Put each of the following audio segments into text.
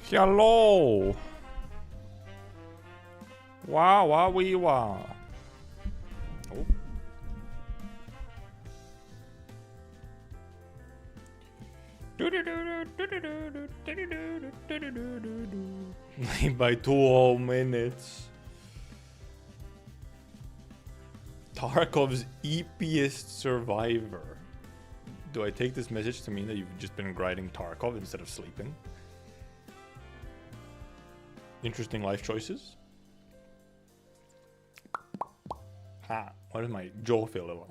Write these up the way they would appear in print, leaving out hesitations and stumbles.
Hello. Wow, wow, wee, wow. Oh. By 2 whole minutes. Tarkov's eepiest survivor. Do I take this message to mean that you've just been grinding Tarkov instead of sleeping? Interesting life choices. Ha! Why does my jaw feel a little?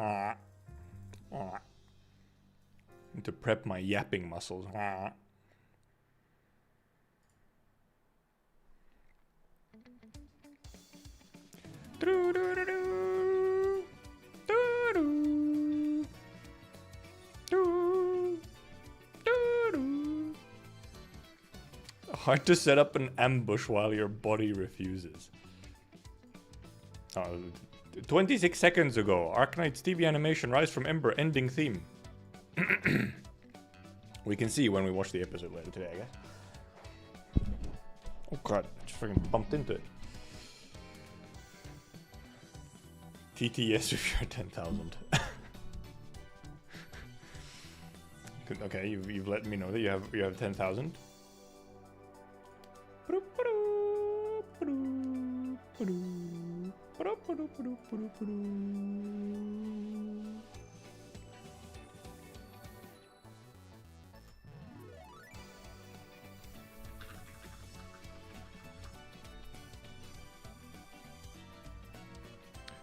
Need to prep my yapping muscles. Hard to set up an ambush while your body refuses. 26 seconds ago, Arknights TV animation Rise from Ember ending theme. We can see when we watch the episode later today, I guess. Oh god, I just freaking bumped into it. TTS if you're 10,000. Okay, you've let me know that you have 10,000.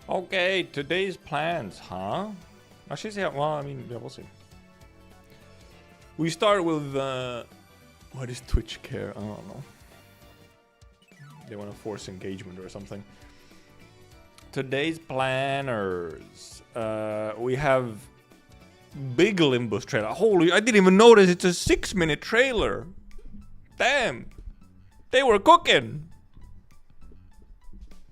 Okay, today's plans, huh? Actually, yeah, well, I mean, yeah, we'll see. We start with, what is Twitch care? I don't know. They want to force engagement or something. Today's planners. We have big Limbus trailer. Holy, I didn't even notice it's a 6-minute trailer. Damn. They were cooking.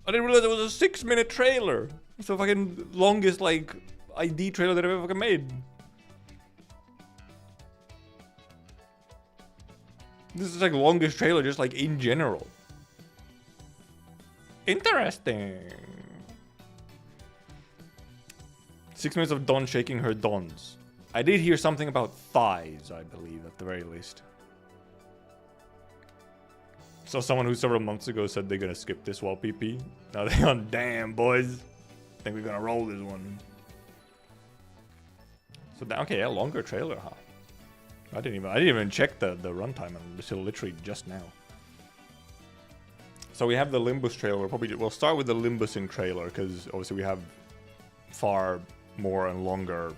I didn't realize it was a 6-minute trailer. It's the fucking longest, like, ID trailer that I've ever fucking made. This is like the longest trailer, just like in general. Interesting. 6 minutes of Dawn shaking her dons. I did hear something about thighs, I believe, at the very least. So someone who several months ago said they're gonna skip this while PP. Now they're on, damn boys. I think we're gonna roll this one. So okay, yeah, longer trailer, huh? I didn't even check the runtime until literally just now. So we have the Limbus trailer. We'll start with the Limbus trailer because obviously we have far more and longer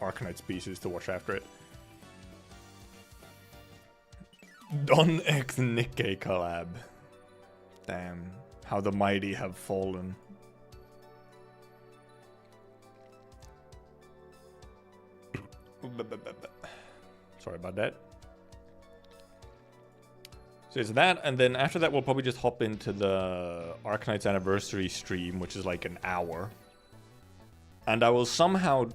Arknights pieces to watch after it. Don X Nikkei collab. Damn, how the mighty have fallen. Sorry about that. So it's that, and then after that we'll probably just hop into the Arknights anniversary stream, which is like an hour. And I will somehow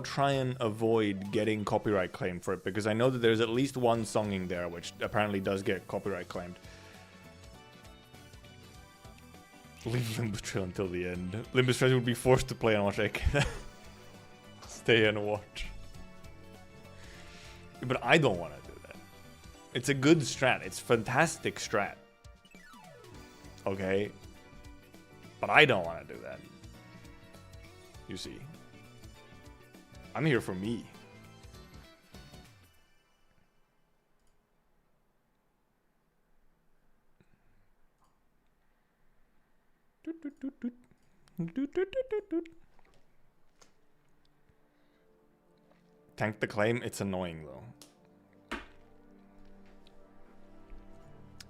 try and avoid getting copyright claim for it, because I know that there's at least one song in there which apparently does get copyright claimed. Leave Limbus Trail until the end. Limbus Trail would be forced to play and watch. Stay and watch. But I don't want to do that. It's a good strat. It's fantastic strat. Okay? But I don't want to do that. You see. I'm here for me. Tank the claim, it's annoying though.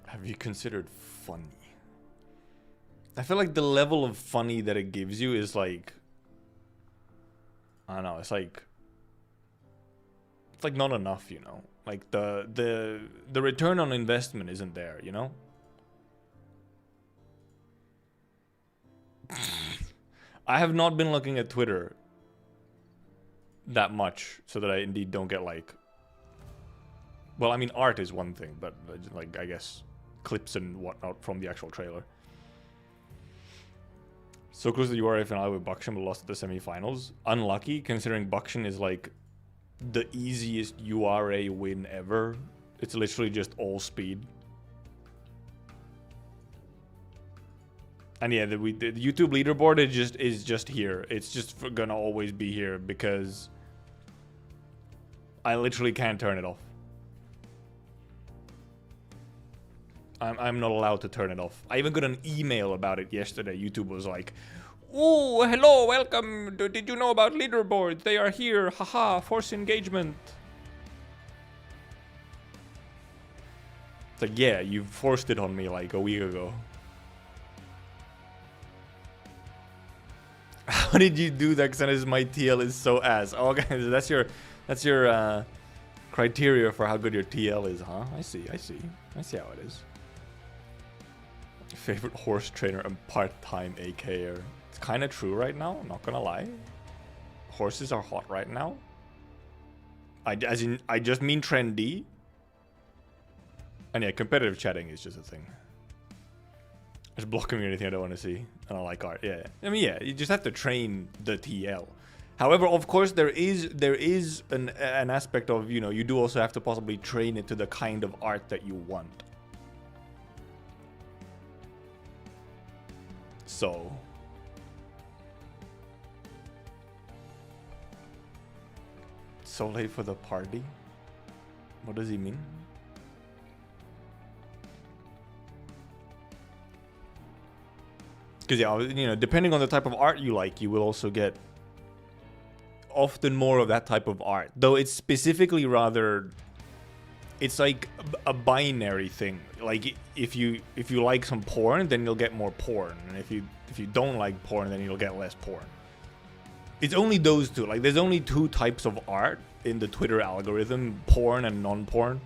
Have you considered funny? I feel like the level of funny that it gives you is like, I don't know, it's like not enough, you know? Like the return on investment isn't there, you know? I have not been looking at Twitter that much so that I indeed don't get like Well, I mean, art is one thing, but like I guess clips and whatnot from the actual trailer. So close to the URA finale with Buckshin, but lost at the semifinals. Unlucky, considering Buckshin is like the easiest URA win ever. It's literally just all speed. And yeah, the YouTube leaderboard is just here. It's just gonna always be here because I literally can't turn it off. I'm not allowed to turn it off. I even got an email about it yesterday. YouTube was like, "Oh, hello, welcome. Did you know about leaderboards? They are here. Haha, force engagement." It's like, yeah, you forced it on me like a week ago. How did you do that? Because my TL is so ass. Oh, okay, that's your criteria for how good your TL is, huh? I see how it is. Favorite horse trainer and part-time AKer. It's kind of true right now, not gonna lie. Horses are hot right now. I just mean trendy. And yeah, competitive chatting is just a thing. Just blocking anything I don't want to see. And I like art, yeah. I mean, yeah, you just have to train the TL. However, of course, there is an aspect of, you know, you do also have to possibly train it to the kind of art that you want. So late for the party? What does he mean? Because yeah, you know, depending on the type of art you like, you will also get often more of that type of art. Though it's specifically rather, it's like a binary thing. Like if you like some porn, then you'll get more porn, and if you don't like porn, then you'll get less porn. It's only those two. Like there's only two types of art in the Twitter algorithm: porn and non-porn.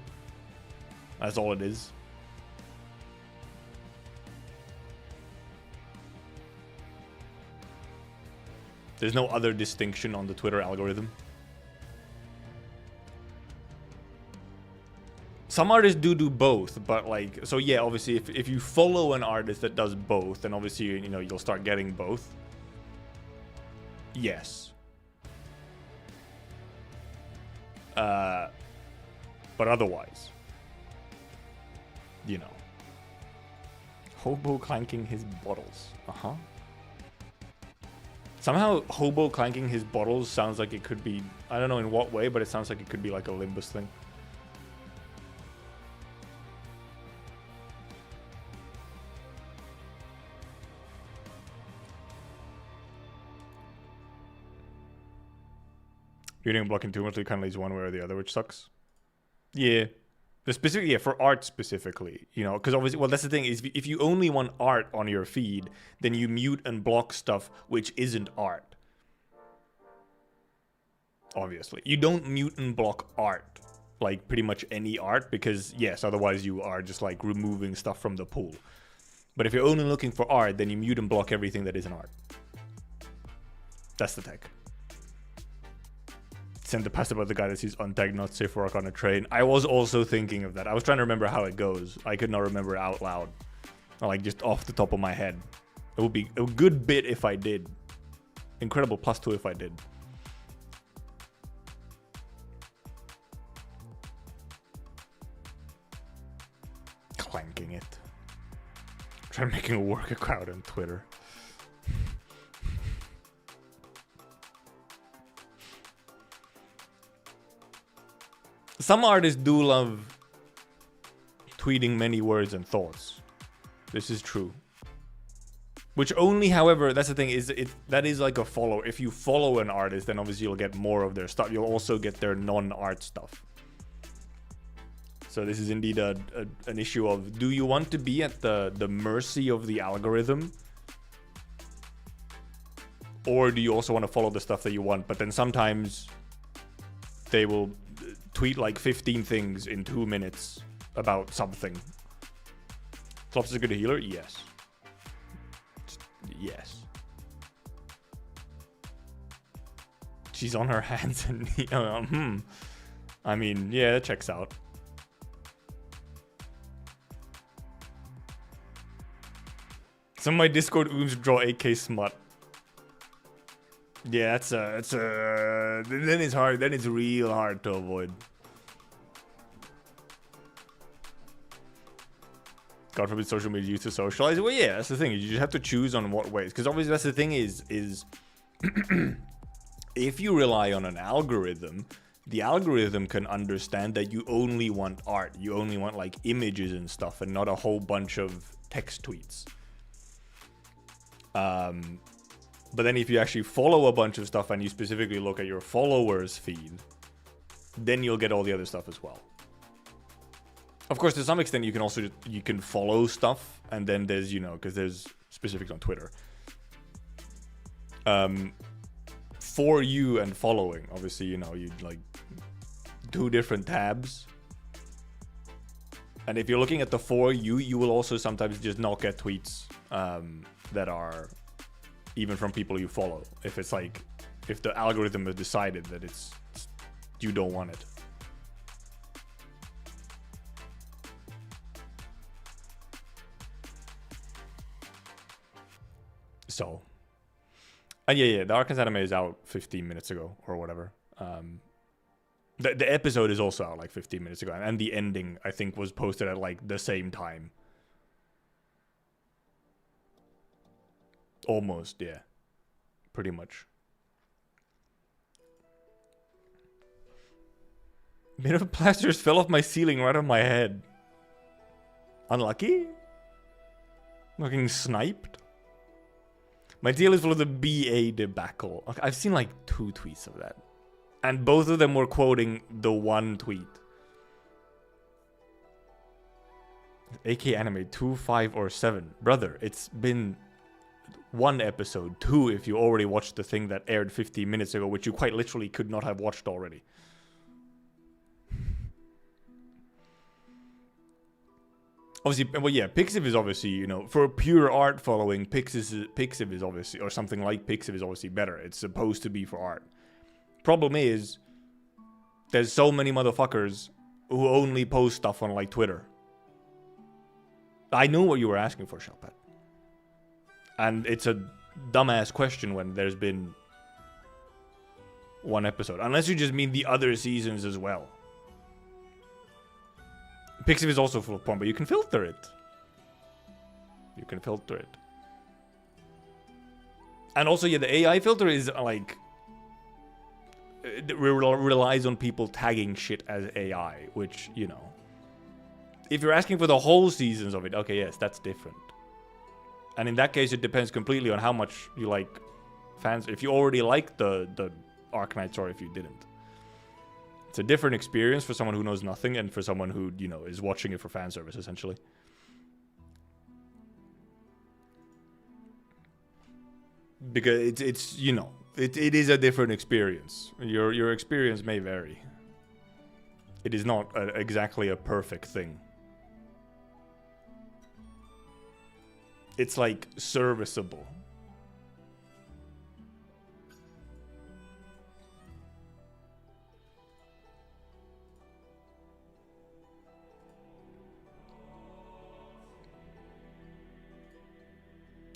That's all it is. There's no other distinction on the Twitter algorithm. Some artists do both, but like, so yeah, obviously if you follow an artist that does both, then obviously, you know, you'll start getting both. Yes. But otherwise, you know. Hobo clanking his bottles. Uh-huh. Somehow, hobo clanking his bottles sounds like it could be, I don't know in what way, but it sounds like it could be like a Limbus thing. Reading and blocking too much, you kind of leaves one way or the other, which sucks. Yeah. Specifically, yeah, for art specifically, you know, because obviously, well, that's the thing is, if you only want art on your feed, then you mute and block stuff which isn't art. Obviously, you don't mute and block art, like pretty much any art, because yes, otherwise you are just like removing stuff from the pool. But if you're only looking for art, then you mute and block everything that isn't art. That's the tech. Send the past about the guy that sees untagged not safe for work on a train. I was also thinking of that. I was trying to remember how it goes. I could not remember it out loud, or like just off the top of my head. It would be a good bit if I did. Incredible +2 if I did. Clanking it. Try making a work crowd on Twitter. Some artists do love tweeting many words and thoughts. This is true. Which only, however, that's the thing, is that is like a follow. If you follow an artist, then obviously you'll get more of their stuff. You'll also get their non-art stuff. So this is indeed an issue of, do you want to be at the mercy of the algorithm? Or do you also want to follow the stuff that you want? But then sometimes they will tweet like 15 things in 2 minutes about something. Flops is a good healer? Yes. Yes. She's on her hands and I mean, yeah, that checks out. Some of my Discord ooms draw AK smut. Yeah, then it's hard. Then it's real hard to avoid. God forbid social media used to socialize. Well, yeah, that's the thing. You just have to choose on what ways. Because obviously that's the thing is if you rely on an algorithm, the algorithm can understand that you only want art. You only want like images and stuff and not a whole bunch of text tweets. But then if you actually follow a bunch of stuff and you specifically look at your followers feed, then you'll get all the other stuff as well. Of course, to some extent, you can follow stuff, and then there's, you know, because there's specifics on Twitter. For you and following, obviously, you know, you like 2 different tabs. And if you're looking at the for you, you will also sometimes just not get tweets that are even from people you follow. If it's like, if the algorithm has decided that it's you don't want it. So, and yeah, the Arknights anime is out 15 minutes ago or whatever. The episode is also out like 15 minutes ago, and the ending I think was posted at like the same time. Almost, yeah, pretty much. Bit of plasters fell off my ceiling right on my head. Unlucky? Looking sniped? My deal is full of the BA debacle. I've seen like 2 tweets of that. And both of them were quoting the one tweet. AK anime 2, 5, or 7. Brother, it's been 1 episode. 2 if you already watched the thing that aired 15 minutes ago, which you quite literally could not have watched already. Obviously, well, yeah, Pixiv is obviously, you know, for pure art following, Pixiv is obviously, or something like Pixiv is obviously better. It's supposed to be for art. Problem is, there's so many motherfuckers who only post stuff on, like, Twitter. I know what you were asking for, Shelpat. And it's a dumbass question when there's been 1 episode. Unless you just mean the other seasons as well. Pixiv is also full of porn, but you can filter it. You can filter it. And also, yeah, the AI filter is like... It relies on people tagging shit as AI, which, you know... If you're asking for the whole seasons of it, okay, yes, that's different. And in that case, it depends completely on how much you like fans... If you already like the Arknights or if you didn't. It's a different experience for someone who knows nothing and for someone who, you know, is watching it for fan service, essentially. Because it's you know, it is a different experience. Your experience may vary. It is not exactly a perfect thing. It's like serviceable.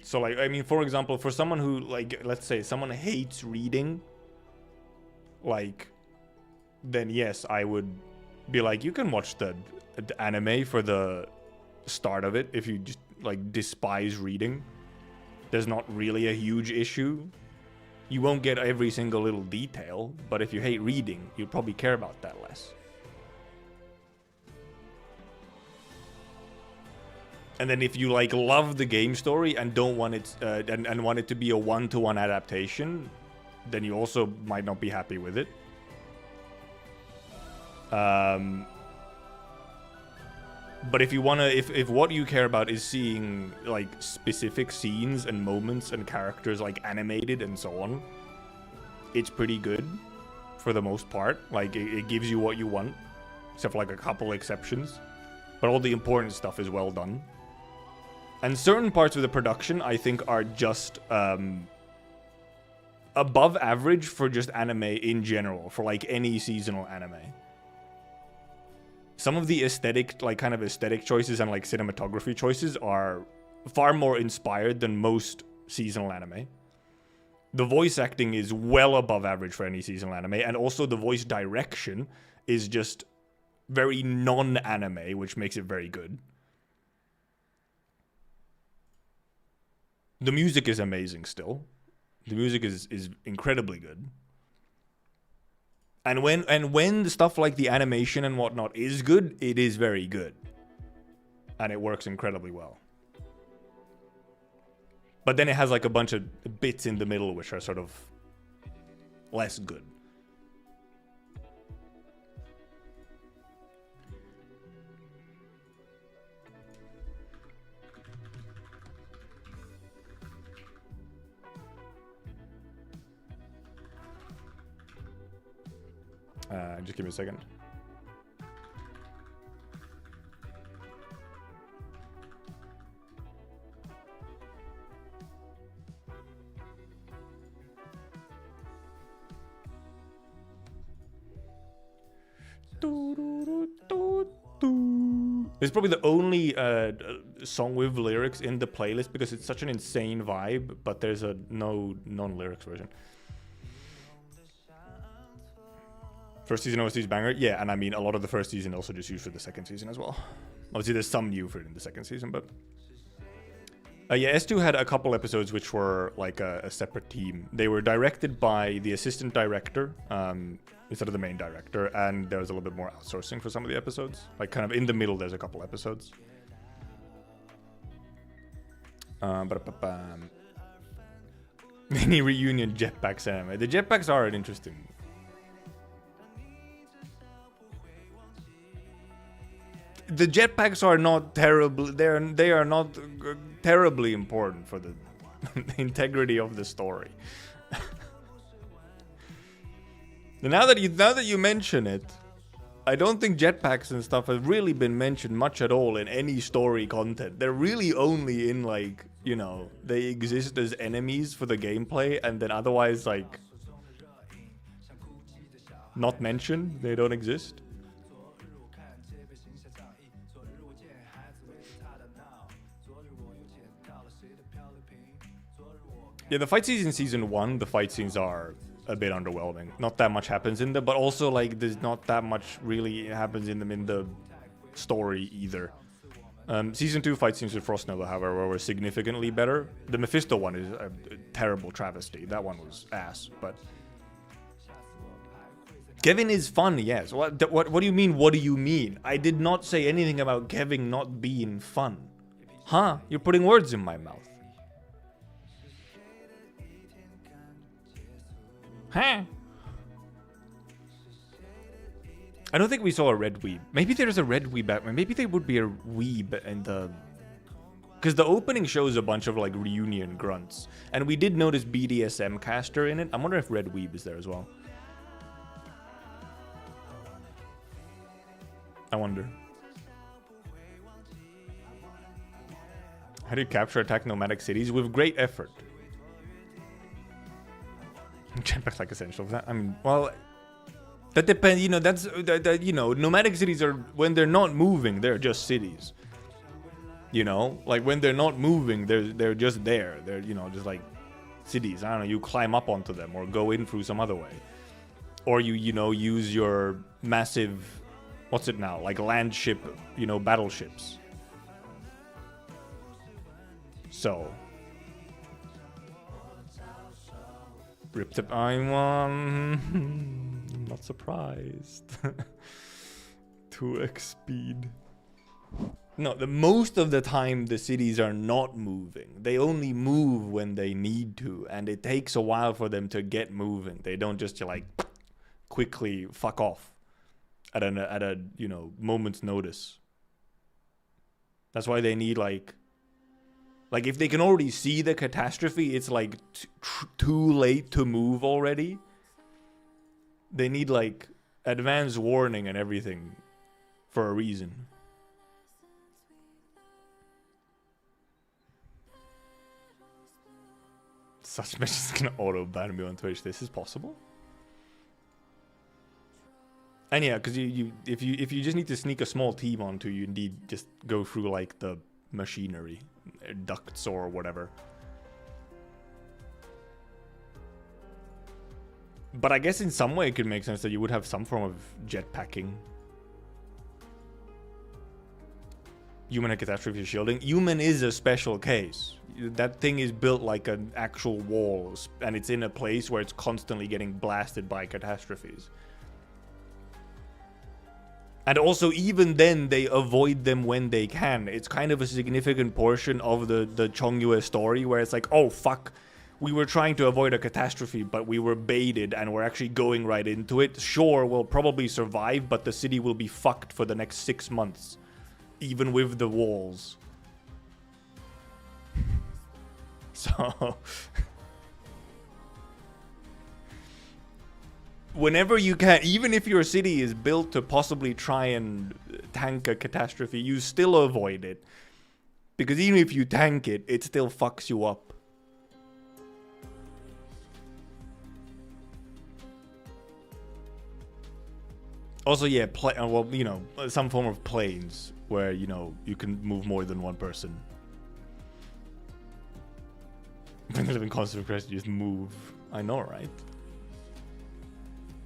So, like, I mean, for example, for someone who, like, let's say someone hates reading, like, then yes, I would be like, you can watch the anime for the start of it if you just, like, despise reading. There's not really a huge issue. You won't get every single little detail, but if you hate reading, you'll probably care about that less. And then if you like love the game story and don't want it and want it to be a 1-to-1 adaptation, then you also might not be happy with it. But if you wanna, if what you care about is seeing like specific scenes and moments and characters like animated and so on, it's pretty good for the most part. Like it gives you what you want, except for like a couple exceptions. But all the important stuff is well done. And certain parts of the production, I think, are just above average for just anime in general, for like any seasonal anime. Some of the aesthetic, like kind of aesthetic choices and like cinematography choices are far more inspired than most seasonal anime. The voice acting is well above average for any seasonal anime, and also the voice direction is just very non-anime, which makes it very good. The music is amazing still. The music is incredibly good. And when the stuff like the animation and whatnot is good, it is very good. And it works incredibly well. But then it has like a bunch of bits in the middle which are sort of less good. Just give me a second. It's probably the only song with lyrics in the playlist because it's such an insane vibe, but there's a no non-lyrics version. First season OST is banger, yeah, and I mean a lot of the first season also just used for the second season as well. Obviously, there's some new for it in the second season, but yeah, S2 had a couple episodes which were like a separate team. They were directed by the assistant director instead of the main director, and there was a little bit more outsourcing for some of the episodes. Like kind of in the middle, there's a couple episodes. Mini reunion jetpacks anime. The jetpacks are an interesting. The jetpacks are not terrible. They are not terribly important for the integrity of the story. Now that you mention it, I don't think jetpacks and stuff have really been mentioned much at all in any story content. They're really only in like, you know, they exist as enemies for the gameplay, and then otherwise like not mentioned. They don't exist. Yeah, the fight scenes in season 1, the fight scenes are a bit underwhelming. Not that much happens in them, but also like there's not that much really happens in them in the story either. Season 2 fight scenes with Frost Nova, however, were significantly better. The Mephisto one is a terrible travesty. That one was ass, but Kevin is fun, yes. What do you mean, what do you mean? I did not say anything about Kevin not being fun. Huh? You're putting words in my mouth. Huh? I don't think we saw a red weeb. Maybe there's a red weeb Batman. Maybe there would be a weeb in the... Because the opening shows a bunch of like reunion grunts. And we did notice BDSM caster in it. I wonder if red weeb is there as well. I wonder. How do you capture attack nomadic cities? With great effort. Jetpack's like essential for that. I mean, well, that depends. You know, that's you know, nomadic cities are when they're not moving, they're just cities. You know, like when they're not moving, they're just there. They're, you know, just like cities. I don't know. You climb up onto them or go in through some other way, or you know, use your massive, what's it now, like land ship, you know, battleships. So. Ripped up. I'm not surprised. 2x speed. No, most of the time the cities are not moving. They only move when they need to, and it takes a while for them to get moving. They don't just like quickly fuck off at a you know, moment's notice. That's why they need like if they can already see the catastrophe, it's like too late to move already. They need like advance warning and everything for a reason. Such messages can auto ban me on Twitch. This is possible. And yeah, because if you just need to sneak a small team onto you, indeed just go through like the machinery ducts or whatever. But I guess in some way it could make sense that you would have some form of jetpacking. Human and catastrophe shielding. Human is a special case. That thing is built like an actual wall, and it's in a place where it's constantly getting blasted by catastrophes. And also, even then, they avoid them when they can. It's kind of a significant portion of the Chongyue story where it's like, oh fuck, we were trying to avoid a catastrophe, but we were baited and we're actually going right into it. Sure, we'll probably survive, but the city will be fucked for the next 6 months. Even with the walls. So... whenever you can, even if your city is built to possibly try and tank a catastrophe, you still avoid it. Because even if you tank it, it still fucks you up. Also, yeah, well, you know, some form of planes where, you know, you can move more than one person. Living constant pressure, just move. I know, right?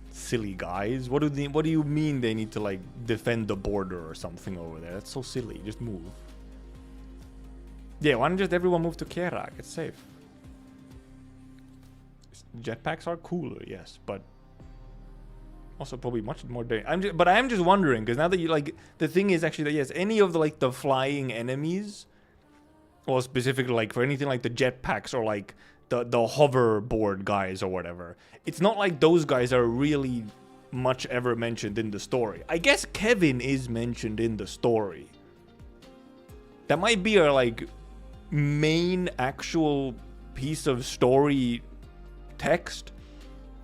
Silly guys. What do you mean they need to like defend the border or something over there? That's so silly. Just move. Yeah, why don't just everyone move to Kerak? It's safe. Jetpacks are cooler, yes, but also probably much more dangerous. But I am just wondering, because now that you like, the thing is actually that yes, any of the like the flying enemies, or specifically like for anything like the jetpacks or like the hoverboard guys or whatever, it's not like those guys are really much ever mentioned in the story. I guess Kevin is mentioned in the story. That might be our like main actual piece of story text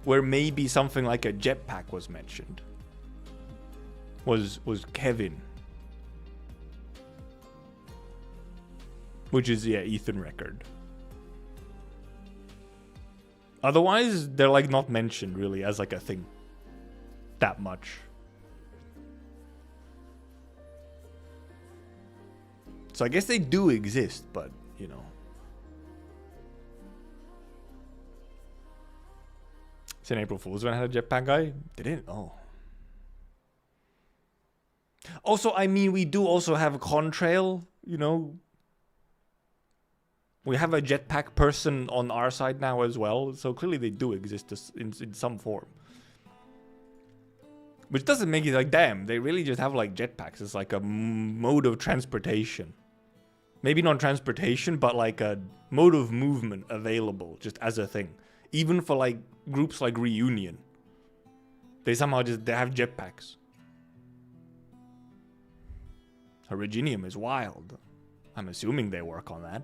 where maybe something like a jetpack was mentioned. Was Kevin. Which is, yeah, Ethan record. Otherwise, they're like not mentioned really as like a thing. That much. So I guess they do exist, but, you know. It's an April Fool's when I had a jetpack guy. They didn't. Oh. Also, I mean, we do also have a contrail, you know. We have a jetpack person on our side now as well, so clearly they do exist in some form. Which doesn't make it like, damn, they really just have like jetpacks. It's like a mode of transportation. Maybe not transportation, but like a mode of movement available just as a thing. Even for like groups like Reunion. They somehow just, they have jetpacks. Originium is wild. I'm assuming they work on that.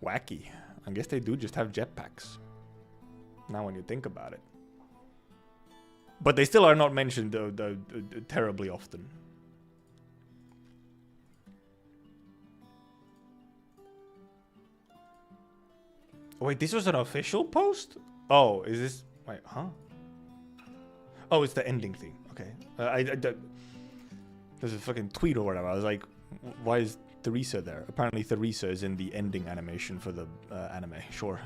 Wacky. I guess they do just have jetpacks. Now when you think about it. But they still are not mentioned terribly often. Wait, this was an official post? Oh, is this... Wait, huh? Oh, it's the ending thing. Okay. There's a fucking tweet or whatever. I was like, why is Theresa there? Apparently Theresa is in the ending animation for the anime. Sure.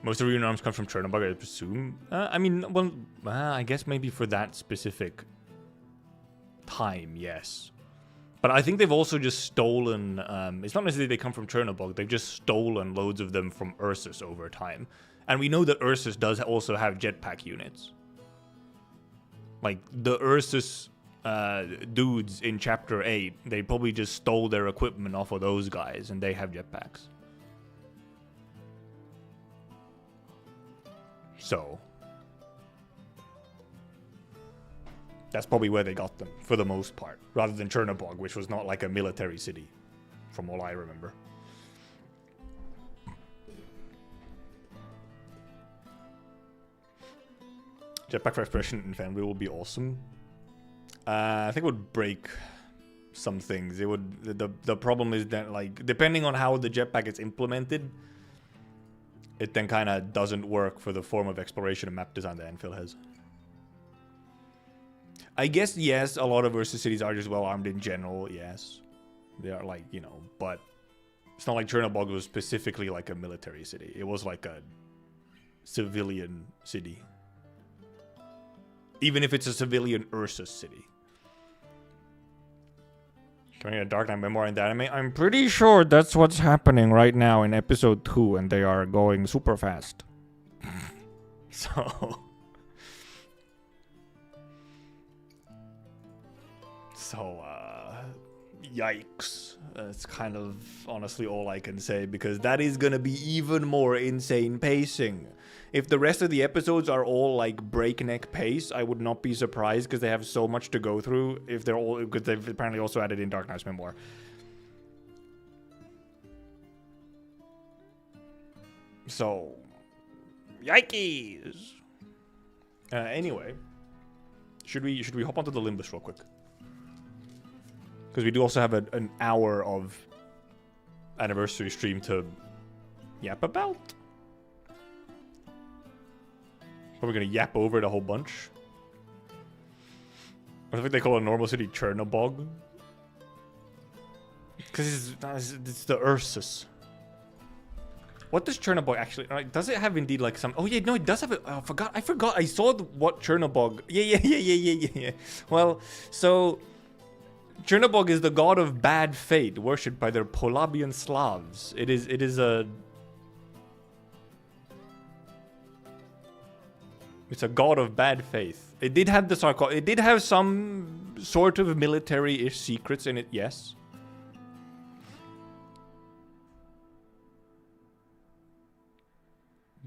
Most of Reunion arms come from Chernobyl, I presume. I mean, well, I guess maybe for that specific time, yes. But I think they've also just stolen... it's not necessarily they come from Chernobyl. They've just stolen loads of them from Ursus over time. And we know that Ursus does also have jetpack units. Like, the Ursus dudes in Chapter 8, they probably just stole their equipment off of those guys, and they have jetpacks. So... that's probably where they got them, for the most part. Rather than Chernobyl, which was not like a military city, from all I remember. Jetpack for exploration in Fenrir will be awesome. I think it would break some things. It would. The problem is that, like, depending on how the jetpack is implemented, it then kind of doesn't work for the form of exploration and map design that Enfield has. I guess, yes, a lot of versus cities are just well armed in general, yes. They are like, you know, but it's not like Chernobog was specifically like a military city. It was like a civilian city. Even if it's a civilian Ursus city. Can we get a Dark Knight memoir in the anime? I'm pretty sure that's what's happening right now in episode 2, and they are going super fast. So, yikes. That's kind of honestly all I can say, because that is gonna be even more insane pacing. If the rest of the episodes are all like breakneck pace, I would not be surprised, because they have so much to go through. If they're all, because they've apparently also added in Dark Knight's memoir. So, yikes. Anyway, should we hop onto the Limbus real quick? Because we do also have an hour of anniversary stream to yap about. Probably gonna yap over it a whole bunch. I think they call it a normal city Chernobog. Because it's the Ursus. What does Chernobog actually... does it have indeed like some... Oh yeah, no, it does have... I forgot. I saw what Chernobog... Yeah. Well, so... Chernobog is the god of bad fate, worshipped by their Polabian Slavs. It is a... It's a god of bad faith. It did have the it did have some sort of military-ish secrets in it, yes.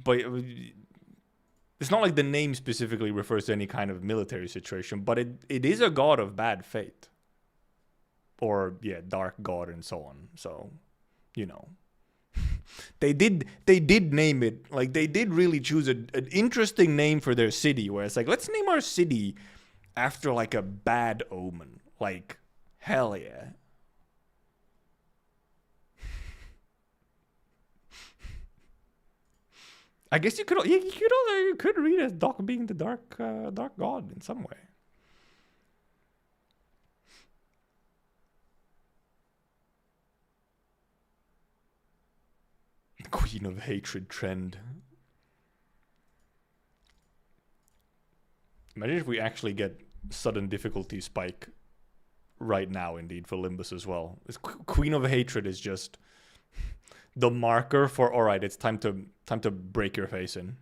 But it's not like the name specifically refers to any kind of military situation, but it is a god of bad fate. Or, yeah, dark god and so on. So, you know. They did name it, like, they did really choose an interesting name for their city, where it's like, let's name our city after, like, a bad omen. Like, hell yeah. I guess you could read as Doc being the dark god in some way. Queen of Hatred trend. Imagine if we actually get sudden difficulty spike right now, indeed, for Limbus as well. This Queen of Hatred is just the marker for, alright, it's time to break your face in.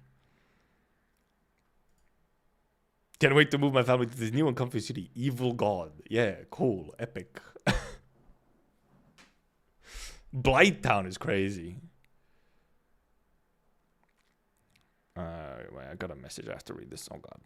Can't wait to move my family to this new and comfy city. Evil God. Yeah, cool. Epic. Blighttown is crazy. Wait, I got a message. I have to read this. Oh god.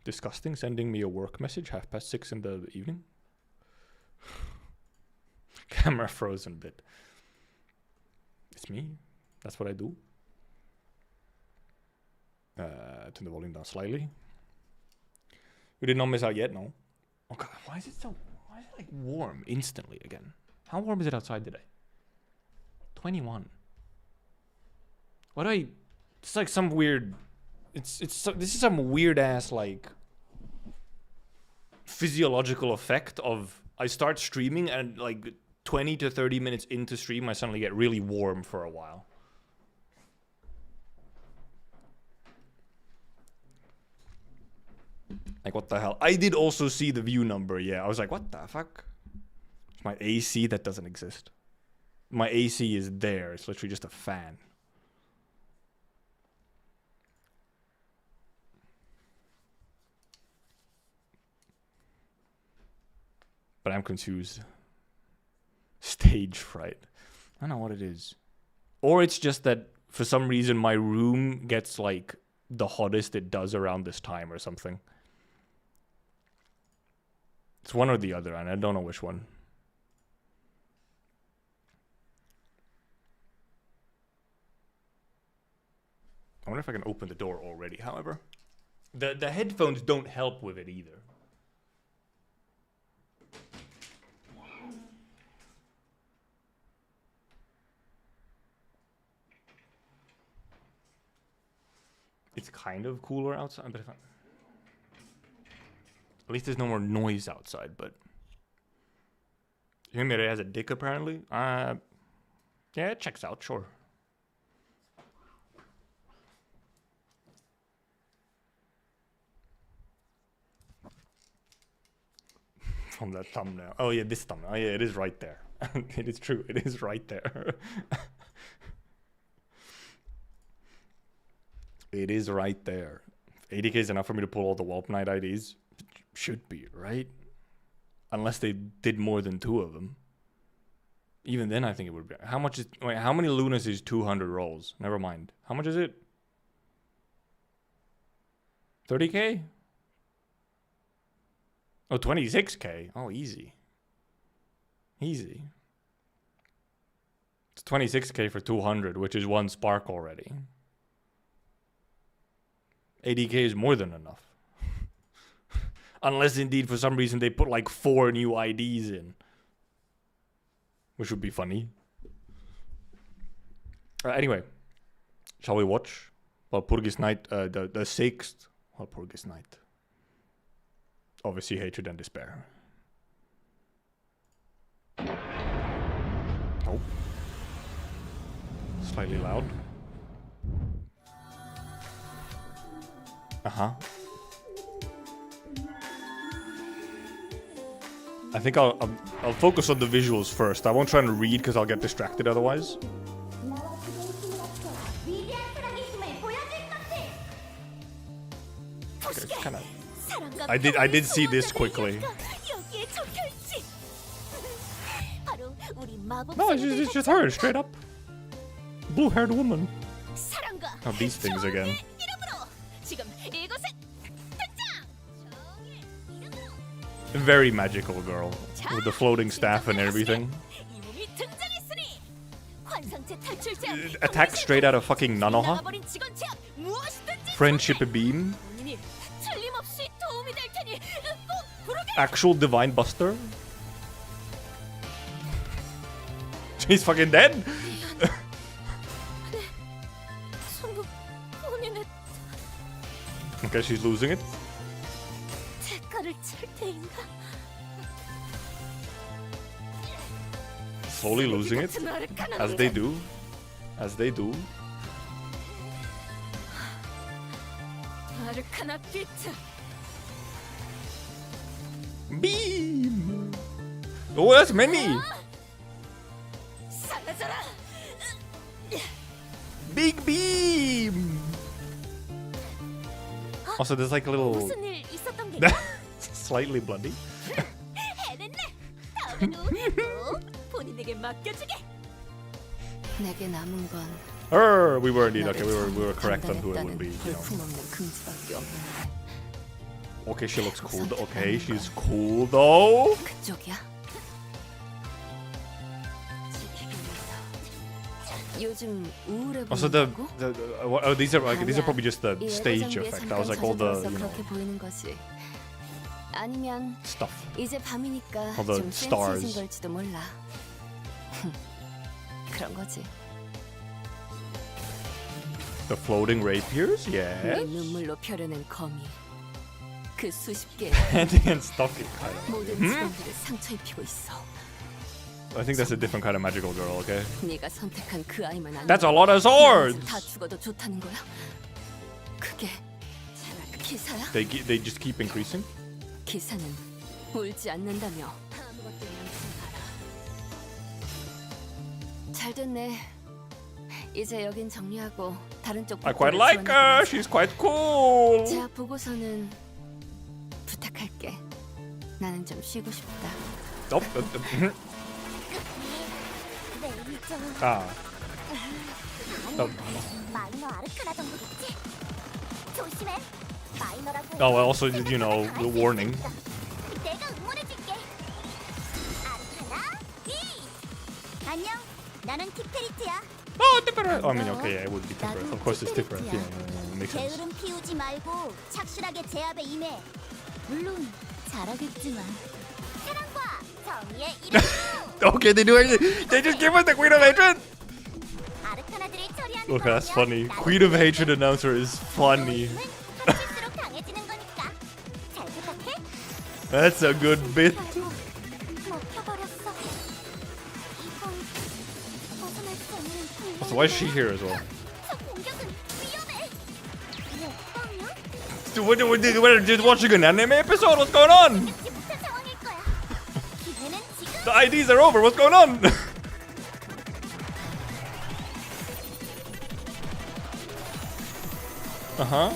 Disgusting, sending me a work message 6:30 in the evening. Camera frozen bit. It's me. That's what I do. Turn the volume down slightly. We did not miss out yet, no. Oh god, why is it like warm instantly again? How warm is it outside today? 21. It's like some weird... this is some weird ass like physiological effect of I start streaming and like 20 to 30 minutes into stream I suddenly get really warm for a while. Like what the hell? I did also see the view number, yeah. I was like, what the fuck? It's my AC that doesn't exist. My AC is there. It's literally just a fan. But I'm confused. Stage fright. I don't know what it is. Or it's just that for some reason my room gets like the hottest it does around this time or something. It's one or the other, and I don't know which one. I wonder if I can open the door already, however. The headphones don't help with it either. It's kind of cooler outside, but if at least there's no more noise outside, but... You mean it has a dick, apparently? Yeah, it checks out, sure. From that thumbnail. Oh yeah, this thumbnail. Oh yeah, it is right there. It is true, it is right there. It is right there. 80k is enough for me to pull all the Whelp Knight IDs. Should be, right? Unless they did more than 2 of them. Even then, I think it would be. How much is... Wait, how many Lunas is 200 rolls? Never mind. How much is it? 30k? Oh, 26k. Oh, easy. Easy. It's 26k for 200, which is 1 spark already. 80k is more than enough. Unless indeed for some reason they put like 4 new IDs in. Which would be funny. Anyway. Shall we watch? Walpurgis Night, the 6th Walpurgis Night. Obviously hatred and despair. Oh. Slightly loud. Uh-huh. I think I'll focus on the visuals first. I won't try and read because I'll get distracted otherwise. Okay, it's kind of... I did see this quickly. No, it's just her, straight up. Blue-haired woman. Oh, these things again. Very magical girl, with the floating staff and everything. Attack straight out of fucking Nanoha. Friendship beam. Actual divine buster. She's fucking dead. Okay, she's losing it. Slowly losing it, as they do, as they do. Beam! Oh, that's many! Big beam! Also, there's like a little... slightly bloody. We were indeed okay. We were correct on who it would be. You know. Okay, she looks cool. Okay, she's cool though. Also, these are probably just the stage effect. I was like all the stuff. All the stars. The floating rapiers, yes. Panting and stocking kind of. I think that's a different kind of magical girl, okay? That's a lot of swords! They just keep increasing? I quite like her. She's quite cool. Oh. Ah. Oh, also, you know, the warning. Oh, different. I mean, okay, yeah, it would be different. Of course, it's different. Yeah, makes sense. Okay, they do anything. They just give us the Queen of Hatred. Okay, that's funny. Queen of Hatred announcer is funny. That's a good bit. So why is she here as well? We're just watching an anime episode. What's going on? The IDs are over. What's going on? Uh-huh.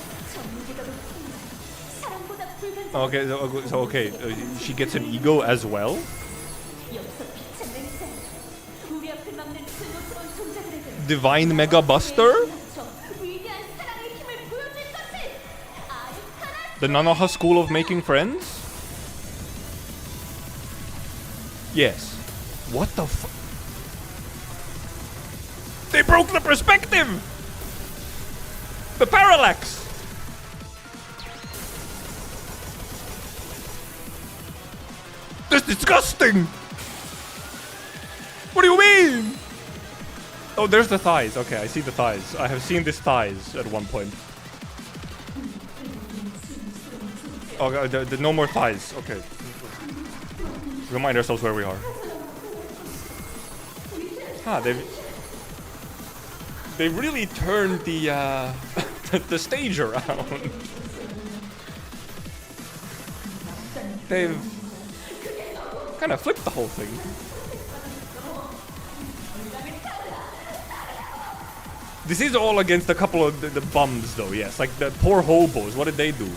Okay, so okay, she gets an ego as well? Divine Mega Buster? The Nanoha School of Making Friends? Yes. What the fu- They broke the perspective! The parallax! That's disgusting! What do you mean? Oh, there's the thighs. Okay, I see the thighs. I have seen these thighs at one point. Oh, God, no more thighs. Okay. Remind ourselves where we are. Ah, they really turned the the stage around. They've kind of flipped the whole thing. This is all against a couple of the bums, though. Yes, like the poor hobos. What did they do?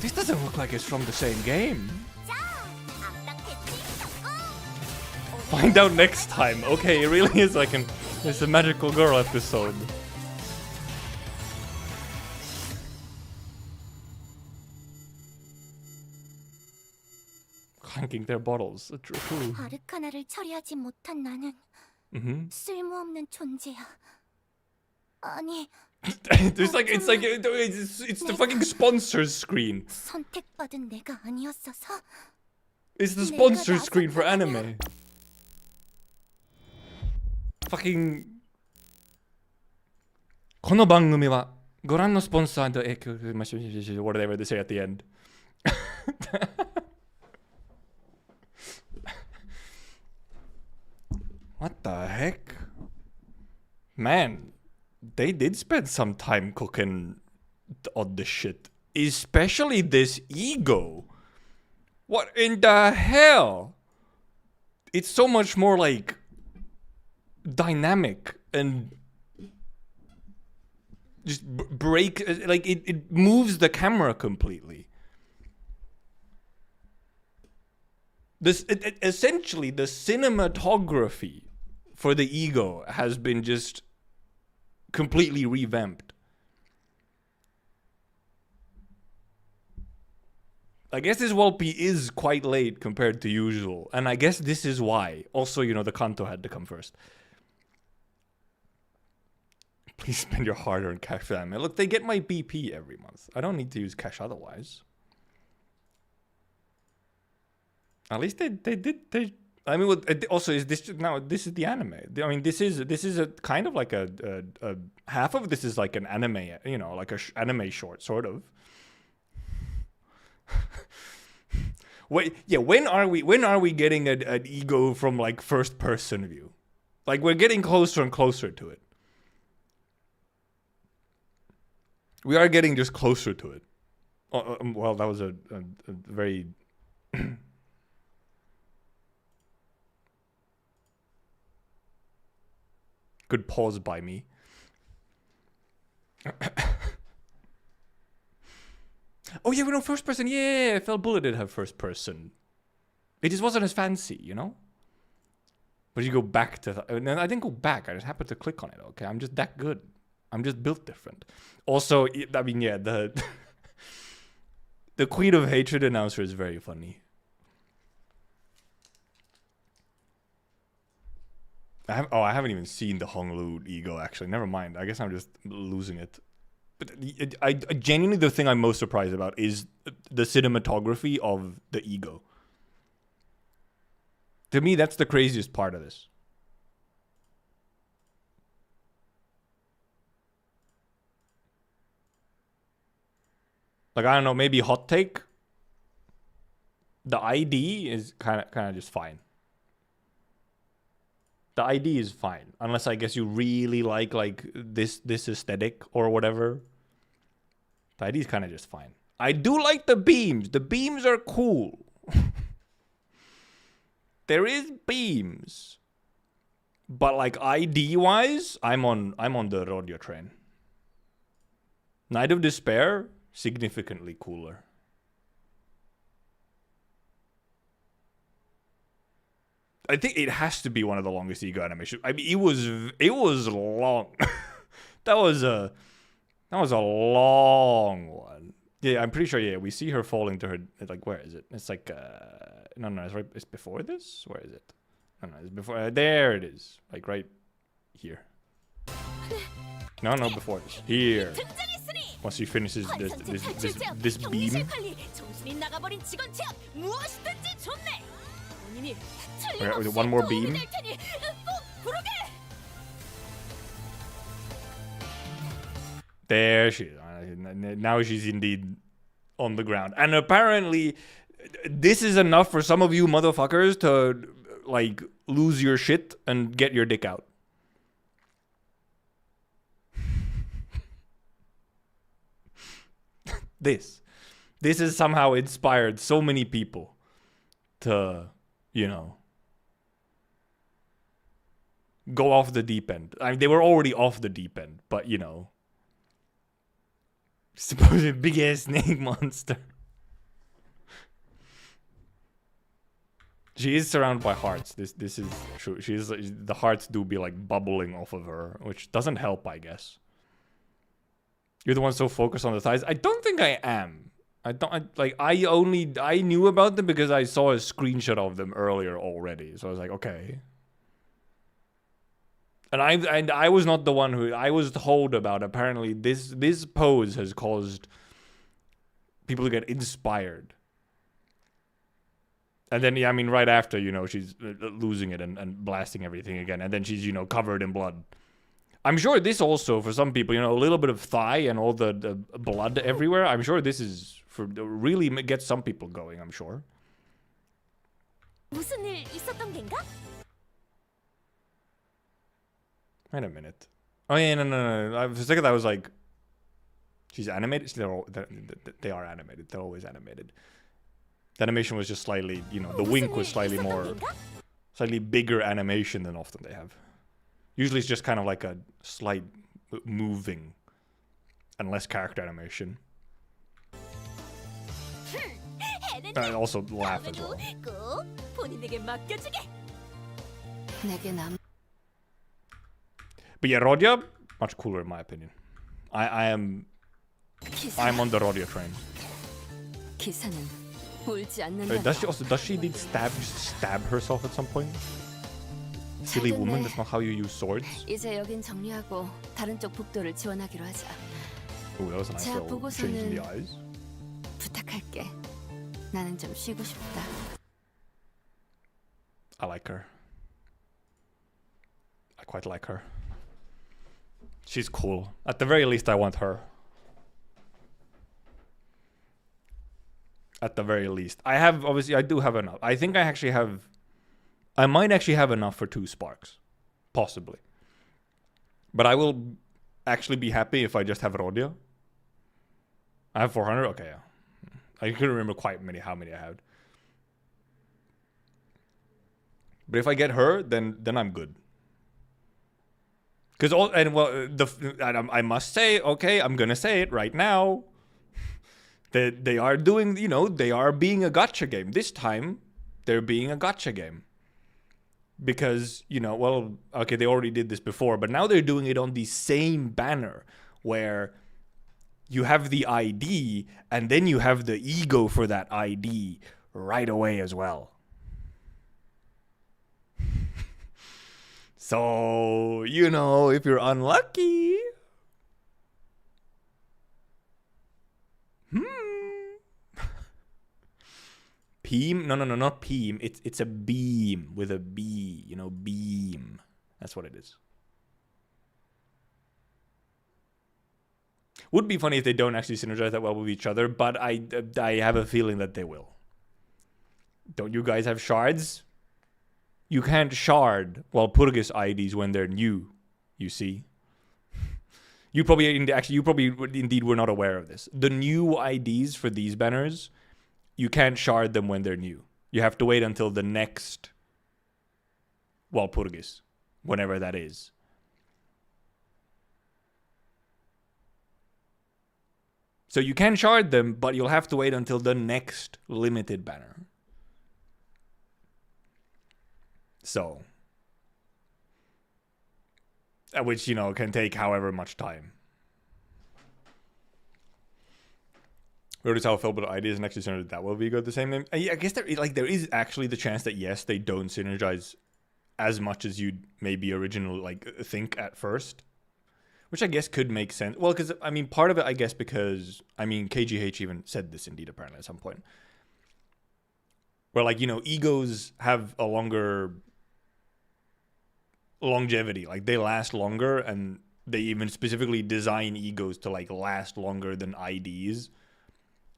This doesn't look like it's from the same game. Find out next time. Okay, it really is like it's a magical girl episode. Clanking their bottles. True. 아르카나를 처리하지 못한 나는 쓸모없는 존재야. 아니. it's the fucking sponsor screen. 선택받은 내가 아니었어서. It's the sponsor screen for anime. Fucking この番組はご覧のスポンサーでwhatever they say at the end. What the heck? Man, they did spend some time cooking on this shit. Especially this ego. What in the hell? It's so much more like dynamic and just break, like it moves the camera completely. This essentially the cinematography for the ego has been just completely revamped. I guess this Walpy is quite late compared to usual, and I guess this is why. Also, you know, the Kanto had to come first. Please spend your hard-earned cash for that, man. Look, they get my BP every month. I don't need to use cash otherwise. At least they did. I mean, also is this now? This is the anime. I mean, this is a kind of like a half of this is like an anime, you know, like a anime short, sort of. Wait, yeah. When are we getting an ego from like first person view? Like we're getting closer and closer to it. We are getting just closer to it. Well, that was a very good pause by me. Oh yeah, we know first person. Yeah, Fell Bullet did have first person. It just wasn't as fancy, you know? But you go back to... No, I didn't go back. I just happened to click on it, okay? I'm just that good. I'm just built different. Also, I mean, yeah, The Queen of Hatred announcer is very funny. I haven't even seen the Honglu ego, actually. Never mind. I guess I'm just losing it. But I genuinely, the thing I'm most surprised about is the cinematography of the ego. To me, that's the craziest part of this. Like, I don't know, maybe hot take. The ID is kind of just fine. The ID is fine, unless I guess you really like this aesthetic or whatever. The ID is kind of just fine. I do like the beams. The beams are cool. There is beams, but like ID wise, I'm on the Rodeo train. Night of Despair, significantly cooler. I think it has to be one of the longest ego animations. I mean, it was long. that was a long one. Yeah, I'm pretty sure. Yeah, we see her falling to her. Like, where is it? It's like no, it's right. It's before this. Where is it? No, it's before. There it is. Like right here. No, before this. Here. Once she finishes this beam. One more beam. There she is. Now she's indeed on the ground. And apparently, this is enough for some of you motherfuckers to, like, lose your shit and get your dick out. This has somehow inspired so many people to, you know, go off the deep end. I mean, they were already off the deep end, but, you know, supposed big ass snake monster. She is surrounded by hearts. This is true. The hearts do be like bubbling off of her, which doesn't help, I guess. You're the one so focused on the thighs. I don't think I am. I knew about them because I saw a screenshot of them earlier already. So I was like, okay. And I was not the one who I was told about. Apparently, this pose has caused people to get inspired. And then, yeah, I mean, right after, you know, she's losing it and blasting everything again. And then she's, you know, covered in blood. I'm sure this also, for some people, you know, a little bit of thigh and all the blood everywhere. I'm sure this is for really gets some people going, I'm sure. Wait a minute. Oh, yeah, no. For a second, I was like, she's animated? They are animated. They're always animated. The animation was just slightly, you know, the wink was slightly bigger animation than often they have. Usually it's just kind of like a slight moving and less character animation. And also laugh as well. But yeah, Rodya, much cooler in my opinion. I'm on the Rodya train. Does she need stab herself at some point? Silly woman, that's not how you use swords. Ooh, that was a nice little change in the eyes. I like her. I quite like her. She's cool. At the very least, I want her. At the very least. I do have enough. I think I might actually have enough for 2 sparks. Possibly. But I will actually be happy if I just have Rodya. I have 400? Okay, yeah. I couldn't remember quite how many I had. But if I get her, then I'm good. Because I must say, okay, I'm gonna say it right now. They are doing, you know, they are being a gacha game. This time, they're being a gacha game. Because, you know, well, okay, they already did this before, but now they're doing it on the same banner where you have the ID, and then you have the ego for that ID right away as well. So, you know, if you're unlucky... Peem? No, not peem. It's a beam with a B. You know, beam. That's what it is. Would be funny if they don't actually synergize that well with each other, but I have a feeling that they will. Don't you guys have shards? You can't shard walpurgis IDs when they're new, you see. You probably indeed were not aware of this. The new IDs for these banners, you can't shard them when they're new. You have to wait until the next walpurgis, whenever that is. So you can shard them, but you'll have to wait until the next limited banner. So, which, you know, can take however much time. Notice how I felt about ideas and actually synergize that will be good. The same name. I guess there is actually the chance that yes, they don't synergize as much as you'd maybe originally think at first, which I guess could make sense. Well, because I mean, part of it, I guess, because I mean, KGH even said this indeed apparently at some point, where egos have a longer longevity, they last longer, and they even specifically design egos to last longer than IDs.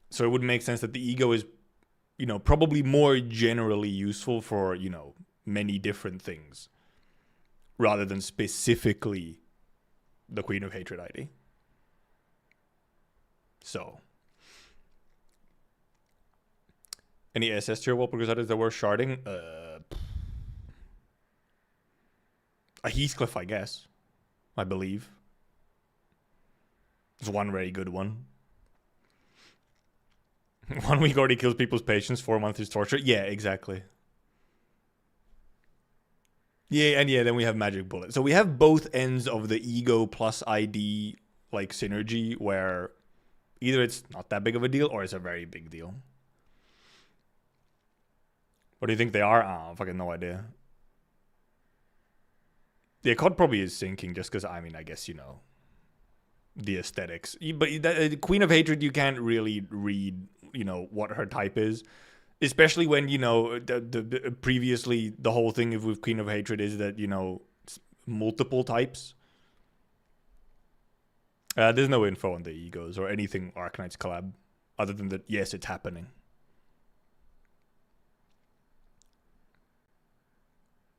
So it would make sense that the ego is, probably more generally useful for, many different things rather than specifically the Queen of Hatred ID. So, any SS tier walpurgis IDs that were sharding? A Heathcliff, I guess. I believe. There's one very good one. 1 week already kills people's patience, 4 months is torture. Yeah, exactly. Yeah, and then we have Magic Bullet. So we have both ends of the ego plus ID synergy, where either it's not that big of a deal or it's a very big deal. What do you think they are? I fucking no idea. The COD probably is sinking just because, I mean, I guess, the aesthetics. But Queen of Hatred, you can't really read, what her type is. Especially when, previously the whole thing with Queen of Hatred is that, multiple types. There's no info on the egos or anything Arknights collab, other than that, yes, it's happening.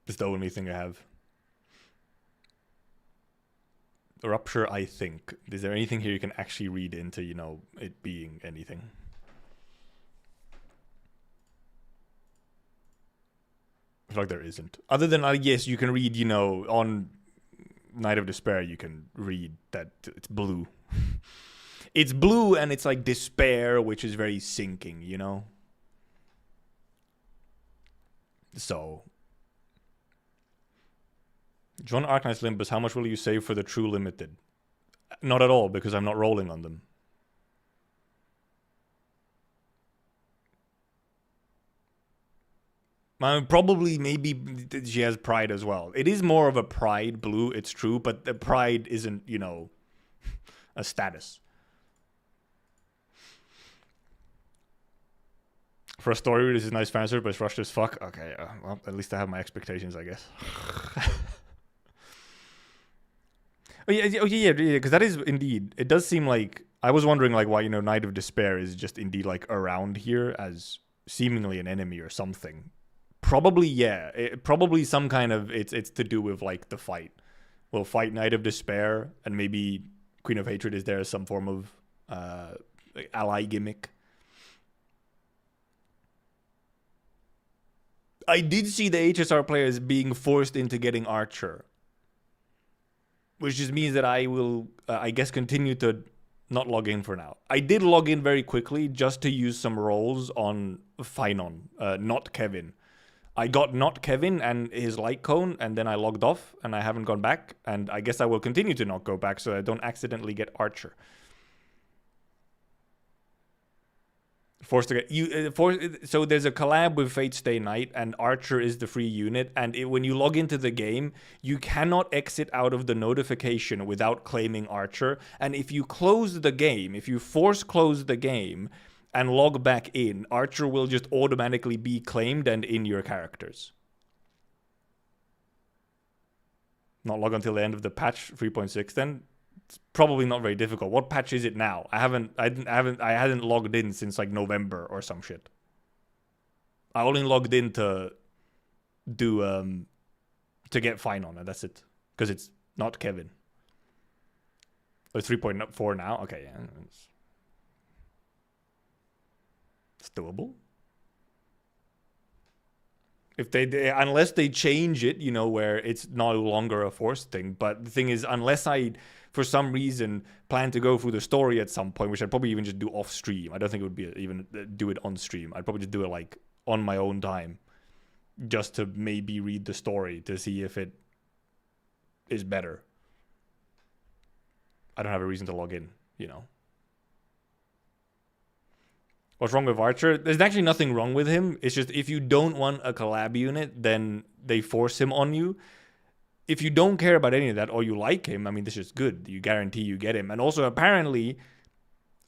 That's the only thing I have. Rupture, I think. Is there anything here you can actually read into, it being anything? I feel like there isn't. Other than, yes, you can read, on Night of Despair, you can read that it's blue. It's blue and it's despair, which is very sinking, So. John Arknights Limbus, how much will you save for the true limited? Not at all, because I'm not rolling on them. Probably, maybe she has pride as well. It is more of a pride blue, it's true, but the pride isn't, a status. For a story, this is nice fan service, but it's rushed as fuck. Okay, well, at least I have my expectations, I guess. Oh yeah, because that is indeed. It does seem like I was wondering why Night of Despair is just indeed around here as seemingly an enemy or something. Probably probably some kind of it's to do with the fight. We'll fight Night of Despair, and maybe Queen of Hatred is there as some form of ally gimmick. I did see the HSR players being forced into getting Archer. Which just means that I will, I guess, continue to not log in for now. I did log in very quickly just to use some roles on Finon, not Kevin. I got not Kevin and his light cone, and then I logged off, and I haven't gone back. And I guess I will continue to not go back so I don't accidentally get Archer. Forced to get you. So there's a collab with Fate Stay Night, and Archer is the free unit. And when you log into the game, you cannot exit out of the notification without claiming Archer. And if you close the game, if you force close the game and log back in, Archer will just automatically be claimed and in your characters. Not log until the end of the patch 3.6 then. It's probably not very difficult. What patch is it now? I hadn't logged in since like November or some shit. I only logged in to do to get fine on it. That's it. Because it's not Kevin. It's 3.4 now. Okay, yeah. It's doable. If they unless they change it, you know, where it's no longer a forced thing. But the thing is, unless I, for some reason, plan to go through the story at some point, which I'd probably even just do off stream. I don't think it would be even do it on stream. I'd probably just do it like on my own time, just to maybe read the story to see if it is better. I don't have a reason to log in, you know. What's wrong with Archer? There's actually nothing wrong with him. It's just if you don't want a collab unit, then they force him on you. If you don't care about any of that or you like him, I mean, this is good. You guarantee you get him. And also, apparently,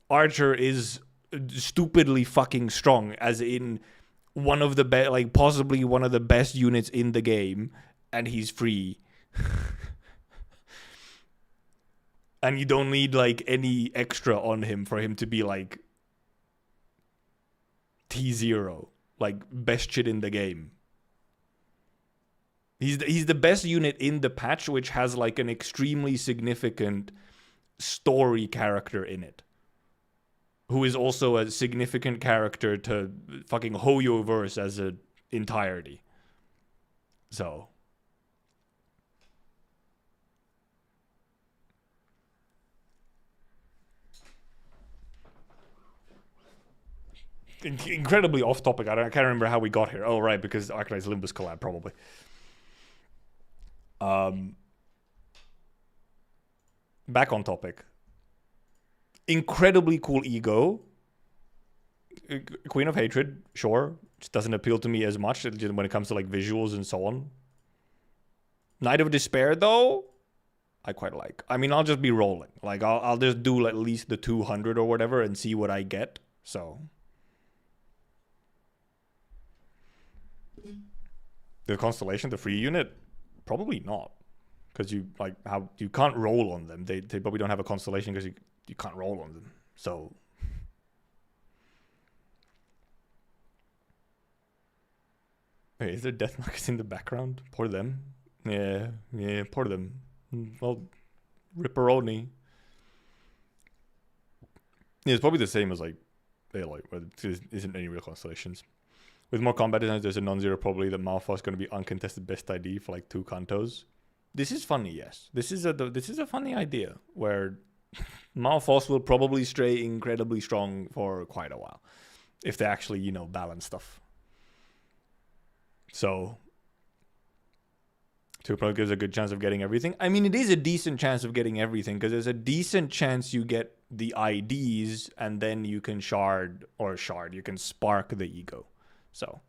Archer is stupidly fucking strong, as in one of the best, like possibly one of the best units in the game, and he's free. And you don't need like any extra on him for him to be like T0, like best shit in the game. He's the best unit in the patch, which has like an extremely significant story character in it, who is also a significant character to fucking Hoyo-verse as an entirety. So incredibly off topic. I can't remember how we got here. Oh, right, because Arknights Limbus collab, probably. Back on topic. Incredibly cool ego. Queen of Hatred, sure. Just doesn't appeal to me as much when it comes to like visuals and so on. Knight of Despair, though, I quite like. I mean, I'll just be rolling. Like, I'll just do at least the 200 or whatever and see what I get. So the Constellation, the free unit, probably not, because you like how you can't roll on them. They probably don't have a Constellation because you can't roll on them. So wait, is there death markers in the background? Poor them. Yeah, poor them. Well, Ripperoni. Yeah, it's probably the same as like Aloy, where there isn't any real constellations. With more combat designs, there's a non-zero probability that Malphite is going to be uncontested best ID for like 2 cantos. This is funny, yes. This is a funny idea where Malphite will probably stray incredibly strong for quite a while if they actually, you know, balance stuff. So 2 probably gives a good chance of getting everything. I mean, it is a decent chance of getting everything because there's a decent chance you get the IDs and then you can you can spark the ego. So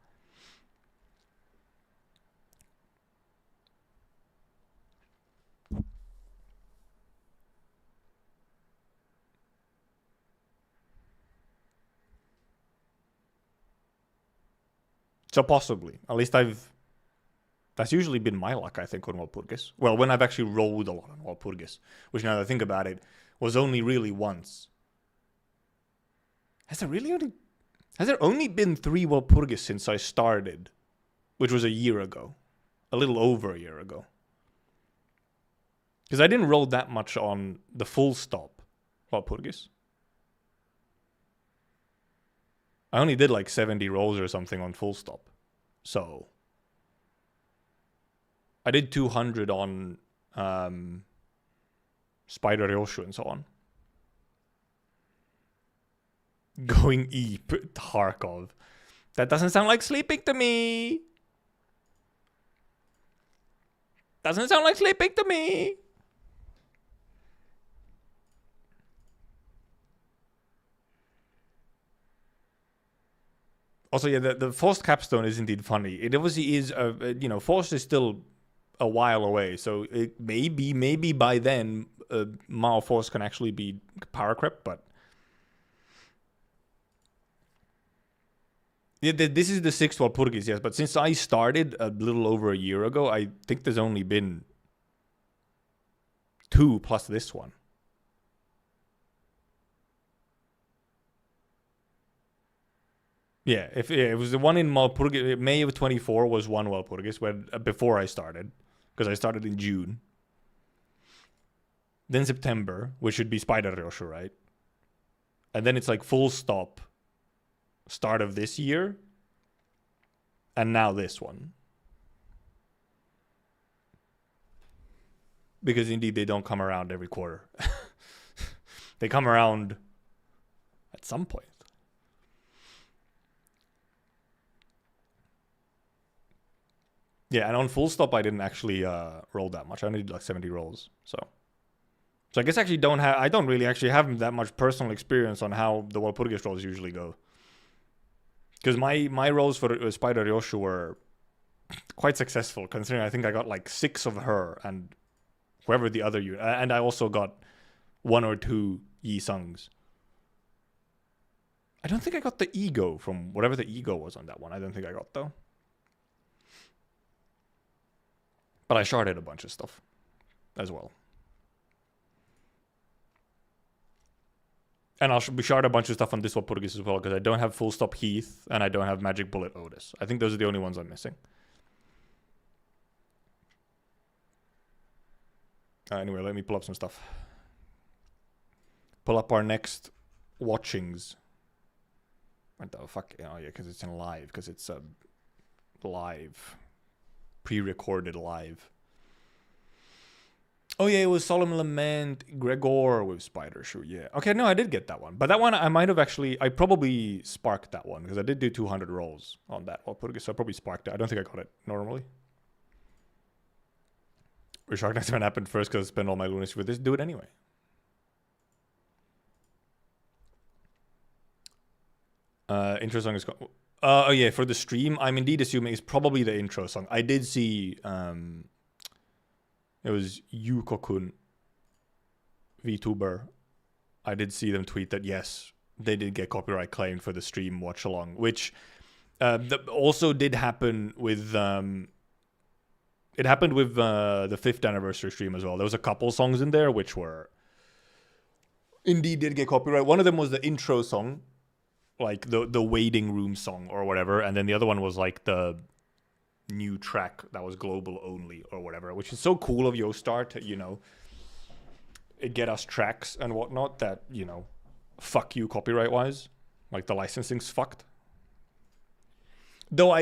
possibly. At least that's usually been my luck, I think, on Walpurgis. Well, when I've actually rolled a lot on Walpurgis, which now that I think about it, was only really once. Has there only been 3 Walpurgis since I started? Which was a year ago. A little over a year ago. Because I didn't roll that much on the full stop Walpurgis. I only did like 70 rolls or something on full stop. So I did 200 on Spider Ryoshu and so on. Going Ep, Tarkov. That doesn't sound like sleeping to me. Doesn't sound like sleeping to me. Also, yeah, the forced capstone is indeed funny. It obviously is, forced is still a while away. So it maybe by then, Mao Force can actually be power crept, but yeah, this is the 6th walpurgis, yes. But since I started a little over a year ago, I think there's only been 2 plus this one. Yeah, if it was the one in Walpurgis, May of 24 was one Walpurgis when before I started, because I started in June. Then September, which should be Spider Ryoshu, right? And then it's like full stop, start of this year, and now this one. Because indeed they don't come around every quarter. They come around at some point. Yeah, and on full stop I didn't actually roll that much. I only did like 70 rolls. So I guess I actually I don't really actually have that much personal experience on how the Walpurgis rolls usually go. Because my rolls for Spider Ryoshu were quite successful, considering I think I got like 6 of her and whoever the other unit, and I also got 1 or 2 Yi Sungs. I don't think I got the ego from whatever the ego was on that one. I don't think I got though. But I sharded a bunch of stuff as well. And I'll be shard a bunch of stuff on this Walpurgis as well, because I don't have full stop Heath and I don't have Magic Bullet Otis. I think those are the only ones I'm missing. Anyway, let me pull up some stuff. Pull up our next watchings. What the fuck? Oh yeah, because it's in live. Because it's live. Pre-recorded live. Oh yeah, it was Solemn Lament, Gregor with Spider Shoe. Yeah. Okay, no, I did get that one. But that one I might have actually... I probably sparked that one. Because I did do 200 rolls on that Walpurgis. So I probably sparked it. I don't think I got it normally. Or Shark Next event happened first because I spent all my lunacy with this. Do it anyway. Intro song is... oh yeah, for the stream, I'm indeed assuming it's probably the intro song. I did see... it was Yuko-kun, VTuber. I did see them tweet that, yes, they did get copyright claimed for the stream watch-along, which also did happen with... it happened with the 5th anniversary stream as well. There was a couple songs in there which were... indeed did get copyright. One of them was the intro song, like the waiting room song or whatever, and then the other one was like the new track that was global only or whatever, which is so cool of Yostar to, get us tracks and whatnot that, fuck you copyright wise. Like the licensing's fucked. Though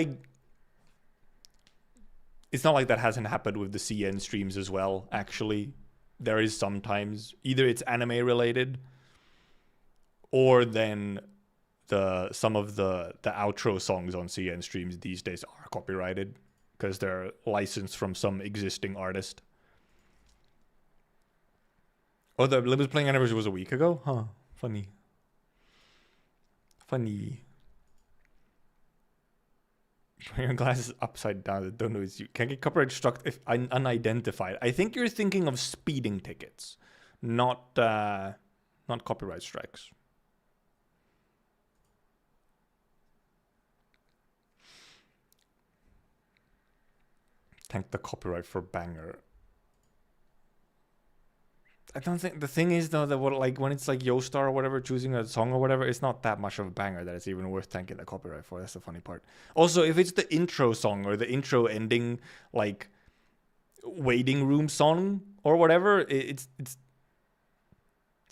it's not like that hasn't happened with the CN streams as well, actually. There is sometimes, either it's anime related, or then some of the outro songs on CN streams these days are copyrighted because they're licensed from some existing artist. Oh, the Limbus playing anniversary was a week ago? Huh. Funny. Your glasses upside down. I don't know. You can get copyright struck if unidentified. I think you're thinking of speeding tickets, not copyright strikes. Thank the copyright for banger. I don't think the thing is though that when it's like Yostar or whatever choosing a song or whatever, it's not that much of a banger that it's even worth thanking the copyright for. That's the funny part. Also, if it's the intro song or the intro ending like waiting room song or whatever, it's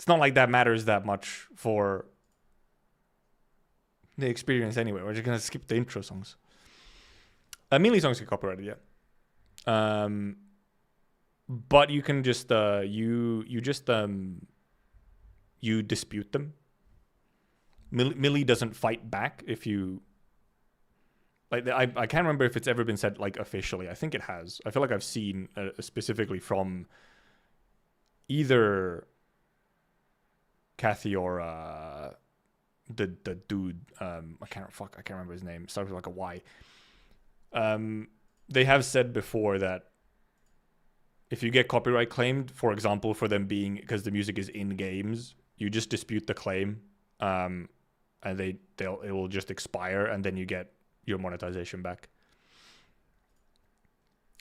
not like that matters that much for the experience anyway. We're just gonna skip the intro songs. Melee songs get copyrighted, yeah. But you can just you dispute them. Millie doesn't fight back if you like. I can't remember if it's ever been said like officially. I think it has. I feel like I've seen specifically from either Kathy or the dude, I can't remember his name. Starts with like a Y. They have said before that if you get copyright claimed, for example, for them being, because the music is in games, you just dispute the claim, and it will just expire, and then you get your monetization back.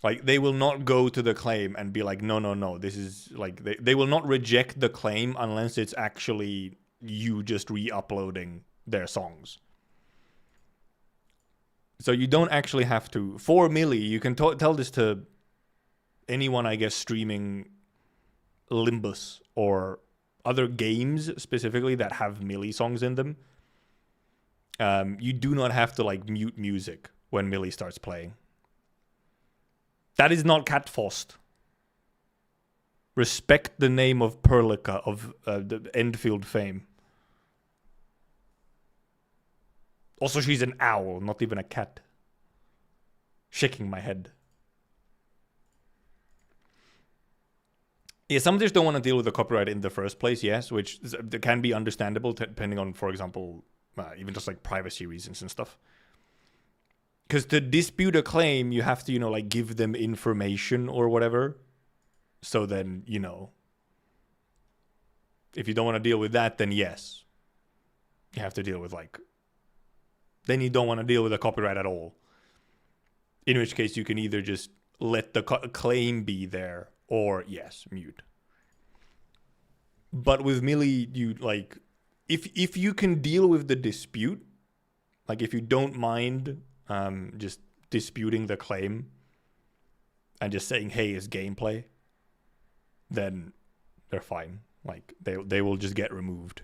Like, they will not go to the claim and be like, no, this is like, they will not reject the claim unless it's actually you just re-uploading their songs. So you don't actually have to. For Millie, you can tell this to anyone, I guess, streaming Limbus or other games specifically that have Millie songs in them. You do not have to like mute music when Millie starts playing. That is not Catfost. Respect the name of Perlica of the Enfield fame. Also, she's an owl, not even a cat. Shaking my head. Yeah, some just don't want to deal with the copyright in the first place, yes, which can be understandable depending on, for example, even just like privacy reasons and stuff. Because to dispute a claim, you have to, like give them information or whatever. So then, if you don't want to deal with that, then yes. You have to deal with then you don't want to deal with the copyright at all. In which case, you can either just let the claim be there or, yes, mute. But with Millie, you, if you can deal with the dispute, if you don't mind just disputing the claim and just saying, hey, it's gameplay, then they're fine. They will just get removed.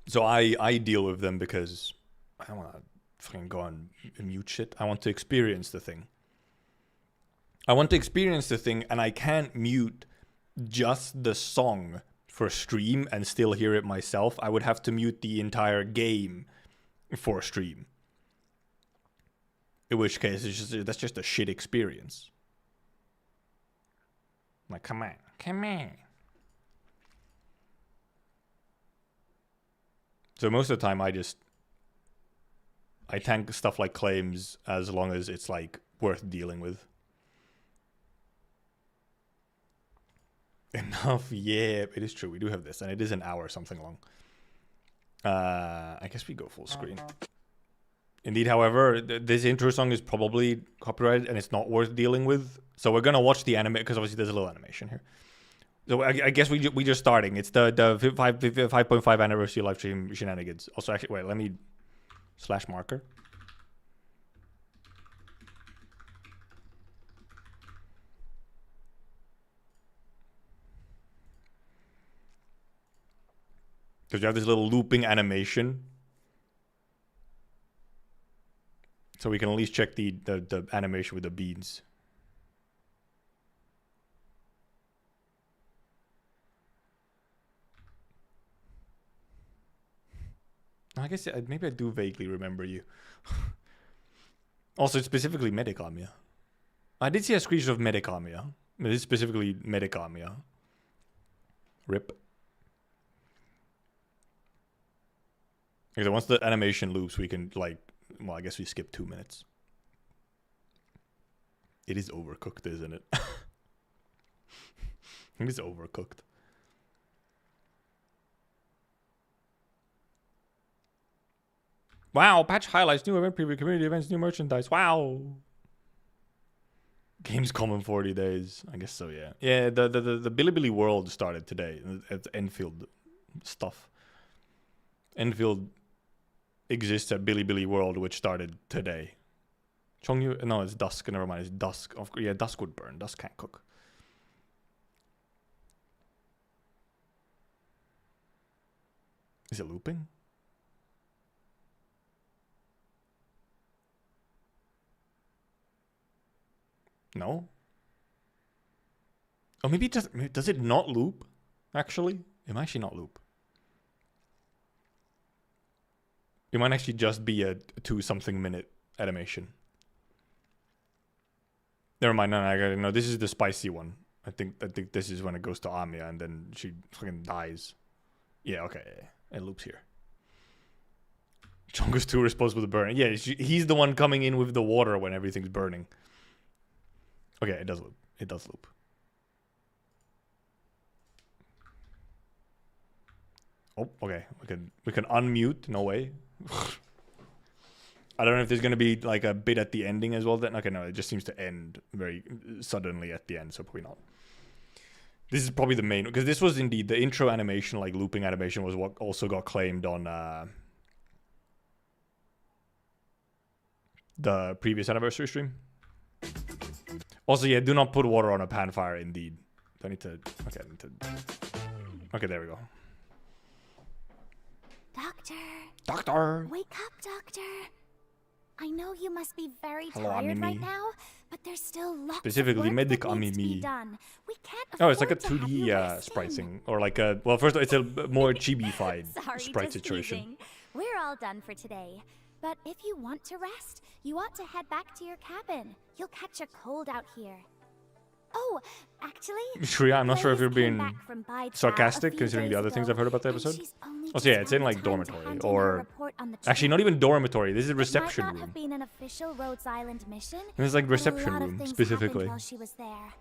So I deal with them because I don't want to fucking go on mute shit. I want to experience the thing. And I can't mute just the song for stream and still hear it myself. I would have to mute the entire game for stream. In which case, that's just a shit experience. Come on. So most of the time, I tank stuff like claims as long as it's worth dealing with. Enough, yeah, it is true. We do have this, and it is an hour something long. I guess we go full screen. Indeed, however, this intro song is probably copyrighted, and it's not worth dealing with. So we're gonna watch the anime because obviously there's a little animation here. So I guess we just starting. It's the 5.5 anniversary live stream shenanigans. Also, actually, wait, let me /marker. Because you have this little looping animation. So we can at least check the animation with the beads. I guess maybe I do vaguely remember you. Also, specifically Medicamia. I did see a screenshot of Medicamia. It is specifically Medicamia. RIP. Because once the animation loops, we can, well, I guess we skip 2 minutes. It is overcooked, isn't it? It is overcooked. Wow, patch highlights, new event preview, community events, new merchandise. Wow. Games come in 40 days. I guess so, yeah. Yeah, the Bilibili world started today. It's Enfield stuff. Enfield exists at Bilibili world, which started today. Chongyu? No, it's dusk. Never mind, it's dusk. Yeah, dusk would burn. Dusk can't cook. Is it looping? No? Oh, maybe it does it not loop? Actually? It might actually not loop. It might actually just be a 2-something minute animation. Never mind, no, this is the spicy one. I think this is when it goes to Amiya and then she fucking dies. Yeah, okay. It loops here. Chong is too responsible to burn. Yeah, he's the one coming in with the water when everything's burning. Okay, it does loop. It does loop. Oh, okay. We can unmute. No way. I don't know if there's gonna be like a bit at the ending as well. Then okay, no, it just seems to end very suddenly at the end. So probably not. This is probably the main, because this was indeed the intro animation, like looping animation, was what also got claimed on the previous anniversary stream. Also, yeah, do not put water on a pan fire. Indeed. Do I need to? Okay, I need to. Okay, there we go. Doctor! Wake up, Doctor! I know you must be very Hello, tired Amimi. right now, but there's still lots Specifically, of work medic that needs to be Amimi. done. We can't Oh, it's like a afford to have you 2D resting. spritesing. Or like a... Well, first, it's a more chibi-fied Sorry, sprite just situation. teasing. We're all done for today. But if you want to rest, you ought to head back to your cabin. You'll catch a cold out here. Oh, actually... Shreya, I'm not sure if you're Blaze came being back from Banter a sarcastic, few considering the days other things ago, I've heard about the and episode. she's only Oh, so yeah, just it's in found like time to dormitory. hand in her Or... report on the Actually, trip. not even dormitory. This is It reception might not room. have been an official Rhodes Island mission. This is like but a reception lot of room, things specifically. happened while she was there.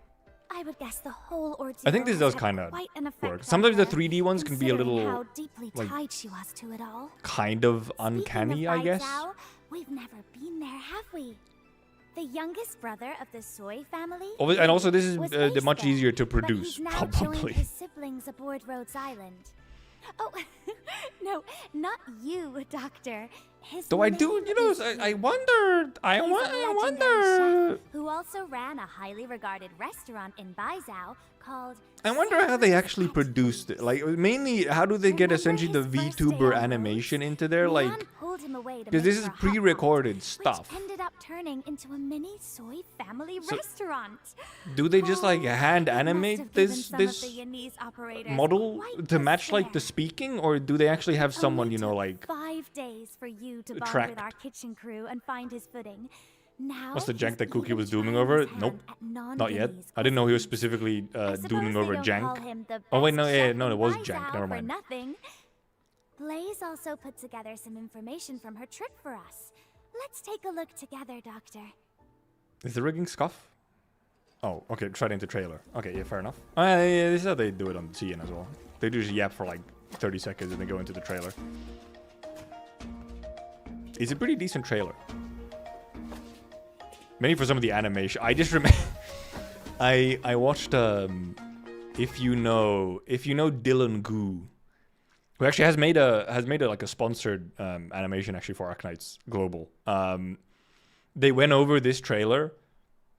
I would guess the whole ordeal I think this has does had kind of quite an effect work. on Sometimes the her, 3D ones can be a considering little... how deeply like, tied she was to it all. kind of Speaking uncanny, of I guess. Baizhao, we've never been there, have we? The youngest brother of the Soy family. And also, this is was based much there, easier to but produce, he's now joined probably. his siblings aboard Rhodes Island. Oh, no, not you, Doctor. His Though I name do, you know, is I wonder, I He's a legendary wonder. chef who also ran a highly regarded restaurant in Baizhao called... I wonder how they actually produced it. Like, mainly, how do they get Remember essentially the his first day VTuber on animation Rhodes? into there? Leon Like, pulled him away to because make this is her a hot pre-recorded pot, stuff. which ended up turning into a mini soy family So, restaurant. do they just like Oh, hand it must animate have given this some this of the Yanese operators model quite to the match like the stare. speaking, or do they actually have It someone, only you know, took like 5 days for you to bond tracked. with our kitchen crew and find his footing. Now what's the jank he's that Cookie even was dooming trying over? his hand Nope, at not yet. non-Yanese I didn't know he was cuisine. specifically I suppose dooming they over don't call jank. him the Oh wait, best no, yeah, chef no, it in was Baizhao jank. Never for mind. nothing. Blaze also put together some information from her trip for us. Let's take a look together, Doctor. Is the rigging scuff? Oh, okay, tried into trailer. Okay, yeah, fair enough. Yeah, this is how they do it on TN as well. They do just yap for like 30 seconds and then go into the trailer. It's a pretty decent trailer. Mainly for some of the animation. I just remember... I watched, if you know Dylan Gu, who actually has made a like a sponsored animation actually for Arknights Global. They went over this trailer,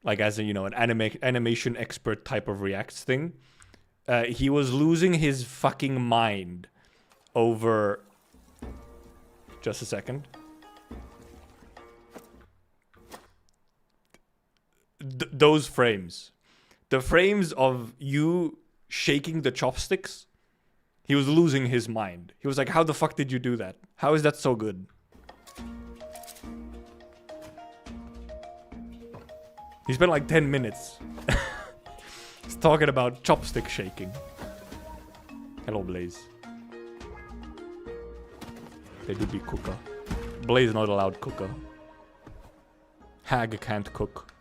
like as a, you know, an animation expert type of reacts thing. He was losing his fucking mind over... Just a second. Those frames. The frames of you shaking the chopsticks. He was losing his mind. He was like, how the fuck did you do that? How is that so good? He spent like 10 minutes. He's talking about chopstick shaking. Hello, Blaze. They do be cooker. Blaze not allowed cooker. Hag can't cook.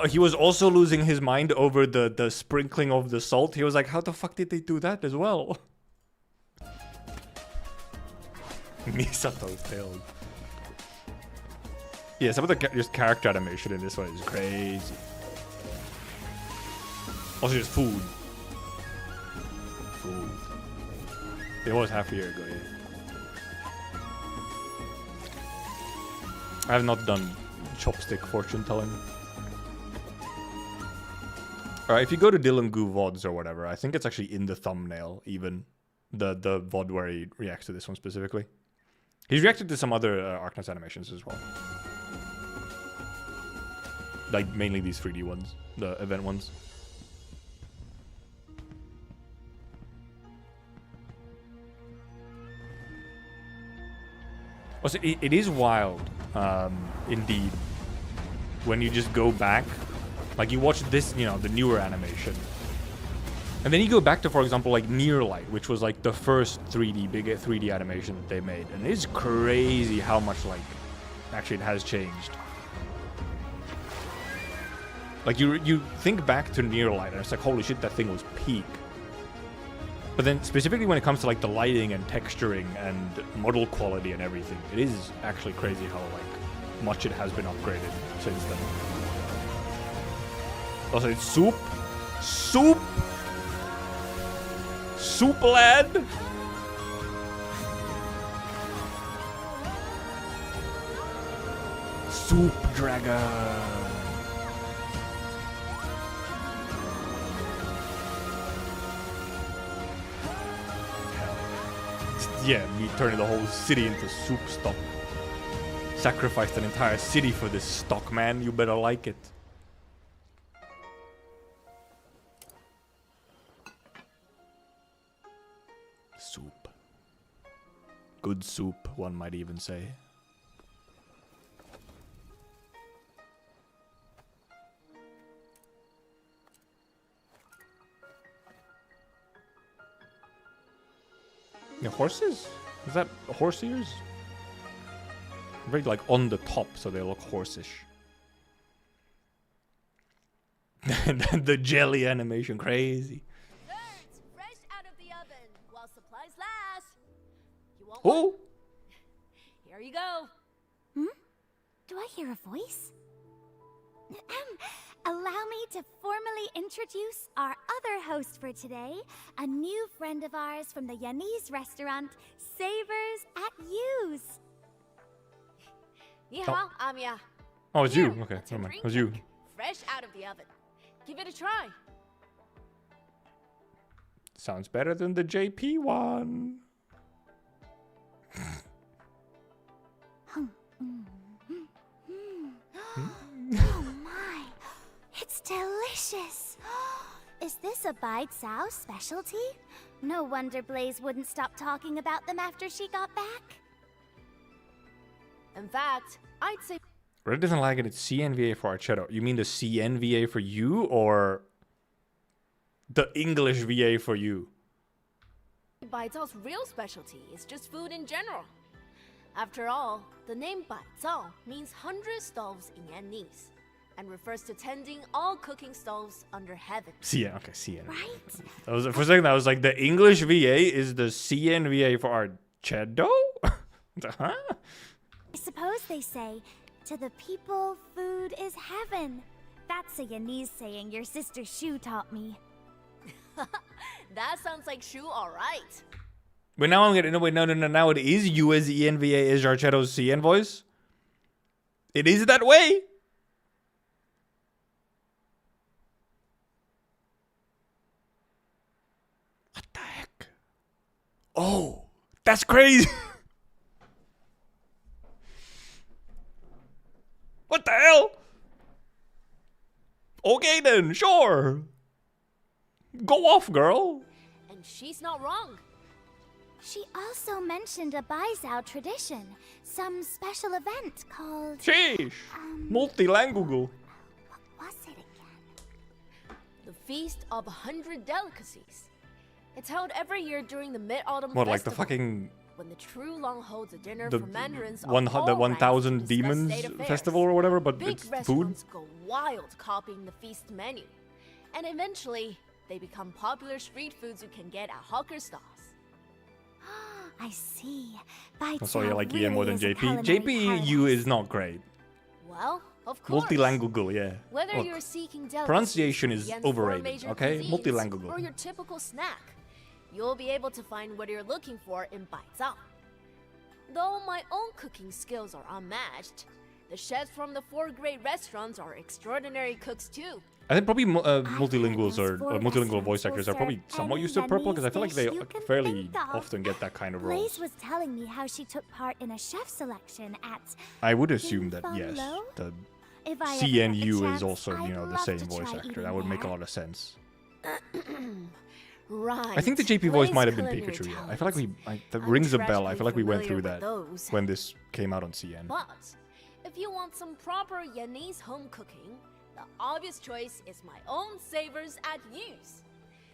He was also losing his mind over the sprinkling of the salt. He was like, how the fuck did they do that as well? Misato's tail. Yeah, some of the just character animation in this one is crazy. Also just food. Food. It was half a year ago, yeah. I have not done chopstick fortune telling. Alright, if you go to Dylan Gu VODs or whatever, I think it's actually in the thumbnail, even. The VOD where he reacts to this one specifically. He's reacted to some other Arknights animations as well. Like, mainly these 3D ones. The event ones. Also, it is wild, indeed, when you just go back. Like, you watch this, you know, the newer animation. And then you go back to, for example, like Near Light, which was like the first 3D, big 3D animation that they made. And it's crazy how much, like, actually it has changed. Like, you think back to Near Light, and it's like, holy shit, that thing was peak. But then, specifically when it comes to, like, the lighting and texturing and model quality and everything, it is actually crazy how, like, much it has been upgraded since then. Also, it's soup. Soup! Soup, lad! Soup dragon! Yeah, me turning the whole city into soup stock. Sacrificed an entire city for this stock, man. You better like it. Soup. Good soup, one might even say. The horses? Is that horse ears? Very like on the top, so they look horseish. The jelly animation, crazy. Desserts, fresh out of the oven, while supplies last. You want Oh! one? Here you go. Do I hear a voice? Allow me to formally introduce our other host for today, a new friend of ours from the Yanese restaurant, Savers at Yu's. 你好, I'm Ya. Oh, it's Here, you. Okay, that's your never mind. It green was you. cake, fresh out of the oven. Give it a try. Sounds better than the JP one. Oh my, it's delicious. Is this a Bai Cao specialty? No wonder Blaze wouldn't stop talking about them after she got back. In fact, I'd say Red doesn't like it. It's CNVA for Archetto. You mean the CNVA for you or the English VA for you? Bai Cao's real specialty is just food in general. After all, the name Bai Cao means 100 stoves in Annese, and refers to tending all cooking stoves under heaven. CN, okay, CN. Right? For a second, I was like, the English VA is the CNVA for Archetto? Huh? I suppose they say, to the people, food is heaven. That's a Yanese saying your sister Shu taught me. That sounds like Shu, alright. But now I'm getting, no, wait, no, now it is you as ENVA is Archetto's CN voice? It is that way? What the heck? Oh, that's crazy. What the hell? Okay then, sure. Go off, girl. And she's not wrong. She also mentioned a Baizhao tradition, some special event called... Sheesh. Multilingual. What was it again? The Feast of 100 Delicacies. It's held every year during the Mid-Autumn What, Festival. like the fucking... when the True Long holds a dinner The for mandarins of the all ranks 1000 to discuss Demons state affairs. Festival or whatever, but Big it's food? restaurants go wild copying the feast menu. And eventually, they become popular street foods you can get at hawker stalls. I see. Baizhao So you like really EM more than is a JP? culinary JP, you paradise. is not great. Well, of course. Multilingual, yeah. Whether Look, you're seeking delicacies pronunciation is against four overrated, major okay? cuisines, Multilingual. or your typical snack, you'll be able to find what you're looking for in Baizhao. Though my own cooking skills are unmatched, the chefs from the 4 great restaurants are extraordinary cooks too. I think probably multilinguals those or four multilingual restaurants voice will actors are probably serve somewhat any used to purple because I feel like Yanese they dish you can fairly think of. often get that kind of Blaze roles. was telling me how she took part in a chef selection at... I would assume that, Fun yes, Low? the If I ever get the CNU is chance, also, you I'd know, the love same to voice try actor. eating That would make a there. lot of sense. Right. I think the JP voice Blaze might have been culinary Pikachu, yeah. I talent. feel like that I'm rings a bell. I tragically feel like we went through familiar that with those. when this came out on CN. But if you want some proper Yanese home cooking, the obvious choice is my own savors at use.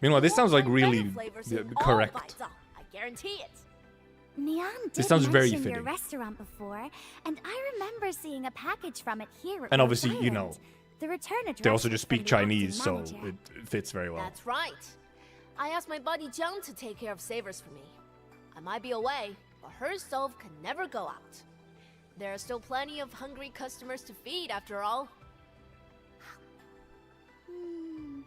Meanwhile, this You sounds won't like find better really flavors in all correct. Baijiao, I guarantee it. Neon This did sounds very mention your fitting. restaurant before, and I remember seeing a package from it here. at And Rhode obviously, you Island. know, the return address they also was just from speak the acting Chinese, so manager. it fits very well. That's right. I asked my buddy Jiang to take care of savors for me. I might be away, but her stove can never go out. There are still plenty of hungry customers to feed after all. Hmm.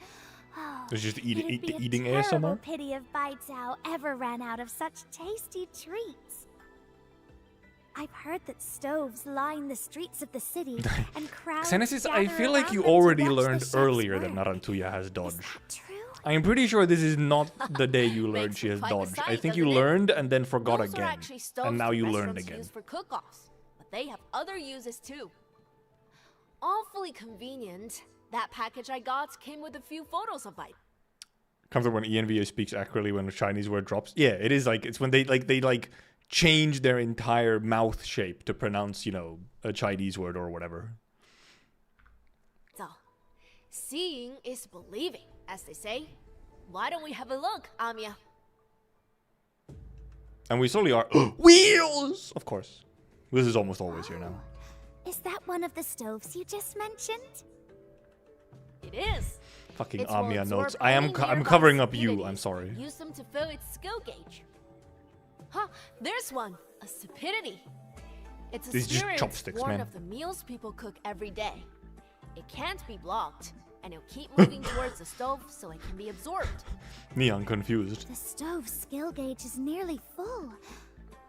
Oh, It's just it'd be a eating terrible ASMR. pity if Baijiao ever ran out of such tasty treats. I've heard that stoves line the streets of the city and crowds Xenesis, I gather feel like around you them to already watch the learned chefs earlier that work. Narantuya has dodge. Is that true? I am pretty sure this is not the day you learned Makes she has quite the dodge. I sight, think you doesn't it? learned and then forgot Those are again. actually stoves And now the you learned restaurants again. use for cook-offs, but they have other uses too. Awfully convenient. That package I got came with a few photos of it. Comes up when ENVA speaks accurately when a Chinese word drops. Yeah, it is like it's when they change their entire mouth shape to pronounce, you know, a Chinese word or whatever. So, seeing is believing, as they say. Why don't we have a look, Amia? And we slowly are wheels, of course. This is almost always here now. Is that one of the stoves you just mentioned? It is. Fucking It will Amia absorb notes. any I'm nearby covering up you. stupidities. I'm sorry. Use them to fill its skill gauge. Huh, there's one. A stupidity. It's a These are just spirit chopsticks, born man. of the meals people cook every day. It can't be blocked, and it'll keep moving towards the stove so it can be absorbed. Neon confused. The stove's skill gauge is nearly full.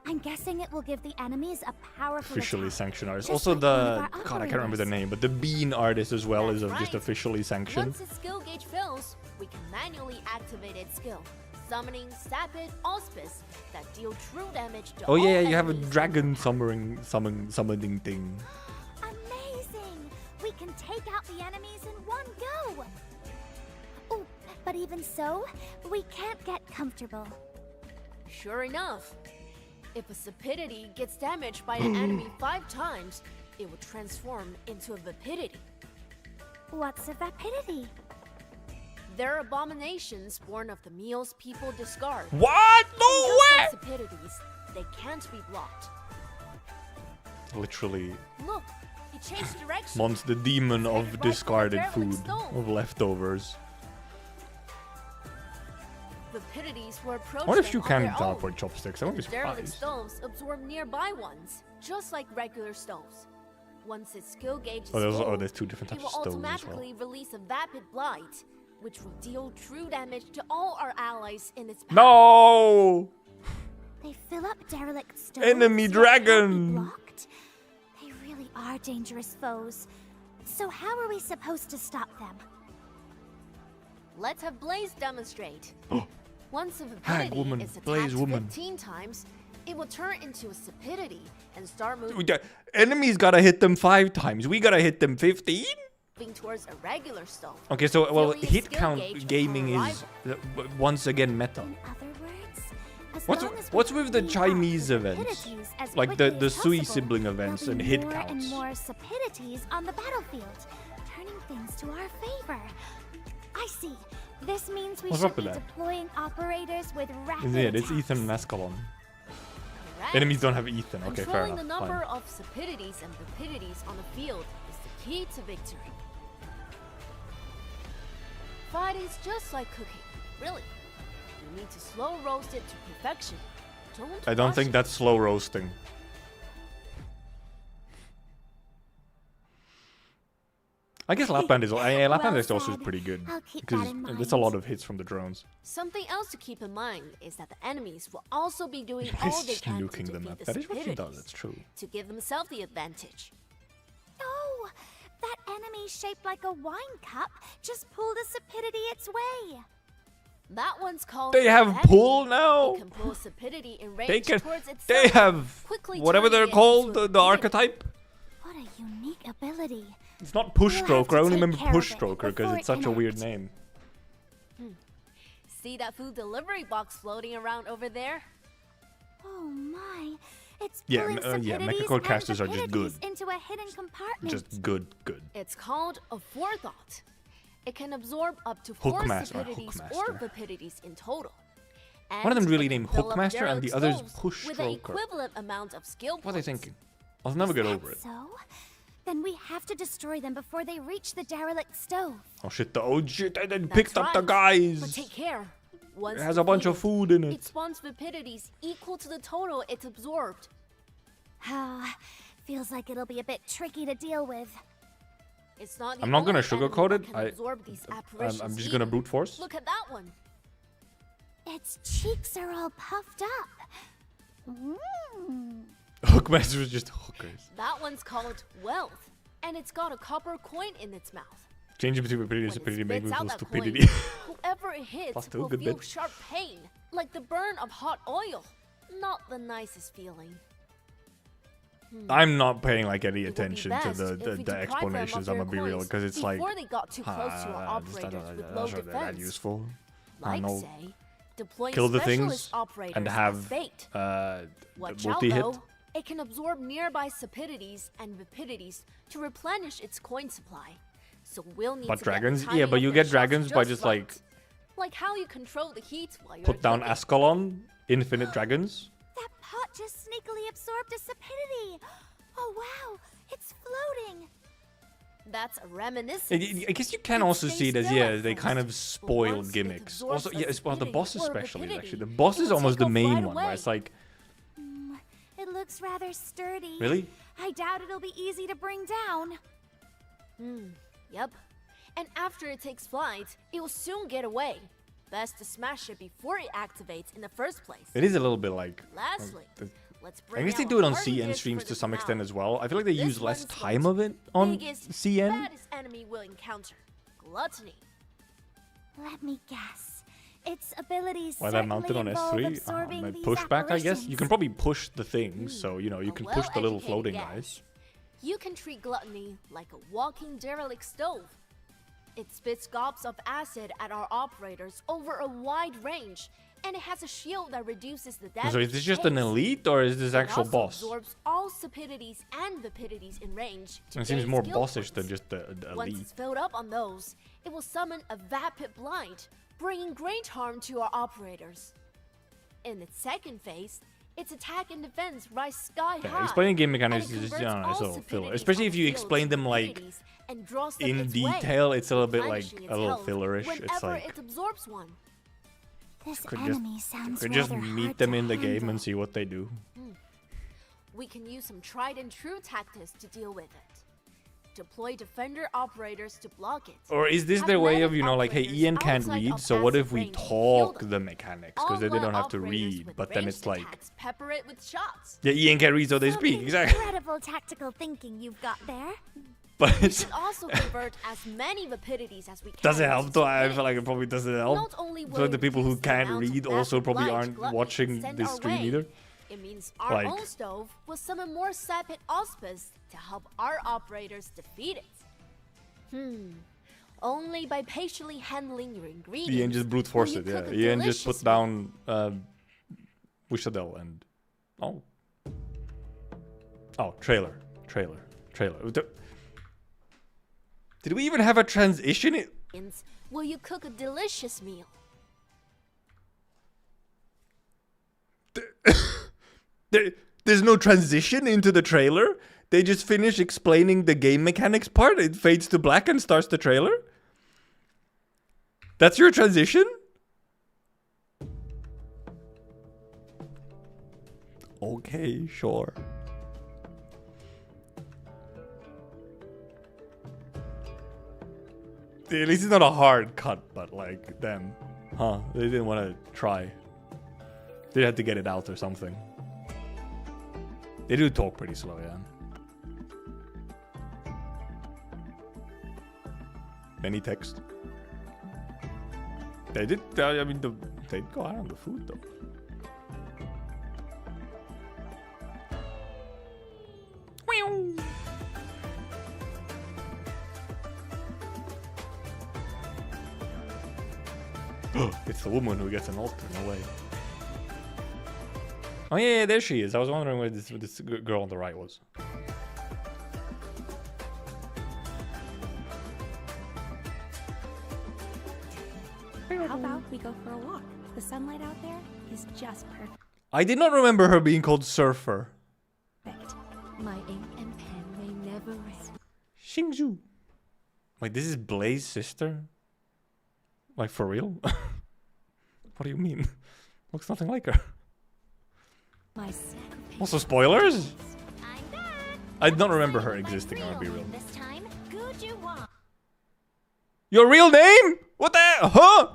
I'm guessing it will give the enemies a powerful Officially attack, sanctioned artist. just Also like one of the our God, I can't remember the operators. name, but the bean artist as well That's is just right. officially sanctioned. Once its skill gauge fills, we can manually activate its skill, summoning Sapid Auspice that deal true damage to Oh all yeah, you have a enemies. dragon summoning thing. Amazing! We can take out the enemies in one go! Oh, but even so, we can't get comfortable. Sure enough, if a Sapidity gets damaged by an enemy 5 times, it will transform into a Vapidity. What's a vapidity? They're abominations born of the meals people discard. What? No Just way! like Sapidities, they can't be blocked. Literally, Look, it changed direction. Mons, the demon It's headed of right for the discarded derelict food, stone. of leftovers. Vapidities were approaching I wonder if you on can their own. teleport chopsticks. I won't be The derelict surprised. stoves absorb nearby ones, just like regular stoves. Once its skill gauge is Oh, full, there's two different it types will of stoves as well. automatically release a vapid blight, which will deal true damage to all our allies in its path. No! They fill up derelict stoves. Enemy yet can't be dragon! blocked. They really are dangerous foes. So how are we supposed to stop them? Let's have Blaze demonstrate. Once a Hag Vapidity woman, is attacked Blaze woman. 15 times, it will turn into a Sapidity and start We moving got- Enemies gotta hit them 5 times. We gotta hit them 15? towards a regular stove. Okay, so well, Filling its hit skill count gauge gaming upon is once again meta. In other words, as What's- long as what's we with the clean up Chinese the events? Sapidities as Like quickly the as Sui possible, sibling events there'll and be hit more counts. and more Sapidities on the battlefield, turning things to our favor. I see. This means we What's should up with be that? deploying operators with rapid Yeah, it's attacks. Ethan and Escalon. Correct. Enemies don't have Ethan. Okay, fair Controlling enough. the number Fine. of Sapidities and Vapidities on the field is the key to victory. Friday's just like cooking, really. You need to slow roast it to perfection. I don't rush think it. that's slow roasting. I guess Lapland is Lapland is also said. pretty good I'll keep because that in it's a mind. lot of hits from the drones. Something else to keep in mind is that the enemies will also be doing He's all they just can to nuking them defeat up. the That is what he does. Sapidities That's true. to give themselves the advantage. No! That enemy shaped like a wine cup just pulled a Sapidity its way. That one's called. They have Enemy. pull now. It can pull a Sapidity in range They can. towards itself. They have quickly whatever turning they're it called, into a the Vapidity. archetype. What a unique ability. It's not push We'll have stroker. I to only take remember care of push it stroker because before it's it such a can weird act. name. See that food delivery box floating around over there? Oh my. It's Yeah, pulling Mecha Core casters are just good. into a hidden compartment. Just good. It's called a forethought. It can absorb up to 4 stupidities or vapidities in total. And One of them really it can named fill up Hookmaster and the derelict other's stoves Push with an Stroker. equivalent amount of skill What are they points. thinking? I'll never get Is over that it. So? Then we have to destroy them before they reach the derelict stove. Oh shit, I then That's picked up the right. But guys. take care. Once It has a bunch of defeated, food in It it. spawns vapidities equal to the total it's absorbed. Ah, feels like it'll be a bit tricky to deal with. It's not the I'm not gonna only enemy sugarcoat that it. can absorb these I'm apparitions just gonna either. brute force. Look at that one. Its cheeks are all puffed up. Mm. Hookmaster is just hookers. That one's called Wealth, and it's got a copper coin in its mouth. Changing between stupidity and When it stupidity make me spits out feel that stupidity. coin, whoever it hits Plus two, will good feel bit. sharp pain, like the burn of hot oil. Not the nicest feeling. I'm not paying like any It would be attention to best if we the deprive them of explanations. I'm their gonna be real coins because it's like before they got too close to our operators with low that's not that defense. useful. I Like, don't know. say, deploying Kill the specialist things operators and as have bait. Watch out multi-hit. though, it can absorb nearby stupidities and vapidities to replenish its coin supply. So we'll need But to dragons? get Yeah, timing but of you their get shots dragons by just just right. like how you control the heat while you're put down cooking. Ascalon, infinite dragons. That pot just sneakily absorbed a stupidity. Oh wow, it's floating. That's a reminiscence. I guess you can It also stays see it as still yeah, at they kind first, of but spoiled once it gimmicks. absorbs Also, a yeah, well, the stupidity boss or especially vapidity, actually. The boss it is will almost take the off main right one. Where away. it's like, It looks rather sturdy. really? I doubt it'll be easy to bring down. Yep. And after it takes flight, it will soon get away. Best to smash it before it activates in the first place. It is a little bit like. Lastly, let's I bring guess they out do it on party CN dish streams for to the some extent finale. as well. I feel like they This use less one's time the of it on biggest, CN. baddest enemy we'll encounter. Gluttony. Let me guess. Its abilities Why that mounted on certainly involve S3? absorbing My these pushback, I guess. You can apparitions. probably push the things, so you know you a can push the little well-educated floating guess. guys. You can treat gluttony like a walking derelict stove. It spits gobs of acid at our operators over a wide range, and it has a shield that reduces the damage. So is this it just an takes. elite or is this It actual also boss? absorbs all stupidities and vapidities in range. To It seems gain more skill bossish than points. just the Once elite. it's filled up on those, it will summon a vapid blind, bringing great harm to our operators. In its second phase, its attack and defense rise sky high. Yeah, explaining game and mechanics it is just, converts I don't know, it's a all little filler. stupidities Especially on if the you field explain to them like vapidities and draws them in its way, detail. It's a little bit like replenishing a its little health fillerish. It's whenever like it absorbs one. This could enemy sounds could just rather meet hard them to in the game handle. and see what they do. We can use some tried and true tactics to deal with it. Deploy defender operators to block it. Or is this Have their way medic of, you know, like, hey, operators Ian can't outside read, of so what acid if we range to heal talk them? the mechanics? Because then they Online don't have to operators read, with but then ranged it's like, attacks pepper it with shots. yeah, Ian can't read, so they Some speak. Exactly. Incredible tactical thinking you've got there. But We it's, should also convert as many vapidities as we can. does it into help though? I feel stupidities. like it probably doesn't help. Not only I will feel like the it people who reduce the can't amount of read also massive probably blind aren't gluttony watching sent this our stream way. either. It means our Like- own stove will summon more sapid auspice to help our operators defeat it. Only by patiently handling your ingredients. Ian just brute force will it, you yeah. cook a Ian just delicious put down Wishadel and trailer. Did we even have a transition? meal. Will you cook a delicious meal? There's no transition into the trailer. They just finish explaining the game mechanics part. It fades to black and starts the trailer. That's your transition? Okay, sure. At least it's not a hard cut, but like, damn. Huh, they didn't want to try. They had to get it out or something. They do talk pretty slow, yeah. Any text. They did, I mean, they'd go out on the food though. It's the woman who gets an altar, no way. Oh yeah, there she is. I was wondering where this girl on the right was. How about we go for a walk? The sunlight out there is just perfect. I did not remember her being called Surfer. My ink and pen may never rest. Xingzhu. Wait, this is Blaze's sister? Like, for real? What do you mean? Looks nothing like her. My sacrifice. Also, spoilers? I'm back. I don't remember her existing, I'm gonna be real. This time, Gujuwa. Your real name? What the hell? Huh?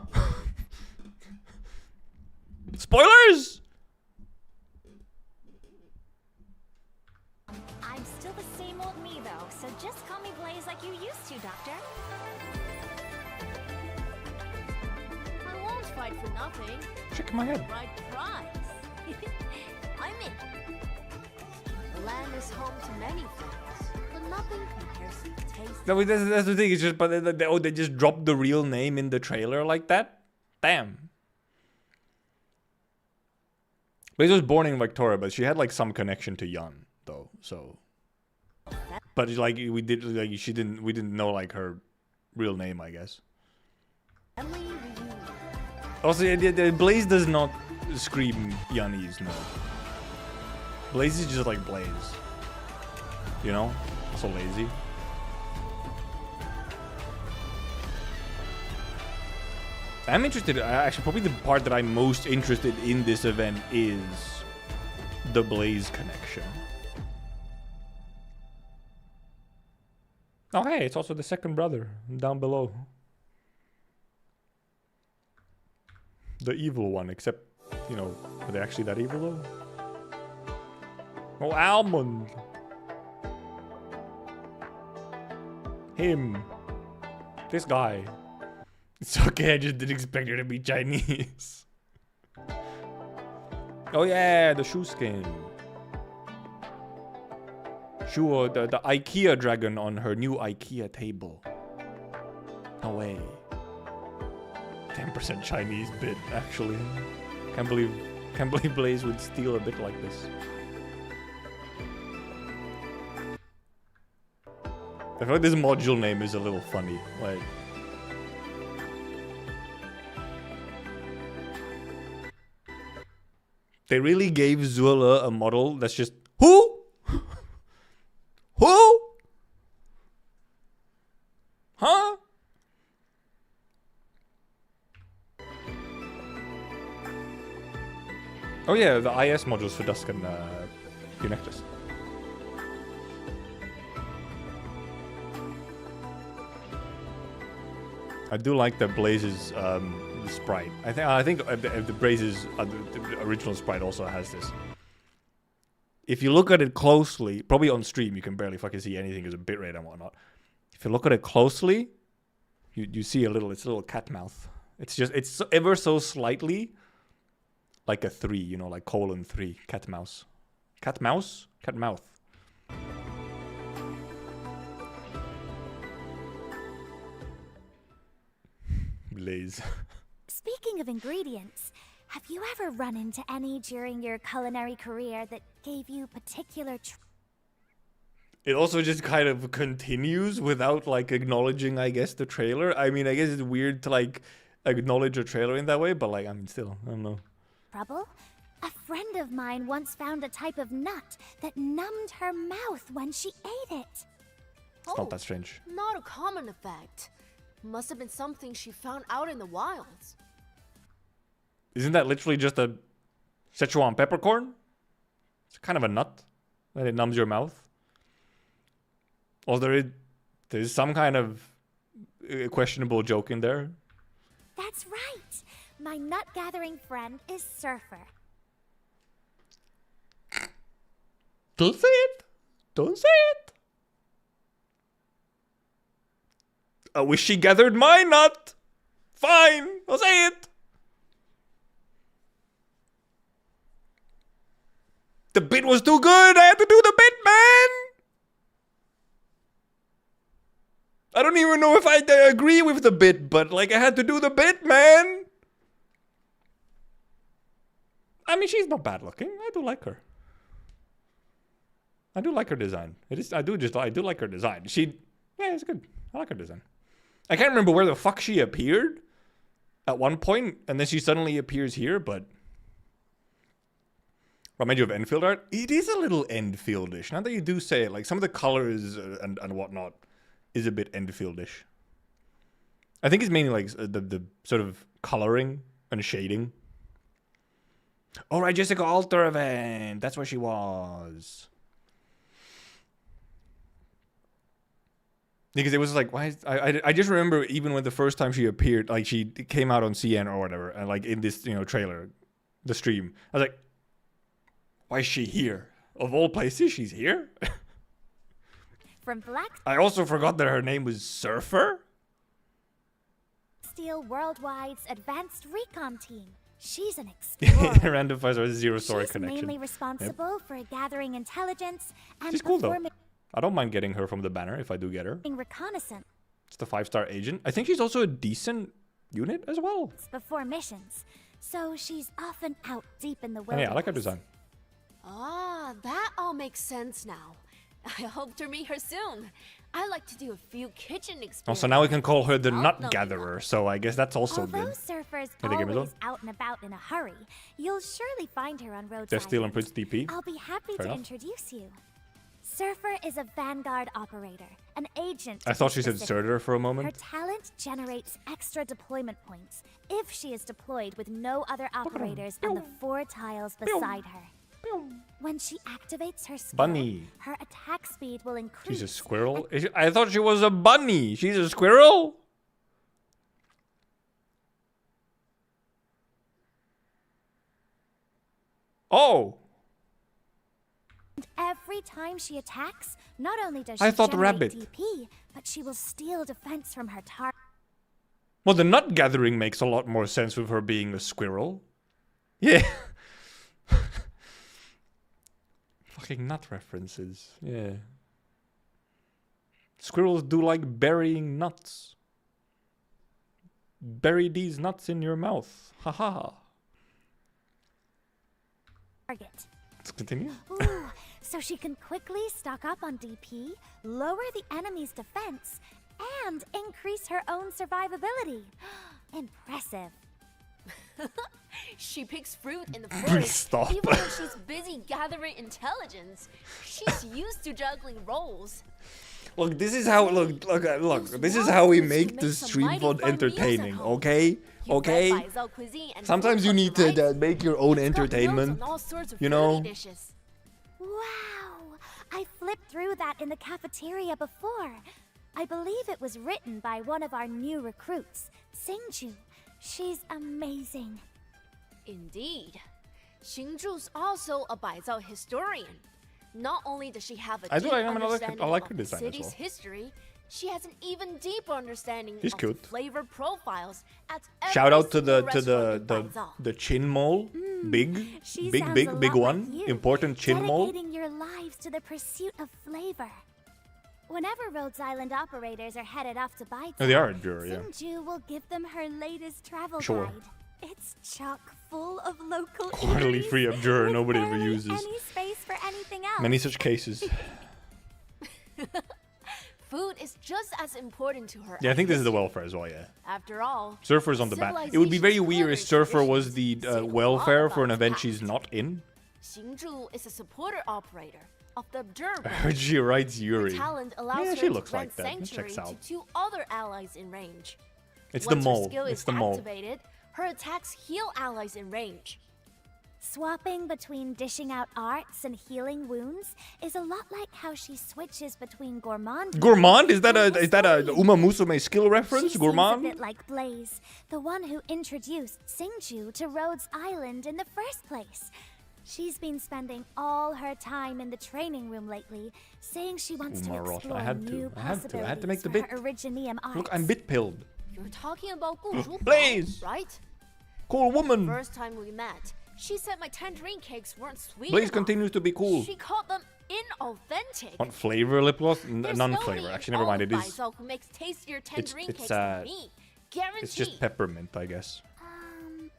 Spoilers? I'm still the same old me, though, so just call me Blaze like you used to, Doctor. I won't fight for nothing. Check my head. Right prize. I'm in. The land is home to many things, but nothing compares to the taste. No, that's the thing. It's just, but they just dropped the real name in the trailer like that. Damn. Blaze was born in Victoria, but she had like some connection to Yun, though. So, but like we didn't know like her real name, I guess. Also, yeah, Blaze does not scream Yunnies, no. Blaze is just like Blaze. You know? So lazy. I'm interested, actually probably the part that I'm most interested in this event is the Blaze connection. Oh hey, it's also the second brother down below. The evil one, except, you know, are they actually that evil though? Oh, Almond! Him. This guy. It's okay, I just didn't expect her to be Chinese. Oh yeah, the shoe skin. Sure, the IKEA dragon on her new IKEA table. No way. 10% Chinese bit, actually. Can't believe Blaze would steal a bit like this. I feel like this module name is a little funny. Like, they really gave Zuela a model that's just who? Who? Huh? Oh yeah, the IS modules for Dusk and Unectus. I do like the Blaze's sprite. I think the Blaze's the original sprite also has this. If you look at it closely, probably on stream you can barely fucking see anything because of bitrate and whatnot. If you look at it closely, you see it's a little cat mouth. It's ever so slightly like a 3, you know, like :3, cat mouse. Cat mouse? Cat mouth. Blaze. Speaking of ingredients, have you ever run into any during your culinary career that gave you particular It also just kind of continues without like acknowledging, I guess, the trailer. I mean, I guess it's weird to like acknowledge a trailer in that way, but like, I mean, still, I don't know. trouble? A friend of mine once found a type of nut that numbed her mouth when she ate it. It's not that strange. Not a common effect. Must have been something she found out in the wilds. Isn't that literally just a Szechuan peppercorn? It's kind of a nut, and it numbs your mouth. Or there's some kind of questionable joke in there. That's right. My nut-gathering friend is Surfer. Don't say it. Don't say it. I wish she gathered my nut. Fine, I'll say it. The bit was too good. I had to do the bit, man. I don't even know if I agree with the bit, but like I had to do the bit, man. I mean, she's not bad looking. I do like her. I do like her design. I do like her design. Yeah, it's good. I like her design. I can't remember where the fuck she appeared at one point, and then she suddenly appears here, but... Remind you of Enfield art? It is a little Enfieldish. Now that you do say it, like some of the colors and whatnot is a bit Enfieldish. I think it's mainly like the sort of coloring and shading. Oh, right, Jessica Alter event. That's where she was. Because it was like, why? I just remember even when the first time she appeared, like she came out on CN or whatever, and like in this trailer, the stream, I was like, why is she here? Of all places, she's here. From Black I also forgot that her name was Surfer. Steel Worldwide's Advanced Recon Team. She's an explorer. Random Fuzz or Zero Story She's connection. mainly responsible for gathering intelligence and She's cool though. performing I don't mind getting her from the banner if I do get her. reconnaissance It's the 5-star agent. I think she's also a decent unit as well. before missions, so she's often out deep in the And wilderness. yeah, I like her design. Ah, that all makes sense now. I hope to meet her soon. I like to do a few kitchen experiments. Also, now we can call her the I'll Nut know you Gatherer, know. so I guess that's also Although good. Surfer's Hey, the game is always on. out and about in a hurry, you'll surely find her on roads. Death Steel and Prince DP. I'll be happy Fair to enough. introduce you. Surfer is a vanguard operator, an agent. I to thought be she said specific. Surtur for a Her moment. talent generates extra deployment points if she is deployed with no other operators on the 4 tiles beside her. When she activates her skill, Bunny. her attack speed will increase. She's a squirrel? I thought she was a bunny. She's a squirrel? Oh. And every time she attacks, not only does I she thought generate rabbit. DP, but she will steal defense from her target. Well, the Nut Gathering makes a lot more sense with her being a squirrel. Yeah. Fucking nut references. Yeah. Squirrels do like burying nuts. Bury these nuts in your mouth. Haha. Target. Let's continue. Ooh, so she can quickly stock up on DP, lower the enemy's defense, and increase her own survivability. Impressive. She picks fruit in the forest, Stop. even when she's busy gathering intelligence. She's used to juggling roles. Look, this is how look. This is how we make the stream fun entertaining. Okay, okay. Sometimes you need to make your own entertainment. You know. Wow! I flipped through that in the cafeteria before. I believe it was written by one of our new recruits, Singju. She's amazing. Indeed. Xingzhu's also a Baizhao historian. Not only does she have a I do deep like- I mean, I like her- understanding I like of her the design as city's well. history, she has an even deeper understanding She's of cute. the flavor profiles at Shout every out to the single restaurant in Baizhao. the chin mole, She big sounds a big lot one, like you, important chin mole. dedicating your lives to the pursuit of flavor. Whenever Rhodes Island operators are headed off to Baizhao, Oh, they are a juror, yeah. Singju will give them her latest travel Sure. guide. It's chock full of local Quarterly eateries free of juror with nobody ever barely uses. any space for anything else. Many such cases. Food is just as important to her. Yeah, I as think this is the history. welfare as well. Yeah. After all, Surfer's on the back. It would be very weird if Surfer was the welfare for an event she's not in. Xingzhu is a supporter operator of the Observer. I heard she writes Her Yuri. talent allows Yeah, her she to looks grant like that. That sanctuary checks to out. 2 other allies in range. It's the Once her mole. skill It's is the mole. activated, her attacks heal allies in range. Swapping between dishing out arts and healing wounds is a lot like how she switches between gourmand. Gourmand? Is that a and Uma Musume skill reference? She Gourmand? seems a bit like Blaze, the one who introduced Singju to Rhodes Island in the first place. She's been spending all her time in the training room lately, saying she wants to Uma Roth, explore I had to. new I had to possibilities make the for bit. her Originium arts. Look, I'm bit pilled. You're talking about Gu Zhu Blaze! right? Cool woman. First time we met, she said my tangerine cakes weren't sweet Blaze enough. continues to be cool. She called them inauthentic. Want flavor lip gloss? There's None nobody flavor. in Actually, never all mind. of It is. Baizhou who makes tastier tangerine it's, cakes than me. Guaranteed. It's just peppermint, I guess.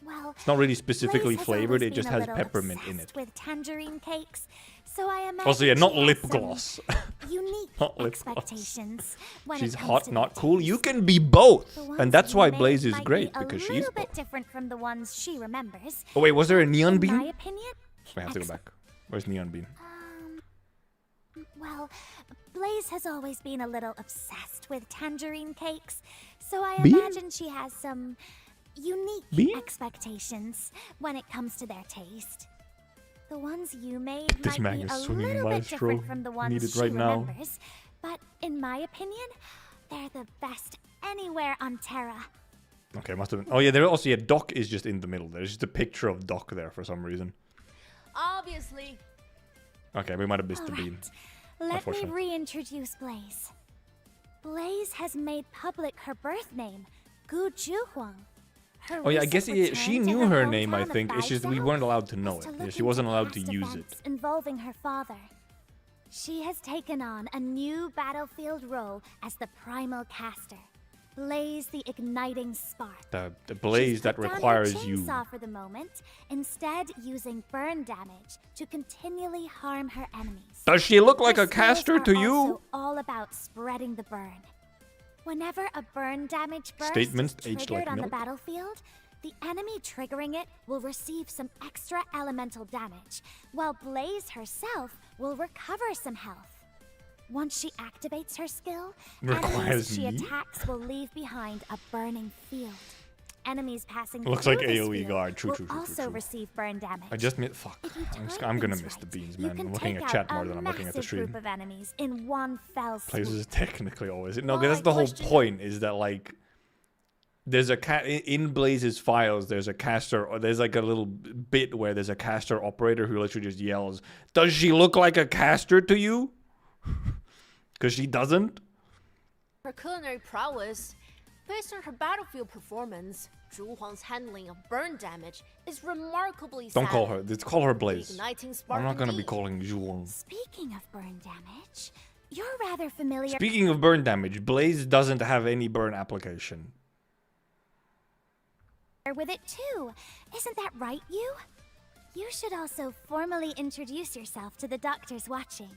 Well, It's not really specifically Blaze has flavored, always it just been a has little peppermint in obsessed it. with tangerine cakes, so I imagine Also, yeah, not she has lip some gloss. unique Not lip gloss. expectations when She's it comes hot, to not their cool. You taste. can be both. The ones And that's you why made Blaze is might great, be because a she's little both. bit different from the ones she remembers. Oh wait, was there a neon In bean? my opinion, I have to go back. Where's neon bean? Well, Blaze has always been a little obsessed with tangerine cakes, so I Bean? imagine she has some unique Bean? expectations when it comes to their taste. The ones you made This might man be is a swinging little bit maestro. different from the ones Need it she right now. remembers, but in my opinion, they're the best anywhere on Terra. Okay, must have been. Oh yeah, there also, yeah, Doc is just in the middle. There's just a picture of Doc there for some reason. Obviously. Okay, we might have missed All the bean. right, let me Unfortunate. reintroduce Blaze. Blaze has made public her birth name, Gu Juhuang. Her Oh yeah, I recent guess she return to knew her name, hometown I of think. It's just we Baizhou weren't allowed to know was it. to Yeah, look she wasn't into allowed to past use it. events involving her father. She has taken on a new battlefield role as the primal caster, Blaze the igniting spark. The blaze She's that put down her requires you. chainsaw for the moment, instead using burn damage to continually harm her enemies. Does she look like Her a caster skills to are you? also all about spreading the burn. Whenever a burn damage burst Statements is aged triggered like on the milk. battlefield, the enemy triggering it will receive some extra elemental damage, while Blaze herself will recover some health. Once she activates her skill, Requires enemies she me? attacks will leave behind a burning field. Enemies passing Looks through like this AoE field guard. True, will true, true, true, also true. receive burn damage. I just missed. Fuck. If you I'm gonna time miss the things beans, right, man. you I'm can looking take at chat out more a than I'm looking at the massive stream. group of enemies in one fell swoop. Places is technically always. No, Well, that's I the whole question- point. Is that like there's a in Blaze's files. There's a caster, or there's like a little bit where there's a caster operator who literally just yells, "Does she look like a caster to you?" Because she doesn't. Her culinary prowess, based on her battlefield performance, Zhu Huang's handling of burn damage is remarkably Don't call savvy. her. Call her The Blaze. igniting spark I'm not gonna be indeed. calling Zhuang. Speaking of burn damage, you're rather familiar Speaking of burn damage, Blaze doesn't have any burn application. with it too. Isn't that right, you? You should also formally introduce yourself to the doctors watching.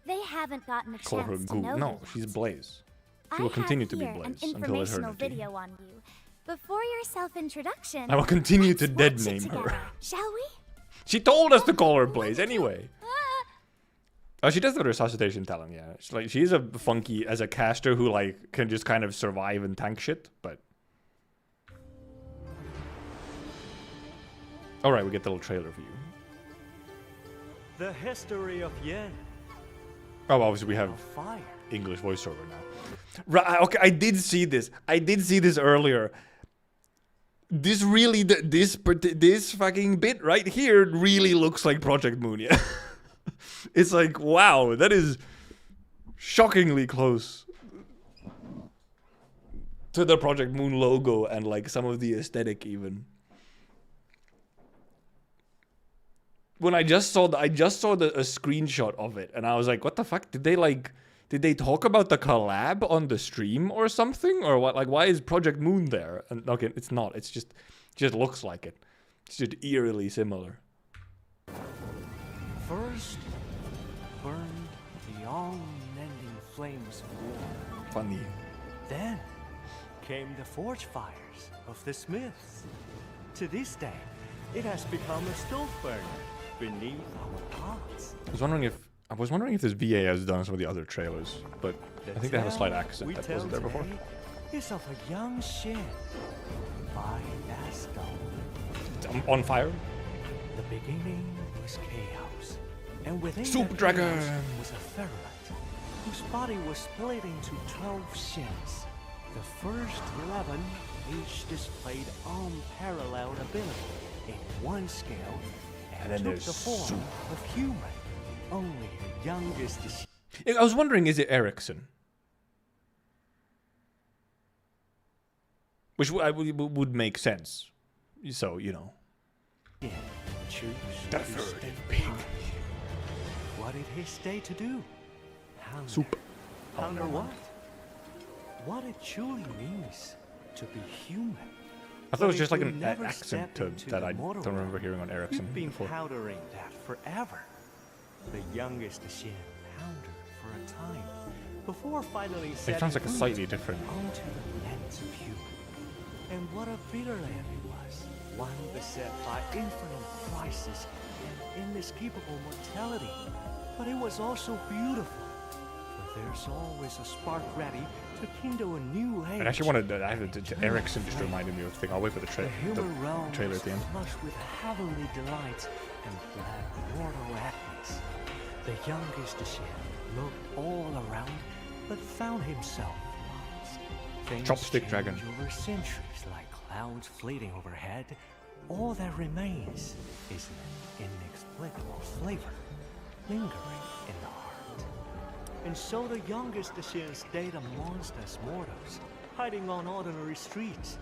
They haven't gotten a Call her chance to Goo. know No, you she's yet. Blaze. I She will continue have to be here an Blaze until informational eternity. video on you. Before your self-introduction, I will continue to let's dead watch it name her. together, shall we? She told us to call her Blaze anyway. Oh, she does have a resuscitation talent, yeah. She's a funky as a caster who like can just kind of survive and tank shit, but. All right, we get the little trailer for you. The history of Yen. Oh, obviously we have Fire. English voiceover now. Right, okay, I did see this. I did see this earlier. This really, this fucking bit right here really looks like Project Moon, yeah. It's like, wow, that is shockingly close to the Project Moon logo and like some of the aesthetic even. When I just saw a screenshot of it, and I was like, "What the fuck? Did they talk about the collab on the stream or something, or what? Like, why is Project Moon there?" And okay, it's not. It's just looks like it. It's just eerily similar. First burned the all-mending flames of war. Funny. Then came the forge fires of the smiths. To this day, it has become a stove burner beneath our pots. I was wondering if this VA has done some of the other trailers, but I think they have a slight accent that wasn't there before. Is of a young Shin, fine as stone. On fire. The beginning was chaos, and within Soup that dragon. chaos was a ferret, whose body was split into 12 shins. The first 11 each displayed unparalleled ability in one scale, And then took there's the form soup. of human. Only the youngest. I was wondering, is it Ericsson? Which would make sense. So, you know. Choose The to third stay pig. behind. What did he stay to do? Hunger. Soup. Hunger what? What it truly means to be human. I thought it was just like an accent that I don't remember hearing on Ericsson You've been before. powdering that forever. The youngest Shin pondered for a time before finally setting It sounds like a foot slightly different. onto the lens of human. And what a bitter land it was, one beset by infinite crisis and inescapable mortality. But it was also beautiful, for there's always a spark ready to kindle a new age. I actually wanted to Ericsson just reminded me of the thing. I'll wait for the, The human realm trailer at the end. was flush with heavenly delights and glad mortal agonies. The youngest Shin looked all around, but found himself lost. Things Chopstick change dragon. over centuries, like clouds fleeting overhead. All that remains is an inexplicable flavor lingering in the heart. And so the youngest Shin stayed amongst us mortals, hiding on ordinary streets.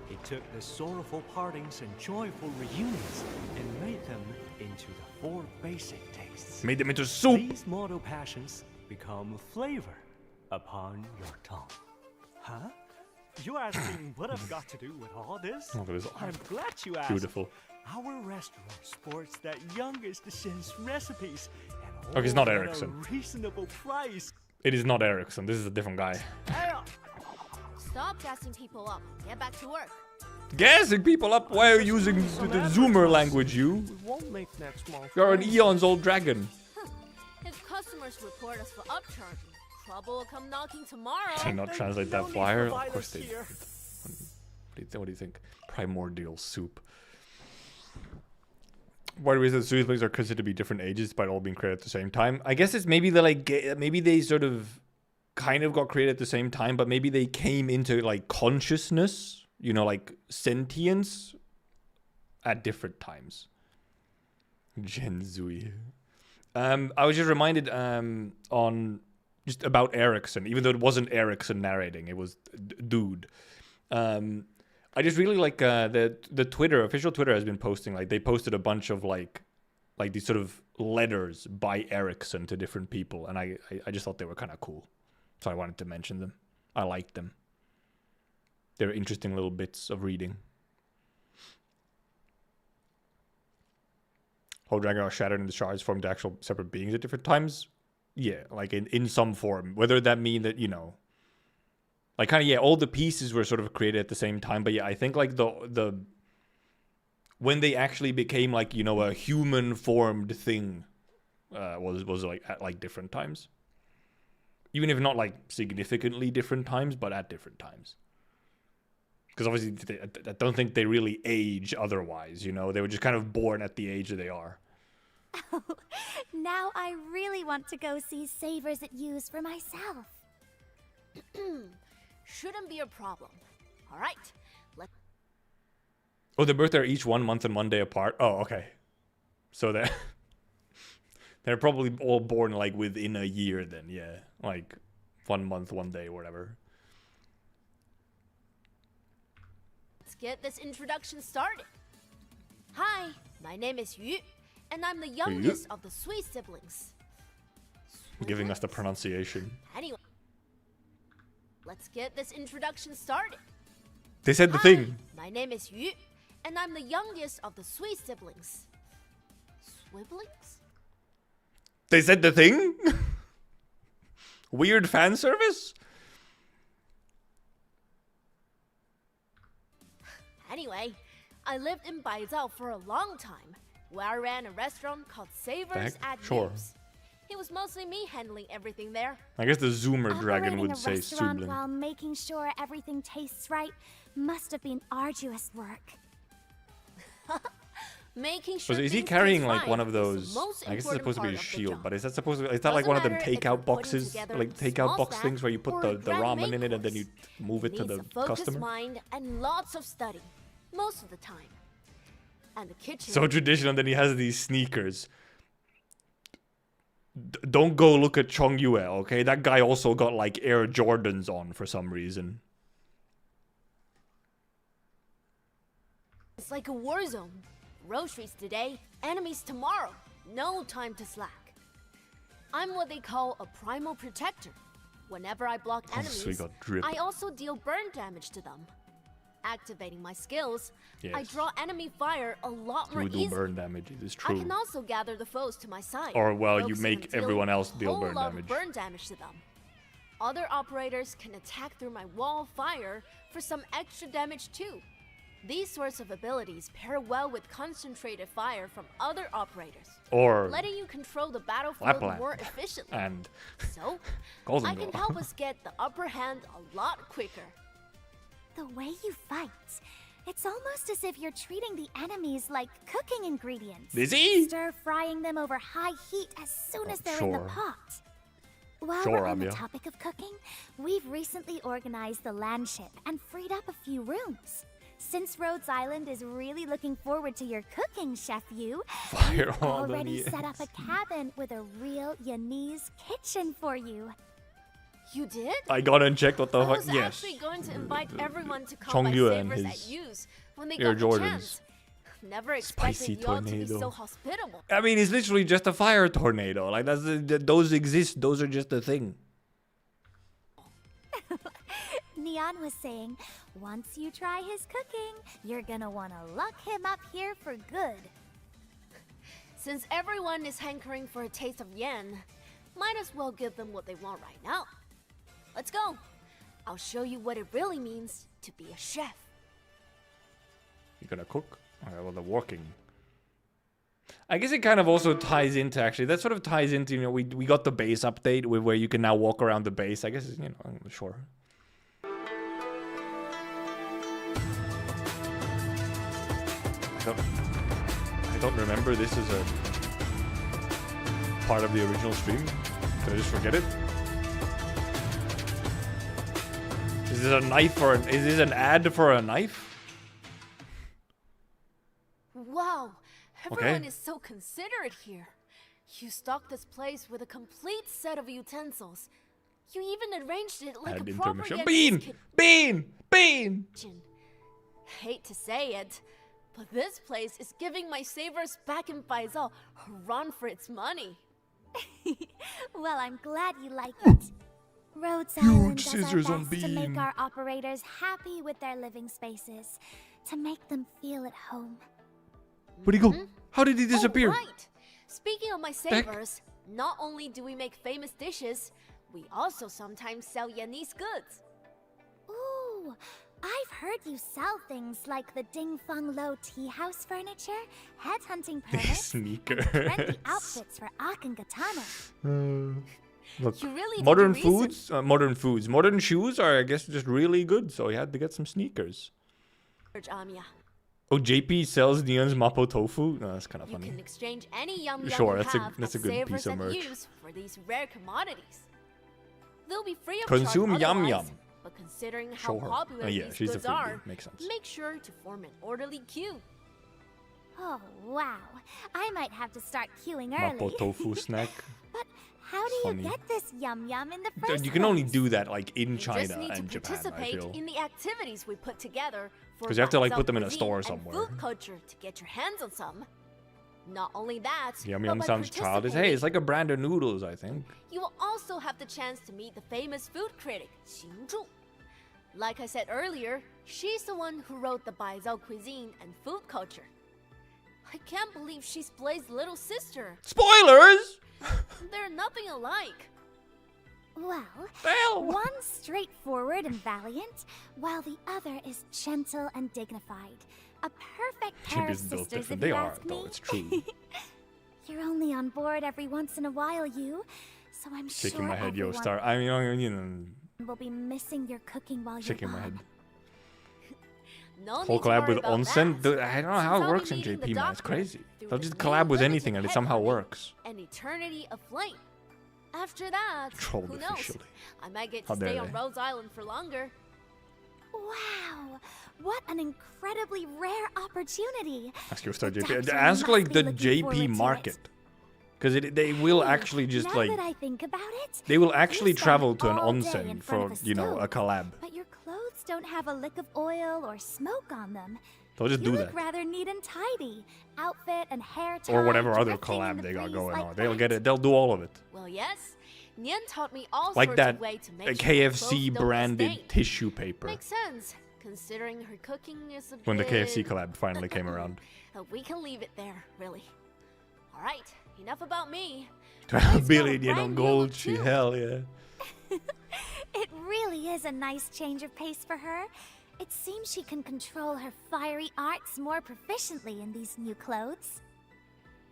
He took the sorrowful partings and joyful reunions and made them into the 4 basic tastes. Made them into soup. These mortal passions become flavor upon your tongue. Huh? You're asking what I've got to do with all this? Look at this. I'm glad you asked. Beautiful. Our restaurant sports that youngest Shin's recipes and Okay, it's not all at Ericsson. a reasonable price. It is not Ericsson. This is a different guy. Hey, Stop gassing people up. Get back to work. Gassing people up while using the Zoomer language, you. we won't make next month. You're an eons old dragon. If customers report us for upcharging, trouble will come knocking tomorrow. Can not translate No that need flyer? for Of course violence they. here. What do you think? Primordial soup. Why do the siblings are considered to be different ages despite all being created at the same time? I guess it's maybe maybe they sort of kind of got created at the same time, but maybe they came into like consciousness, you know, like sentience at different times. Genzui. I was just reminded on just about Ericsson, even though it wasn't Ericsson narrating, it was dude. I just really like the Twitter, official Twitter has been posting, like they posted a bunch of like these sort of letters by Ericsson to different people, and I just thought they were kind of cool, so I wanted to mention them. I liked them. They're interesting little bits of reading. Whole dragon are shattered into shards, formed actual separate beings at different times. Yeah, like in some form. Whether that mean that, you know, like kind of, yeah, all the pieces were sort of created at the same time. But yeah, I think like the when they actually became like, you know, a human formed thing was like at like different times. Even if not like significantly different times, but at different times. Because obviously I don't think they really age otherwise, you know. They were just kind of born at the age that they are. Oh, now I really want to go see Savers at Use for myself. Shouldn't be a problem. All right, let's. Oh, their birthday are each 1 month and 1 day apart. Oh, okay. So they're probably all born like within a year then, yeah. Like 1 month, 1 day, whatever. Let's get this introduction started. Hi, my name is Yu, and I'm the youngest of the Sui siblings. Giving us the pronunciation. Anyway, let's get this introduction started. They said the Hi, thing. my name is Yu, and I'm the youngest of the Sui siblings. Swiblings? They said the thing? Weird fan service? Anyway, I lived in Baizhou for a long time, where I ran a restaurant called Savers Heck? at Sure. Use. It was mostly me handling everything there. I guess the Zoomer dragon Operating would a say restaurant Sublin. while making sure everything tastes right must have been arduous work. Making sure So is he things carrying taste like right one of is the those? most I guess it's important supposed to be part a of the shield, job. but is that supposed to? Is that like Doesn't one of them matter if takeout you're putting boxes, together like a takeout small box snack things where you put or the a grand ramen main in it and then you course? move it to Needs the a focused customer? mind and lots of study, most of the time. And the kitchen. So traditional. And then he has these sneakers. Don't go look at Chong Yue, okay? That guy also got like Air Jordans on for some reason. It's like a war zone. Groceries today, enemies tomorrow. No time to slack. I'm what they call a primal protector. Whenever I block so he enemies, got drip. I also deal burn damage to them. activating my skills, I Yes. draw enemy fire a lot more You do easily. burn damage, it is I true. can also gather the foes to my side. Or, well, you focusing make on dealing everyone else a deal whole burn lot of damage. burn damage to them. Other operators can attack through my wall of fire for some extra damage too. These sorts of abilities pair well with concentrated fire from other operators, Or letting you control the battlefield Lapland. more efficiently. and So, Golden I can Girl. help us get the upper hand a lot quicker. The way you fight, it's almost as if you're treating the enemies like cooking ingredients. Is he? Stir-frying them over high heat as soon as they're in the sure. pot. While Sure, we're on the Amia. topic of cooking, we've recently organized the land ship and freed up a few rooms. Since Rhodes Island is really looking forward to your cooking, Chef Yu, Fire we've all the already set up Nians. a cabin with a real Yanese kitchen for you. You did? I got unchecked, what the I fuck? was Yes. actually going to invite everyone to come Chong by Yu and Savers his at Yu's when they Air got the Jordans. chance. Never expected Spicy y'all to be tornado. so hospitable. I mean, it's literally just a fire tornado. Like, those exist. Those are just a thing. Neon was saying, once you try his cooking, you're gonna wanna lock him up here for good. Since everyone is hankering for a taste of yen, might as well give them what they want right now. Let's go. I'll show you what it really means to be a chef. You're gonna cook? Okay, well, the working. I guess it kind of also ties into, actually, that sort of ties into, you know, we got the base update with where you can now walk around the base. I guess, you know, I'm sure. I don't remember this as a part of the original stream. Did I just forget it? Is this a knife or is this an ad for a knife? Wow, everyone is so considerate here. You stocked this place with a complete set of utensils. You even arranged it like Ad a proper intermission. Yanese Bean! kitchen. Hate to say it, but this place is giving my savers back in Baizhou a run for its money. Well, I'm glad you like it. Rhodes Island does our scissors on best to make beam. our operators happy with their living spaces, to make them feel at home. Where'd he go? How did he disappear? Oh, right. Speaking of my heck? savers, not only do we make famous dishes, we also sometimes sell Yanese goods. Ooh, I've heard you sell things like the Ding Feng Lo tea house furniture, headhunting permits, and Sneakers. trendy outfits for Ak and Katana. Look, You really did modern your research. foods, modern foods, modern shoes are, I guess, just really good. So he had to get some sneakers. Amia. Oh, JP sells Neon's Mapo tofu. No, that's kind of You funny. can exchange any yum yum Sure, you that's a- have that's a at good Savers piece of and merch. Yu's for these rare commodities. They'll be free of Consume charge yum otherwise, yum. but considering how Sure. popular Yeah, these she's a goods freebie. are, Makes sense. make sure to form an orderly queue. Oh, wow. I might have to start queuing Mapo early. tofu snack. But how do Funny. you get this yum yum in the first You can only place? do that like in You China just need to and Japan, I participate feel. in the activities we put together for 'Cause you have to, like, Baizhou put them in a cuisine store and somewhere. Food culture to get your hands on some. Not only that, Yum but Yum by sounds childish. Hey, participating, it's like a brand of noodles, I think. you will also have the chance to meet the famous food critic, Xing Zhu. Like I said earlier, she's the one who wrote the Baizhou cuisine and food culture. I can't believe she's Blaze's little sister. Spoilers! They're nothing alike. Well, Hell! one's straightforward and valiant, while the other is gentle and dignified. A perfect pair of Chibi's built sisters, different. if They you are, ask though. me. It's true. You're only on board every once in a while, you. So I'm Shaking sure my head, yo, everyone Star. I mean, you know, will be missing your cooking while shaking you're my head. gone. No Whole need to collab worry with about onsen. that. Dude, I don't know how Since it I'll works be in meeting the JP, man. It's doctor crazy. through They'll his just new collab with limited anything and it somehow headhunting works. An eternity aflame. After that, Trolled who knows? officially. I might get How to dare stay on they. Rhodes Island for longer. Wow, what an incredibly rare opportunity. Ask your Star The JP. doctor Ask must like be the looking forward JP to market. it. Because they will Hey, actually just now like, that I think about it, they will actually you spend travel to an all day in onsen front for, of a you know, a stove, collab. But your clothes don't have a lick of oil or smoke on them. They'll just You do look that. rather neat and tidy. Outfit and hair tie, Or whatever other drifting in collab the they got breeze going like on. They'll that. get it. They'll do all of it. Well, yes. Nian taught me all Like sorts that of ways to a make sure your clothes KFC don't branded stain. tissue paper. Makes sense, Considering her cooking is a When the bit... KFC collab finally came around. We can leave it there, really. Alright, enough about me. 12 billion yen brand on new gold, look she too. hell yeah. It really is a nice change of pace for her. It seems she can control her fiery arts more proficiently in these new clothes.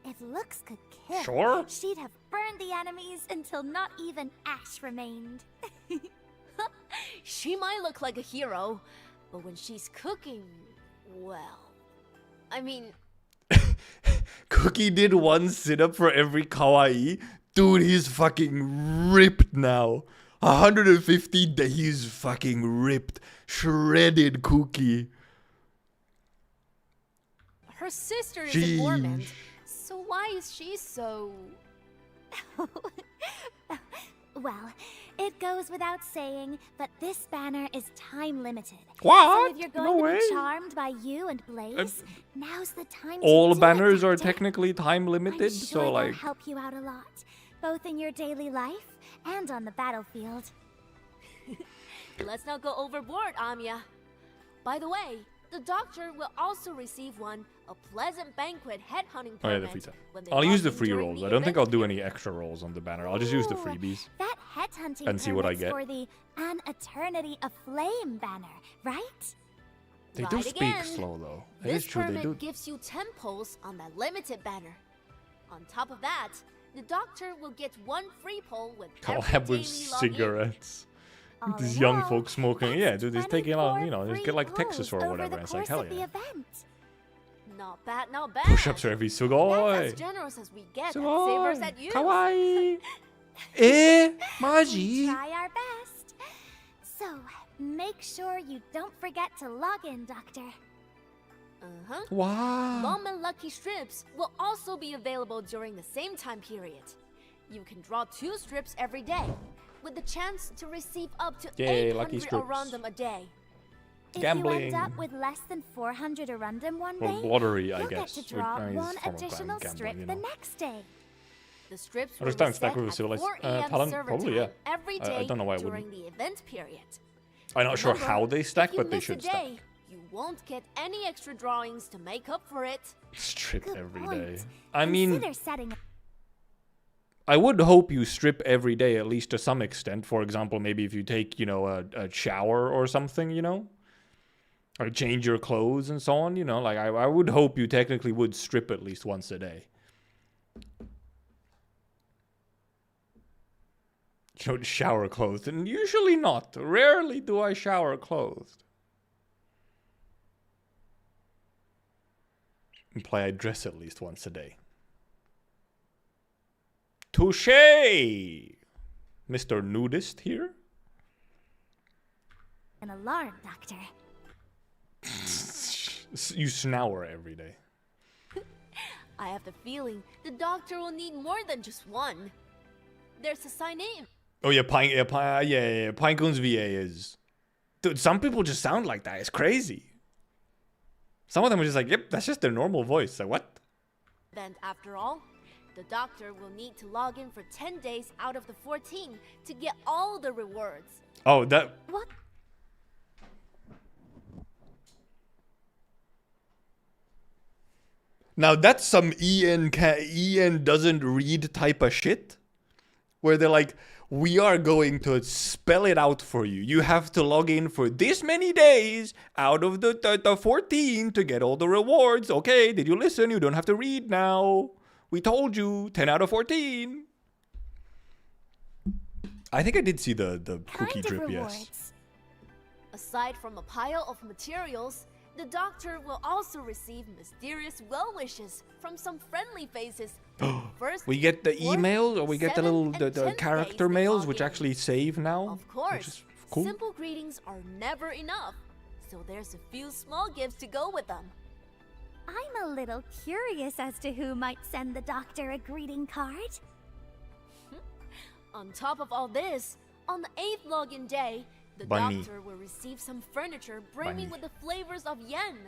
If looks could kill, Sure. she'd have burned the enemies until not even ash remained. She might look like a hero, but when she's cooking, well... I mean, Cookie did one sit-up for every kawaii. Dude, he's fucking ripped now. 150, he's fucking ripped. Shredded Cookie. her sister is Jeez. a gourmand, so why is she so... Well, it goes without saying, but this banner is time limited. What? So if you're No going to way. be charmed by you and Blaze, now's the time All to do banners it, are Doctor. technically time I'm limited, sure so they'll like... help you out a lot, both in your daily life and on the battlefield. Let's not go overboard, Amiya. By the way, the doctor will also receive a pleasant banquet headhunting Oh yeah, the permit free time. when they I'll log use the in free during rolls. the I don't think event I'll do period. any extra rolls on the banner. I'll just use the Ooh, freebies. That headhunting And see what I permit's get. for the An Eternity Aflame banner, right? They do Right speak again. slow though. It This is true, they permit do. gives you 10 pulls on that limited banner. On top of that, the doctor will get 1 free pull with every Collab with daily login. cigarettes. All These in young all, folks smoking. that's Yeah, dude, he's taking on, 24 you know, just free get like Texas pulls or over whatever. the It's like, course hell of the yeah. event. Not bad, not bad. Push-ups for every That's sugoi. as generous as we get at Savers Sugoi. at you. Kawaii. We Maji. try our best. So, make sure you don't forget to log in, Doctor. Uh-huh. Wow. Bomb and Lucky Strips will also be available during the same time period. You can draw 2 strips every day, with the chance to receive up to Yay, lucky 800 strips. Arundum a day. If Gambling. you end up with less than 400 Arundum one Well, day, lottery, I you'll guess. get to draw Which, I mean, one it's form of additional gambling, strip you the know. next day. The strips I will just don't reset stack with at civilized 4 a.m. talent, server probably, time yeah. every I day don't know why I during wouldn't. the event period. I'm not sure Remember, how they stack, if you but they miss a should stack. day, you won't get any extra drawings to make up for it. Strip Good every point. day. I mean, Consider setting I would hope you strip every day, at least to some extent. For example, maybe if you take, you know, a shower or something, you know? Or change your clothes and so on, you know? Like, I would hope you technically would strip at least once a day. You don't shower clothed, and usually not. Rarely do I shower clothed. Imply I dress at least once a day. Touché! Mr. Nudist here? an alarm, Doctor. You snour every day. I have the feeling the doctor will need more than just one. There's a sign in. Oh yeah, Pinecoon's VA is... Dude, some people just sound like that. It's crazy. Some of them are just like, yep, that's just their normal voice. Like, what? And after all, the doctor will need to log in for 10 days out of the 14 to get all the rewards. Oh, that... What? Now that's some Ian doesn't read type of shit. Where they're like, we are going to spell it out for you. You have to log in for this many days out of the 14 to get all the rewards. Okay, did you listen? You don't have to read now. We told you, 10 out of 14. I think I did see the cookie Kind of drip, rewards. yes. Aside from a pile of materials, the doctor will also receive mysterious well wishes from some friendly faces. First, We get the fourth, emails, or we get the little seventh, and the 10th character days they mails, log which in. actually save now. Of Which course, is cool. simple greetings are never enough, so there's a few small gifts to go with them. I'm a little curious as to who might send the doctor a greeting card. On top of all this, on the 8th login day, the Bunny. doctor will receive some furniture brimming Bunny. with the flavors of yen,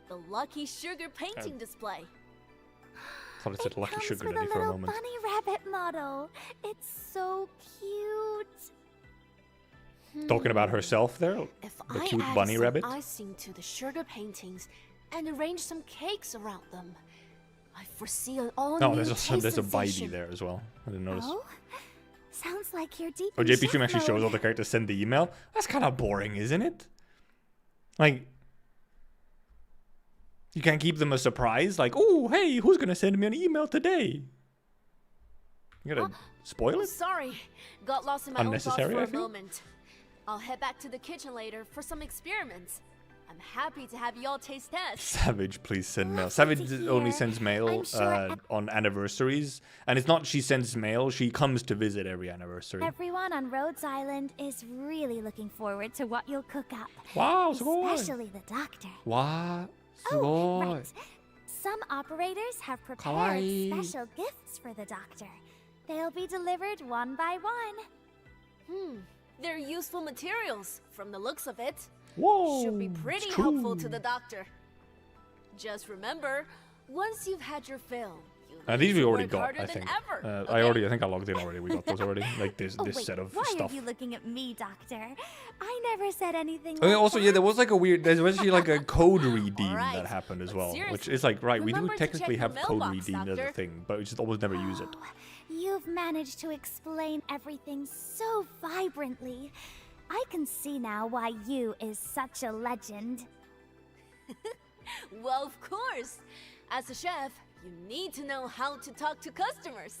the lucky sugar painting display. Thought it said Lucky comes Sugar with Daddy a for a little moment. bunny rabbit model. It's so cute. Talking about herself there. If The I cute add bunny some rabbit. icing to the sugar paintings and arrange some cakes around them, I foresee an all-new No, there's taste a Bitey sensation. there as well. I didn't notice. Oh? Sounds like you're deep Oh, in JP chef Stream actually shows mode. all the characters send the email. That's kind of boring, isn't it? Like, you can't keep them a surprise. Like, oh, hey, who's gonna send me an email today? You gotta spoil it. Sorry, got lost in my own thoughts Unnecessary, for I a feel. moment. I'll head back to the kitchen later for some experiments. I'm happy to have y'all taste test. Savage, please send mail. Lovely Savage to only hear. sends mail I'm sure on anniversaries, and it's not she sends mail. She comes to visit every anniversary. Everyone on Rhodes Island is really looking forward to what you'll cook up. Wow, so good. Especially the doctor. What? Oh, right. Some operators have prepared Kawaii. special gifts for the doctor. They'll be delivered one by one. They're useful materials, from the looks of it. Whoa, Should be it's pretty true. helpful to the doctor. Just remember, once you've had your fill, you These we need to already work got, harder I than think. ever, I think I logged in already. We got those already. Like this Oh, wait, set of why stuff. are you looking at me, doctor? I never said anything Oh, yeah, like also, that. yeah, there was like a weird. There's actually like a code redeem Alright, that happened as but well, which seriously, is like right. We do remember to technically check have your code mailbox, redeem as a doctor. thing, but we just almost never use it. Oh, you've managed to explain everything so vibrantly. I can see now why you is such a legend. Well, of course. As a chef, you need to know how to talk to customers.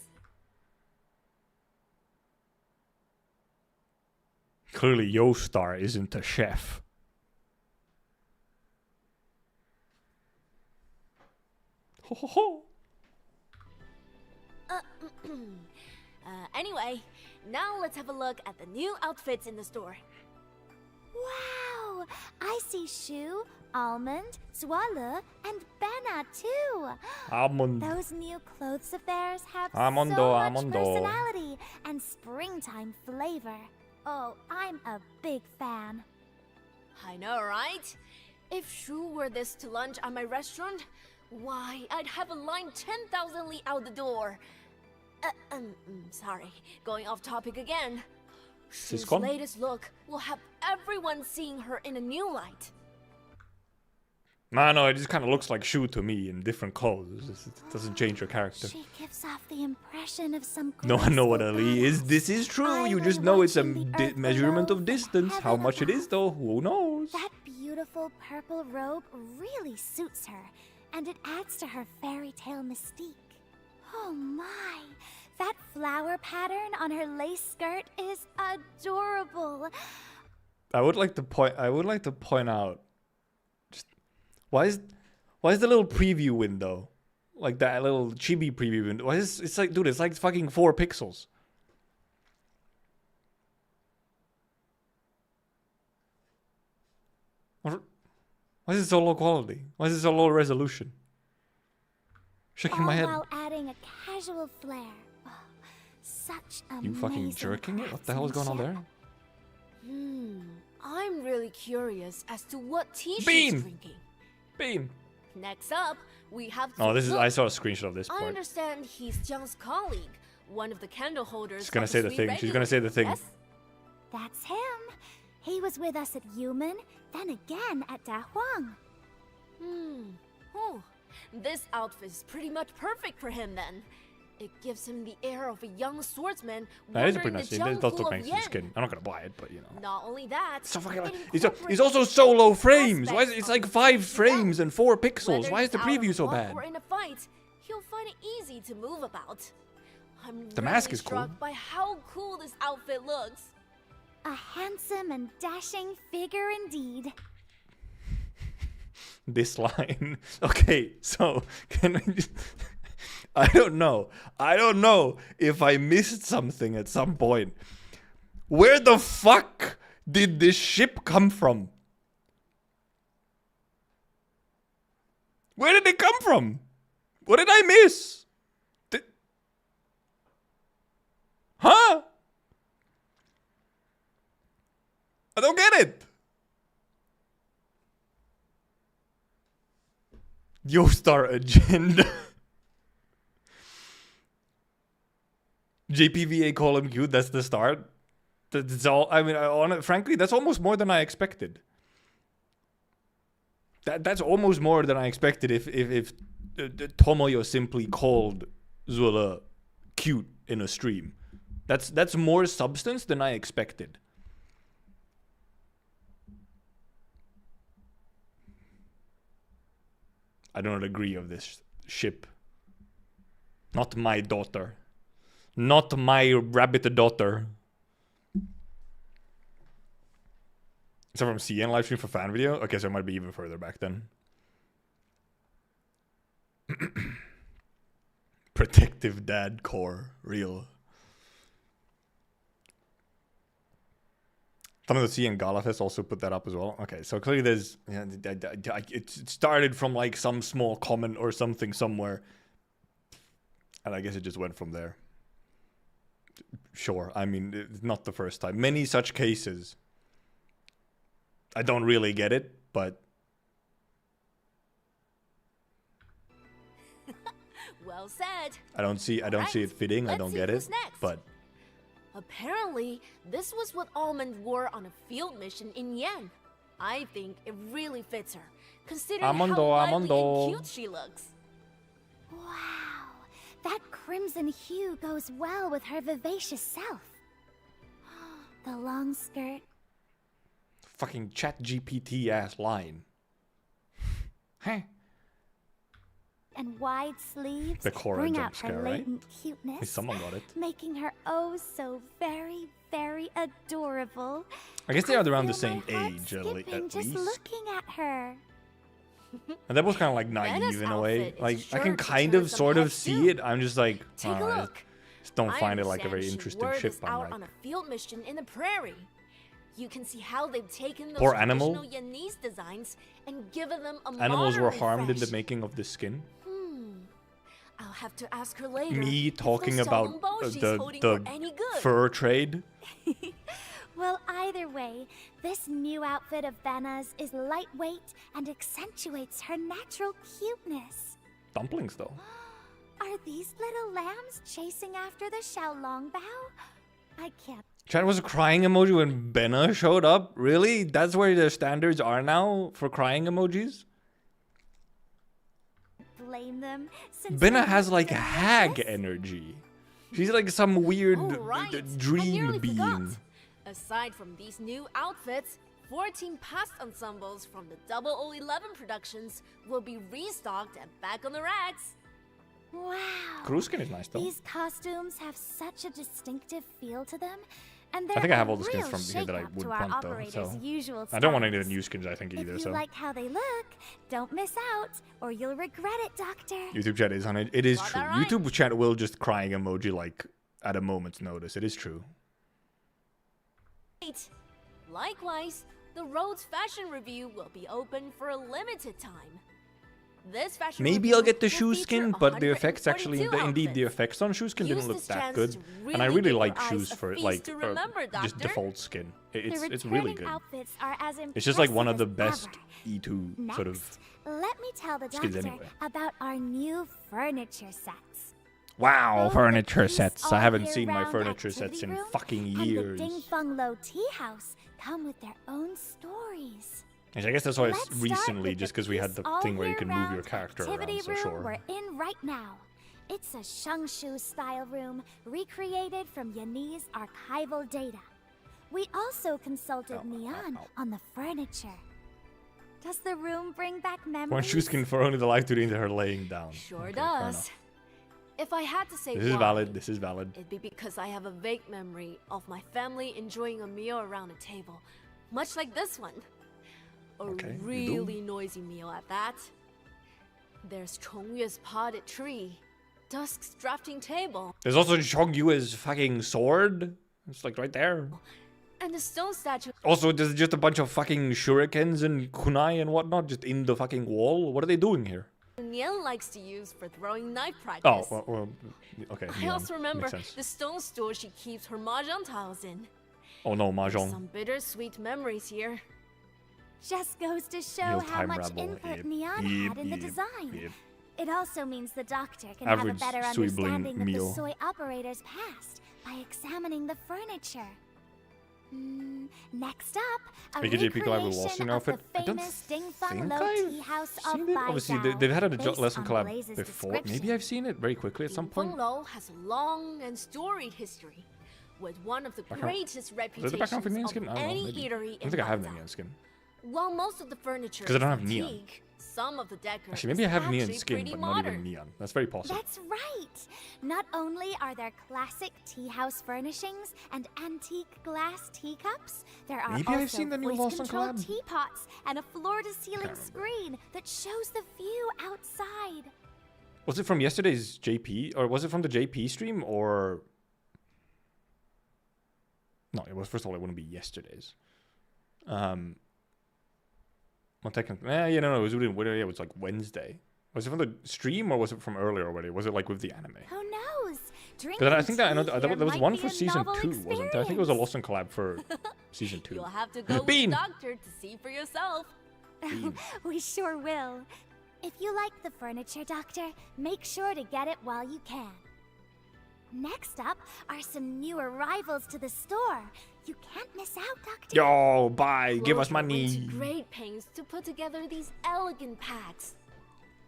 Clearly, Yostar isn't a chef. Ho ho ho. Anyway, now let's have a look at the new outfits in the store. Wow! I see Shu, Almond, Zwala, and Benna too. Almond. Those new clothes of theirs have Amondo, so much Amondo. personality and springtime flavor. Oh, I'm a big fan. I know, right? If Shu were this to lunch at my restaurant, why, I'd have a line 10,000 li out the door. Sorry, going off topic again. Shu's gone. latest look will have everyone seeing her in a new light. No, it just kind of looks like Shu to me in different clothes. It doesn't change her character. She gives off the impression of some. No one know what graceful Ali is. goddess. This is true. I You just was know it's a watching the earth measurement below of from distance. How heaven much it is, above. though, who knows? That beautiful purple robe really suits her, and it adds to her fairy tale mystique. Oh my! That flower pattern on her lace skirt is adorable. I would like to point out. Just why is the little preview window, like that little chibi preview window? Why is it's like, dude? It's like fucking 4 pixels. Why is it so low quality? Why is it so low resolution? Shaking All my head. while adding a casual flair. Oh, such amazing You fucking jerking it? What the hell is going on there? I'm really curious as to what tea she's Bean! drinking. Beam. Next up, we have. Oh, this is. Look, I saw a screenshot of this I part. understand he's Jiang's colleague, one of the candle holders. She's gonna of say the Sweet thing. She's gonna say the thing. Yes? That's him. He was with us at Yumen, then again at Da Huang. Oh, this outfit is pretty much perfect for him then. It gives him the air of a young swordsman. That is a wandering pretty nice. the It jungle does look of nice in Yen. skin. I'm not gonna buy it, but you know. Not only that, So fucking. it It's incorporates also so low frames. Why is aspects it's of like the 5 series frames and 4 pixels? Whether Why is he's the out on preview a so walk bad? Or in a fight, he'll find it easy to move about. I'm The mask really is cool. struck by how cool this outfit looks. A handsome and dashing figure indeed. This line. Okay, so can we just. I don't know. I don't know if I missed something at some point. Where the fuck did this ship come from? Where did it come from? What did I miss? Huh? I don't get it. Yostar agenda. JPVA call him cute, that's the start. That's all. I mean, frankly, that's almost more than I expected. That's almost more than I expected if Tomoyo simply called Zula cute in a stream. That's more substance than I expected. I don't agree of this ship. Not my daughter. Not my rabbit daughter. Is that from CN live stream for fan video? Okay, so it might be even further back then. Protective dad core. Real. Some of the CN Galafest also put that up as well. Okay, so clearly there's... Yeah, it started from like some small comment or something somewhere. And I guess it just went from there. Sure, I mean, it's not the first time. Many such cases... I don't really get it, but... Well said. I don't see it fitting. I don't get it, but... Apparently, this was what Almond wore on a field mission in Yen. I think it really fits her, considering how lively and cute she looks. Wow, that crimson hue goes well with her vivacious self. The long skirt. Fucking ChatGPT ass line. Hey. And wide sleeves The Korra bring jump out scare, her right? latent cuteness, Someone got it. making her oh so very, very adorable. I guess they are around the feel same my heart age, skipping at just least. looking at her. And that was kind of like naive Benna's in a way. outfit is Like, I sure can to kind turn of some sort of heads see too. it. I'm just like, Take a look. just don't I find it like a understand very she interesting wore ship. this I'm out like, on a field mission in the prairie. You can see how they've taken those Poor animal. traditional Yanese designs and given them a animals were modern harmed in the refresh. making of this skin. I'll have to ask her later. Me if talking those about xiaolongbao she's the holding were any good. fur trade. Well, either way, this new outfit of Benna's is lightweight and accentuates her natural cuteness. Dumplings, though. Are these little lambs chasing after the xiaolongbao? I can't Chat was a crying emoji when Benna showed up. Really? That's where the standards are now for crying emojis? blame them. Since Benna they has like don't hag this. energy. She's like some weird Oh, right. I dream nearly being. forgot. Aside from these new outfits, 14 past ensembles from the 0011 productions will be restocked and back on the racks. Wow. Crew skin is nice though. These costumes have such a distinctive feel to them, and I they're think I have a all the skins real from here that I shake-up would to our want though. operators' So usual I don't want any of styles. the new skins. I think If either. you So like how they look, don't miss out, or you'll regret it, Doctor. YouTube chat is on it. It is Got true. that right. YouTube chat will just crying emoji like at a moment's notice. It is true. Right. Likewise, the Rhodes Fashion Review will be open for a limited time. This fashion Maybe review I'll get the will shoe feature skin, but the effects 142 actually, indeed, the outfits. effects on shoe skin Use didn't look this that chance good, to and I really really give like your eyes shoes a for feast like to remember, just Doctor. default skin. The It's really returning good. outfits are as It's just like one of the impressive best as ever. E2 sort of. Next, let me tell the skins doctor anyway. about our new furniture sets. Wow, Oh, furniture the peace sets! I all haven't year seen my round furniture sets activity in room fucking And the years. Ding Fung Lo Tea House come with their own stories. And I guess that's why Let's it's start recently, with just the because we had peace the all thing where you year can move your round character activity around. So room sure. we're in right now. It's a Shangshu style room recreated from Yanese archival data. We also consulted Neon on the furniture. Does the room bring back memories? One shoe skin for only the life duty into her laying down. Sure Okay, fair does. enough. If I had to say This is why, valid. This is valid. it'd be because I have a vague memory of my family enjoying a meal around a table, much like this one. A Okay, you do. really noisy meal at that. There's Chongyue's potted tree, Dusk's drafting table, There's also Chongyue's fucking sword. It's like right there. and the stone statue Also, there's just a bunch of fucking shurikens and kunai and whatnot just in the fucking wall. What are they doing here? Nian likes to use for throwing knife Oh, practice. well okay. I yeah, also remember makes sense. the stone stool she keeps her mahjong tiles in. Oh no, There's mahjong. some bittersweet memories here. Just goes to show Real how time much rabble. input Yep, Neon yep, had in the yep, design. yep. It also means the doctor can Average have a better sweet bling understanding of meal. the soy operator's past by examining the furniture. Next up, a Make a JP collab with recreation Wallstein of outfit. the I don't famous Ding Fung think Lo I've Tea House of seen it. Obviously, Baizhou, they've had a based lesson on collab Blaze's before. description. Maybe I've seen it very quickly at some point. Lo has a long and storied history, with one of the greatest Is reputations it the background for Neon of Skin? I don't know. any Maybe. eatery I in don't think I have the Baizhou. Neon Skin. While most of the furniture 'Cause I don't is have neon. antique, some of the decor Actually, maybe is I have Neon actually Skin, pretty but modern. not even Neon. That's very possible. That's right. Not only are there classic tea house furnishings and antique glass teacups, there are Maybe also I've seen the new Lost on voice-controlled collab. teapots and a floor-to-ceiling remember. screen that shows the view outside. Was it from yesterday's JP, or was it from the JP stream, or no? It was. First of all, it wouldn't be yesterday's. Well, technically, no, it was like Wednesday. Was it from the stream or was it from earlier already? Was it like with the anime? Who knows? Drinking Because I think that I know tea there here was might one be for a season novel 2, wasn't there? I think it was a Lost in collab for season 2. You'll have to go with Bean! the doctor to see for yourself. We sure will. If you like the furniture, Doctor, make sure to get it while you can. Next up are some new arrivals to the store. You can't miss out, Doctor. Yo, bye, give us Clover went money. to great pains to put together these elegant packs.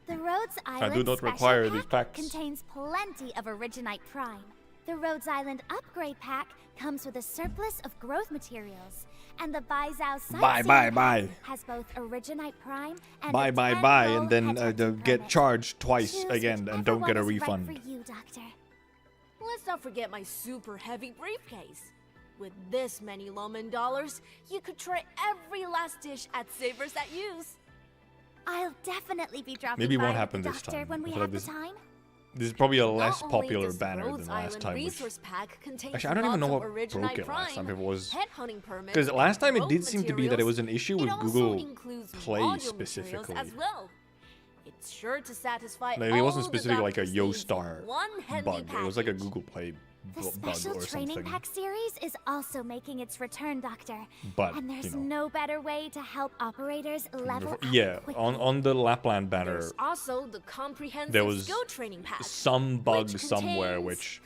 The Rhodes Island do not Special require Pack these packs. contains plenty of Originite Prime. The Rhodes Island Upgrade Pack comes with a surplus of growth materials. And the Baizhou Sightseeing Bye. Pack has both Originite Prime and Bye, a bye, 10 bye, roll and then headhunting get permit. charged twice Choose again and whichever don't get a one is refund. Right for you, Doctor. Let's not forget my super heavy briefcase. With this many Loman dollars, you could try every last dish at Savers at Use. I'll definitely be dropping Maybe it by won't with happen the this Doctor time. when we I feel have like the time. This is probably a less Not only popular does the banner Rhodes than last Island time. Which, Resource Pack contains actually, I don't even know lots what of broke Originite it last time. Prime, If it was headhunting permits, because last time it growth did seem to be that it was an materials. issue It with also Google includes Play module specifically. materials as well. It's sure to satisfy Like, it wasn't all the specifically like a doctor's needs in YoStar one handy bug. It was like a package. Google Play The bug special or training something. pack series is also making its return, Doctor. But, and there's you know. no better way to help operators level up Yeah, quickly. on the Lapland banner, There's also the comprehensive there was skill training pack. some bug which somewhere contains- which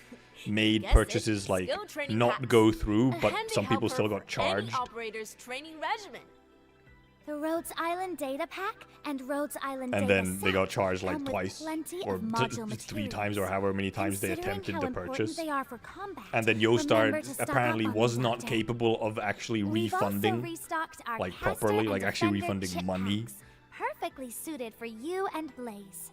made Guess it, purchases like skill training not packs. go through, A but handy some people helper still got for any charged. operator's training regimen. The Rhodes Island Data Pack and Rhodes Island And Data then they Set got charged like come with twice plenty or of module 3 times materials. or however many times they Considering attempted how to important purchase. they are for combat, And then remember YoStar to stock apparently up on was them, not Doctor. capable of actually We've also refunding, restocked our like, Caster properly, and like, actually Defender refunding chip money. packs, perfectly suited for you and Blaze.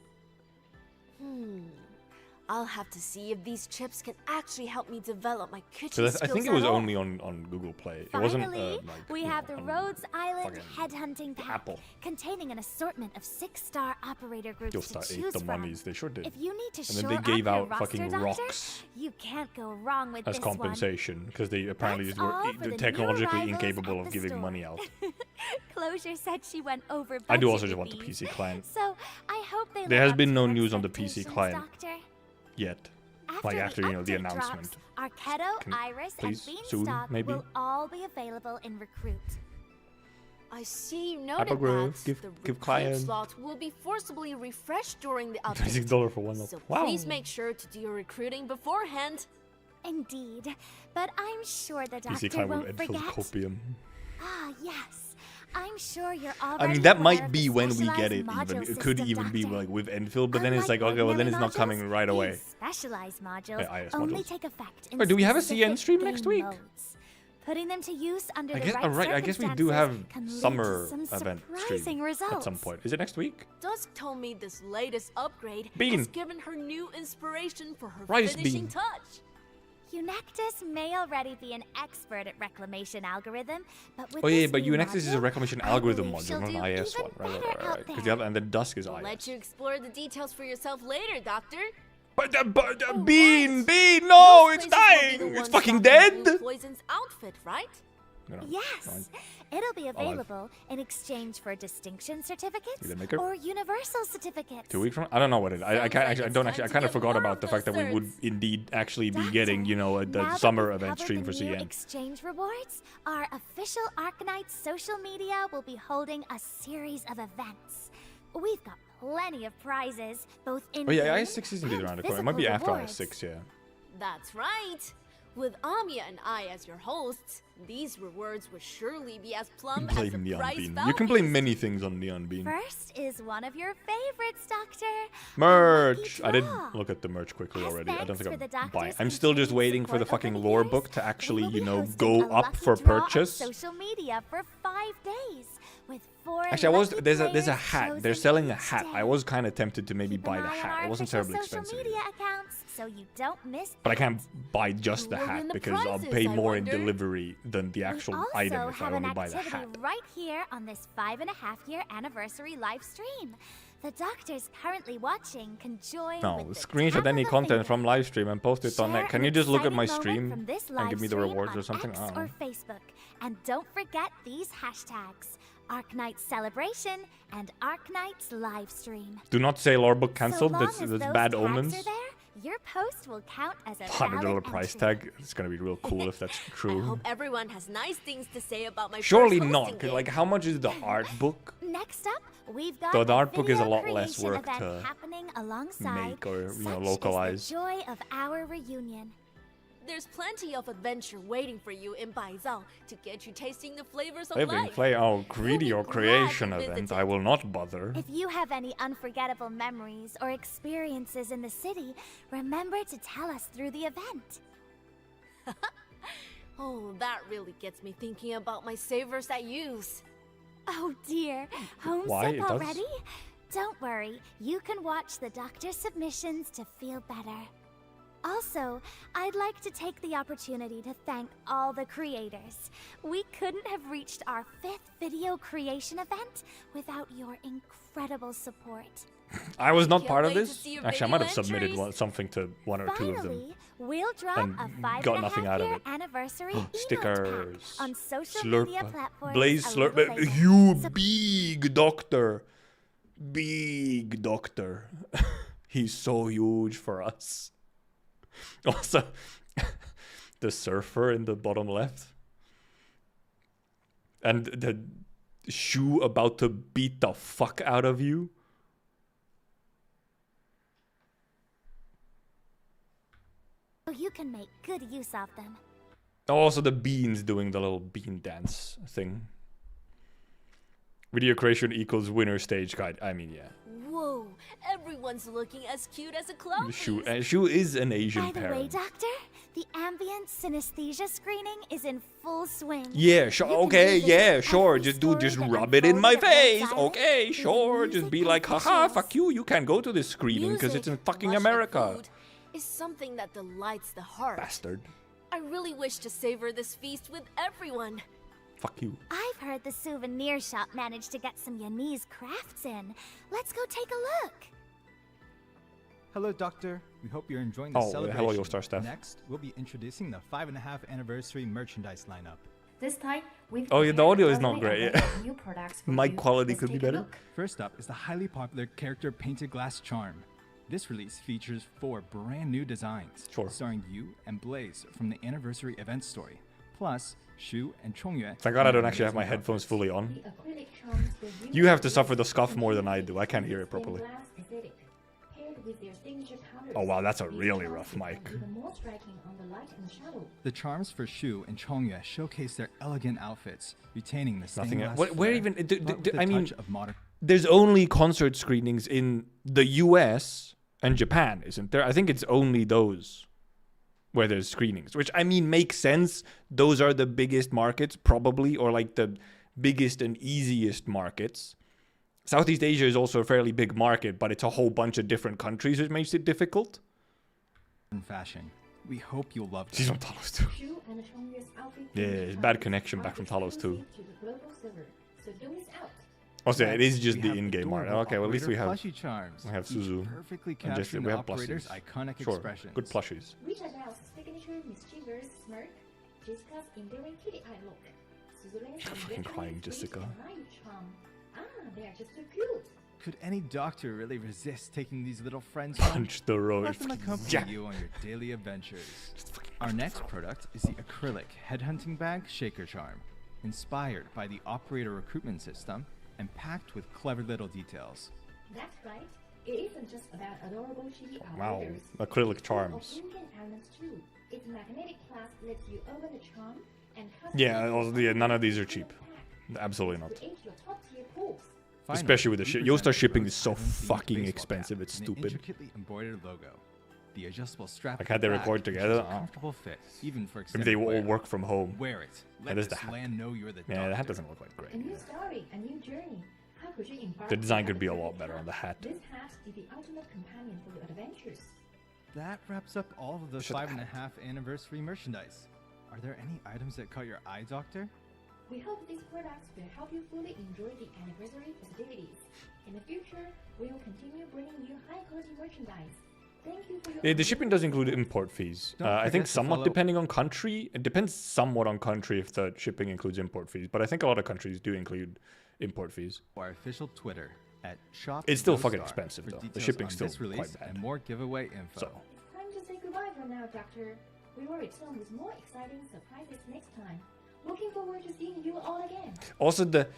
I'll have to see if these chips can actually help me develop my kitchen So I skills think it at was all. only on Google Play. It Finally, wasn't like we you have know, the on Rhodes Island fucking Headhunting Pack, Apple. containing an assortment of 6-star operator groups to YoStar ate choose the from. monies. They sure did. If you need to And then shore they up gave your out roster, fucking Doctor, rocks you can't go wrong with as this one. compensation because they apparently That's were all for the new technologically arrivals incapable at of the giving store. money out. Closure said she went over I do budget also just with want the these. PC client So I hope they There live has up been to no your news on the PC expectations, client Doctor. yet. After Like, after, the you know, the update announcement. drops, Arketo, Can- Iris, please, and soon, Beanstalk maybe? will all be available in Recruit. I see you noted Hypergrowth, that give the client. recruit slot will be forcibly refreshed during the update. $26 for one. So Wow. please make sure to do your recruiting beforehand. Indeed, but I'm sure the PC doctor client with won't Enfield forget. Copium. Ah, yes. I'm sure you're already I mean, that aware might of be the when we specialized get it module even. It could system, even be Doctor. like with Enfield, but then it's like, Unlike okay, well then it's ordinary not coming modules, right away. these specialized modules Yeah, IS only modules. take effect in Wait, do we have a specific CN stream game next week? modes. Putting them to use under I the guess, right alright, I guess we do circumstances have can lead to summer some event surprising stream results. at some point. Is it next week? Dusk told me this latest upgrade Bean. has given her new inspiration for her Rice finishing bean. touch. Eunectus may already be an expert at reclamation algorithm, but with Oh yeah, this but new Eunectus is a module, reclamation I algorithm believe module, she'll not do an IS even one. Right, better out Because there. the other, and the Dusk is I'll IS. let you explore the details for yourself later, Doctor. But the Oh, Bean, right. Bean, no, Those it's places will be the dying! It's ones fucking stocking dead! Blue Poison's outfit, right? You know, Yes, fine. it'll be Alive. available in exchange for distinction certificates Did they make her? or universal certificates. 2 weeks from? I don't know what it. I Sounds can't like actually. I it's don't time actually. I to kind of get forgot more about of the fact that those we would certs. indeed actually be Doctor, getting, you know, now the that summer we've event covered stream the for new CN. exchange rewards, our official Arknights social media will be holding a series of events. We've got plenty of prizes, both in Oh yeah, IS6 isn't and around the corner. It might be physical after rewards. IS6, yeah. That's right. With Amia and I as your hosts, these rewards would surely be as plump as Blame the Neon prize Bean. values. You can blame many things on Neon Bean. First is one of your favorites, Doctor. Merch! A I lucky did draw. look at the merch quickly As already. I don't thanks for think the I'm doctor's buying. I'm still just continued waiting for the support fucking over the lore years. book to We actually, will be you know, hosting go a up lucky for draw on purchase. social media for 5 days with 4 Actually, lucky there's a players hat. They're chosen selling a each hat. I day. was kind of tempted to maybe Keep buy an the eye on hat. our It wasn't official terribly social expensive. media accounts so you don't miss But I out. can't buy just the Who will hat win the because I'll prizes, pay I more in wonder? delivery than the actual we item also if I have an only buy the activity hat. right here on this 5.5-year anniversary live stream. The doctors currently watching can join No, with the screenshot tap any of a content finger. from live stream and post it on Share net. Can an you just look at exciting my moment stream from this and give me the live stream rewards on or something? X I don't or know. Facebook. And don't forget these hashtags: Arknights Celebration and Arknights Livestream. Do not say lore book So cancelled. long That's as bad those tags omens. are there, your post will count as a $100 valid price entry. tag. It's gonna be real cool if that's I true. hope everyone has nice things to say about my Surely first not. hosting 'Cause, gig. like, how much is the art book? Next up, we've got Though the a art book is a video lot less creation work event to happening alongside. make or, you know, Such localize. is the joy of our reunion. There's plenty of adventure waiting for you in Baizhou to get you tasting the flavors of Living life. play our greedy be or glad creation you event. visited. I will not bother. If you have any unforgettable memories or experiences in the city, remember to tell us through the event. Oh, that really gets me thinking about my savers I use. Oh dear, home Why? sick It does? already? Don't worry, you can watch the doctor's submissions to feel better. Also, I'd like to take the opportunity to thank all the creators. We couldn't have reached our 5th video creation event without your incredible support. I was not Can't part of wait to this. see your Actually, I might have video submitted entries. something to one or two of them. Finally, we'll drop and a got nothing out of 5.5-year it. anniversary emote Stickers. pack on social Slurp. media platforms. Blaze a Slurp. little later. You So big doctor. Big doctor. He's so huge for us. Also, the surfer in the bottom left. And the shoe about to beat the fuck out of you. you can make good use of them. Also, the beans doing the little bean dance thing. Video creation equals winner stage guide. I mean, yeah. Whoa, everyone's looking as cute as a clown. The shoe is an Asian By the way, parent. Doctor, the ambient synesthesia screening is in full swing. Yeah, sure. You can Okay, revisit yeah, sure. every Just story just that rub it in my unfolded at face. Rhode Island Okay, with sure. Just music be and like, haha, visuals. fuck you. You can't go to this screening because it's in Music, fucking much like America. food, is something that delights the heart. Bastard. I really wish to savor this feast with everyone. Fuck you. I've heard the souvenir shop managed to get some Yanese crafts in. Let's go take a look. Hello, Doctor. We hope you're enjoying the Oh, celebration. hello, Your Star Staff. Next, we'll be introducing the 5.5 anniversary merchandise lineup. This time, we've Oh, yeah, the prepared audio is not early great, and yeah. better new products for Mic you. quality Let's could be take a better. look. First up is the highly popular character painted glass charm. This release features 4 brand new designs, Sure. starring you and Blaze from the anniversary event story, plus Shu and Chongyue. Thank God I from don't the actually have my amazing headphones outfits. fully on. The acrylic charms will You have to suffer the scuff more than I do. I can't hear it stained properly. glass aesthetic, paired with their signature colors. Oh, wow, that's a These really charms rough become mic. Even more striking on the light and shadow. The charms for Shu and Chongyue showcase their elegant outfits, retaining the stained Nothing. glass Where flair, even? but with a I mean, touch of modern. there's only concert screenings in the US and Japan, isn't there? I think it's only those where there's screenings, which I mean makes sense. Those are the biggest markets, probably, or like the biggest and easiest markets. Southeast Asia is also a fairly big market, but it's a whole bunch of different countries, which makes it difficult. fashion. We hope you'll love She's them. on Talos too. Shu and Chongyue's outfit Yeah, signature it's bad colors connection are back from Talos too. exclusive to the global server, so don't miss out. Also, it is just We the have in-game art. adorable Okay, well at least we operator have plushie charms. we have each Suzu perfectly and just capturing we the have operator's plushies. iconic Sure, expressions. good plushies. Rich Adele's signature mischievous smirk, Jessica's endearing kitty eye look, Suzule's Fucking embarrassing crying squeeze Jessica. and light charm. They are just so cute. Could any doctor really resist taking these little friends Punch the road. Let them accompany Yeah. you on your daily adventures. Our next product is the acrylic headhunting bag shaker charm, inspired by the operator recruitment system and packed with clever little details. That's right. It isn't just about adorable chibi Wow, operators. acrylic It's full of charms. in-game elements too. Its magnetic clasp lets you open the charm and custom Yeah, also, yeah, none of these are cheap. Absolutely not. create your top-tier pulls. Finally, Especially with the we ship. present Yoastar shipping the is so Rose Adams fucking baseball expensive, cap it's and an stupid. intricately embroidered logo. The adjustable strap. Like, at had the they back recorded ensures together? a comfortable fit, even for Maybe extended they all wear. work from home. Wear it. That Let is the this hat. land know you're the Yeah, the hat doctor. doesn't look like great. A new Yeah. story, a new journey. How could you embark The design on could be a an lot exciting better on the hat. This hat is the ultimate companion for your adventures. That wraps up all of the Shut the 5.5 anniversary merchandise. Are there any items that caught your eye, Doctor? We hope these products will help you fully enjoy the anniversary festivities. In the future, we will continue bringing you high-quality merchandise. Thank you for your Yeah, the shipping does include import fees. Don't I forget think to somewhat follow- depending on country. It depends somewhat on country if the shipping includes import fees. But I think a lot of countries do include import fees. Our official Twitter at Shop. It's still fucking Joestar expensive, for though. The details shipping's on still this quite release bad. and more giveaway info. So It's time to say goodbye for now, Doctor. We will return with more exciting surprises next time. Looking forward to seeing you all again. also the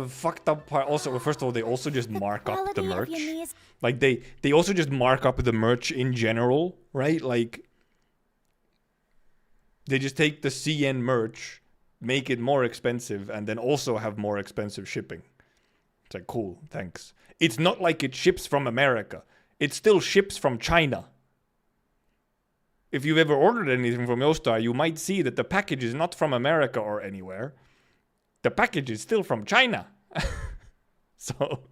fucked up part. Also, well, first of all, they also just mark up the quality of merch. your knees. Like they also just mark up the merch in general, right? Like they just take the CN merch, make it more expensive, and then also have more expensive shipping. It's like, cool, thanks. It's not like it ships from America. It still ships from China. If you've ever ordered anything from Yoastar, you might see that the package is not from America or anywhere. The package is still from China. So...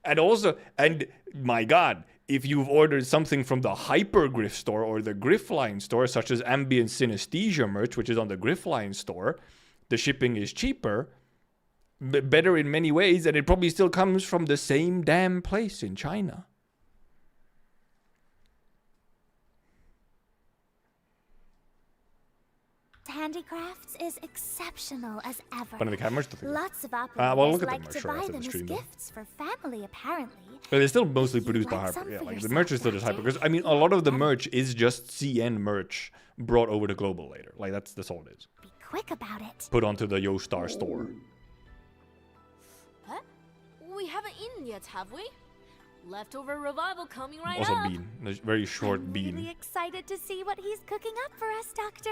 and also, and my god, if you've ordered something from the Hypergriff store or the Griffline store, such as Ambient Synesthesia merch, which is on the Griffline store, the shipping is cheaper, better in many ways, and it probably still comes from the same damn place in China. Handicrafts is exceptional as ever. But in the cameras, the thing. Lots of well, operators look at the like merch to right buy after them the as stream, though. gifts for family, apparently. But they're still mostly You produced by like Hyper. some Yeah, for like the yourself, merch is still just Hyper. Doctor? Because I mean, a lot of the merch is just CN merch brought over to Global later. Like that's all it is. Be quick about it. Put onto the Yoastar store. Huh? We haven't eaten yet, have we? Leftover revival coming right Also up. bean, a very short I'm bean. really excited to see what he's cooking up for us, Doctor.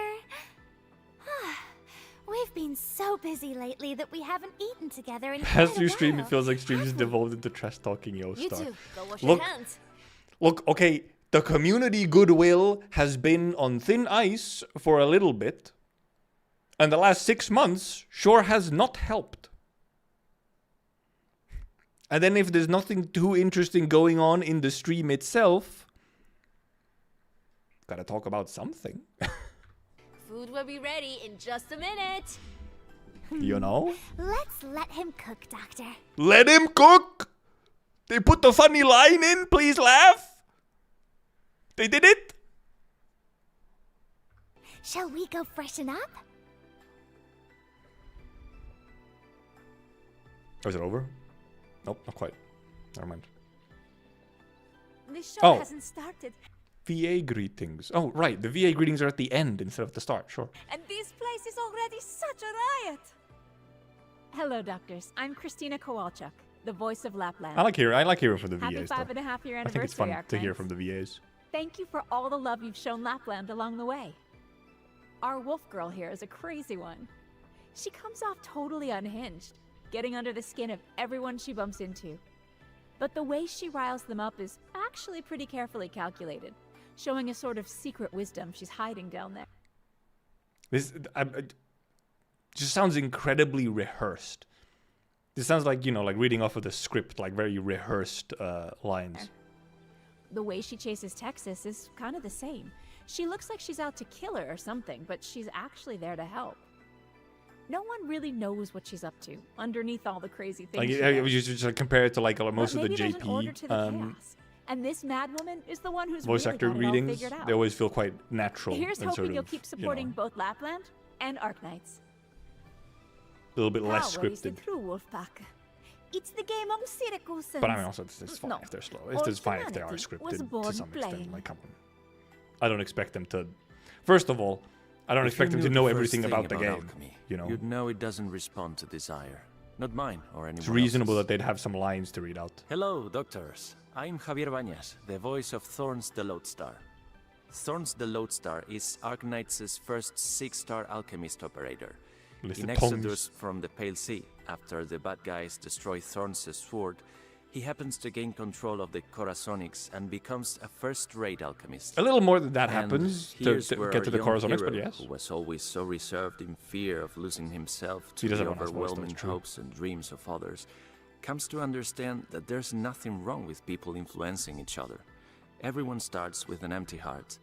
We've been so busy lately that we haven't eaten together in As quite a you stream, while, it feels like stream is have we? devolved into trash talking You Yoastar. too. Go wash Look. your hands. Look, okay, the community goodwill has been on thin ice for a little bit, and the last 6 months sure has not helped. And then if there's nothing too interesting going on in the stream itself, gotta talk about something, Food will be ready in just a minute. you know? Let's let him cook, Doctor. Let him cook! They put the funny line in, please laugh! They did it! Shall we go freshen up? Oh, is it over? Nope, not quite. Never mind. This show Oh. hasn't started, VA greetings. Oh, right. The VA greetings are at the end instead of the start. Sure. and this place is already such a riot. Hello, doctors. I'm Christina Kowalchuk, the voice of Lapland. I like hearing from the Happy VAs. Though. 5.5-year I think it's fun anniversary, to hear Arknights. from the VAs. Thank you for all the love you've shown Lapland along the way. Our wolf girl here is a crazy one. She comes off totally unhinged, getting under the skin of everyone she bumps into. But the way she riles them up is actually pretty carefully calculated, showing a sort of secret wisdom she's hiding down there. This just sounds incredibly rehearsed. This sounds like, you know, like reading off of the script, like very rehearsed lines. The way she chases Texas is kind of the same. She looks like she's out to kill her or something, but she's actually there to help. No one really knows what she's up to underneath all the crazy things. Like, she I does. was just like, compare it to like most But of the maybe there's an order to the JP chaos. And this mad woman is the one who's voice really actor got it all readings. figured out. They always feel quite natural. Here's and hoping sort you'll of, keep you know, supporting both Lapland and Arknights. a little bit less Power is the scripted. true Wolfpack. It's the game of circles. But I mean, also, it's fine No. if they're slow. It's fine if they are Humanity was scripted born to some extent. playing. Like, come on. I don't expect them to. First of all, I don't If expect you them to knew know the everything first about the thing game. alchemy, You know. you'd know it doesn't respond to desire. not mine or anyone It's reasonable else's. that they'd have some lines to read out. Hello, doctors. I'm Javier Bañas, the voice of Thorns the Lodestar. Thorns the Lodestar is Arknights' first 6-star alchemist operator. Listed In tongues. Exodus from the Pale Sea, after the bad guys destroy Thorns' sword, he happens to gain control of the Corazonics and becomes a first-rate alchemist. A little more than that And happens to here's where get to the our young Corazonics, but hero, yes. who was always so reserved in fear of losing himself He to doesn't the run his voice, that's overwhelming true. hopes and dreams of others, comes to understand that there's nothing wrong with people influencing each other. Everyone starts with an empty heart,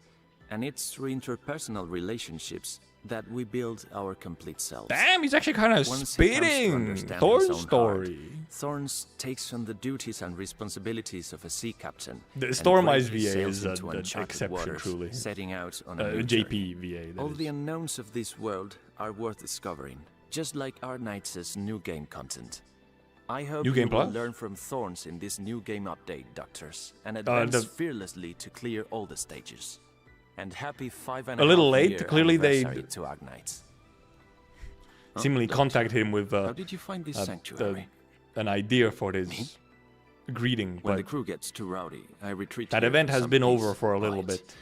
and it's through interpersonal relationships that we build our complete selves. Damn, he's actually kind of Once he comes to spitting understand Thor's his own story. heart, Thorns takes on the duties and responsibilities of a sea captain. The and Stormized bravely VA sails is into an uncharted exception, waters, truly. setting out on a new journey. JP VA, that All is. the unknowns of this world are worth discovering, just like Arknights' new game content. I hope New you game will plus? learn from Thorns in this new game update, Doctors, and advance the- fearlessly to clear all the stages. And happy 5.5 A little late, year clearly they- anniversary to Arknights. Seemingly Doctor, contacted him with how did you find this sanctuary? an idea for his greeting, When but the crew gets too rowdy, I retreat. that here event for has some been peace over for a and little quiet. bit.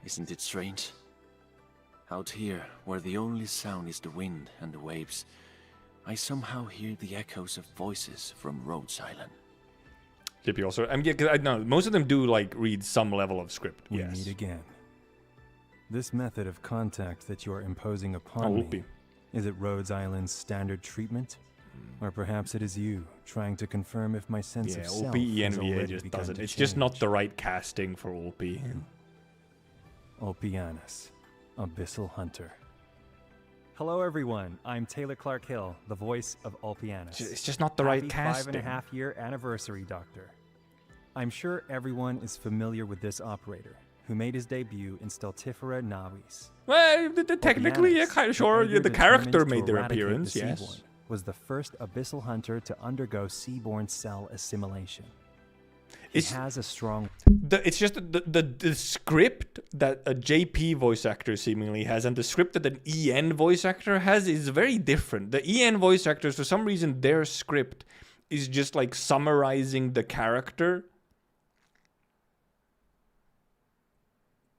Isn't it strange? Out here, where the only sound is the wind and the waves, I somehow hear the echoes of voices from Rhodes Island. JP also, I mean, yeah, 'cause I know most of them do like read some level of script. We Yes. meet again. This method of contact that you are imposing Oh, upon me, whoopee. is it Rhodes Island's standard treatment? Or perhaps it is you, trying to confirm if my sense Yeah, of self OP has ENVA already just begun doesn't. to It's just not change. the right casting for OP. Opianus, Abyssal Hunter. Hello everyone, I'm Taylor Clark Hill, the voice of Opianus. It's just not the right Happy casting. 5.5-year anniversary, Doctor. I'm sure everyone is familiar with this operator, who made his debut in Steltifera Navis. Well, technically, yeah, Opianus, kind of sure. Yeah, the character determined to made their eradicate appearance. the Yes. Seaborn, was the first Abyssal Hunter to undergo Seaborn cell assimilation. He It's- has a strong It's just the script that a JP voice actor seemingly has and the script that an EN voice actor has is very different. The EN voice actors, for some reason, their script is just like summarizing the character.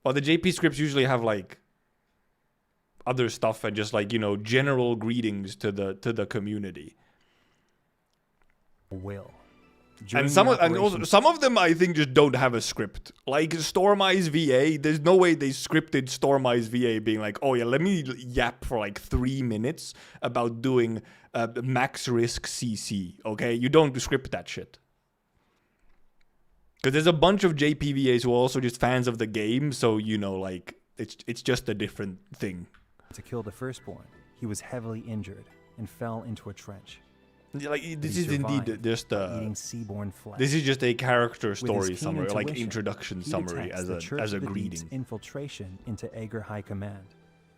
While the JP scripts usually have like other stuff and just like, you know, general greetings to the community. will. And During some the of, and also, operation- some of them I think just don't have a script. Like Stormized VA, there's no way they scripted Stormized VA being like, oh yeah, let me yap for like 3 minutes about doing max risk CC. Okay, you don't script that shit. Because there's a bunch of JPVAs who are also just fans of the game, so you know, like it's just a different thing. to kill the firstborn, he was heavily injured and fell into a trench. Like this He is indeed survived just eating seaborn flesh. this is just a character With his story keen summary, like intuition, introduction he summary detects as the a Church as a of the Deep's greeting. infiltration into Aegir High Command,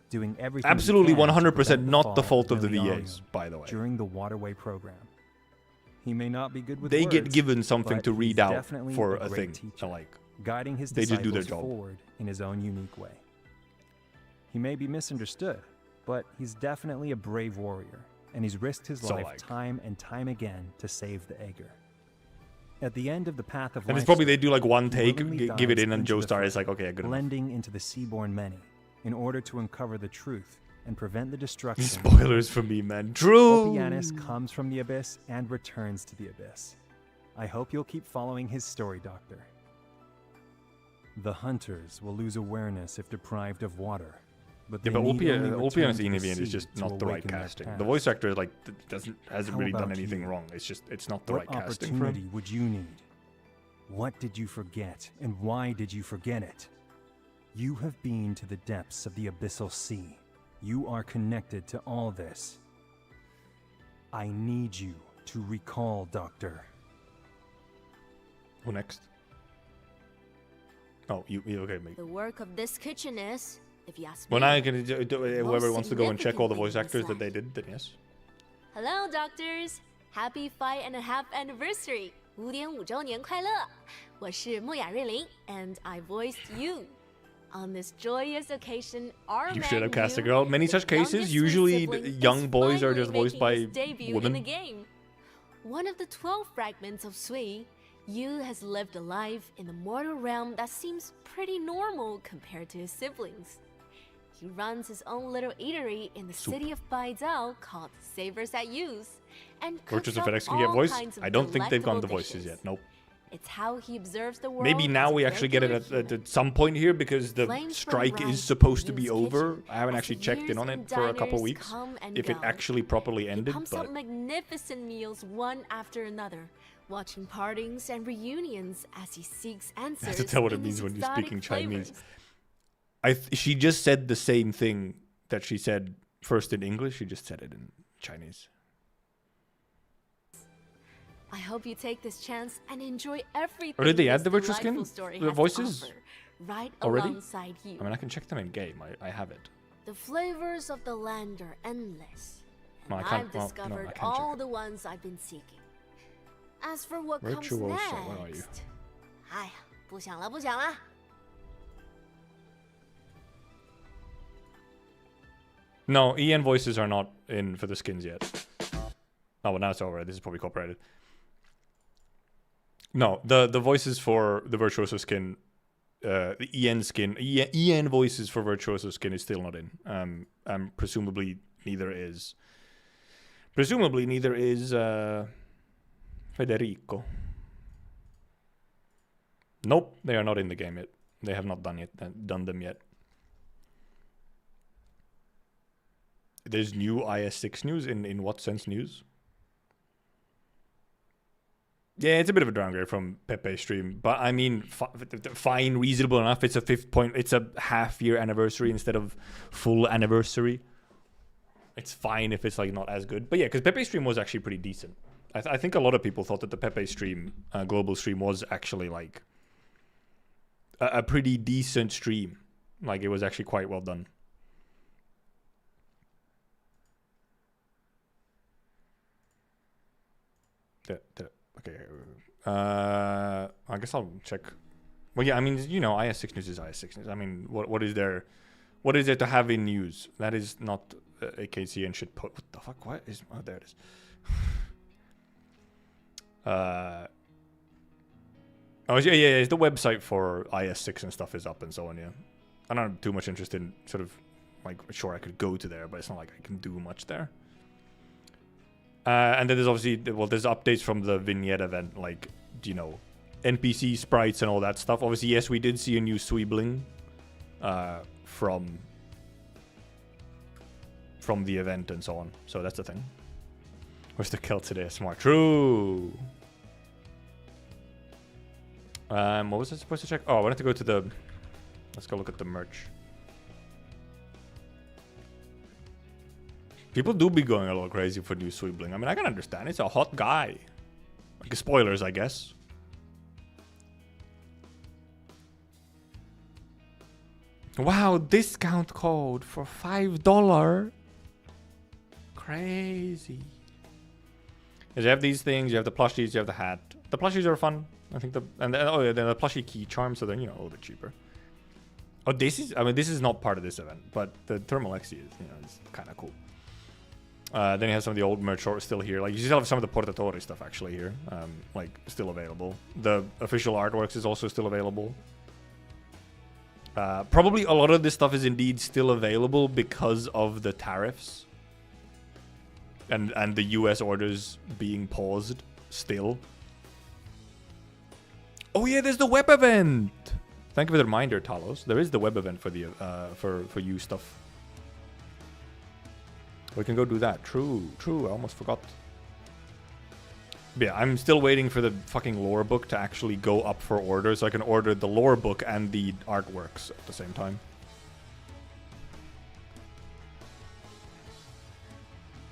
doing everything he Absolutely can to 100% prevent not the fall fault of the Miliarium VAs, by the way. during the Waterway program. He may not be good with They get words, given something but to he's read out definitely for a a great thing. teacher, Like guiding his they just do their disciples job. forward in his own unique way. He may be misunderstood, but he's definitely a brave warrior, and he's risked his So, life like- time and time again to save the Aegir. At the end of the Path of and it's Life probably they story, do like one he take, willingly give it dives in, and into the Joestar is fray, like, okay, good enough. blending into the Seaborn many, in order to uncover the truth and prevent the destruction. Spoilers for me, man. True. Opianus comes from the abyss and returns to the abyss. I hope you'll keep following his story, Doctor. The hunters will lose awareness if deprived of water, but Yeah, they but need only return Opianus to the Inevian is sea just to not the right awaken their casting. The past. voice actor like hasn't How really done about anything you? wrong. It's not the What right casting for him. opportunity would you need? What did you forget, and why did you forget it? You have been to the depths of the abyssal sea. You are connected to all this. I need you to recall, Doctor. Who next? Oh, you okay, mate. The work of this kitchen is, if you ask me. When I can whoever wants to go and check all the voice significant actors that thing they in did, then yes. Hello, doctors! Happy 5.5 anniversary! 5.5周年快乐！我是莫雅瑞琳 and I voiced you. On this joyous occasion, our You should have cast a Yu, girl. Many the such cases, youngest usually sibling, the is young boys are finally just voiced making by his debut women. in the game. One of the 12 fragments of Sui, Yu has lived a life in the mortal realm that seems pretty normal compared to his siblings. He runs his own little eatery in the city of Baizhou called Savers at Yu's, and cooks Virtues of up FedEx can get all voice. kinds of I don't think they've gone the delectable voices dishes. yet. Nope. It's how he observes the world. Maybe now as a we actually get it regular at some point here because the Flames from strike rise is supposed to in be Yu's over. kitchen I haven't as actually the checked in years on in it for a couple diners weeks. come and If it go. actually properly He ended, pumps but up magnificent meals one after another, watching partings and reunions as he seeks answers. I have to tell what it in means these when you're exotic speaking Chinese. flavors. She just said the same thing that she said first in English. She just said it in Chinese. I hope you take this chance and enjoy everything. Or did they add this the virtual delightful skin? story The has to voices offer, right already? alongside you. I mean, I can check them in game. I have it. The flavors of the land are endless. No, And I can't- I've well, no, I discovered can't check all it. the ones I've been seeking. As for what comes Virtuoso, where are you? next, 哎呀，不想了，不想了。 No, EN voices are not in for the skins yet. Oh, well, now it's over. This is probably copyrighted. No, the voices for the Virtuoso skin, the EN skin, EN voices for Virtuoso skin is still not in. Presumably neither is Federico. Nope, they are not in the game yet. They have not done them yet. There's new IS6 news. In what sense news? Yeah, it's a bit of a downgrade from Pepe's stream, but I mean, fine, reasonable enough. It's a it's a half-year anniversary instead of full anniversary. It's fine if it's like not as good, but yeah, because Pepe's stream was actually pretty decent. I think a lot of people thought that the Pepe stream, global stream, was actually like a pretty decent stream. Like it was actually quite well done. Okay. I guess I'll check. Well, yeah. I mean, you know, IS6 news is IS6 news. I mean, what is there to have in news? That is not AKC and shit. What the fuck? What is? Oh, there it is. Oh yeah. It's the website for IS6 and stuff is up and so on. Yeah. I'm not too much interested in sort of like. Sure, I could go to there, but it's not like I can do much there. And then there's obviously, there's updates from the vignette event, like, you know, NPC sprites and all that stuff. Obviously, yes, we did see a new Sweebling from the event and so on. So that's the thing. Where's the kill today? Smart. True. What was I supposed to check? Oh, I wanted to go to the... Let's go look at the merch. People do be going a little crazy for new Sweebling. I mean, I can understand. It's a hot guy. Like, spoilers, I guess. Wow, discount code for $5. Crazy. You have these things, you have the plushies, you have the hat. The plushies are fun. I think the plushie key charm, so then, you know, a little bit cheaper. Oh, this is not part of this event, but the Thermal XE is, you know, it's kind of cool. Then you have some of the old merch still here. Like, you still have some of the Portatore stuff actually here, like, still available. The official artworks is also still available. Probably a lot of this stuff is indeed still available because of the tariffs. And the US orders being paused still. Oh yeah, there's the web event! Thank you for the reminder, Talos. There is the web event for the for you stuff. We can go do that. True. I almost forgot. But yeah, I'm still waiting for the fucking lore book to actually go up for order so I can order the lore book and the artworks at the same time.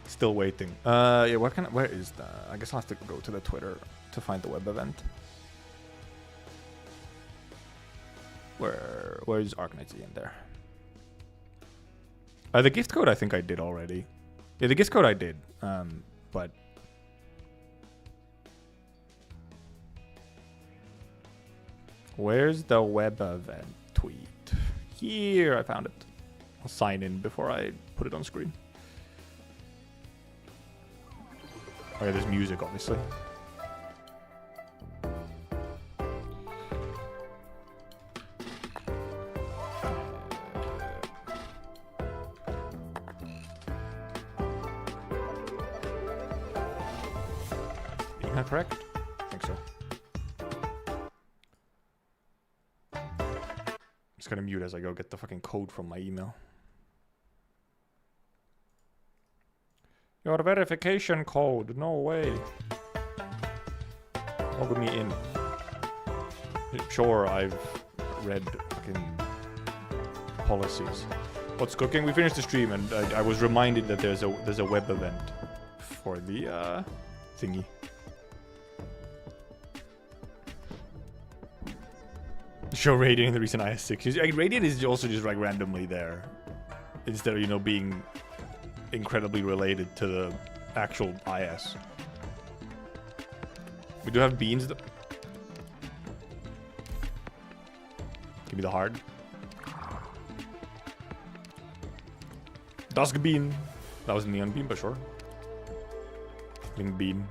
Still waiting. Yeah, where is the... I guess I'll have to go to the Twitter to find the web event. Where is Arknights in there? The gift code I think I did already. Yeah, the gift code I did. But where's the web event tweet? here. I found it. I'll sign in before I put it on screen. Oh yeah, there's music, obviously. Is that correct? I think so. I'm just gonna mute as I go get the fucking code from my email. Your verification code, no way. Log me in. Sure, I've read fucking policies. What's cooking? We finished the stream and I was reminded that there's a web event for the thingy. Show Radiant the recent IS6. Radiant is also just like randomly there. Instead of, you know, being incredibly related to the actual IS. We do have beans though. Give me the hard. Dusk bean. That was neon bean, but sure. Link bean.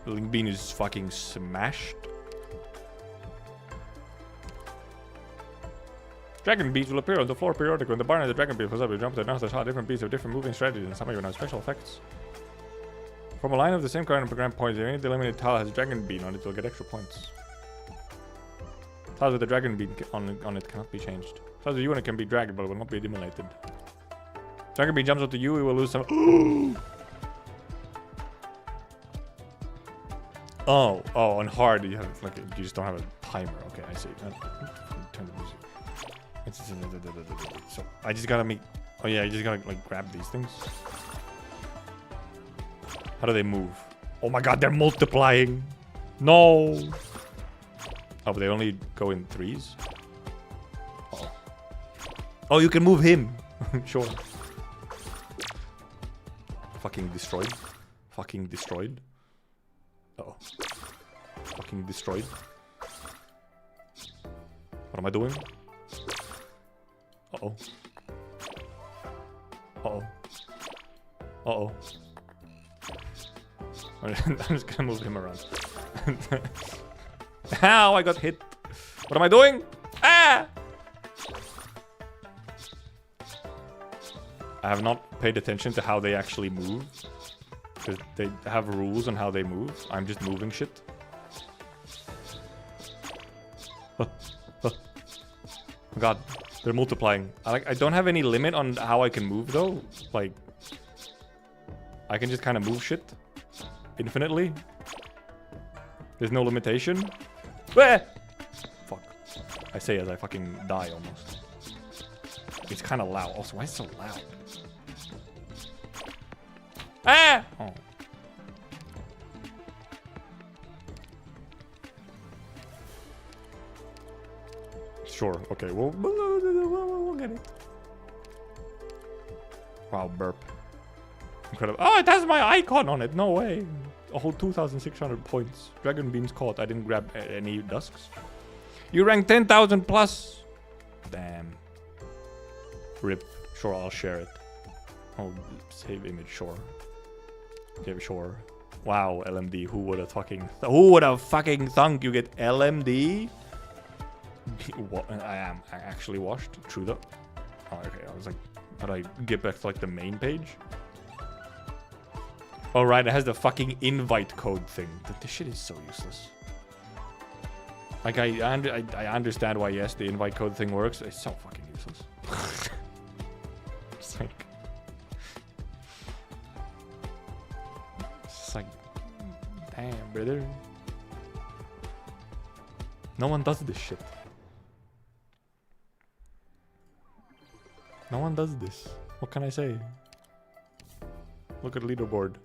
The link bean is fucking smashed. Dragon beads will appear on the floor periodically. When the barn and the dragon bead goes up, you jump to announce how different beads have different moving strategies, and some even have special effects. From a line of the same kind of program points, if any delimited tile has a dragon bean on it, will get extra points. Tiles with the dragon bean on it cannot be changed. Tiles with you on it can be dragged, but it will not be eliminated. Dragon bean jumps up to you, you will lose some. Oh, on hard you have like you just don't have a timer. Okay, I see. Turn the music. So I just gotta make. Oh yeah, I just gotta like grab these things. How do they move? Oh my god, they're multiplying. No. Oh, but they only go in threes. Uh-oh. Oh, you can move him. Sure. Fucking destroyed. Fucking destroyed. Uh-oh. Fucking destroyed. What am I doing? Uh-oh. Uh-oh. Uh-oh. I'm just gonna move him around. Ow, I got hit. What am I doing? Ah! I have not paid attention to how they actually move. Because they have rules on how they move. I'm just moving shit. Oh god, they're multiplying. I don't have any limit on how I can move though. Like, I can just kind of move shit infinitely. There's no limitation. Ah! Fuck. I say as I fucking die almost. It's kind of loud. Also, why is it so loud? Ah! Oh. Sure. Okay. We'll get it. Wow, burp. Incredible. Oh, it has my icon on it. No way. A whole 2,600 points. Dragon beans caught. I didn't grab any dusks. You rank 10,000 plus. Damn. Rip. Sure, I'll share it. Oh, save image. Sure. Okay, sure. Wow, LMD. Who would have fucking thunk you get LMD? What? I am actually washed. True though. Oh, okay. I was like, how do I get back to like the main page? Oh right, it has the fucking invite code thing. This shit is so useless. Like I understand why yes, the invite code thing works. It's so fucking useless. It's like, damn, brother. No one does this shit. No one does this. What can I say? Look at leaderboard.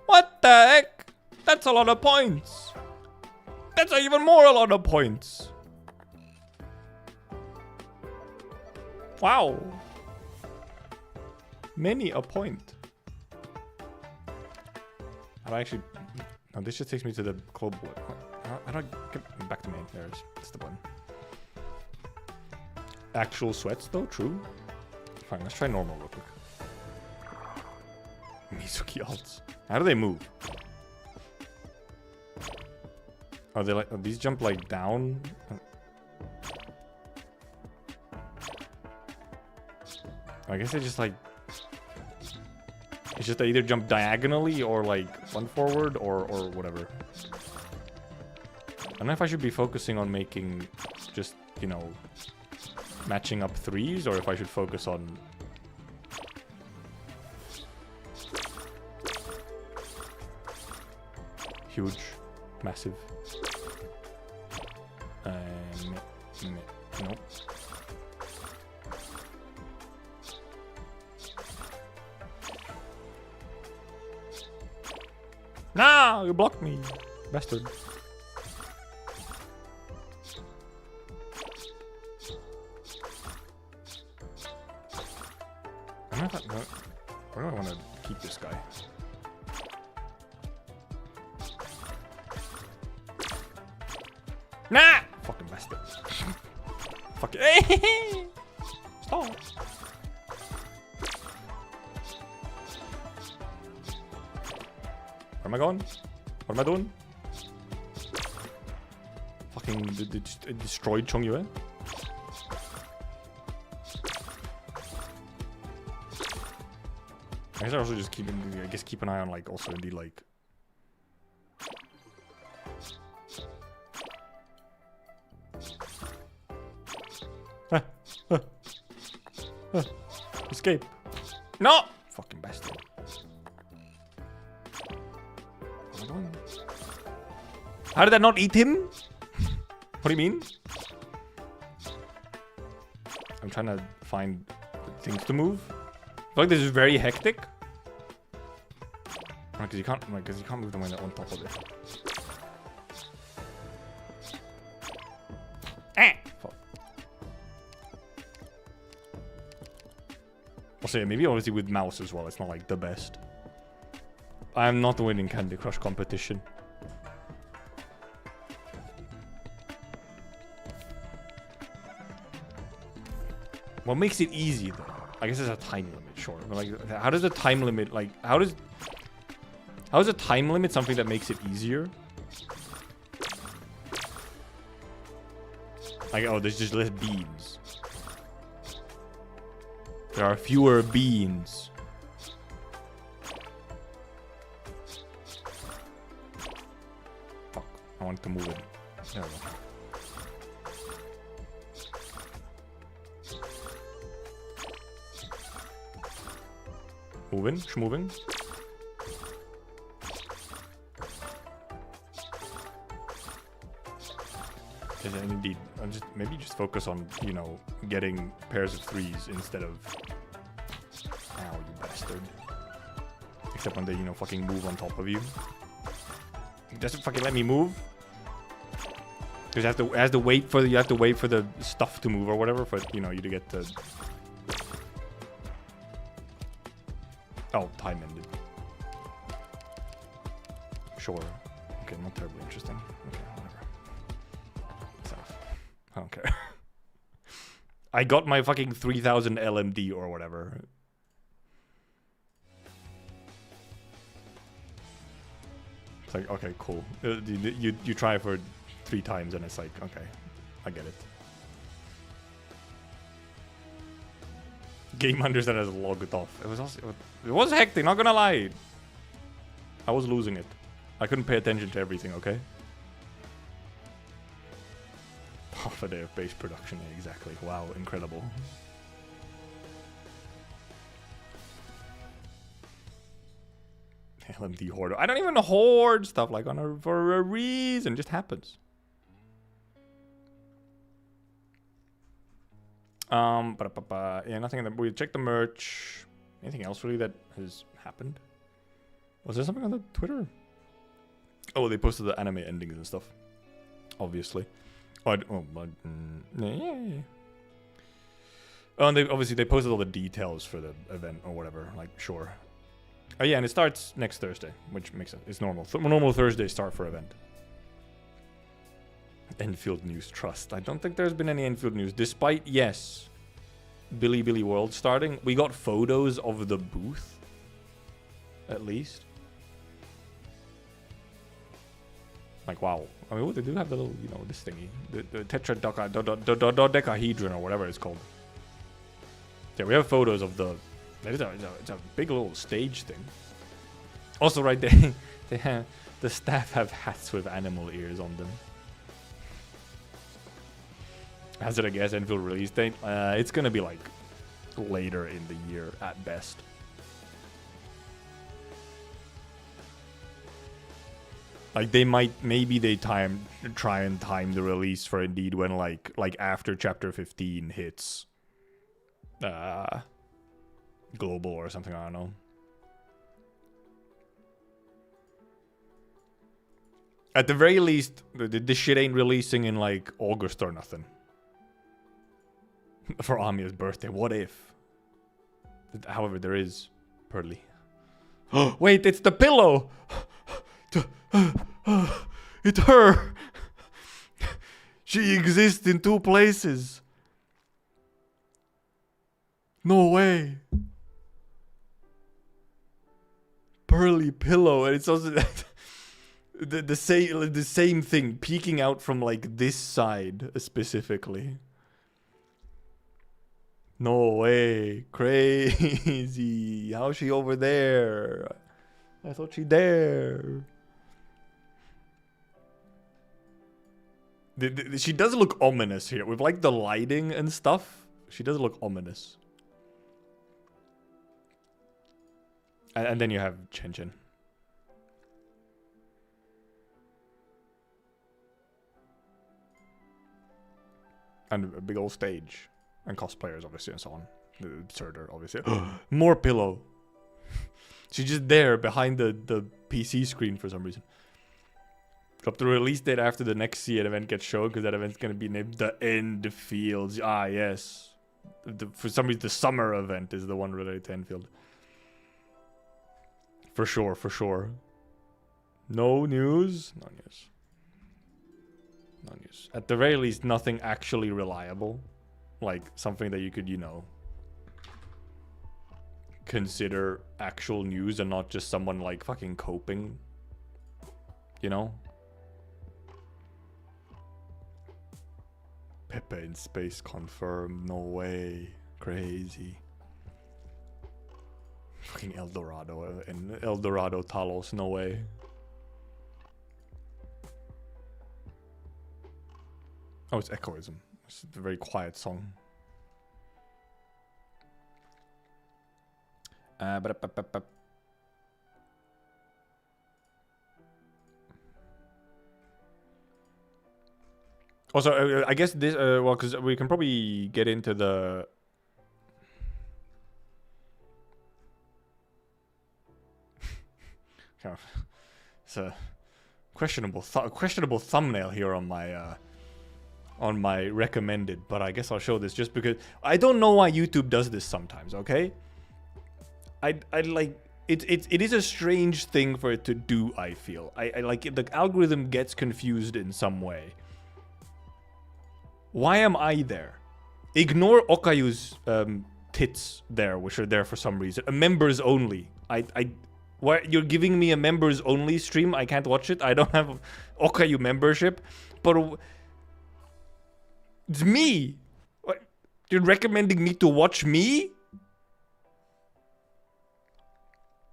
What the heck? That's a lot of points. That's even more a lot of points. Wow. Many a point. How do I actually... No, this just takes me to the club. How do I get back to main? There it is. That's the button. actual sweats though, true. Fine, let's try normal real quick. Mizuki alts. How do they move? Are they like, these jump like down? I guess they just like, it's just they either jump diagonally or like one forward or whatever. I don't know if I should be focusing on making just, you know, matching up threes, or if I should focus on huge, massive. Nope. No, you blocked me, bastard. I don't know if where do I want to keep this guy? Nah! Fucking bastard. Fuck it. Stop. Where am I going? What am I doing? Fucking destroyed Chongyue. I guess I also just keep an eye on like also indeed like escape. No! Fucking bastard. What am I doing? How did I not eat him? What do you mean? I'm trying to find things to move. I feel like this is very hectic. Because you can't move them when they're on top of it. Fuck. Also, yeah, maybe obviously with mouse as well, it's not like the best. I'm not winning Candy Crush competition. What makes it easy though? I guess there's a time limit, sure. But like, how does a time limit, like, how is a time limit something that makes it easier? Like, oh, there's just less beans. There are fewer beans. Fuck, I want to move it. There we go. Moving, schmoving. And indeed, maybe just focus on, you know, getting pairs of threes instead of. Ow, you bastard. Except when they, you know, fucking move on top of you. It doesn't fucking let me move. Because you have to wait for the stuff to move or whatever for, you know, you to get the. Oh, time ended. Sure. Okay, not terribly interesting. Okay, whatever. I don't care. I got my fucking 3000 LMD or whatever. It's like, okay, cool. You try for 3 times and it's like, okay, I get it. Game understand has logged off. It was hectic, not gonna lie. I was losing it. I couldn't pay attention to everything, okay? Half a day of base production, yeah, exactly. Wow, incredible. LMD hoard. I don't even hoard stuff like for a reason. It just happens. Yeah, nothing. We checked the merch. Anything else really that has happened? Was there something on the Twitter? Oh, they posted the anime endings and stuff. Obviously. Yeah. Oh, and they posted all the details for the event or whatever. Like, sure. Oh yeah, and it starts next Thursday, which makes sense. It's normal. Normal Thursday start for event. Enfield news trust. I don't think there's been any Enfield news. Despite, yes, Billy World starting. We got photos of the booth. At least. Like, wow. I mean, they do have the little, you know, this thingy. The dodecahedron or whatever it's called. Yeah, we have photos of the... It's a big little stage thing. Also, right there, the staff have hats with animal ears on them. Hazard a guess, Enfield release date? It's gonna be like later in the year at best. Like they might, maybe they try and time the release for Indeed when like after chapter 15 hits global or something, I don't know. At the very least, this shit ain't releasing in like August or nothing. For Amia's birthday, what if? However, there is Pearly. Oh, wait, it's the pillow! It's her! She exists in 2 places. No way. Pearly pillow, and it's also the same thing peeking out from like this side specifically. No way. Crazy. How's she over there? I thought she there. She does look ominous here. With like the lighting and stuff, she does look ominous. And then you have Chen Chen. And a big old stage. And cosplayers, obviously, and so on. The Surtur, obviously. More pillow. She's just there behind the PC screen for some reason. Drop the release date after the next CN event gets shown, because that event's going to be named The Endfields. Ah, yes. For some reason, the summer event is the one related to Enfield. For sure, for sure. No news? No news. No news. At the very least, nothing actually reliable. Like, something that you could, you know, consider actual news and not just someone, like, fucking coping. You know? Pepe in space confirmed. No way. Crazy. Fucking El Dorado and El Dorado Talos. No way. Oh, it's Echoism. It's a very quiet song. Also, I guess this, well, because we can probably get into the... It's a questionable thumbnail here on my recommended, but I guess I'll show this just because I don't know why YouTube does this sometimes. Okay, I like it is a strange thing for it to do. I feel I like the algorithm gets confused in some way. Why am I there? Ignore Okayu's tits there, which are there for some reason. A members only. Why you're giving me a members only stream? I can't watch it. I don't have Okayu membership, but it's me. What? You're recommending me to watch me?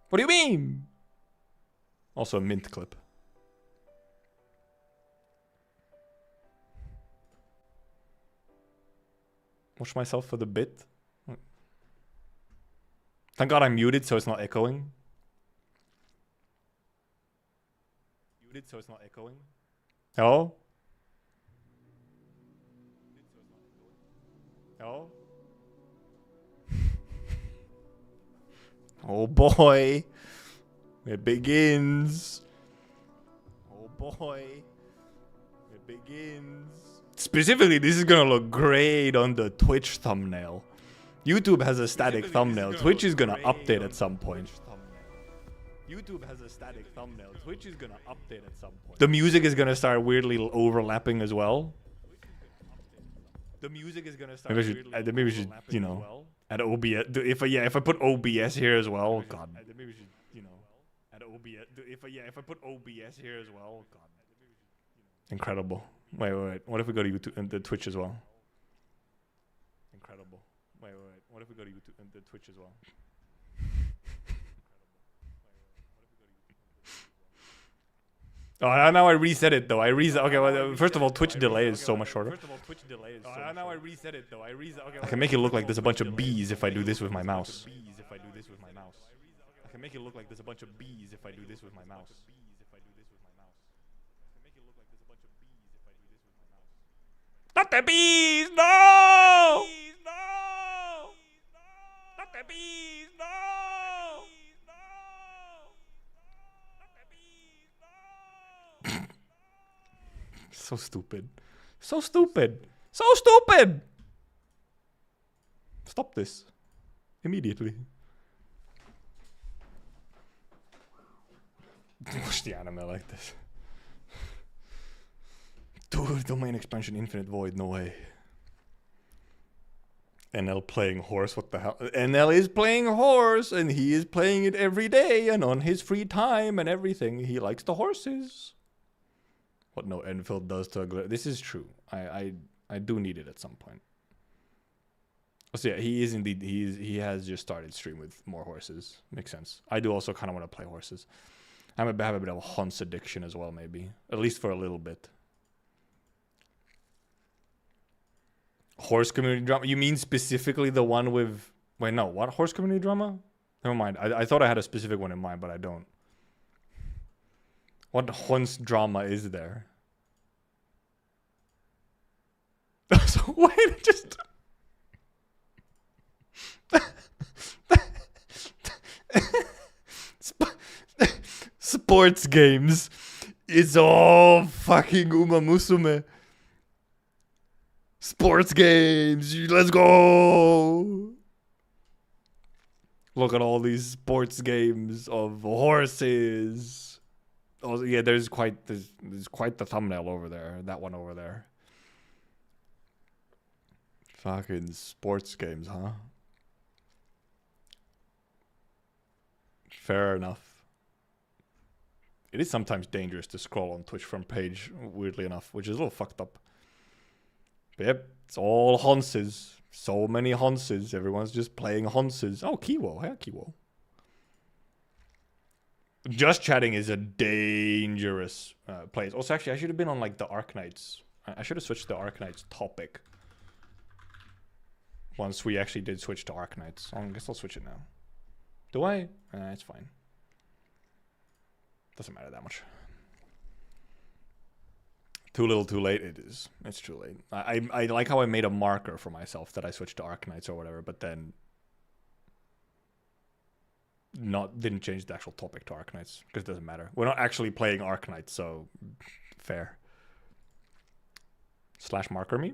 What do you mean? Also a mint clip. Watch myself for the bit. Thank God I'm muted so it's not echoing. Muted so it's not echoing. Hello? Hello? Oh boy. It begins. Oh boy. It begins. Specifically, this is gonna look great on the Twitch thumbnail. YouTube has a static thumbnail. Twitch is gonna update at some point. YouTube has a static thumbnail. Twitch is gonna update at some point. The music is gonna start weirdly overlapping as well. The music is gonna start. Maybe we should, you know, add OBS. If I put OBS here as well, God. Maybe we should, you know, add OBS. If I put OBS here as well, God. Incredible. Wait. What if we go to YouTube and the Twitch as well? Incredible. Wait. What if we go to YouTube and the Twitch as well? Oh, now I reset it though. Okay, well, first of all, Twitch delay is so much shorter. Now I reset it though. I can make it look like there's a bunch of bees if I do this with my mouse. I can make it look like there's a bunch of bees if I do this with my mouse. Not the bees, no! Not the bees, no! So stupid. So stupid. So stupid! Stop this. Immediately. Watch the anime like this. Dude, domain expansion infinite void, no way. NL playing horse, what the hell? NL is playing horse, and he is playing it every day, and on his free time and everything. He likes the horses. What no Enfield does to a glitter. This is true. I do need it at some point. So yeah, he is indeed, he has just started stream with more horses. Makes sense. I do also kind of want to play horses. I have a bit of a hunts addiction as well, maybe. At least for a little bit. Horse community drama? You mean specifically the one with... Wait, no. What? Horse community drama? Never mind. I thought I had a specific one in mind, but I don't. What horse drama is there? So wait, just... Sports games. It's all fucking Uma Musume. Sports games. Let's go. Look at all these sports games of horses. Oh yeah, there's quite the thumbnail over there. That one over there. Fucking sports games, huh? Fair enough. It is sometimes dangerous to scroll on Twitch front page, weirdly enough, which is a little fucked up. But yep, it's all Hanses. So many Hanses. Everyone's just playing Hanses. Oh, Kiwo. Hey, Kiwo. Just chatting is a dangerous place. Also, actually, I should have been on like the Arknights. I should have switched to the Arknights topic. Once we actually did switch to Arknights. I guess I'll switch it now. Do I? It's fine. Doesn't matter that much. Too little, too late. It is. It's too late. I like how I made a marker for myself that I switched to Arknights or whatever, but then didn't change the actual topic to Arknights because it doesn't matter. We're not actually playing Arknights, so fair. Slash marker me.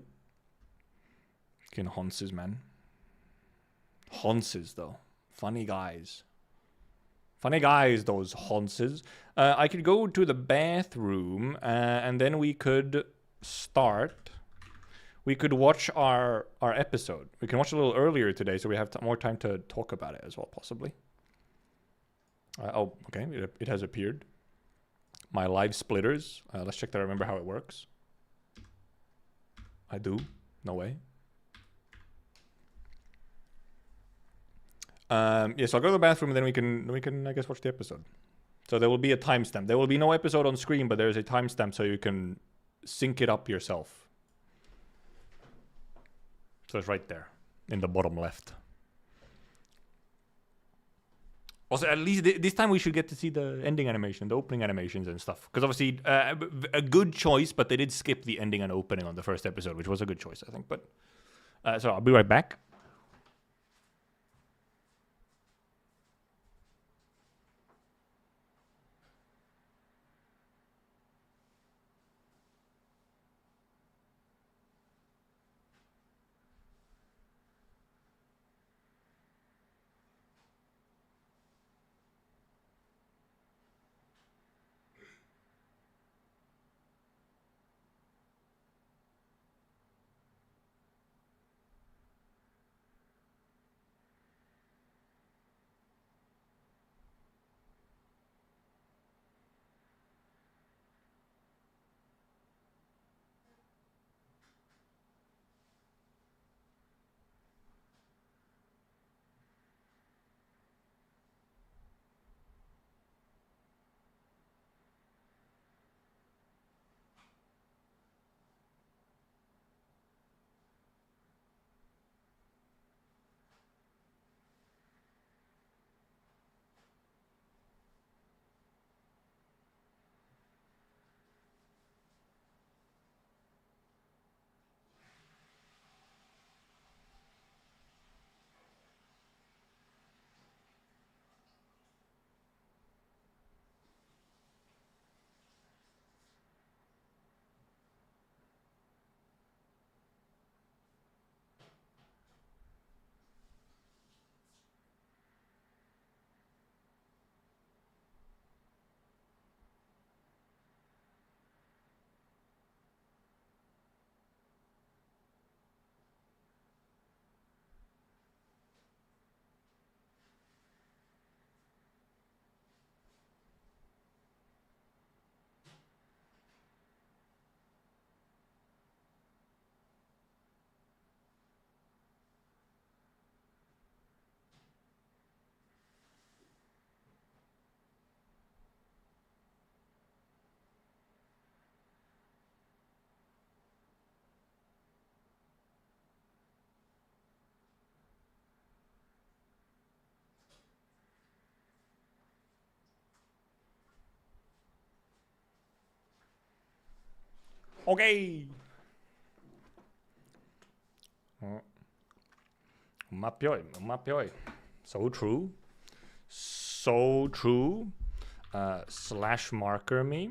Fucking Hanses, man. Hanses though. Funny guys. Funny guys, those Hanses. I could go to the bathroom and then we could start. We could watch our episode. We can watch a little earlier today so we have more time to talk about it as well, possibly. Oh, okay. It has appeared. My live splitters. Let's check that I remember how it works. I do. No way. Yeah, so I'll go to the bathroom and then we can I guess watch the episode. So there will be a timestamp. There will be no episode on screen, but there is a timestamp so you can sync it up yourself. So it's right there in the bottom left. Also, at least this time we should get to see the ending animation, the opening animations and stuff. Because obviously, a good choice, but they did skip the ending and opening on the first episode, which was a good choice, I think. But so I'll be right back. Okay. Mappioi. So true. So true. Slash marker me.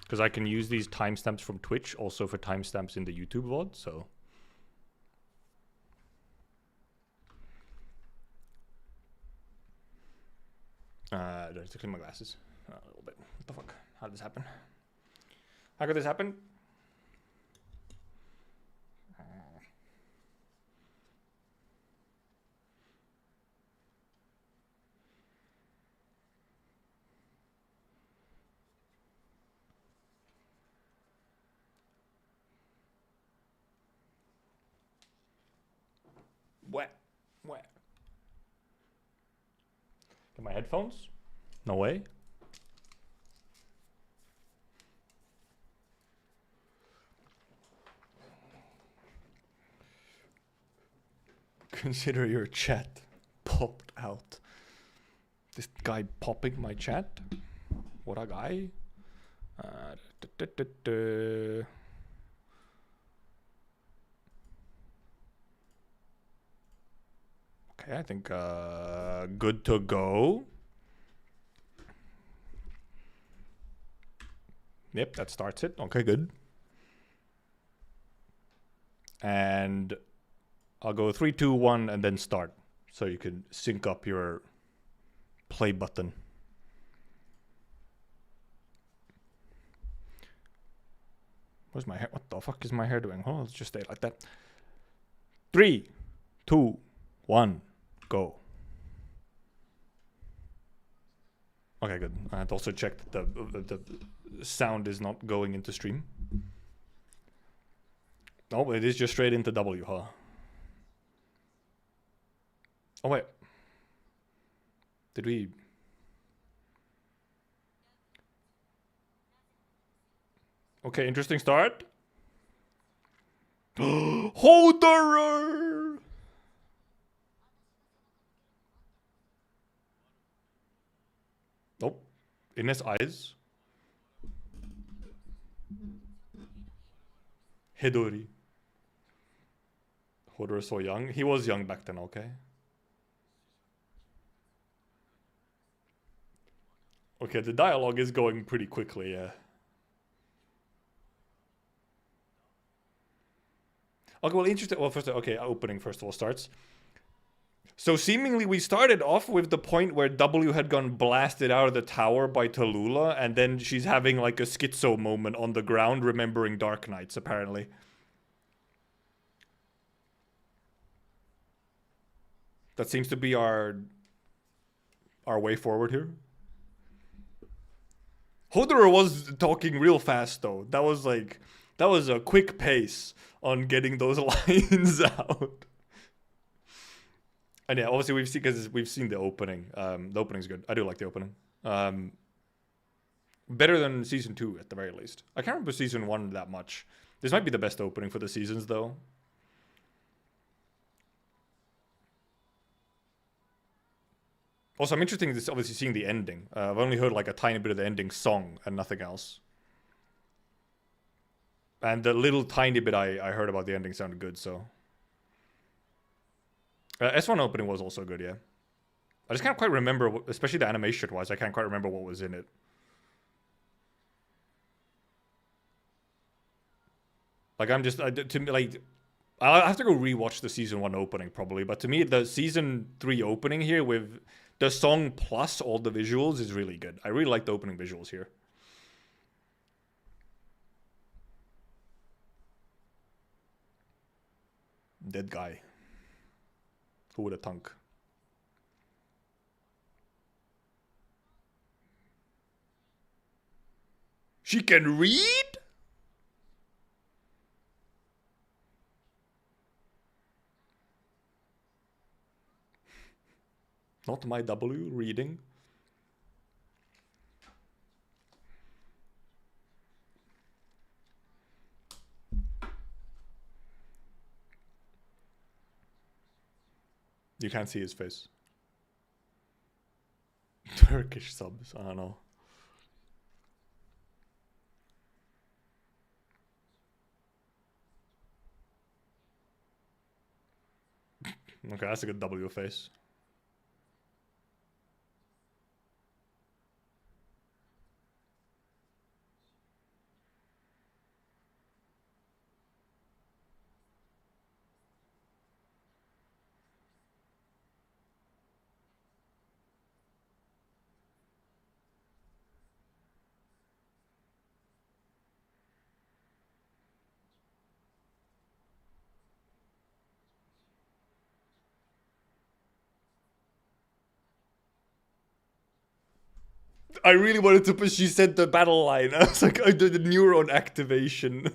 Because I can use these timestamps from Twitch also for timestamps in the YouTube VOD, so. Do I have to clean my glasses? A little bit. What the fuck? How did this happen? How could this happen? Wet. Get my headphones? No way. Consider your chat popped out. This guy popping my chat? What a guy. Okay, I think good to go. Yep, that starts it. Okay, good. And I'll go 3, 2, 1, and then start. So you can sync up your play button. Where's my hair? What the fuck is my hair doing? Oh, let's just stay like that. 3, 2, 1, go. Okay, good. I had to also check that the sound is not going into stream. Oh, it is just straight into W, huh? Oh, wait. Did we... Okay, interesting start. Holderer! Nope. In his eyes. Hidori. Holderer so young. He was young back then, okay? Okay, the dialogue is going pretty quickly, yeah. Okay, well, interesting. Well, first, okay, opening first of all starts. So seemingly we started off with the point where W had gone blasted out of the tower by Tallulah, and then she's having like a schizo moment on the ground remembering Arknights, apparently. That seems to be our way forward here. Holderer was talking real fast though. That was a quick pace on getting those lines out. And yeah, obviously we've seen the opening. The opening's good. I do like the opening. Better than season 2 at the very least. I can't remember season 1 that much. This might be the best opening for the seasons though. Also, I'm interested in this, obviously seeing the ending. I've only heard like a tiny bit of the ending song and nothing else. And the little tiny bit I heard about the ending sounded good, so. S1 opening was also good, yeah. I just can't quite remember, especially the animation-wise, I can't quite remember what was in it. Like, I'm just, to me, like, I'll have to go rewatch the season 1 opening, probably. But to me, the season 3 opening here with the song plus all the visuals is really good. I really like the opening visuals here. Dead guy. Who would have thunk? She can read? Not my W reading. You can't see his face. Turkish subs, I don't know. Okay, that's a good W face. I really wanted to, but she said the battle line. I was like, I did the neuron activation.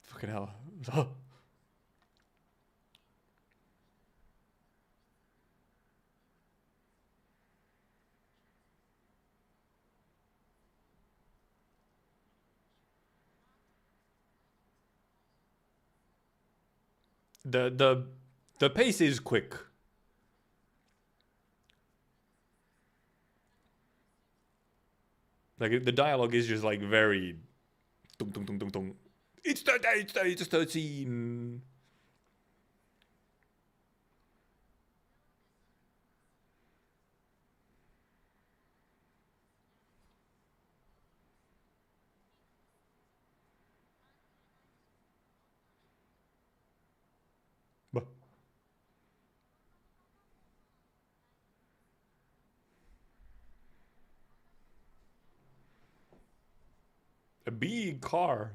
Fucking hell. The pace is quick. Like the dialogue is just like very tung tung tung tung tung. It's 13. A big car.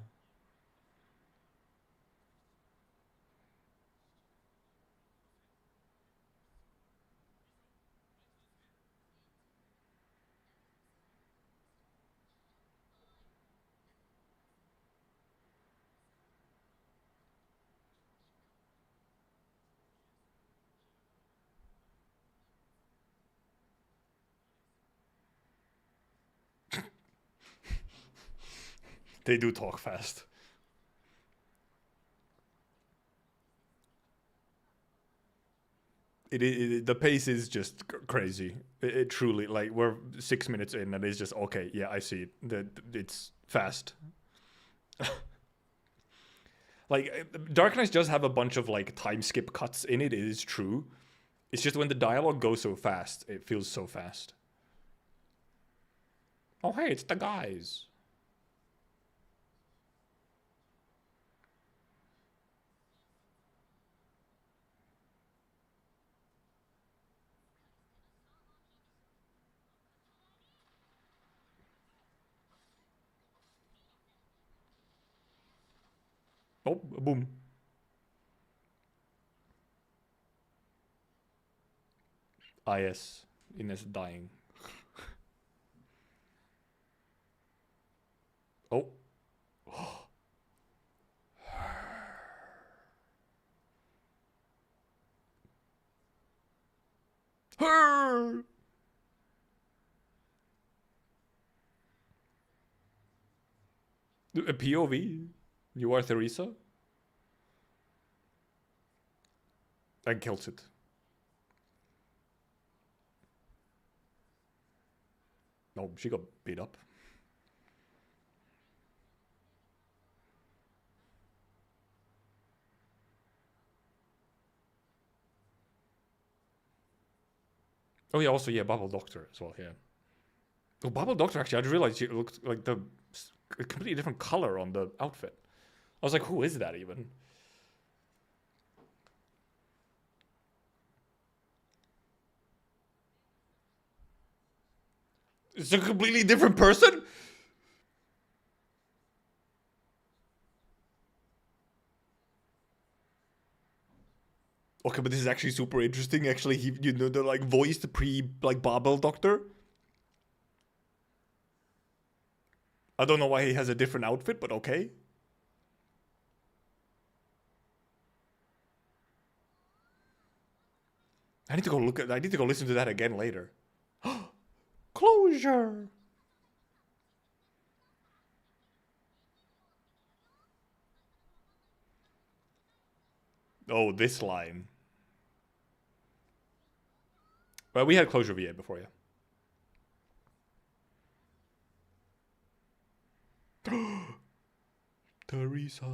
They do talk fast. The pace is just crazy. It truly, like, we're 6 minutes in and it's just, okay, yeah, I see it. It's fast. Like, Dark Knights does have a bunch of, like, time skip cuts in it is true. It's just when the dialogue goes so fast, it feels so fast. Oh, hey, it's the guys. Oh, boom. Ah, yes. Ines dying. Oh. Her. A POV? You are Theresa? And kills it. No, she got beat up. Oh yeah, also yeah, Bubble Doctor as well, yeah. Oh, Bubble Doctor actually, I just realized she looked like a completely different color on the outfit. I was like, who is that even? It's a completely different person? Okay, but this is actually super interesting. Actually, you know, the like voiced like Bubble Doctor. I don't know why he has a different outfit, but okay. I need to go listen to that again later. Closure. Oh, this line. Well, we had Closure VA before, yeah. Teresa.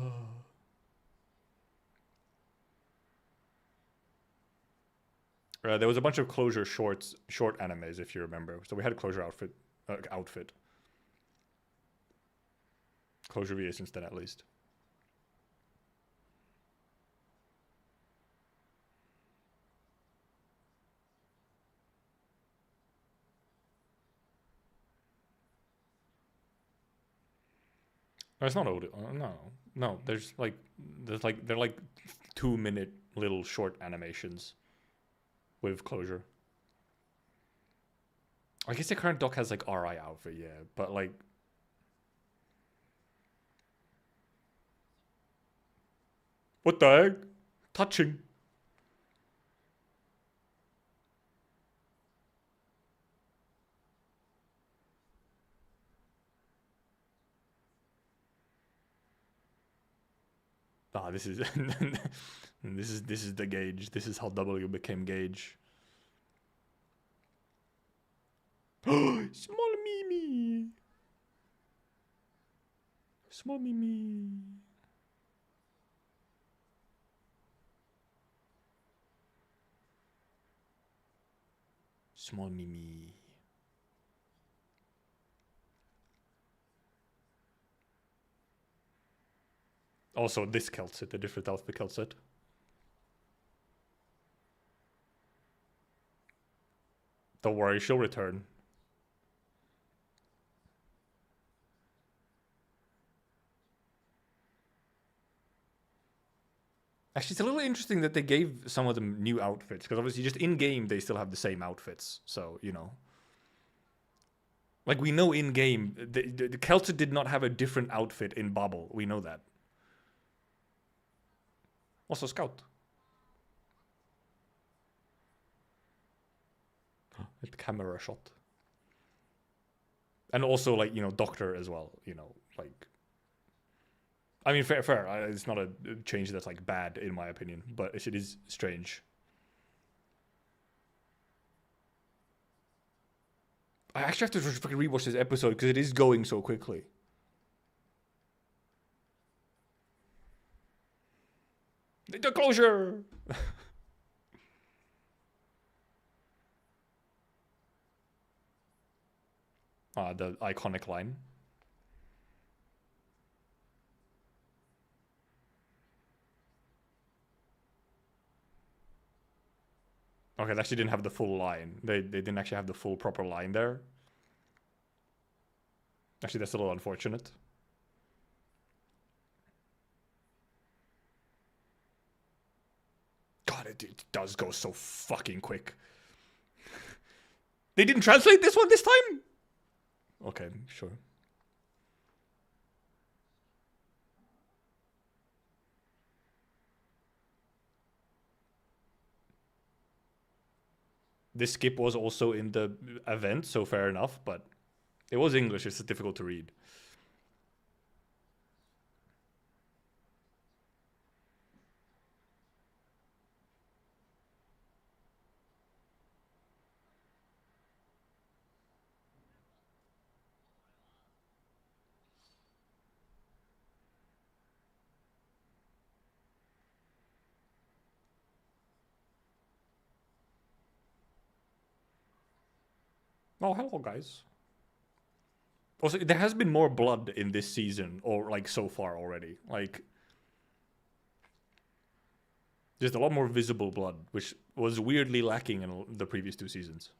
There was a bunch of Closure short animes, if you remember. So we had a Closure outfit. Closure VA since then, at least. No, it's not old. No. They're like 2-minute little short animations with Closure. I guess the current doc has like RI outfit, yeah, but like. What the heck? Touching. Ah, this is this is the Gauge. This is how W became Gauge. Small Mimi. Small Mimi. Small Mimi. Also, this kilt set, a different outfit kilt set. Don't worry, she'll return. Actually, it's a little interesting that they gave some of them new outfits, because obviously just in-game they still have the same outfits, so, you know. Like, we know in-game, the Kelter did not have a different outfit in Bubble, we know that. Also Scout. The camera shot. And also, like, you know, Doctor as well, you know, like... I mean, fair. It's not a change that's, like, bad, in my opinion, but it is strange. I actually have to fucking rewatch this episode, because it is going so quickly. The Closure! The iconic line. Okay, they actually didn't have the full line. They didn't actually have the full proper line there. Actually, that's a little unfortunate. God, it does go so fucking quick. They didn't translate this one this time? Okay, sure. This skip was also in the event, so fair enough, but it was English, it's difficult to read. Oh, hello, guys. Also, there has been more blood in this season, or like so far already. Like, just a lot more visible blood, which was weirdly lacking in the previous 2 seasons.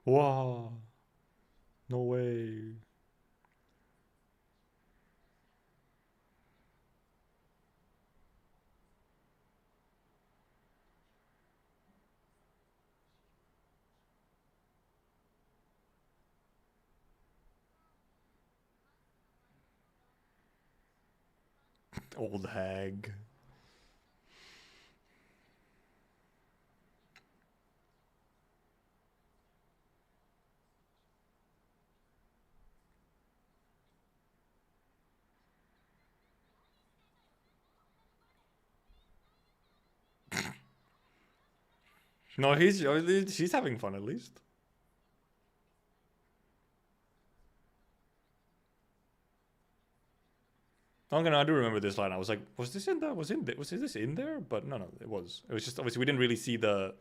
Wow. No way. Old hag. No, she's having fun at least. I do remember this line. I was like, was this in this in there? But no, it was. It was just obviously we didn't really see the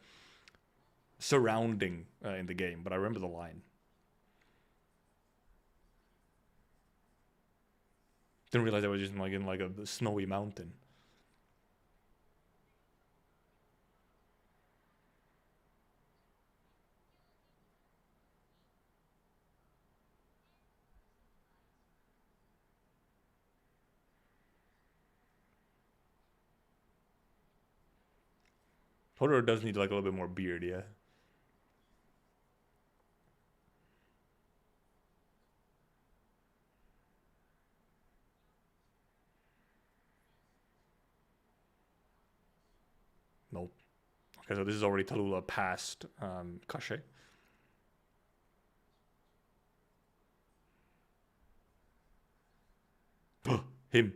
surrounding in the game, but I remember the line. Didn't realize I was just like in like a snowy mountain. Hodor does need like a little bit more beard, yeah. Nope. Okay, so this is already Tallulah past Kashe. Him.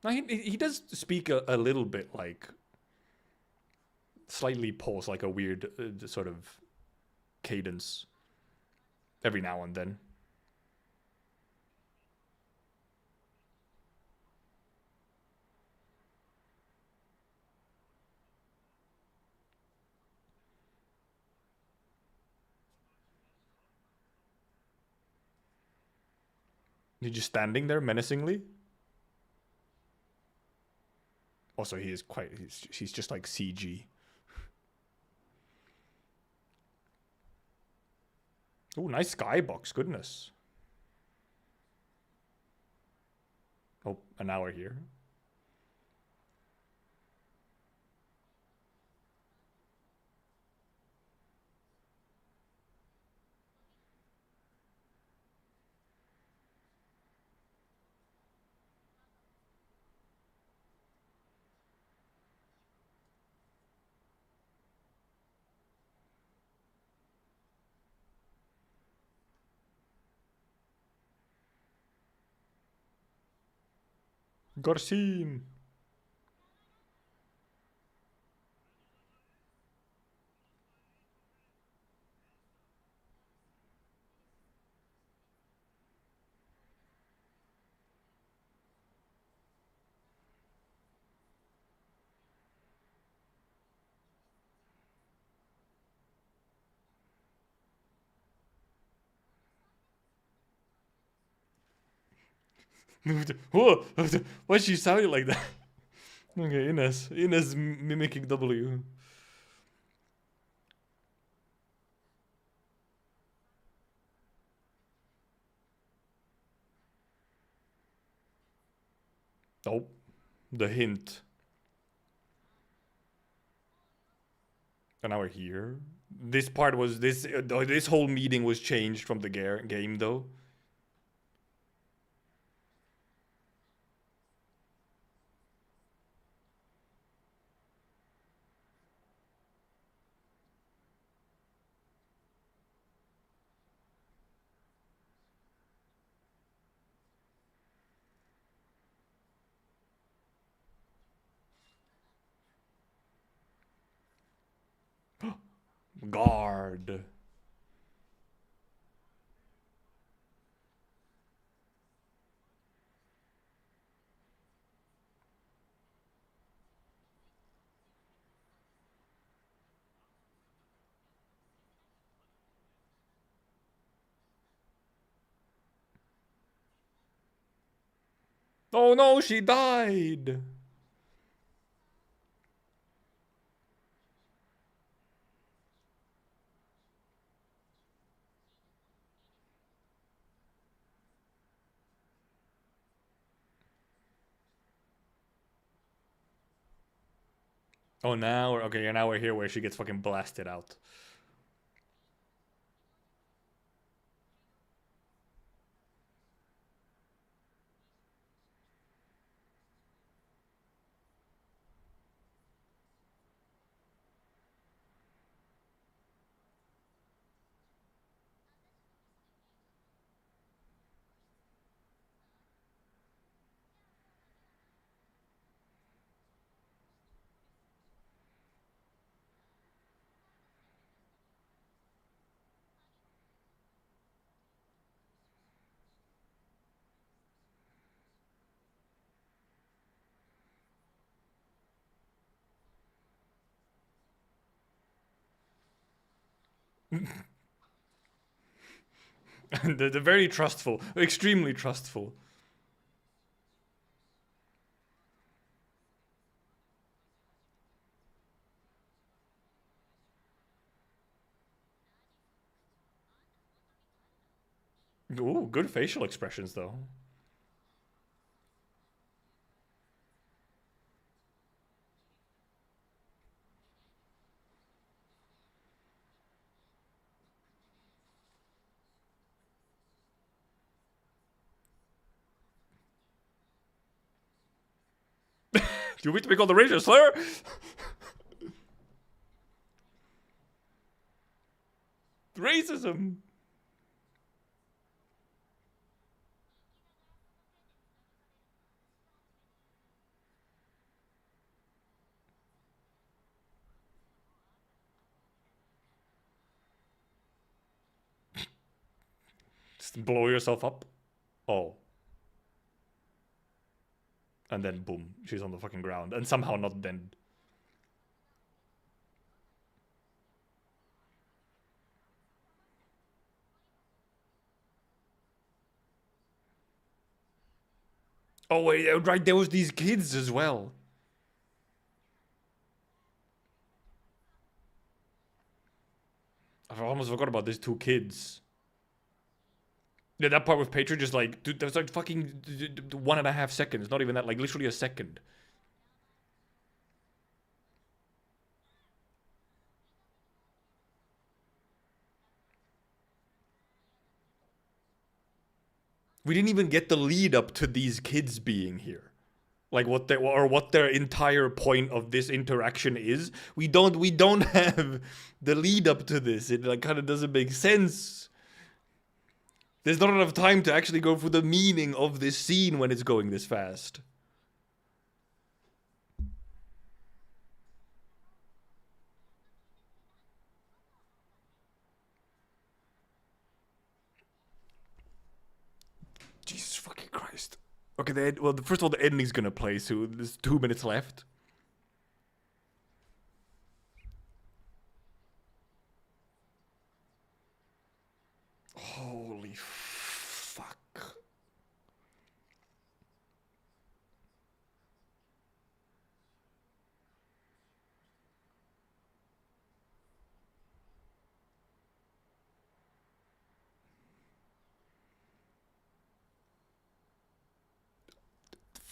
No, he does speak a little bit like slightly pulse like a weird sort of cadence every now and then. He's just standing there menacingly. Also, he is quite. He's just like CG. Oh, nice skybox. Goodness. Oh, an hour here. Garcin. Whoa! Why's she sounding like that? Okay, Ines mimicking W. Oh, the hint. And now we're here. This part was this whole meeting was changed from the game though. Guard. Oh no, she died. Oh, now okay. Now we're here where she gets fucking blasted out. they're very trustful, extremely trustful. Ooh, good facial expressions though. Do you wish to be called the racial slur? Racism. Just blow yourself up. Oh. And then boom, she's on the fucking ground and somehow not dead. Oh wait, right, there was these kids as well. I almost forgot about these two kids. Yeah, that part with Patron just like, dude, that was like fucking 1.5 seconds. Not even that, like literally a second. We didn't even get the lead up to these kids being here. Like what their entire point of this interaction is. We don't have the lead up to this. It like kind of doesn't make sense. There's not enough time to actually go through the meaning of this scene when it's going this fast. Jesus fucking Christ. Okay, first of all, the ending's gonna play, so there's 2 minutes left. Holy fuck.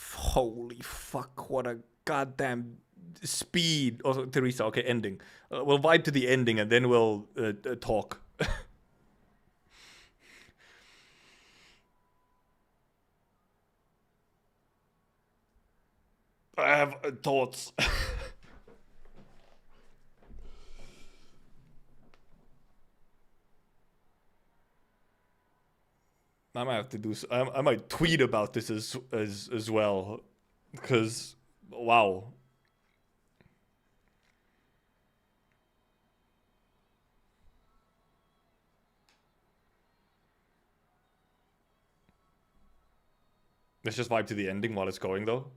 Holy fuck, what a goddamn speed. Also, Teresa, okay, ending. We'll vibe to the ending and then we'll talk. I have thoughts. I might have to do. I might tweet about this as well, because wow. Let's just vibe to the ending while it's going though.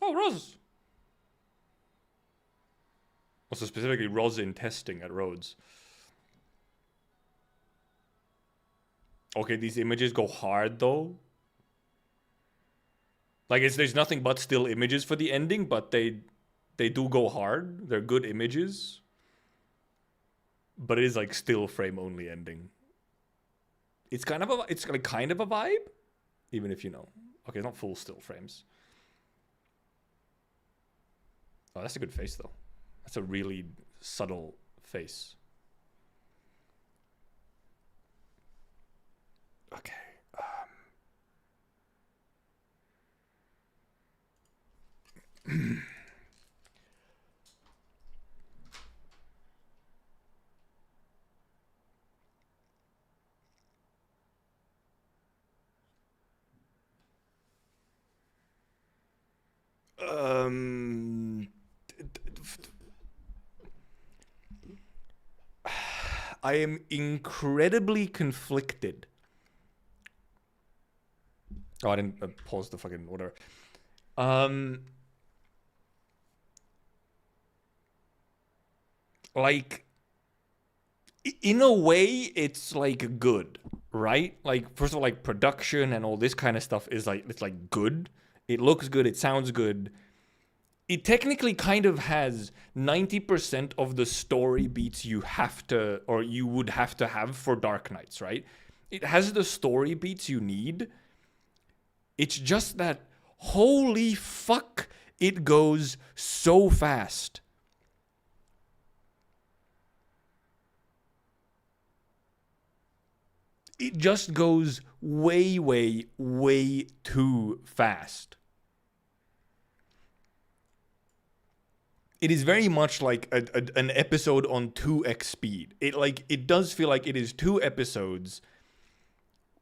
Oh, Roz. Also specifically Roz in testing at Rhodes. Okay, these images go hard though. Like there's nothing but still images for the ending, but they do go hard. They're good images. But it is like still frame only ending. It's kind of a vibe. even if you know. Okay, not full still frames. Oh, that's a good face though. That's a really subtle face. Okay. I am incredibly conflicted. Oh, I didn't pause the fucking whatever. Like, in a way, it's like good, right? Like, first of all, like production and all this kind of stuff is like, it's like good. It looks good. It sounds good. It technically kind of has 90% of the story beats you have to, or you would have to have for Arknights, right? It has the story beats you need. It's just that, holy fuck, it goes so fast. It just goes way, way, way too fast. It is very much like an episode on 2x speed. It does feel like it is 2 episodes,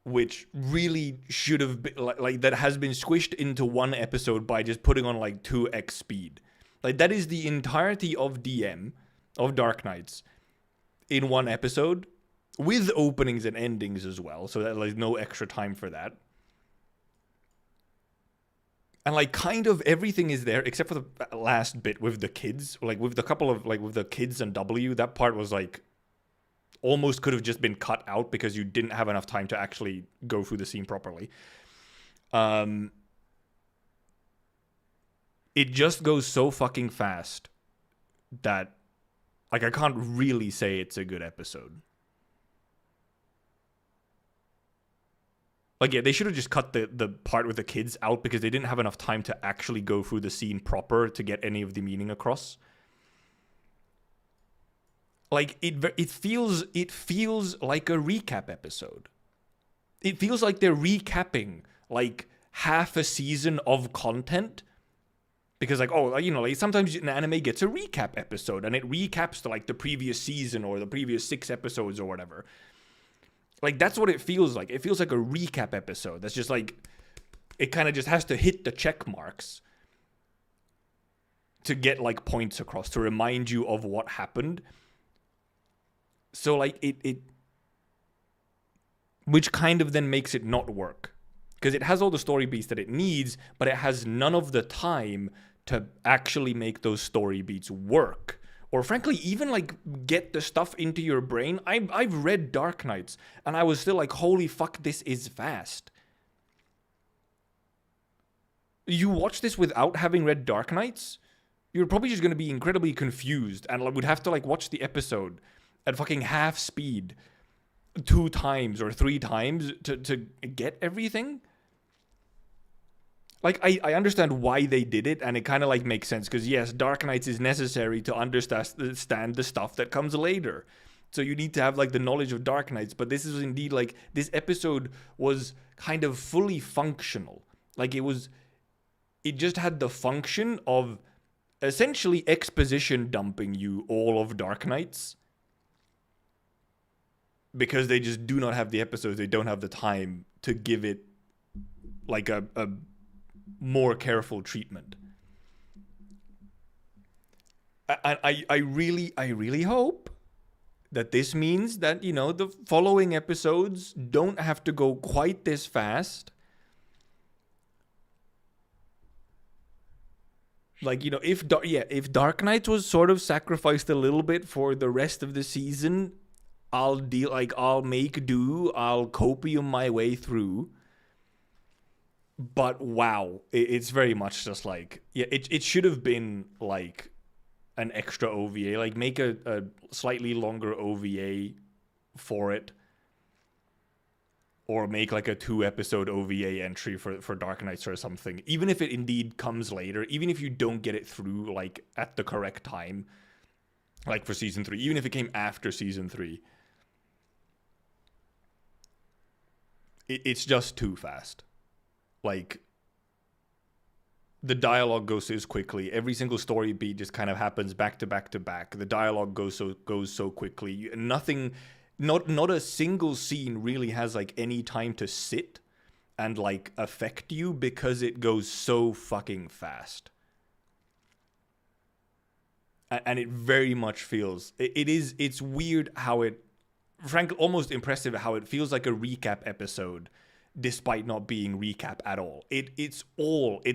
which really should have been like that has been squished into 1 episode by just putting on like 2x speed. Like that is the entirety of DM of Arknights in 1 episode, with openings and endings as well, so that there's no extra time for that. And like kind of everything is there except for the last bit with the kids, like with the couple of like with the kids and W. That part was like almost could have just been cut out because you didn't have enough time to actually go through the scene properly. It just goes so fucking fast that like I can't really say it's a good episode. Like, yeah, they should have just cut the part with the kids out because they didn't have enough time to actually go through the scene proper to get any of the meaning across. Like, it feels like a recap episode. It feels like they're recapping, like, half a season of content. Because, like, oh, you know, like, sometimes an anime gets a recap episode, and it recaps to, like, the previous season or the previous 6 episodes or whatever. Like, that's what it feels like. It feels like a recap episode. That's just like, it kind of just has to hit the check marks to get, like, points across, to remind you of what happened. So, like, it which kind of then makes it not work. Because it has all the story beats that it needs, but it has none of the time to actually make those story beats work. Or frankly, even like get the stuff into your brain. I've read Arknights, and I was still like, holy fuck, this is fast. You watch this without having read Arknights, you're probably just going to be incredibly confused and would have to like watch the episode at fucking half speed 2 times or 3 times to get everything. Like, I understand why they did it, and it kind of, like, makes sense. Because, yes, Arknights is necessary to understand the stuff that comes later. So you need to have, like, the knowledge of Arknights. But this is indeed, like, this episode was kind of fully functional. Like, it just had the function of essentially exposition dumping you all of Arknights. Because they just do not have the episodes. They don't have the time to give it, like, a more careful treatment. I really hope that this means that, you know, the following episodes don't have to go quite this fast. Like, you know, if Arknights was sort of sacrificed a little bit for the rest of the season, I'll make do, I'll copium my way through. But wow, it's very much just like, yeah, it should have been like an extra OVA, like make a slightly longer OVA for it. or make like a 2-episode OVA entry for Arknights or something. Even if it indeed comes later, even if you don't get it through like at the correct time, like for season 3, even if it came after season 3, it's just too fast. Like, the dialogue goes so quickly. Every single story beat just kind of happens back to back to back. The dialogue goes so quickly. Nothing, not a single scene really has like any time to sit and like affect you because it goes so fucking fast. And it very much feels, it's weird how it, frankly, almost impressive how it feels like a recap episode despite not being recap at all. It's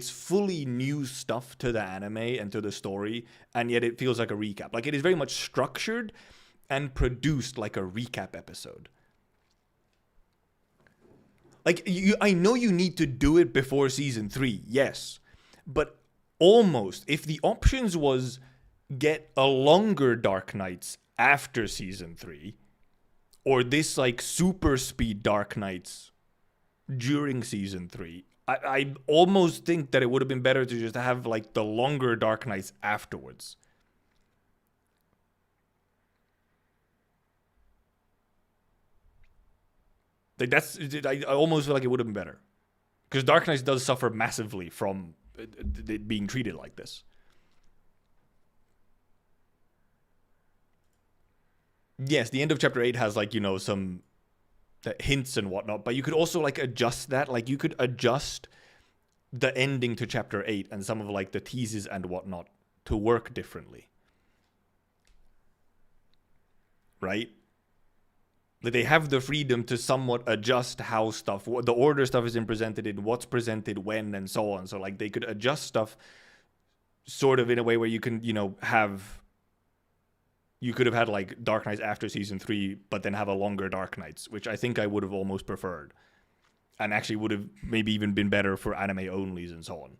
fully new stuff to the anime and to the story, and yet it feels like a recap. Like, it is very much structured and produced like a recap episode. Like, I know you need to do it before season 3, yes, but almost, if the options was get a longer Arknights after season 3, or this like super speed Arknights during season 3, I almost think that it would have been better to just have like the longer Arknights afterwards. Like, I almost feel like it would have been better, because Arknights does suffer massively from it being treated like this. Yes, the end of chapter 8 has like, you know, some hints and whatnot, but you could also like adjust that. Like, you could adjust the ending to chapter 8 and some of like the teases and whatnot to work differently, right? Like, they have the freedom to somewhat adjust how stuff, the order stuff is presented in, what's presented when, and so on. So like, they could adjust stuff sort of in a way where you can, you know, you could have had like Arknights after season 3, but then have a longer Arknights, which I think I would have almost preferred, and actually would have maybe even been better for anime onlys and so on.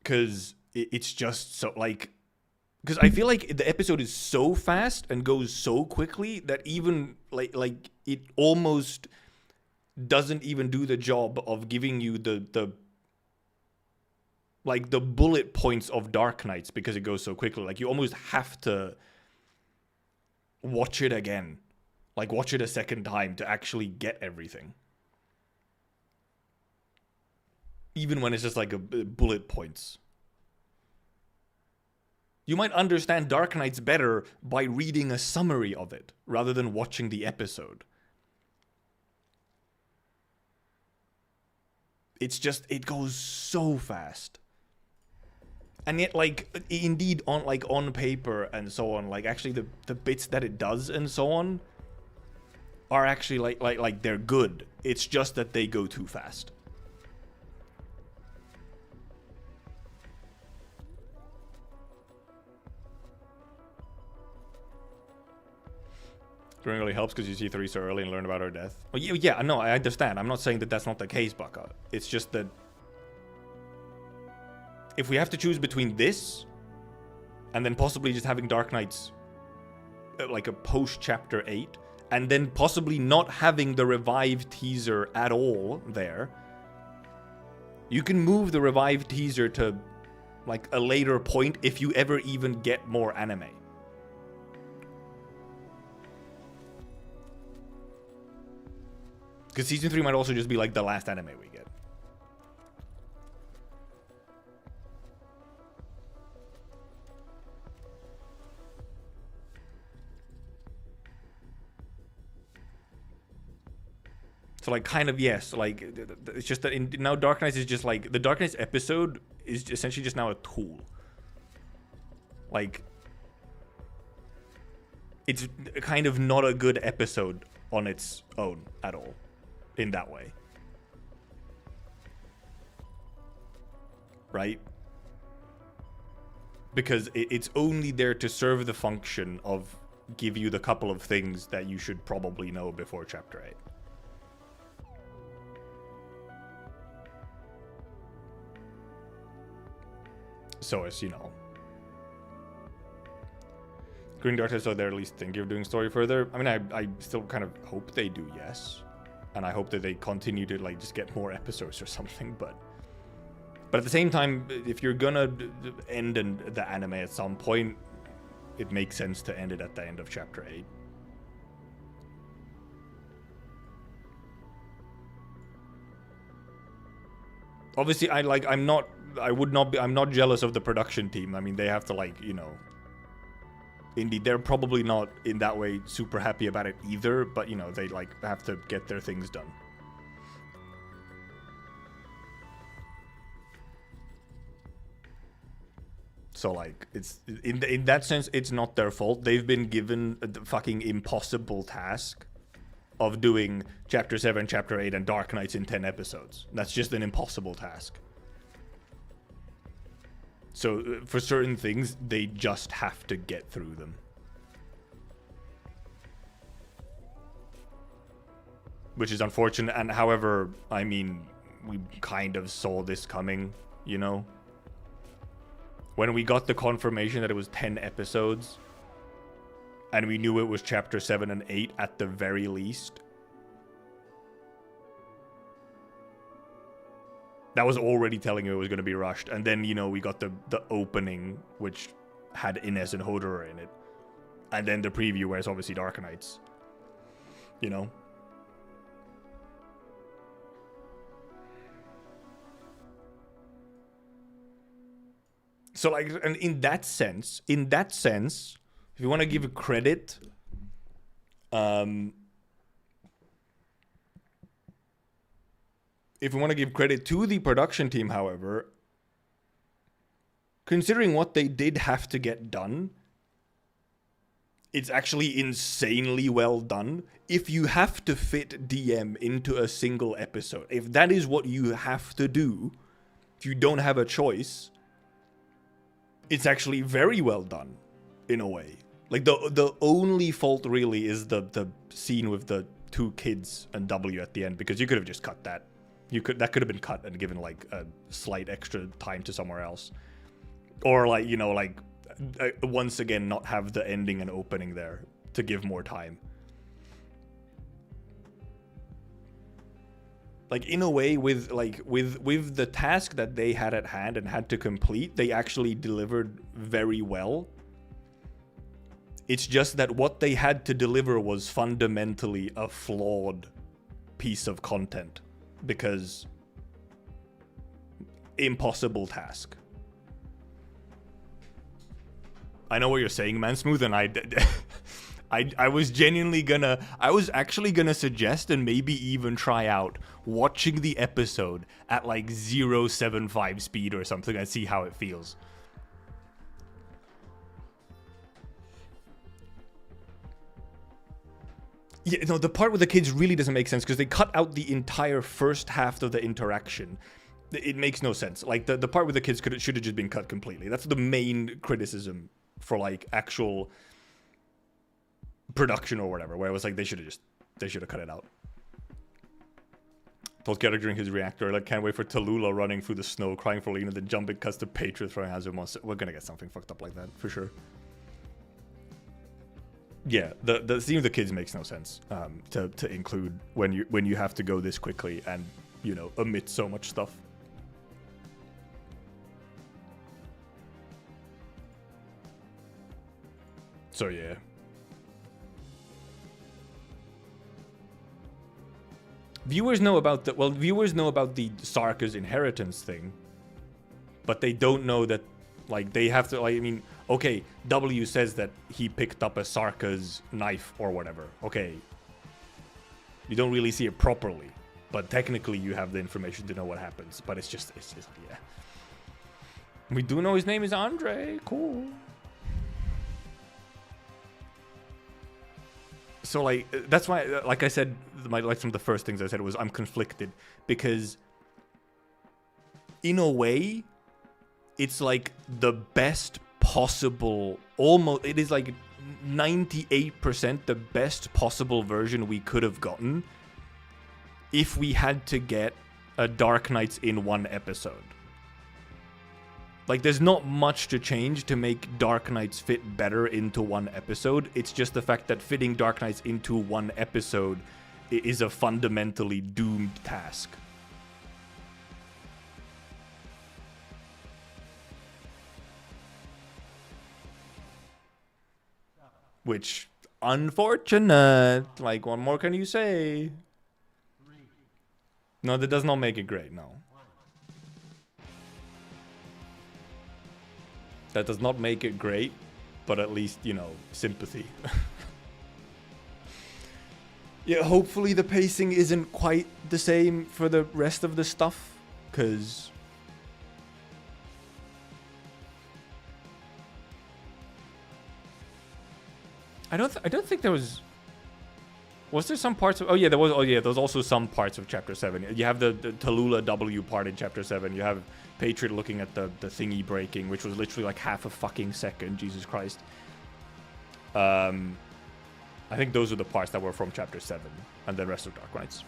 Because it's just so like, because I feel like the episode is so fast and goes so quickly that even like it almost doesn't even do the job of giving you the like the bullet points of Arknights, because it goes so quickly. Like, you almost have to watch it again, like watch it a second time to actually get everything, even when it's just like a bullet points. You might understand Arknights better by reading a summary of it rather than watching the episode. It's just, it goes so fast. And yet, like, indeed, on paper and so on, like, actually the bits that it does and so on are actually like they're good. It's just that they go too fast. It really helps because you see 3 so early and learn about her death. Well, yeah, no, I understand. I'm not saying that that's not the case, Baka. It's just that if we have to choose between this and then possibly just having Arknights like a post chapter 8, and then possibly not having the revived teaser at all there, you can move the revived teaser to like a later point if you ever even get more anime. Because season 3 might also just be like the last anime we get. So like, kind of, yes, like, it's just that now Arknights is just like, the Arknights episode is essentially just now a tool. Like, it's kind of not a good episode on its own at all, in that way. Right? Because it's only there to serve the function of give you the couple of things that you should probably know before chapter 8. So as you know. Green Dark says, so they're at least thinking of doing story further. I mean, I still kind of hope they do, yes. And I hope that they continue to, like, just get more episodes or something, but at the same time, if you're gonna end the anime at some point, it makes sense to end it at the end of chapter 8. Obviously, I'm not jealous of the production team. I mean, they have to, like, you know, indeed, they're probably not in that way super happy about it either, but, you know, they, like, have to get their things done. So, like, it's in that sense, it's not their fault. They've been given the fucking impossible task of doing Chapter 7, Chapter 8, and Arknights in 10 episodes. That's just an impossible task. So, for certain things, they just have to get through them. Which is unfortunate, and however, I mean, we kind of saw this coming, you know? When we got the confirmation that it was 10 episodes, and we knew it was Chapter 7 and 8 at the very least, that was already telling you it was going to be rushed. And then, you know, we got the opening, which had Ines and Hodor in it. And then the preview, where it's obviously Arknights. You know? So, like, and in that sense, if you want to give credit, if we want to give credit to the production team, however, considering what they did have to get done, it's actually insanely well done. If you have to fit DM into a single episode, if that is what you have to do, if you don't have a choice, it's actually very well done, in a way. Like, the only fault really is the scene with the 2 kids and W at the end, because you could have just cut that. That could have been cut and given, like, a slight extra time to somewhere else. Or, like, you know, like, once again, not have the ending and opening there to give more time. Like, in a way, with the task that they had at hand and had to complete, they actually delivered very well. It's just that what they had to deliver was fundamentally a flawed piece of content. Because impossible task. I know what you're saying, man, Smooth, and I was actually gonna suggest and maybe even try out watching the episode at like 0.75 speed or something and see how it feels. Yeah, no, the part with the kids really doesn't make sense because they cut out the entire first half of the interaction. It makes no sense. Like, the part with the kids should have just been cut completely. That's the main criticism for, like, actual production or whatever, where it was like they should have cut it out. Told Geralt during his reactor, like, can't wait for Tallulah running through the snow, crying for Lena, then jumping cuts to Patriot throwing Hazard monster. We're gonna get something fucked up like that, for sure. Yeah, the scene of the kids makes no sense to include when you have to go this quickly and, you know, omit so much stuff. So yeah. Viewers know about the Sarka's inheritance thing, but they don't know that, like, they have to, like, I mean, okay, W says that he picked up a Sarka's knife or whatever. Okay. You don't really see it properly, but technically you have the information to know what happens, but it's just yeah. We do know his name is Andre. Cool. So, like, that's why, like I said, like, some of the first things I said was I'm conflicted, because in a way, it's like the best possible, almost, it is like 98% the best possible version we could have gotten if we had to get a Arknights in one episode. Like, there's not much to change to make Dark Knights fit better into one episode. It's just the fact that fitting Dark Knights into one episode is a fundamentally doomed task. Which, unfortunate. Like, what more can you say? No, that does not make it great, no. That does not make it great, but at least, you know, sympathy. Yeah, hopefully the pacing isn't quite the same for the rest of the stuff, because... I don't think there was... Was there some parts of... Oh, yeah, there was... Oh, yeah, there was also some parts of Chapter 7. You have the Tallulah W part in Chapter 7. You have Patriot looking at the thingy breaking, which was literally like half a fucking second. Jesus Christ. I think those are the parts that were from Chapter 7. And the rest of Dark Knights.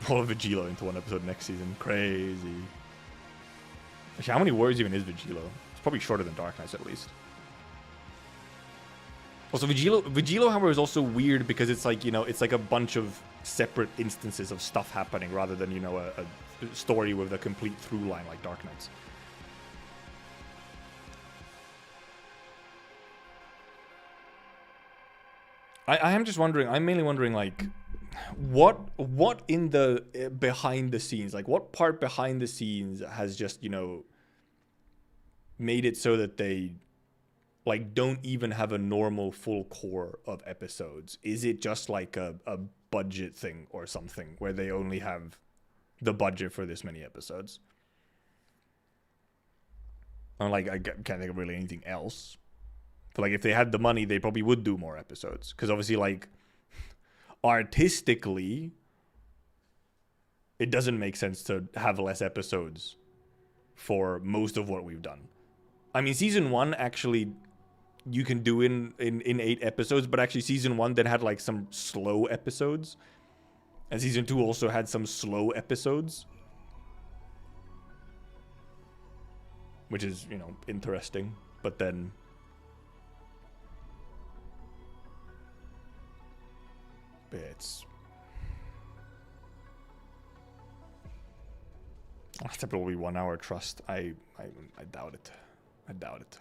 All of Vigilo into one episode next season. Crazy. Actually, how many words even is Vigilo? It's probably shorter than Dark Knights, at least. Also, Vigilo, however, is also weird because it's like, you know, it's like a bunch of separate instances of stuff happening rather than, you know, a story with a complete through line like Dark Knights. I am just wondering, I'm mainly wondering, like, what in the behind the scenes, like, what part behind the scenes has just, you know, made it so that they... like, don't even have a normal full core of episodes? Is it just like a budget thing or something where they only have the budget for this many episodes? I'm like, I can't think of really anything else. But like, if they had the money, they probably would do more episodes. Because obviously, like, artistically, it doesn't make sense to have less episodes for most of what we've done. I mean, season 1 actually... you can do in 8 episodes, but actually season 1 then had like some slow episodes, and season 2 also had some slow episodes, which is, you know, interesting. But then it's that's probably 1 hour trust. I doubt it. I doubt it.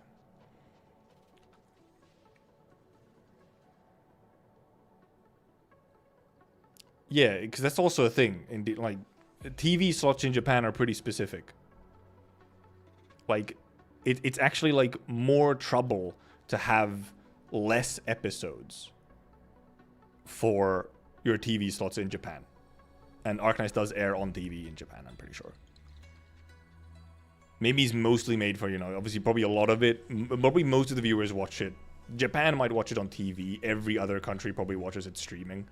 Yeah, because that's also a thing. Indeed, like, TV slots in Japan are pretty specific. Like, it's actually, like, more trouble to have less episodes for your TV slots in Japan. And Arknights does air on TV in Japan, I'm pretty sure. Maybe it's mostly made for, you know, obviously probably a lot of it. Probably most of the viewers watch it. Japan might watch it on TV. Every other country probably watches it streaming.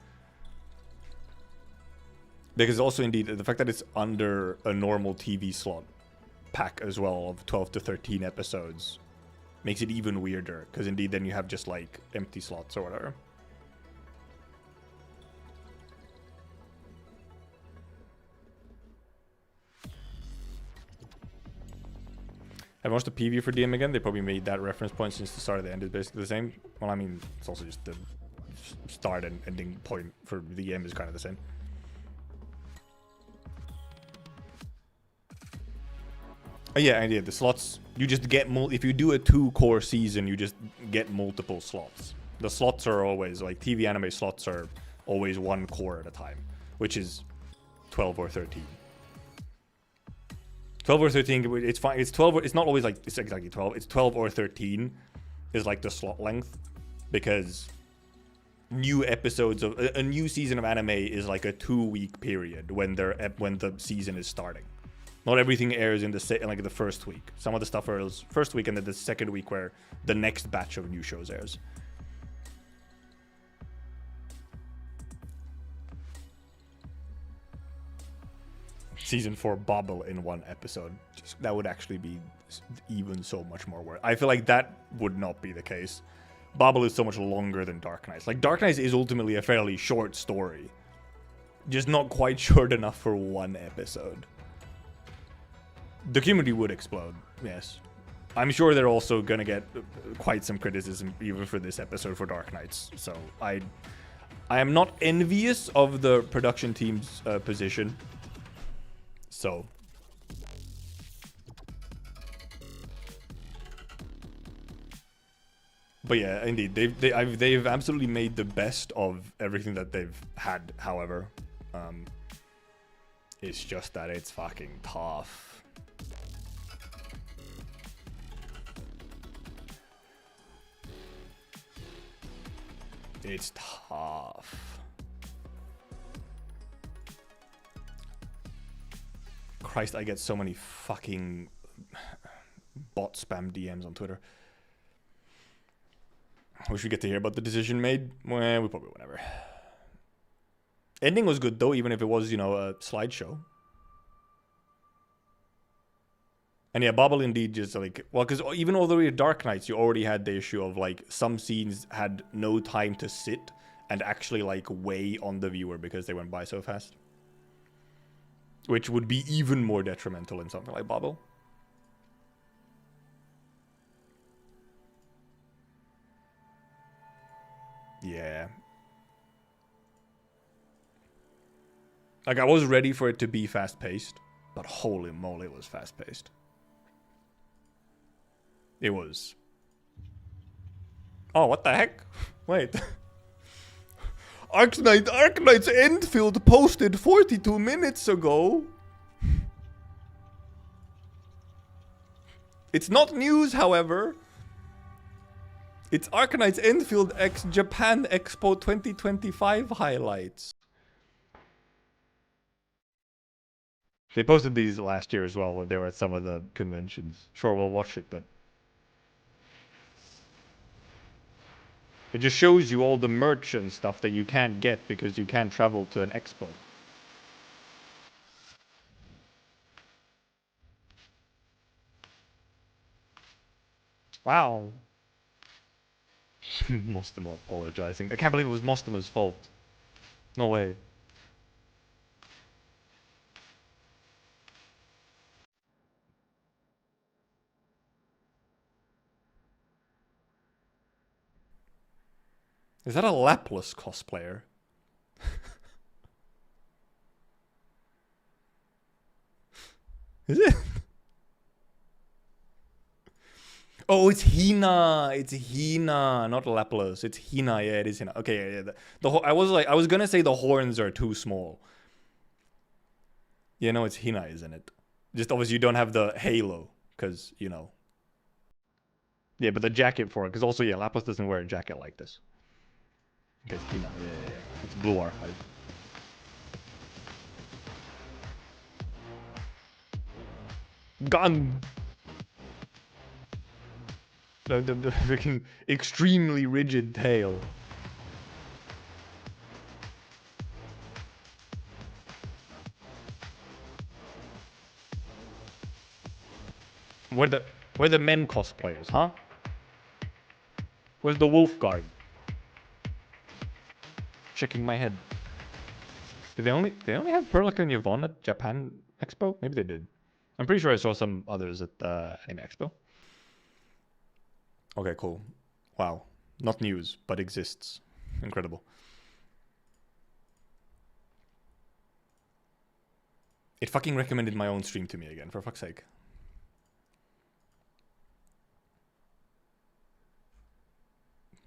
Because also, indeed, the fact that it's under a normal TV slot pack as well of 12 to 13 episodes makes it even weirder. Because indeed, then you have just, like, empty slots or whatever. Have you watched the preview for DM again? They probably made that reference point since the start of the end is basically the same. Well, I mean, it's also just the start and ending point for the game is kind of the same. Yeah, and yeah, the slots, you just get, if you do a 2-core season, you just get multiple slots. The slots are always, like, TV anime slots are always 1 core at a time, which is 12 or 13. 12 or 13, it's fine, it's 12, it's not always, like, it's exactly 12, it's 12 or 13 is, like, the slot length, because new episodes of, a new season of anime is, like, a 2-week period when the season is starting. Not everything airs in the first week. Some of the stuff airs first week, and then the second week where the next batch of new shows airs. Season 4 Bobble in 1 episode. That would actually be even so much more work. I feel like that would not be the case. Bobble is so much longer than Dark Knights. Like, Dark Knights is ultimately a fairly short story. Just not quite short enough for 1 episode. the community would explode. Yes, I'm sure they're also gonna get quite some criticism even for this episode for Arknights. So I am not envious of the production team's position. So. But yeah, indeed, they've absolutely made the best of everything that they've had. However, it's just that it's fucking tough. It's tough. Christ, I get so many fucking bot spam DMs on Twitter. Wish we get to hear about the decision made. Well, we probably whatever. Ending was good though, even if it was, you know, a slideshow. And yeah, Bobble indeed just like, well, because even although we had Arknights, you already had the issue of like some scenes had no time to sit and actually like weigh on the viewer because they went by so fast. Which would be even more detrimental in something like Bobble. Yeah. Like, I was ready for it to be fast-paced, but holy moly, it was fast-paced. It was. Oh, what the heck? Wait. Arknights Enfield posted 42 minutes ago. It's not news, however. It's Arknights Enfield X Japan Expo 2025 highlights. They posted these last year as well when they were at some of the conventions. Sure, we'll watch it, but it just shows you all the merch and stuff that you can't get because you can't travel to an expo. Wow. Mostimo apologizing. I can't believe it was Mostimo's fault. No way. Is that a Lapless cosplayer? Is it? Oh, it's Hina. It's Hina, not Lapless. It's Hina. Yeah, it is Hina. Okay, yeah. I was gonna say the horns are too small. Yeah, no, it's Hina, isn't it? Just obviously you don't have the halo, because you know. Yeah, but the jacket for it, because also yeah, Lapless doesn't wear a jacket like this. Okay, it's Hina. Yeah. It's Blue Archive. Gun. The freaking extremely rigid tail. Where the men cosplayers, huh? Where's the wolf guard? Shaking my head. Did they only have Perlica and Yvonne at Japan Expo? Maybe they did. I'm pretty sure I saw some others at Anime Expo. Okay, cool. Wow. Not news, but exists. Incredible. It fucking recommended my own stream to me again, for fuck's sake.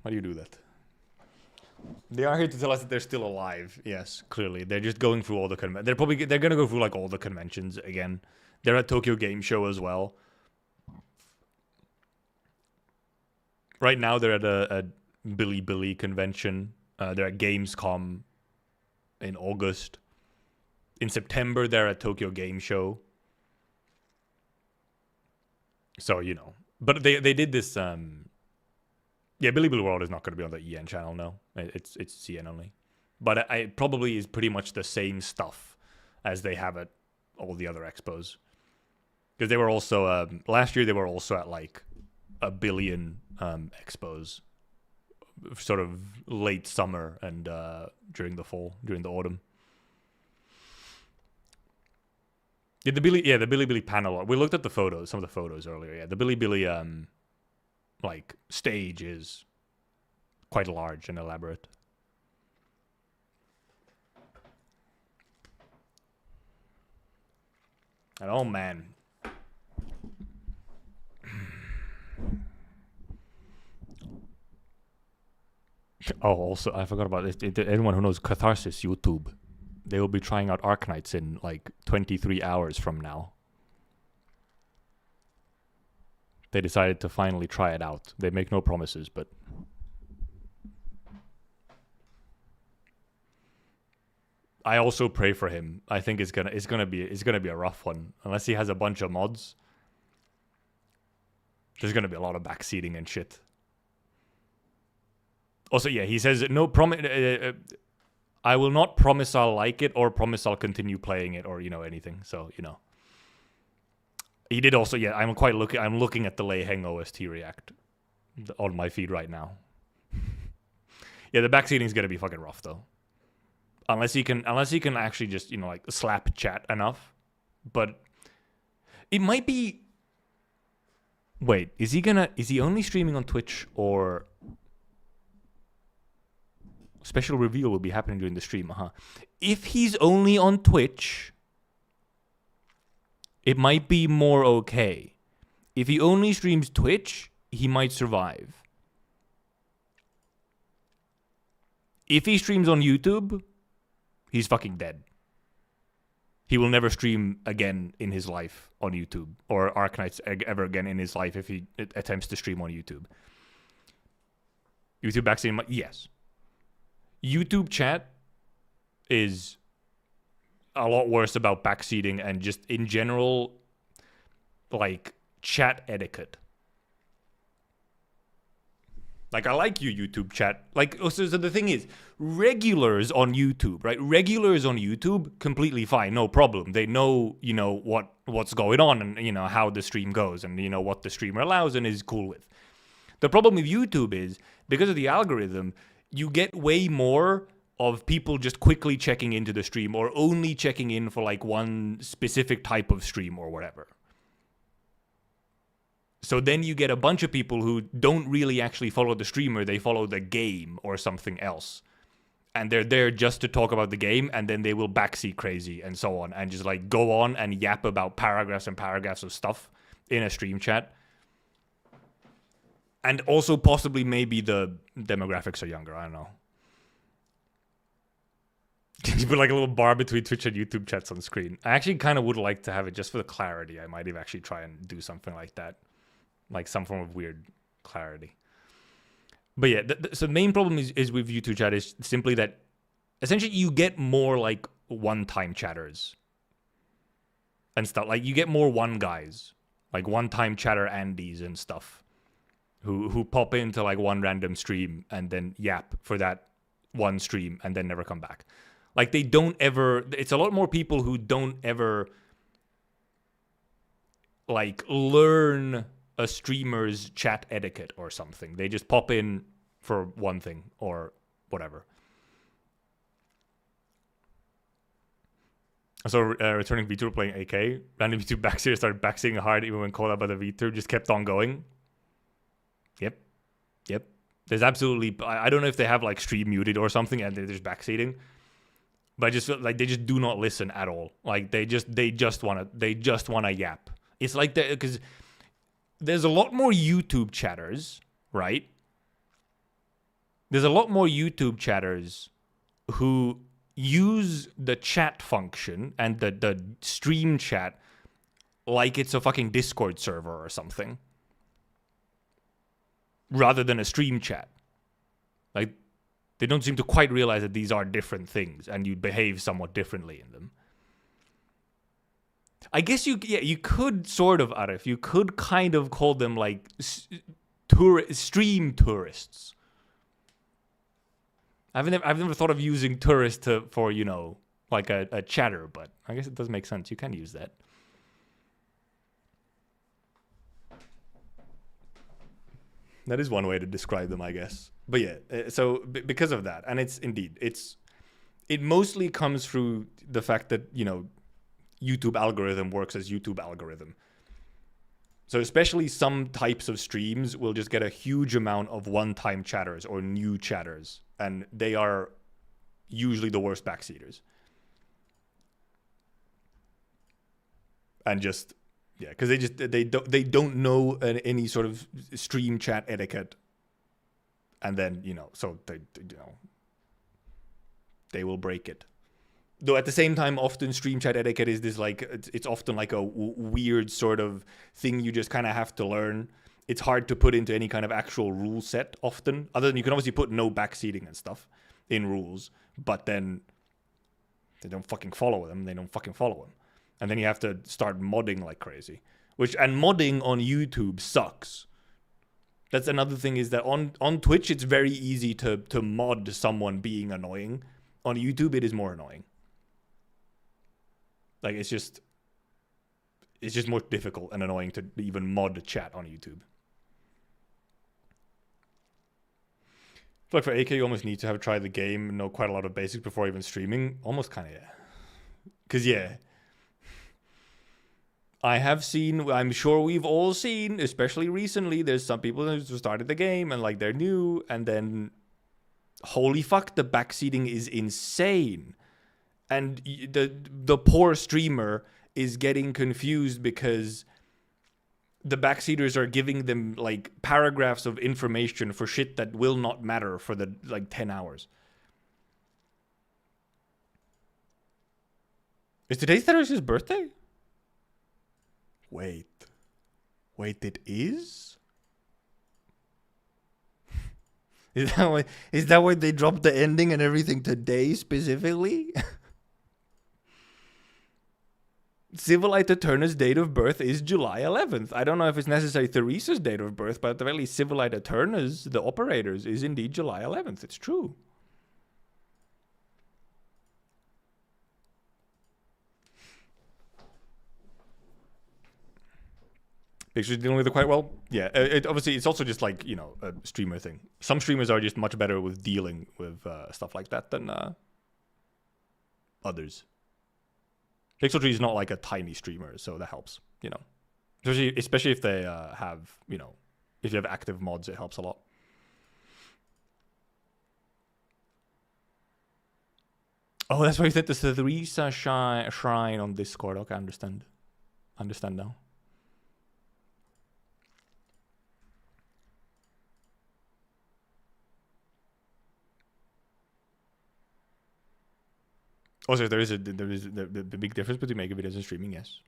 Why do you do that? They are here to tell us that they're still alive. Yes, clearly. They're just going through all the they're gonna go through like all the conventions again. They're at Tokyo Game Show as well. Right now they're at a Billy convention. They're at Gamescom in August. In September they're at Tokyo Game Show. So, you know. But they did this yeah, Billy World is not going to be on the EN channel, no. It's CN only. But it probably is pretty much the same stuff as they have at all the other expos. Because they were also, last year they were also at like a billion expos. Sort of late summer and during the fall, during the autumn. Yeah, the Bilibili panel. We looked at the photos, some of the photos earlier. Yeah, the Bilibili like stage is quite large and elaborate. And oh man. Oh, also, I forgot about this. Anyone who knows Catharsis YouTube, they will be trying out Arknights in like 23 hours from now. They decided to finally try it out. They make no promises, but I also pray for him. I think it's gonna be a rough one unless he has a bunch of mods. There's gonna be a lot of backseating and shit. Also, yeah, he says no promise. I will not promise I'll like it or promise I'll continue playing it or anything. So he did also. Yeah, I'm looking at the Lei Heng OST react on my feed right now. Yeah, the backseating is gonna be fucking rough though. Unless he can actually just like slap chat enough, but it might be. Wait, is he only streaming on Twitch or? Special reveal will be happening during the stream, If he's only on Twitch, it might be more okay. If he only streams Twitch, he might survive. If he streams on YouTube, he's fucking dead. He will never stream again in his life on YouTube, or Arknights ever again in his life if he attempts to stream on YouTube. YouTube backseating, yes. YouTube chat is a lot worse about backseating and just in general, like chat etiquette. Like, I like you, YouTube chat. Like, so the thing is, regulars on YouTube, right? Regulars on YouTube, completely fine, no problem. They know, what's going on and, how the stream goes and, what the streamer allows and is cool with. The problem with YouTube is, because of the algorithm, you get way more of people just quickly checking into the stream or only checking in for like one specific type of stream or whatever. So then you get a bunch of people who don't really actually follow the streamer, they follow the game or something else. And they're there just to talk about the game, and then they will backseat crazy and so on, and just like go on and yap about paragraphs and paragraphs of stuff in a stream chat. And also possibly maybe the demographics are younger, I don't know. Can you put like a little bar between Twitch and YouTube chats on screen? I actually kind of would like to have it just for the clarity. I might even actually try and do something like that. Like some form of weird clarity. But yeah, so the main problem is with YouTube chat is simply that essentially you get more like one-time chatters and stuff. Like you get more one guys, like one-time chatter Andes and stuff who pop into like one random stream and then yap for that one stream and then never come back. Like they don't ever, it's a lot more people who don't ever like learn a streamer's chat etiquette or something. They just pop in for one thing or whatever. So returning VTuber playing AK, random YouTube backseater started backseating hard even when called out by the VTuber, just kept on going. Yep. There's absolutely, I don't know if they have like stream muted or something and they're just backseating. But I just feel like they just do not listen at all. Like they just wanna yap. It's like that because there's a lot more YouTube chatters, right? There's a lot more YouTube chatters who use the chat function and the stream chat like it's a fucking Discord server or something, rather than a stream chat. Like, they don't seem to quite realize that these are different things and you behave somewhat differently in them. I guess you could sort of, Arif, you could kind of call them like stream tourists. I've never thought of using tourist for like a chatter, but I guess it does make sense. You can use that. That is one way to describe them, I guess. But yeah, so because of that, and it mostly comes through the fact that YouTube algorithm works as YouTube algorithm. So especially some types of streams will just get a huge amount of one-time chatters or new chatters, and they are usually the worst backseaters. And just yeah, because they don't know any sort of stream chat etiquette, and then so they will break it. Though at the same time, often stream chat etiquette is this like it's often like a weird sort of thing you just kind of have to learn. It's hard to put into any kind of actual rule set often. Other than you can obviously put no backseating and stuff in rules, but then they don't fucking follow them. And then you have to start modding like crazy. And modding on YouTube sucks. That's another thing, is that on Twitch it's very easy to mod someone being annoying. On YouTube it is more annoying. Like it's just more difficult and annoying to even mod chat on YouTube. I feel like for AK you almost need to have tried the game, know quite a lot of basics before even streaming. Almost kind of, yeah. Because yeah, I have seen, I'm sure we've all seen, especially recently, there's some people who started the game and like they're new, and then holy fuck, the backseating is insane. And the poor streamer is getting confused because the backseaters are giving them like paragraphs of information for shit that will not matter for the like 10 hours. Is today Theresi's birthday? Wait, it is? Is that why they dropped the ending and everything today specifically? Civilite Eterna's date of birth is July 11th. I don't know if it's necessarily Theresa's date of birth, but at the very least, Civilite Eterna's, the operators, is indeed July 11th. It's true. Pictures dealing with it quite well. Yeah, obviously it's also just like, a streamer thing. Some streamers are just much better with dealing with stuff like that than others. Pixeltree is not like a tiny streamer, so that helps, Especially if they have, if you have active mods, it helps a lot. Oh, that's why you said the Theresa shrine on Discord. Okay, I understand. Now. Also, there is the big difference between making videos and streaming, yes.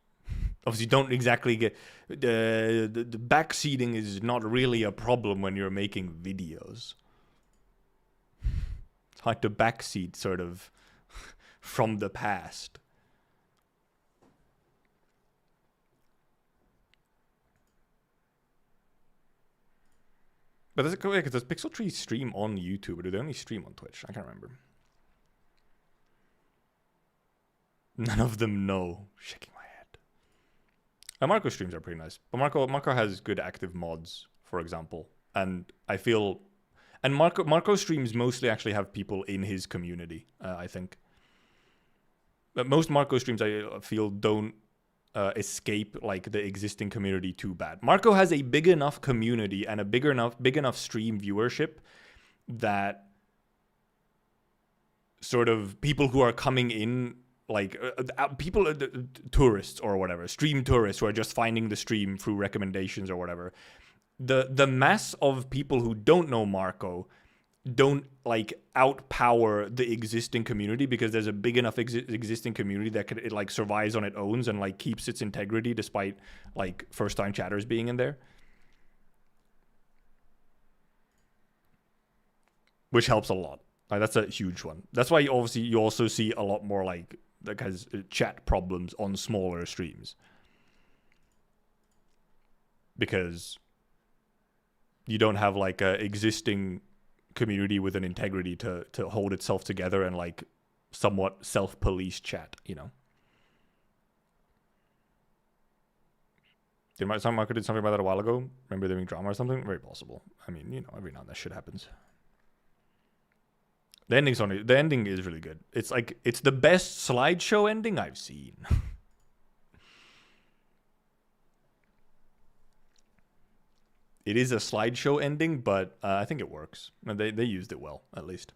Obviously, you don't exactly get... The backseating is not really a problem when you're making videos. It's hard to backseat, sort of, from the past. But does Pixeltree stream on YouTube, or do they only stream on Twitch? I can't remember. None of them know. Shaking my head. Marco streams are pretty nice. But Marco has good active mods, for example. And I feel... And Marco streams mostly actually have people in his community, I think. But most Marco streams, I feel, don't escape like the existing community too bad. Marco has a big enough community and a big enough stream viewership that sort of people who are coming in, like people, tourists or whatever, stream tourists who are just finding the stream through recommendations or whatever. The mass of people who don't know Marco don't like outpower the existing community, because there's a big enough existing community that it like survives on its own and like keeps its integrity despite like first time chatters being in there, which helps a lot. Like, that's a huge one. That's why you also see a lot more like has chat problems on smaller streams, because you don't have like a existing community with an integrity to hold itself together and like somewhat self-police chat, Did Marco did something about that a while ago? Remember doing drama or something? Very possible. I mean, every now and then shit happens. The ending is really good. It's like, it's the best slideshow ending I've seen. It is a slideshow ending, but I think it works. And they used it well, at least.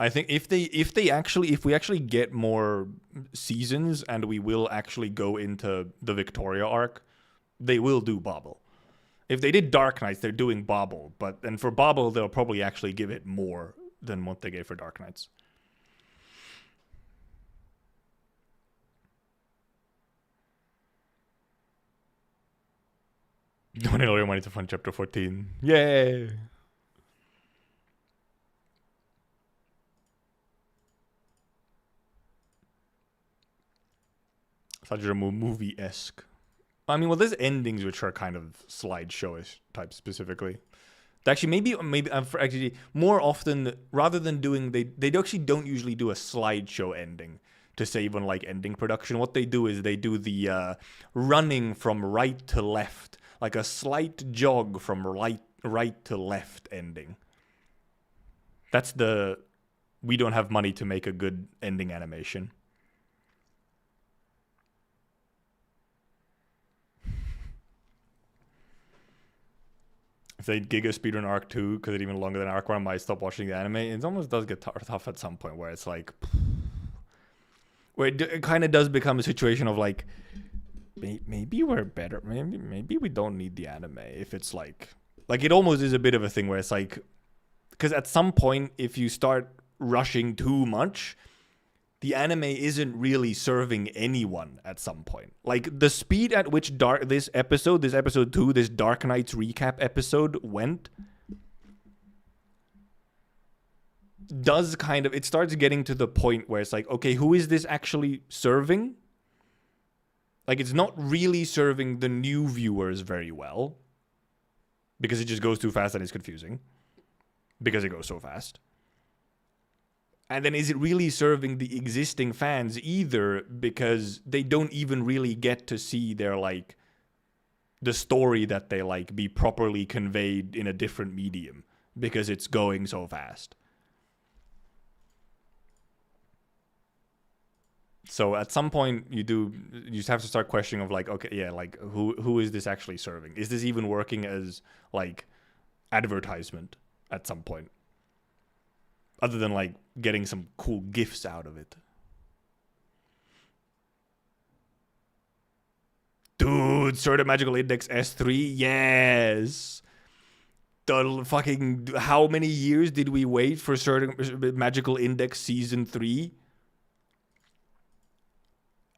I think if we actually get more seasons and we will actually go into the Victoria arc, they will do Bobble. If they did Arknights, they're doing Bobble, and for Bobble they'll probably actually give it more than what they gave for Arknights. Donate all your money to fund chapter 14. Yay! I thought you were movie-esque. I mean, well, there's endings which are kind of slideshowish type specifically. Actually, actually more often, rather than doing, they actually don't usually do a slideshow ending to save on like ending production. What they do is they do the running from right to left, like a slight jog from right to left ending. That's the we don't have money to make a good ending animation. If they giga speedrun Arc 2 because it's even longer than Arc 1, I might stop watching the anime. It almost does get tough at some point where it's like... Where it kind of does become a situation of like... Maybe we're better. Maybe we don't need the anime if it's like... Like, it almost is a bit of a thing where it's like... Because at some point, if you start rushing too much... The anime isn't really serving anyone at some point. Like, the speed at which this episode 2, this Arknights recap episode went, does kind of... It starts getting to the point where it's like, okay, who is this actually serving? Like, it's not really serving the new viewers very well. Because it just goes too fast and it's confusing. Because it goes so fast. And then is it really serving the existing fans either, because they don't even really get to see their, like, the story that they like be properly conveyed in a different medium because it's going so fast. So at some point you just have to start questioning of like, okay, yeah, like who is this actually serving? Is this even working as like advertisement at some point? Other than like getting some cool gifs out of it. Dude, Sword of Magical Index S3, yes. The fucking, how many years did we wait for Sword of Magical Index Season 3?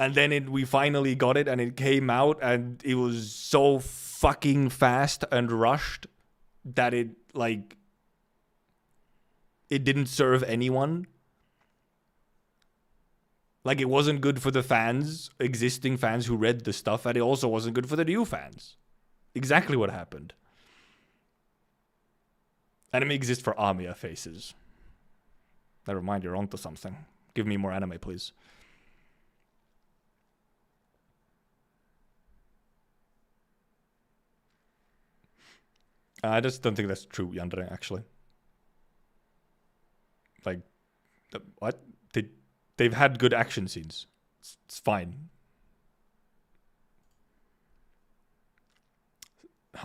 And then we finally got it and it came out and it was so fucking fast and rushed that it like... It didn't serve anyone. Like, it wasn't good for the fans, existing fans who read the stuff, and it also wasn't good for the new fans. Exactly what happened. Anime exists for Amiya faces. Never mind, you're onto something. Give me more anime, please. I just don't think that's true, Yandere, actually. Like, what? They've had good action scenes. It's fine.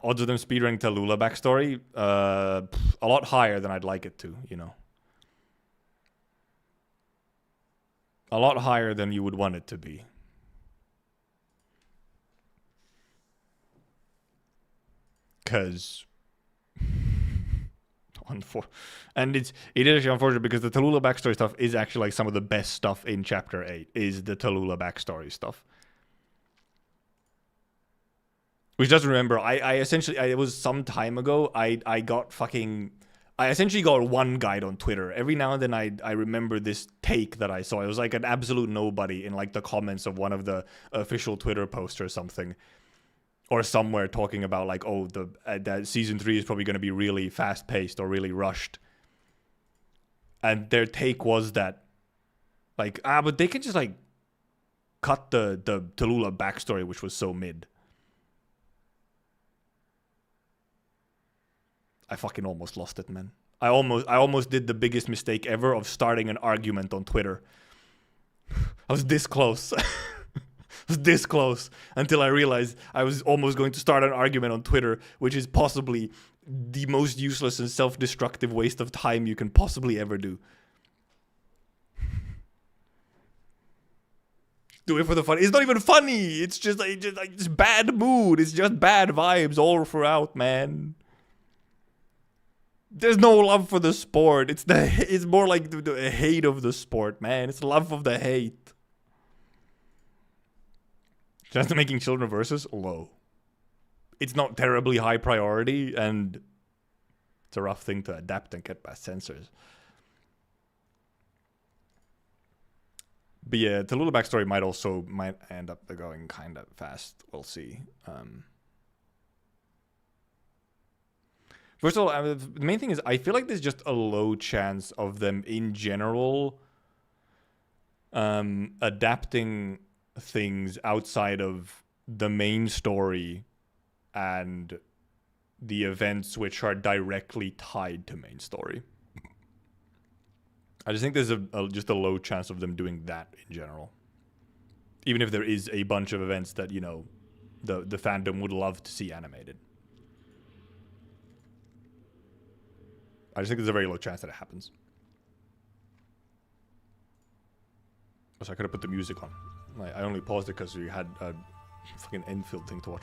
Odds of them speedrunning Tallulah backstory? A lot higher than I'd like it to, you know. A lot higher than you would want it to be. Because... And it is actually unfortunate because the Tallulah backstory stuff is actually like some of the best stuff in Chapter 8 is the Tallulah backstory stuff. Which doesn't remember, I essentially, it was some time ago, I essentially got one guide on Twitter. Every now and then I remember this take that I saw. It was like an absolute nobody in like the comments of one of the official Twitter posts or something. Or somewhere talking about like, oh, that season 3 is probably going to be really fast-paced or really rushed. And their take was that, like, but they can just like cut the Tallulah backstory, which was so mid. I fucking almost lost it, man. I almost did the biggest mistake ever of starting an argument on Twitter. I was this close. I was this close until I realized I was almost going to start an argument on Twitter, which is possibly the most useless and self-destructive waste of time you can possibly ever do. Do it for the fun. It's not even funny. It's just just bad mood. It's just bad vibes all throughout, man. There's no love for the sport. It's more like the hate of the sport, man. It's love of the hate. Chance of making children versus low. It's not terribly high priority, and it's a rough thing to adapt and get past censors. But yeah, the little backstory might end up going kind of fast. We'll see. First of all, the main thing is I feel like there's just a low chance of them in general adapting things outside of the main story and the events which are directly tied to main story. I just think there's just a low chance of them doing that in general. Even if there is a bunch of events that, you know, the fandom would love to see animated. I just think there's a very low chance that it happens. So I could have put the music on. I only paused it because we had a fucking Enfield thing to watch.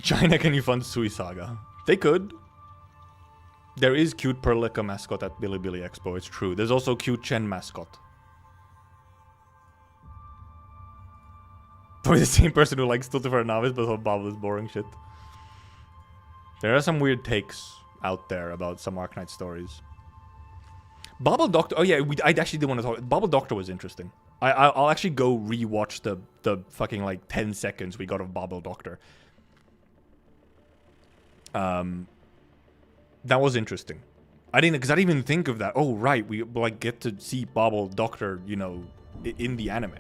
China, can you fund Sui Saga? They could. There is cute Perlica mascot at Bilibili Expo, it's true. There's also cute Chen mascot. Probably the same person who likes Tutti for a Novice but thought Bobble is boring shit. There are some weird takes out there about some Arknight stories. Bobble Doctor, oh yeah, I actually did want to talk. Bobble Doctor was interesting. I'll actually go rewatch the fucking like 10 seconds we got of Bobble Doctor. That was interesting. Because I didn't even think of that. Oh, right. We like get to see Bobble Doctor, you know, in the anime.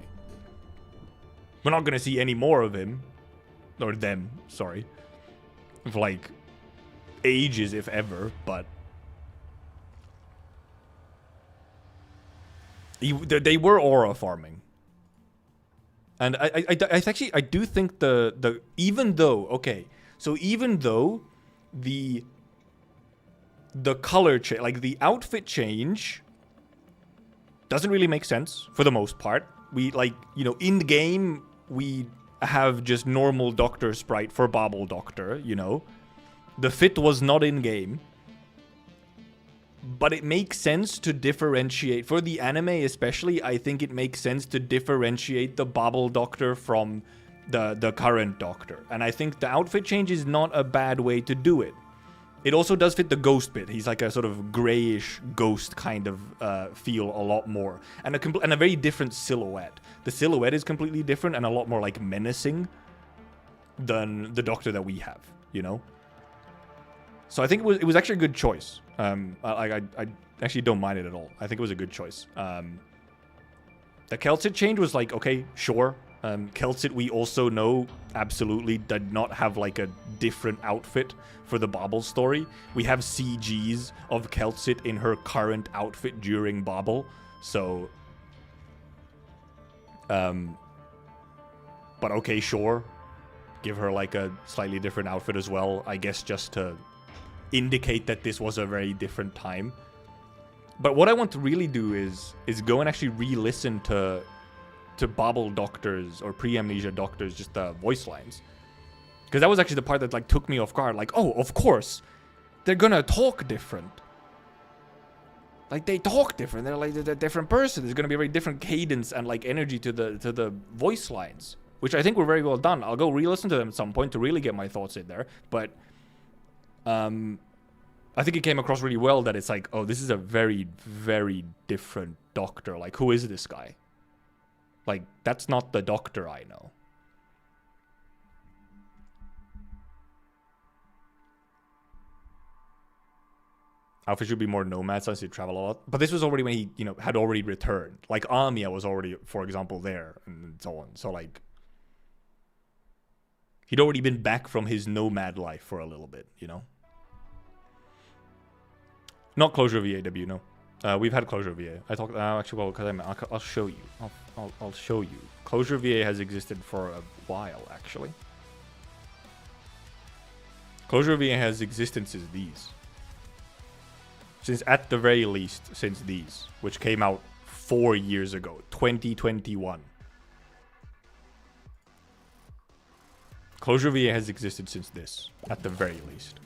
We're not going to see any more of him. Or them, sorry. For like ages, if ever, but they were aura farming. And I do think even though the color change, like the outfit change, doesn't really make sense for the most part. We like, you know, in game we have just normal Doctor sprite for Bobble Doctor, you know. The fit was not in game. But it makes sense to differentiate for the anime, especially. I think it makes sense to differentiate the Bobble Doctor from the current Doctor, and I think the outfit change is not a bad way to do it. It also does fit the ghost bit. He's like a sort of grayish ghost kind of feel a lot more. And a very different silhouette. The silhouette is completely different and a lot more like menacing than the Doctor that we have, you know? So I think it was actually a good choice. I actually don't mind it at all. I think it was a good choice. The Keltsit change was like, okay, sure. Keltsit, we also know, absolutely did not have like a different outfit for the Bobble story. We have CGs of Keltsit in her current outfit during Bobble, so... but okay, sure. Give her like a slightly different outfit as well, I guess just to indicate that this was a very different time. But what I want to really do is go and actually re-listen to Bobble Doctors or pre-amnesia Doctors, just voice lines, because that was actually the part that like took me off guard. Like, oh, of course they're gonna talk different. Like, they talk different. They're like a different person. There's gonna be a very different cadence and like energy to the voice lines, which I think were very well done. I'll go re-listen to them at some point to really get my thoughts in there. But I think it came across really well that it's like, oh, this is a very, very different Doctor. Like, who is this guy? Like, that's not the Doctor I know. Alpha should be more nomad since he travel a lot. But this was already when he, you know, had already returned. Like, Amia was already, for example, there and so on. So, like, he'd already been back from his nomad life for a little bit, you know? Not closure VAW, no. We've had Closure VA. I talked actually, well, because I'll show you. I'll show you. Closure VA has existed for a while, actually. Closure VA has existed since these. Since, at the very least, since these, which came out 4 years ago, 2021. Closure VA has existed since this, at the very least.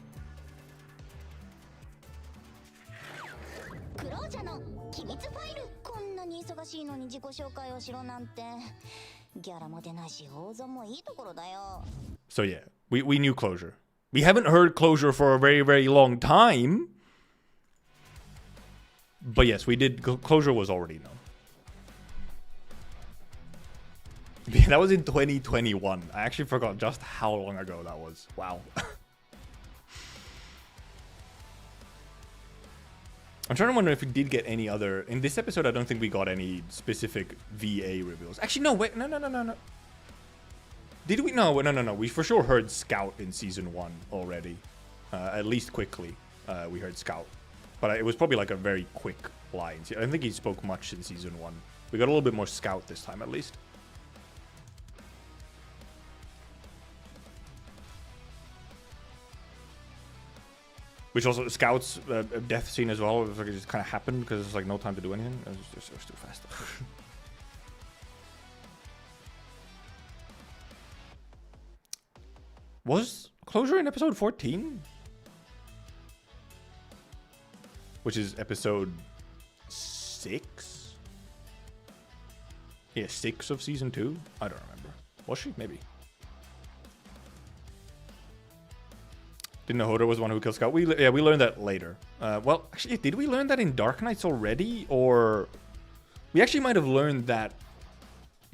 So yeah, we knew Closure. We haven't heard Closure for a very, very long time. But yes, we did. Closure was already known. Yeah, that was in 2021. I actually forgot just how long ago that was. Wow. I'm trying to wonder if we did get any other... In this episode, I don't think we got any specific VA reveals. Actually, no, wait. No. Did we? No. We for sure heard Scout in Season 1 already. At least quickly, we heard Scout. But it was probably like a very quick line. I don't think he spoke much in Season 1. We got a little bit more Scout this time, at least. Which also, Scout's death scene as well, it was like it just kind of happened because there's like no time to do anything. It was too fast. Was Closure in episode 14? Which is episode 6? Yeah, 6 of season 2? I don't remember. Was she? Maybe. Didn't know Hodor was the one who killed Scout. We learned that later. Well, actually, did we learn that in Arknights already? Or... We actually might have learned that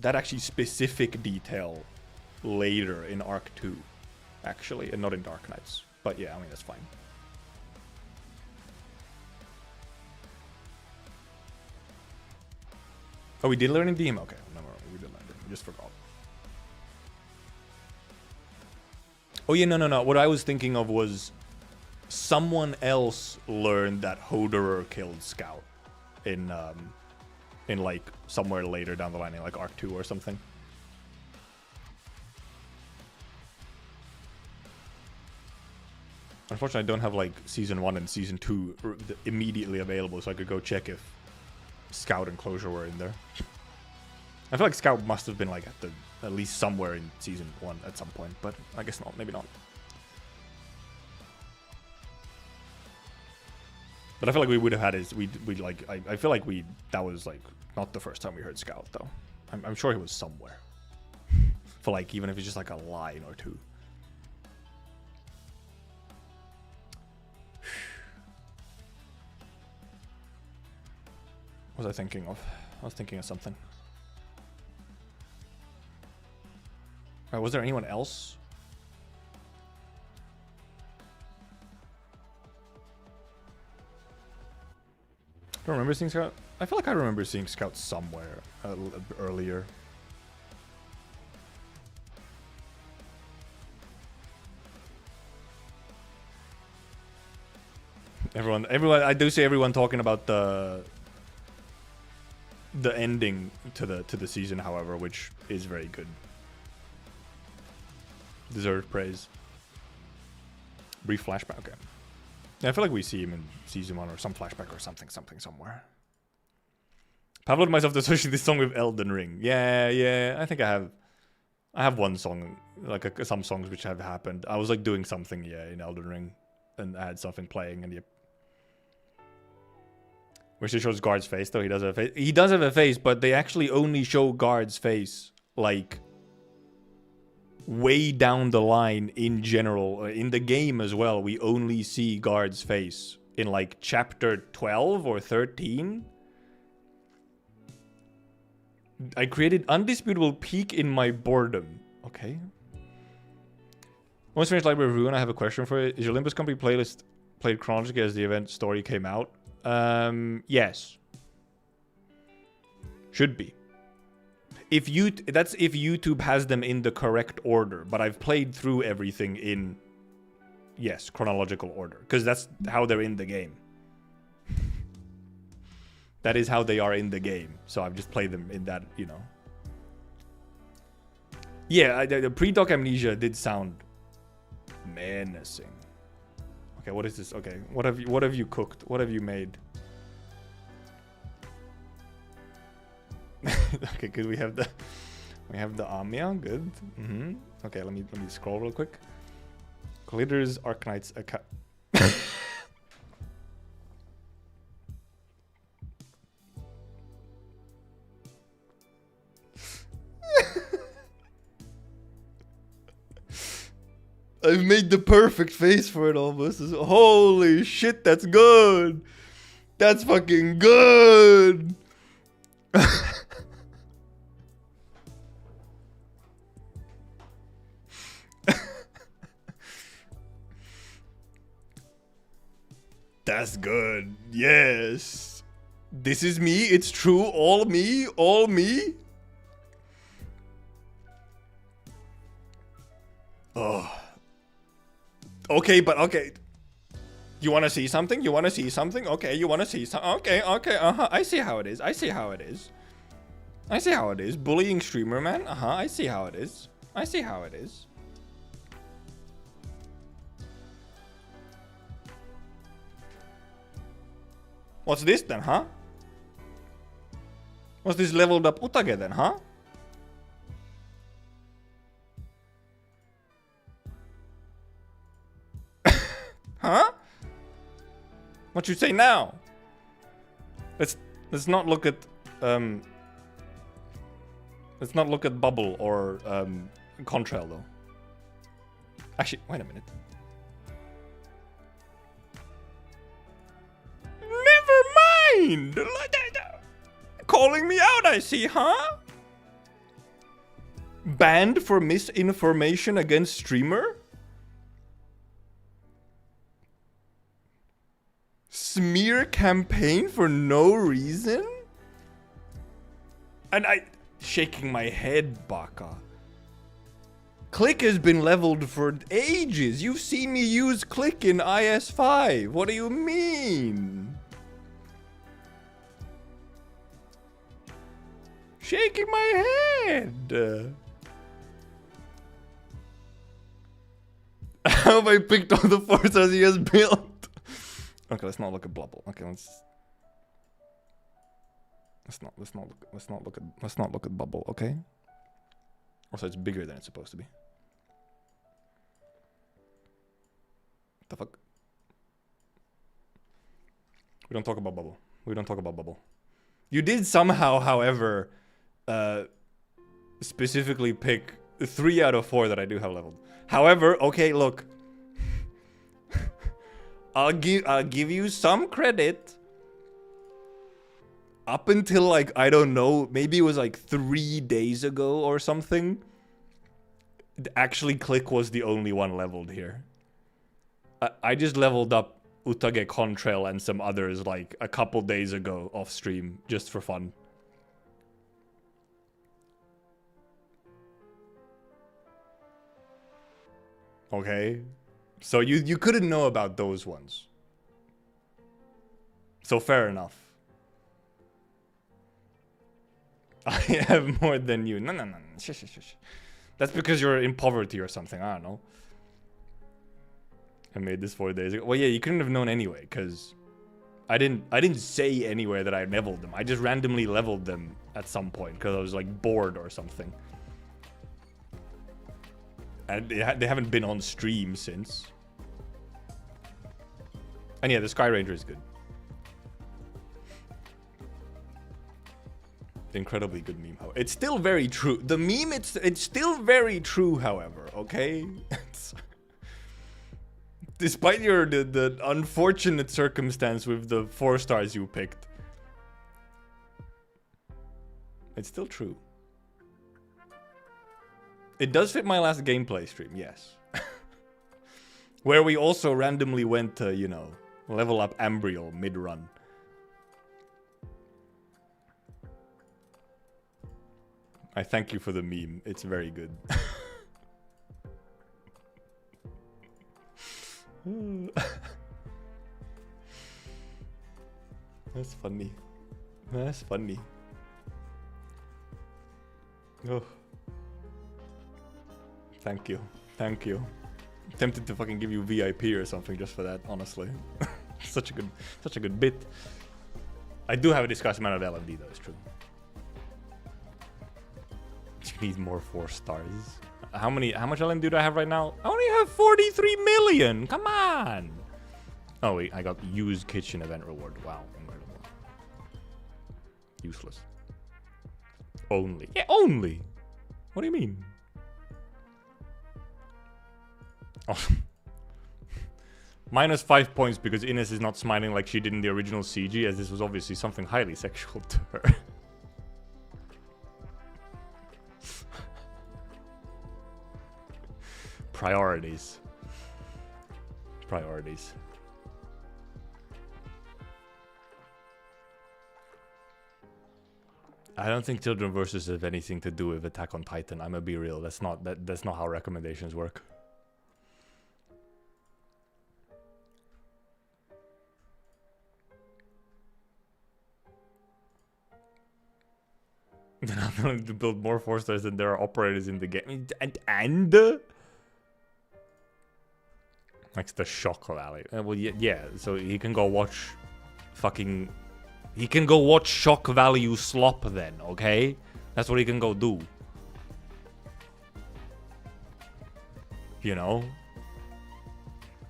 actually specific detail later in Arc 2. Actually, and not in Arknights. But yeah, I mean, that's fine. Oh, we did learn in DM? Okay, no, we did learn it. We just forgot. Oh yeah, no. What I was thinking of was someone else learned that Hodor killed Scout in like somewhere later down the line, in like Arc 2 or something. Unfortunately, I don't have like Season 1 and Season 2 immediately available, so I could go check if Scout and Closure were in there. I feel like Scout must have been like at least somewhere in Season 1 at some point, but I guess not, maybe not. But I feel like we would have had his, we like, I feel like that was like not the first time we heard Scout though. I'm sure he was somewhere. For like, even if it's just like a line or two. What was I thinking of? I was thinking of something. Was there anyone else? I don't remember seeing Scout. I feel like I remember seeing Scout somewhere earlier. Everyone, I do see everyone talking about the ending to the season, however, which is very good. Deserved praise. Brief flashback. Okay. Yeah, I feel like we see him in season 1 or some flashback or something somewhere. Pavlod myself to associate this song with Elden Ring. Yeah. I think I have one song, like some songs which have happened. I was like doing something, in Elden Ring, and I had something playing, and yep. Which shows Guard's face, though. He does have a face. He does have a face, but they actually only show Guard's face, like, way down the line in general. In the game as well, we only see Guard's face in, like, chapter 12 or 13. I created undisputable peak in my boredom. Okay. Once finished Library of Ruin, I have a question for you. Is your Limbus Company playlist played chronologically as the event story came out? Yes. Should be. That's if YouTube has them in the correct order, but I've played through everything in, yes, chronological order, because that's how they're in the game. That is how they are in the game. So I've just played them in that, you know. Yeah, the pre-doc amnesia did sound menacing. Okay, what is this? Okay, what have you cooked? What have you made? Okay, good. We have the Amia. Good. Okay, let me scroll real quick. Glitters Arknights account. I've made the perfect face for it almost. Holy shit, that's good. That's fucking good. That's good. Yes. This is me. It's true. All me. All me. Oh. Okay, but okay. You want to see something? You want to see something? Okay, you want to see something? Okay, okay, I see how it is. I see how it is. I see how it is. Bullying streamer, man. I see how it is. I see how it is. What's this then, huh? What's this leveled up Utage then, huh? Huh? What you say now? Let's not look at let's not look at Bubble or Contrail though. Actually, wait a minute. Never mind. Calling me out, I see, huh? Banned for misinformation against streamer? Smear campaign for no reason? And shaking my head, Baka. Click has been leveled for ages. You've seen me use Click in IS5. What do you mean? Shaking my head. How have I picked all the forces he has built? Okay, let's not look at Bubble. Okay, let's not look at Bubble, okay? Also, it's bigger than it's supposed to be. What the fuck? We don't talk about Bubble. We don't talk about Bubble. You did somehow, however, specifically pick 3 out of 4 that I do have leveled. However, okay, look. I'll give you some credit. Up until like, I don't know, maybe it was like 3 days ago or something. Actually, Click was the only one leveled here. I just leveled up Utage, Contrail, and some others like a couple days ago off stream, just for fun. Okay. So you couldn't know about those ones. So fair enough. I have more than you. No. Shush. That's because you're in poverty or something. I don't know. I made this 4 days ago. Well, yeah, you couldn't have known anyway, because I didn't say anywhere that I leveled them. I just randomly leveled them at some point because I was like bored or something. And they haven't been on stream since. And yeah, the Sky Ranger is good. Incredibly good meme, however. It's still very true. The meme, it's still very true, however, okay? Despite the unfortunate circumstance with the 4 stars you picked. It's still true. It does fit my last gameplay stream, yes. Where we also randomly went to, you know, level up Ambriel mid-run. I thank you for the meme. It's very good. That's funny. That's funny. Oh. Thank you. Thank you. Tempted to fucking give you VIP or something just for that, honestly. such a good bit. I do have a disgusting amount of LMD though, it's true. You need more 4 stars. How much LMD do I have right now? I only have 43 million! Come on! Oh wait, I got used kitchen event reward. Wow, incredible. Useless. Only. Yeah, only! What do you mean? Oh. Minus 5 points because Ines is not smiling like she did in the original CG, as this was obviously something highly sexual to her. Priorities. Priorities. I don't think Children Versus have anything to do with Attack on Titan. I'm gonna be real. That's not how recommendations work. They're not willing to build more 4 stars than there are operators in the game. And like the shock valley. Well, yeah. So he can go watch fucking. He can go watch shock value slop then, okay? That's what he can go do. You know?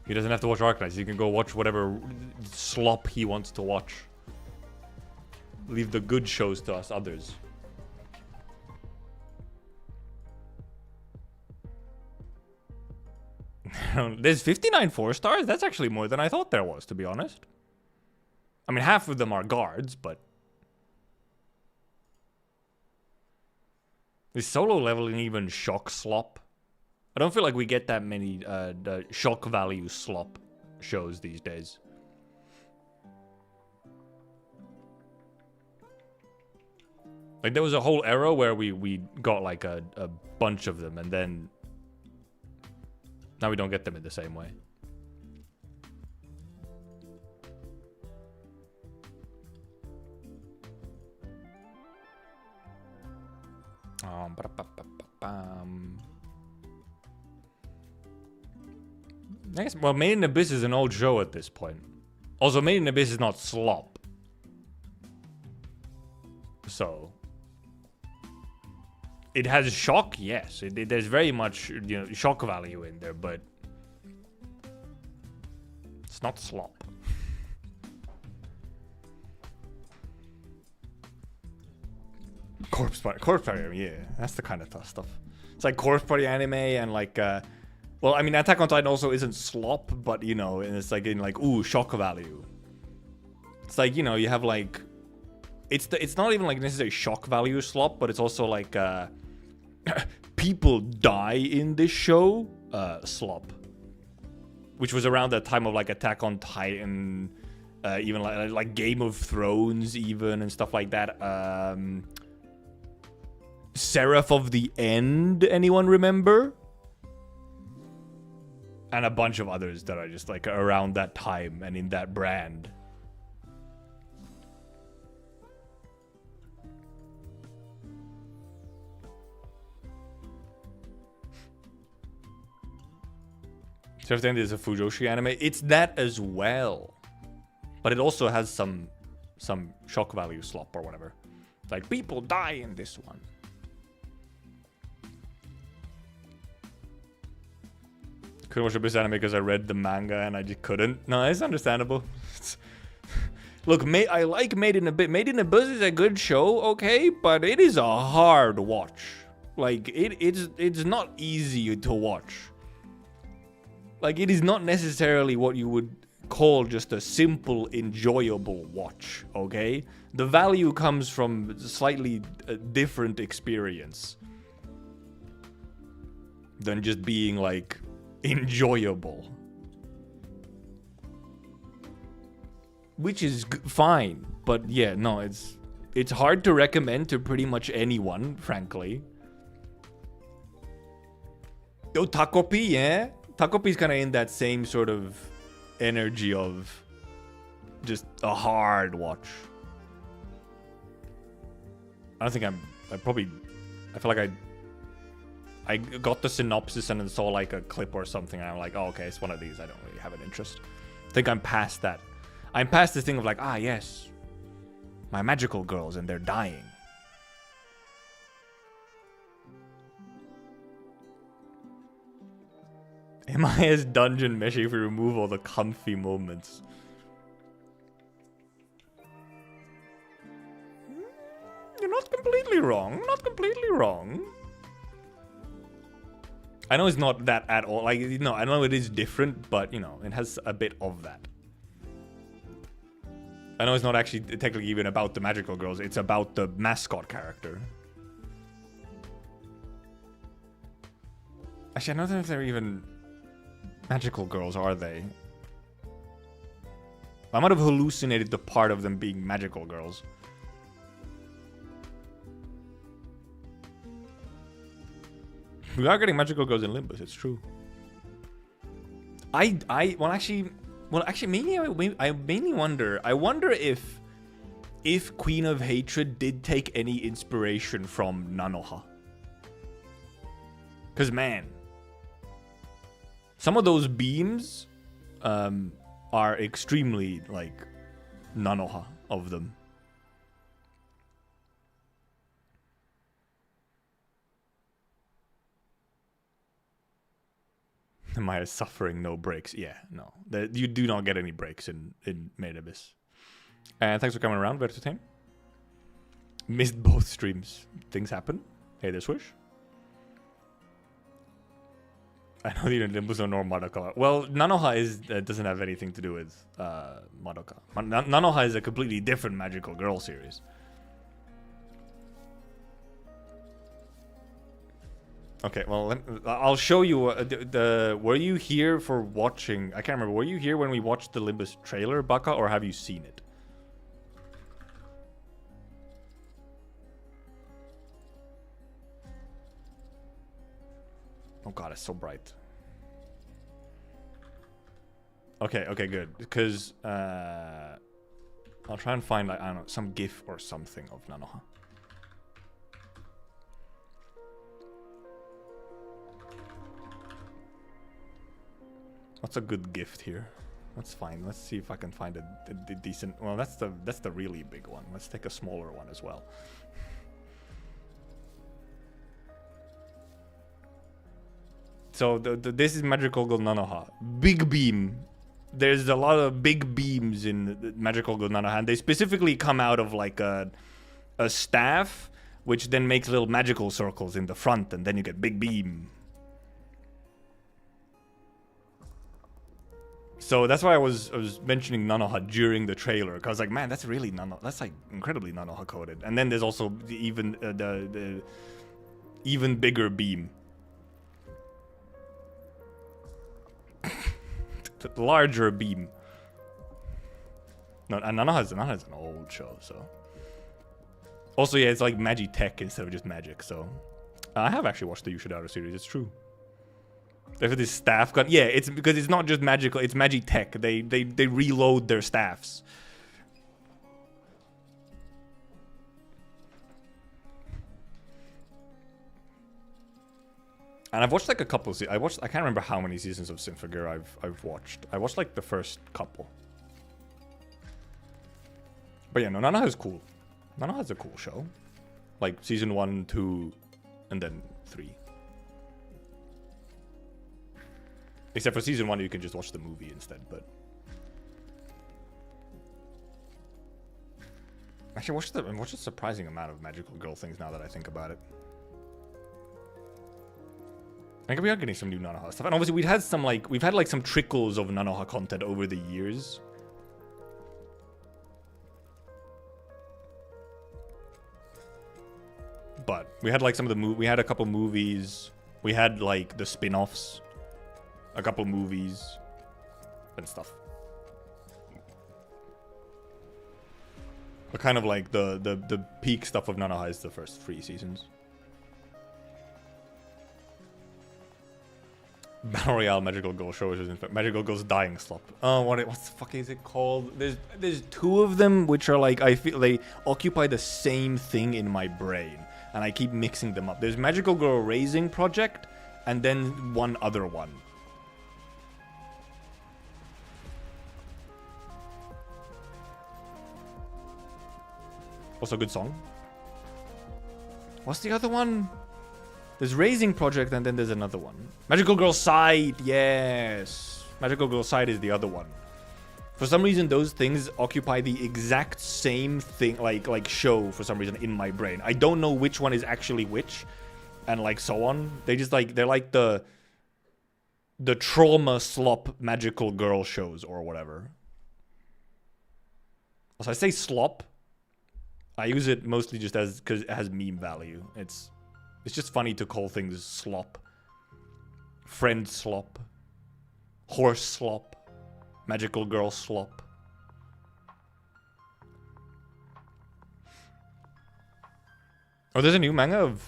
He doesn't have to watch Arknights. He can go watch whatever slop he wants to watch. Leave the good shows to us others. There's 59 4 stars? That's actually more than I thought there was, to be honest. I mean, half of them are guards, but... Is solo leveling even shock slop? I don't feel like we get that many the shock value slop shows these days. Like, there was a whole era where we got like a bunch of them, and then... Now we don't get them in the same way. I guess, well, Made in Abyss is an old show at this point. Also, Made in Abyss is not slop. So... It has shock, yes. There's very much, you know, shock value in there, but... It's not slop. Corpse Party, yeah. That's the kind of tough stuff. It's like Corpse Party anime and like, well, I mean, Attack on Titan also isn't slop, but, you know, and it's like in like, ooh, shock value. It's like, you know, you have like... It's not even like necessarily shock value slop, but it's also like, people die in this show, slop. Which was around that time of like Attack on Titan, even like Game of Thrones even, and stuff like that. Seraph of the End, anyone remember? And a bunch of others that are just like around that time and in that brand. Seraph of the End is a Fujoshi anime. It's that as well. But it also has some shock value slop or whatever. It's like, people die in this one. Couldn't watch Abyss anime because I read the manga and I just couldn't. No, it's understandable. Look, I like Made in Abyss. Made in Abyss is a good show, okay? But it is a hard watch. Like, it's not easy to watch. Like, it is not necessarily what you would call just a simple, enjoyable watch, okay? The value comes from slightly different experience than just being, like, enjoyable. Which is fine, but yeah, no, it's hard to recommend to pretty much anyone, frankly. Yo, Takopi, yeah? Takopi's kind of in that same sort of energy of just a hard watch. I don't think I feel like I got the synopsis and then saw like a clip or something, and I'm like, oh, okay, it's one of these. I don't really have an interest. I think I'm past that. I'm past this thing of like, ah, yes, my magical girls and they're dying. MIS dungeon mesh if you remove all the comfy moments. You're not completely wrong. Not completely wrong. I know it's not that at all. Like, you know, I know it is different, but, you know, it has a bit of that. I know it's not actually technically even about the magical girls. It's about the mascot character. Actually, I don't know if they're even magical girls, are they? I might have hallucinated the part of them being magical girls. We are getting magical girls in Limbus, it's true. Well, actually, mainly I mainly wonder. I wonder if Queen of Hatred did take any inspiration from Nanoha. Cause man, some of those beams are extremely like Nanoha of them. Maya suffering no breaks. Yeah, no. You do not get any breaks in Made Abyss. And thanks for coming around, Vertutain. Missed both streams. Things happen. Hey there, Swish. I know you Limbus no nor Madoka. Well, Nanoha doesn't have anything to do with Madoka. Nanoha is a completely different magical girl series. Okay, well, I'll show you were you here for watching? I can't remember. Were you here when we watched the Limbus trailer, Baka, or have you seen it? Oh god, it's so bright. Okay, good. Because I'll try and find, like, I don't know, some GIF or something of Nanoha. What's a good gift here? That's fine. Let's see if I can find a decent. Well, that's the really big one. Let's take a smaller one as well. So this is Magical Girl Nanoha. Big beam. There's a lot of big beams in Magical Girl Nanoha, and they specifically come out of like a staff, which then makes little magical circles in the front, and then you get big beam. So that's why I was mentioning Nanoha during the trailer, because like, man, that's really that's like incredibly Nanoha coded. And then there's also the even bigger beam, the larger beam. No, and Nanoha's an old show, so. Also, yeah, it's like Magitech instead of just magic. So I have actually watched the Yushidaru series. It's true. They have this staff gun. Yeah, it's because it's not just magical, it's Magitech. They reload their staffs. And I've watched like a couple I can't remember how many seasons of Symphogear I've watched. I watched like the first couple. But yeah, no, Nanoha is cool. Nanoha is a cool show. Like season 1, 2, and then 3. Except for season 1, you can just watch the movie instead, but... Actually, watch a surprising amount of magical girl things now that I think about it. I think we are getting some new Nanoha stuff. And obviously we've had some trickles of Nanoha content over the years. But we had like we had a couple movies. We had like the spin-offs. A couple movies and stuff. But kind of like the peak stuff of Nanoha is the first 3 seasons. Battle Royale Magical Girl show, which is in fact Magical Girl's Dying Slop. Oh, what the fuck is it called? There's two of them which are like, I feel they occupy the same thing in my brain, and I keep mixing them up. There's Magical Girl Raising Project, and then one other one. Also a good song. What's the other one? There's Raising Project, and then there's another one. Magical Girl Side, yes. Magical Girl Side is the other one. For some reason, those things occupy the exact same thing, like show, for some reason, in my brain. I don't know which one is actually which, and like so on. They just like, they're like the trauma slop Magical Girl shows or whatever. Also, I say slop. I use it mostly just as, because it has meme value. It's just funny to call things slop. Friend slop. Horse slop. Magical Girl slop. Oh, there's a new manga of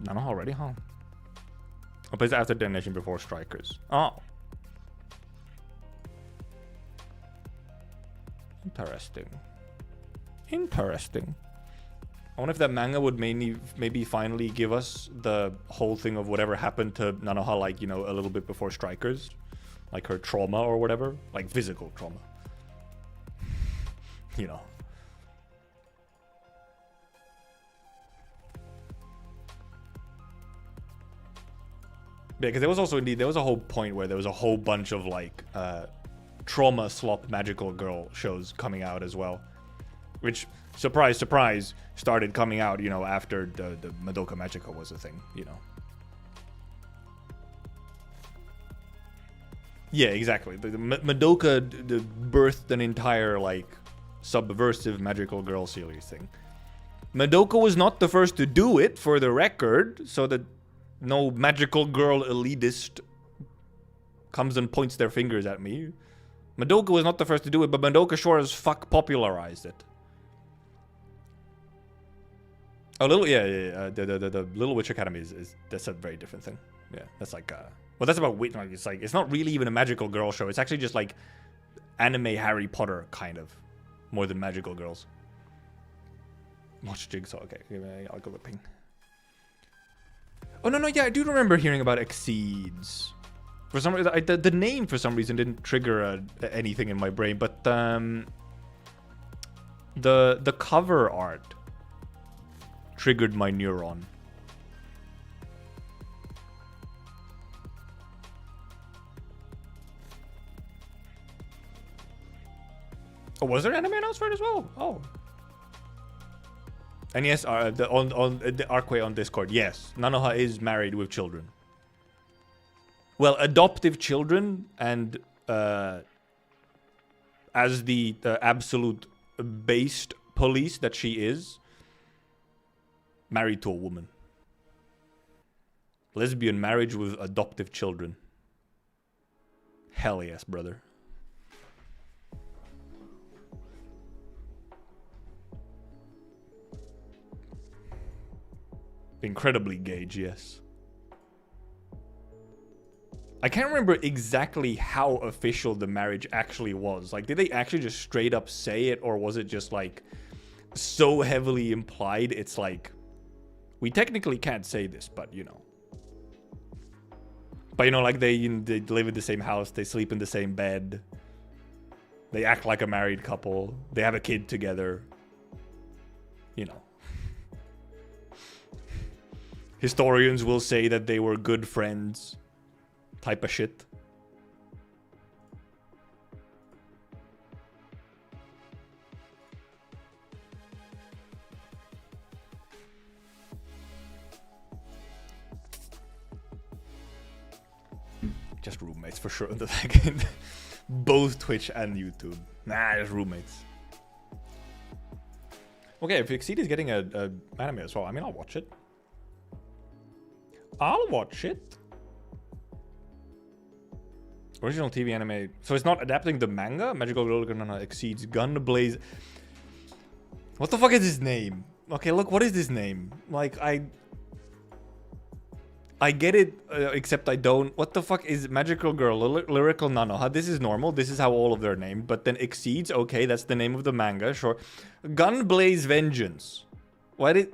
Nanoha already, huh? Oh, plays after Detonation before Strikers. Oh. Interesting. Interesting. I wonder if that manga would maybe finally give us the whole thing of whatever happened to Nanoha, like, you know, a little bit before Strikers. Like her trauma or whatever. Like physical trauma. You know. Yeah, because there was also indeed, there was a whole point where there was a whole bunch of like trauma slop Magical Girl shows coming out as well. Which, surprise, surprise, started coming out, you know, after the Madoka Magica was a thing, you know. Yeah, exactly. The Madoka birthed an entire, like, subversive Magical Girl series thing. Madoka was not the first to do it, for the record, so that no Magical Girl elitist comes and points their fingers at me. Madoka was not the first to do it, but Madoka sure as fuck popularized it. Oh, the Little Witch Academy is that's a very different thing. Yeah, that's like well, that's about witch. It's like, it's not really even a Magical Girl show. It's actually just like anime Harry Potter kind of, more than Magical Girls. Watch Jigsaw. Okay, I'll go with ping. Oh no, yeah, I do remember hearing about Exceeds. For some reason, the name for some reason didn't trigger anything in my brain, but the cover art triggered my neuron. Oh, was there anime announced for it as well? Oh. And yes, on the Arkway on Discord, yes, Nanoha is married with children. Well, adoptive children, and as the absolute based police that she is, married to a woman. Lesbian marriage with adoptive children. Hell yes, brother. Incredibly gauge, yes. I can't remember exactly how official the marriage actually was. Like, did they actually just straight up say it, or was it just like so heavily implied it's like, we technically can't say this, but you know. But you know, like they live in the same house, they sleep in the same bed, they act like a married couple, they have a kid together. You know. Historians will say that they were good friends. Type of shit. Just roommates for sure. Both Twitch and YouTube. Nah, just roommates. Okay, if Exceed is getting a anime as well, I mean, I'll watch it. I'll watch it. Original TV anime. So it's not adapting the manga? Magical Girl Nanoha Exceeds Gunblaze. What the fuck is his name? Okay, look, what is this name? Like, I get it, except I don't. What the fuck is Magical Girl, Lyrical Nanoha? This is normal. This is how all of them are named. But then Exceeds, okay, that's the name of the manga, sure. Gunblaze Vengeance. Why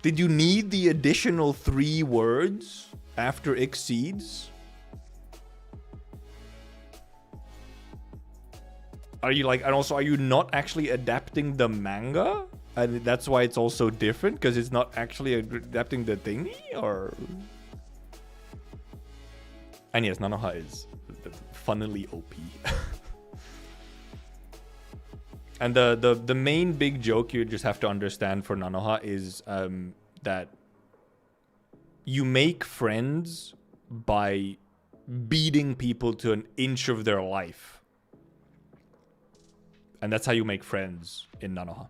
did you need the additional 3 words after Exceeds? Are you like, and also, are you not actually adapting the manga? And that's why it's also different, because it's not actually adapting the thingy, or... And yes, Nanoha is funnily OP. And the main big joke you just have to understand for Nanoha is that you make friends by beating people to an inch of their life. And that's how you make friends in Nanoha.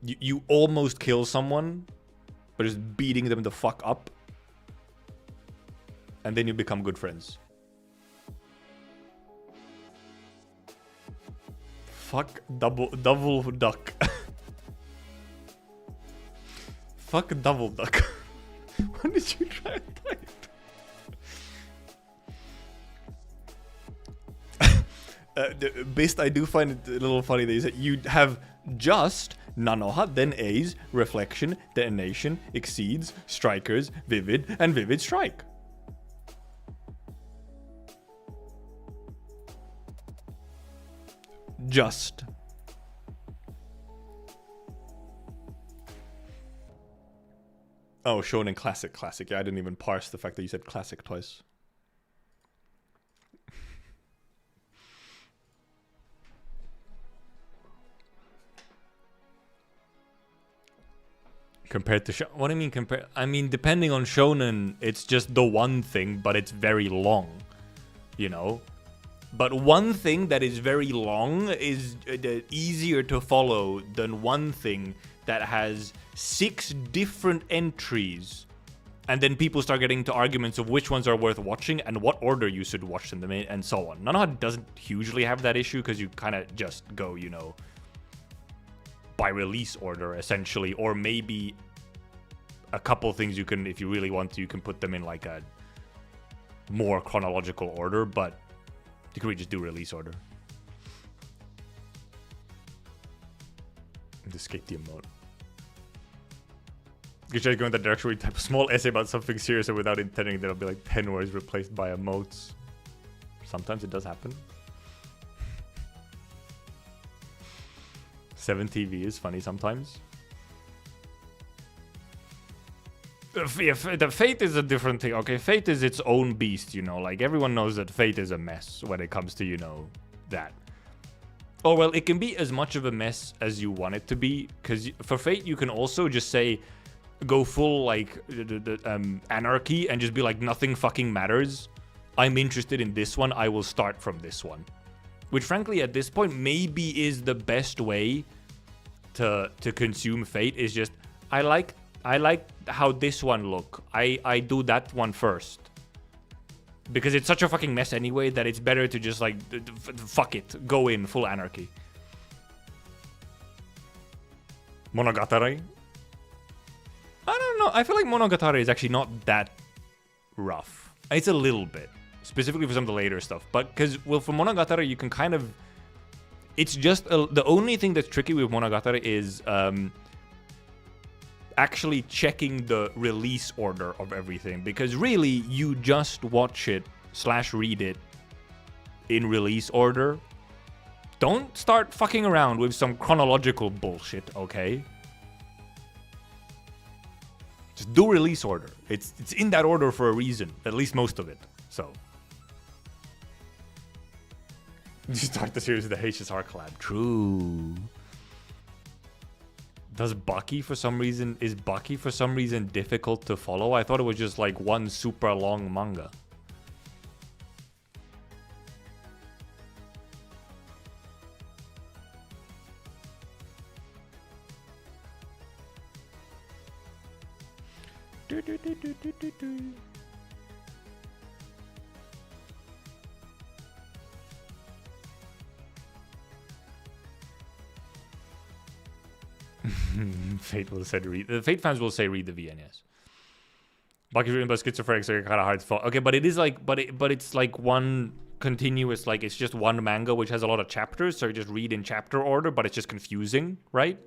You almost kill someone, but just beating them the fuck up. And then you become good friends. Fuck double duck. Fuck double duck. When did you try to play it? Based, I do find it a little funny that you said you have just Nanoha, then A's, Reflection, Detonation, Exceeds, Strikers, Vivid, and Vivid Strike. Just. Oh, Shonen Classic. Yeah, I didn't even parse the fact that you said classic twice. Compared to what do you mean compare? I mean, depending on shonen, it's just the one thing, but it's very long, you know. But one thing that is very long is easier to follow than one thing that has 6 different entries, and then people start getting into arguments of which ones are worth watching and what order you should watch them in, and so on. Nanoha doesn't hugely have that issue because you kind of just go, you know, by release order, essentially, or maybe a couple things you can, if you really want to, you can put them in like a more chronological order, but you can really just do release order. And escape the emote. You should go in that direction where you type a small essay about something serious and without intending there'll be like 10 words replaced by emotes. Sometimes it does happen. 7TV is funny sometimes. The Fate is a different thing. Okay, Fate is its own beast, you know. Like, everyone knows that Fate is a mess when it comes to, you know, that. Oh, well, it can be as much of a mess as you want it to be. Because for Fate, you can also just say, go full, like, anarchy and just be like, nothing fucking matters. I'm interested in this one. I will start from this one. Which, frankly, at this point, maybe is the best way to consume Fate. Is just, I like how this one look. I do that one first. Because it's such a fucking mess anyway that it's better to just like, fuck it. Go in, full anarchy. Monogatari? I don't know. I feel like Monogatari is actually not that rough. It's a little bit. Specifically for some of the later stuff. But because, well, for Monogatari, you can kind of... It's just... the only thing that's tricky with Monogatari is... actually checking the release order of everything, because really you just watch it / read it in release order. Don't start fucking around with some chronological bullshit, okay? Just do release order. It's in that order for a reason, at least most of it. So you start the series with the HSR collab. True. Is Baki for some reason difficult to follow? I thought it was just like one super long manga. Fate will say read. The Fate fans will say read the VN, yes. Bucky's written about schizophrenics, so kind of hard to follow. Okay, but it is like, but it's like one continuous, like it's just one manga which has a lot of chapters, so you just read in chapter order, but it's just confusing, right?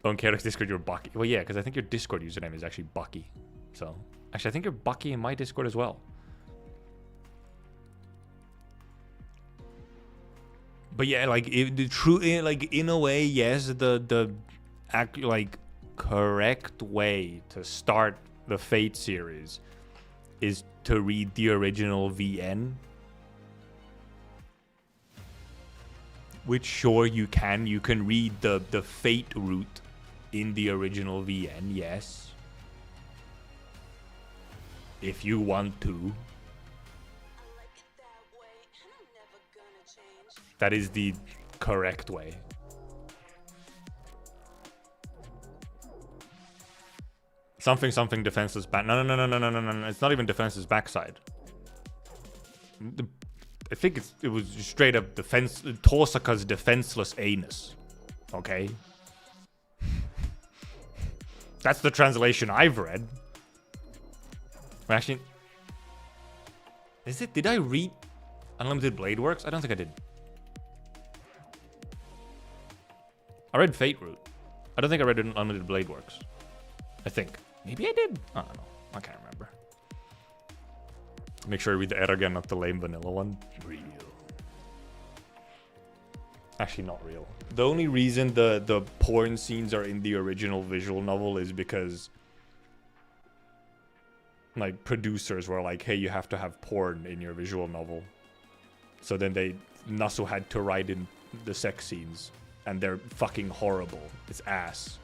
On Chaotic's Discord, you're Bucky. Well, yeah, because I think your Discord username is actually Bucky. So, actually, I think you're Bucky in my Discord as well. But yeah, like the true, like in a way, yes, the like correct way to start the Fate series is to read the original VN. Which sure you can read the Fate route in the original VN, yes. If you want to. That is the correct way. Something defenseless back. No. It's not even defenseless backside. I think it was straight up defense. Torsaka's defenseless anus. Okay. That's the translation I've read. Actually, is it? Did I read Unlimited Blade Works? I don't think I did. I read Fate Route. I don't think I read Unlimited Blade Works. I think. Maybe I did. I don't know. I can't remember. Make sure I read the Erogen, not the lame vanilla one. Real. Actually, not real. The only reason the porn scenes are in the original visual novel is because like producers were like, hey, you have to have porn in your visual novel. So then Nasu had to write in the sex scenes, and they're fucking horrible. It's ass.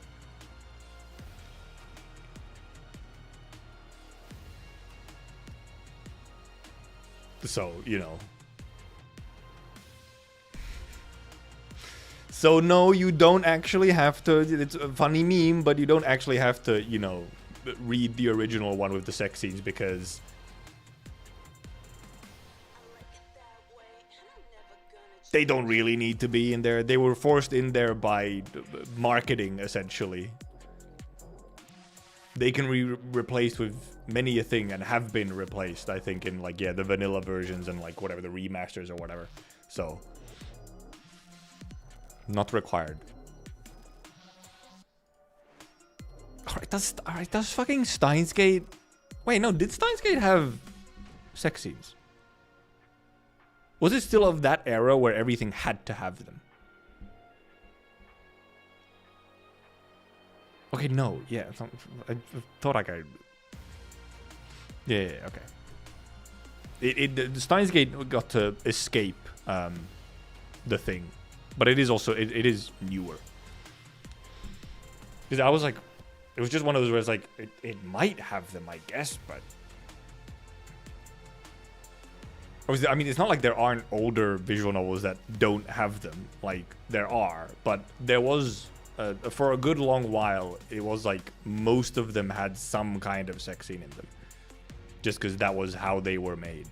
So, you know. So no, you don't actually have to, it's a funny meme, but you don't actually have to, you know, read the original one with the sex scenes because they don't really need to be in there. They were forced in there by marketing, essentially. They can be replaced with many a thing and have been replaced, I think, in like, yeah, the vanilla versions and like whatever, the remasters or whatever. So, not required. Alright, does fucking Steins Gate... Wait, no, did Steins Gate have sex scenes? Was it still of that era where everything had to have them? Okay, no, yeah, I thought I could... Yeah, okay. The Steins Gate got to escape the thing, but it is also, it is newer. Because I was like, it was just one of those where it's like, it might have them, I guess, but... I mean, it's not like there aren't older visual novels that don't have them. Like, there are. But there was, for a good long while, it was like most of them had some kind of sex scene in them. Just because that was how they were made.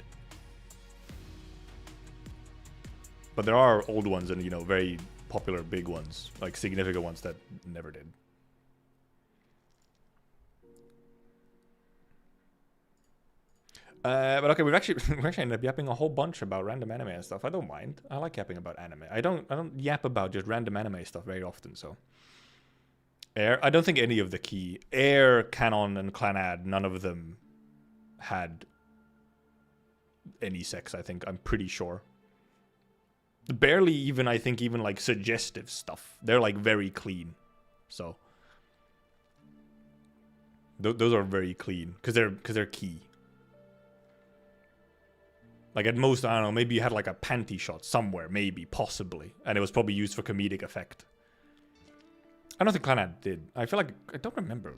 But there are old ones and, you know, very popular big ones. Like, significant ones that never did. But okay, we actually ended up yapping a whole bunch about random anime and stuff. I don't mind. I like yapping about anime. I don't yap about just random anime stuff very often. So, Air. I don't think any of the key Air, Canon, and Clanad. None of them had any sex. I think I'm pretty sure. Barely even. I think even like suggestive stuff. They're like very clean. So those are very clean because they're key. Like at most, I don't know, maybe you had like a panty shot somewhere, maybe, possibly. And it was probably used for comedic effect. I don't think Clanad did. I feel like, I don't remember.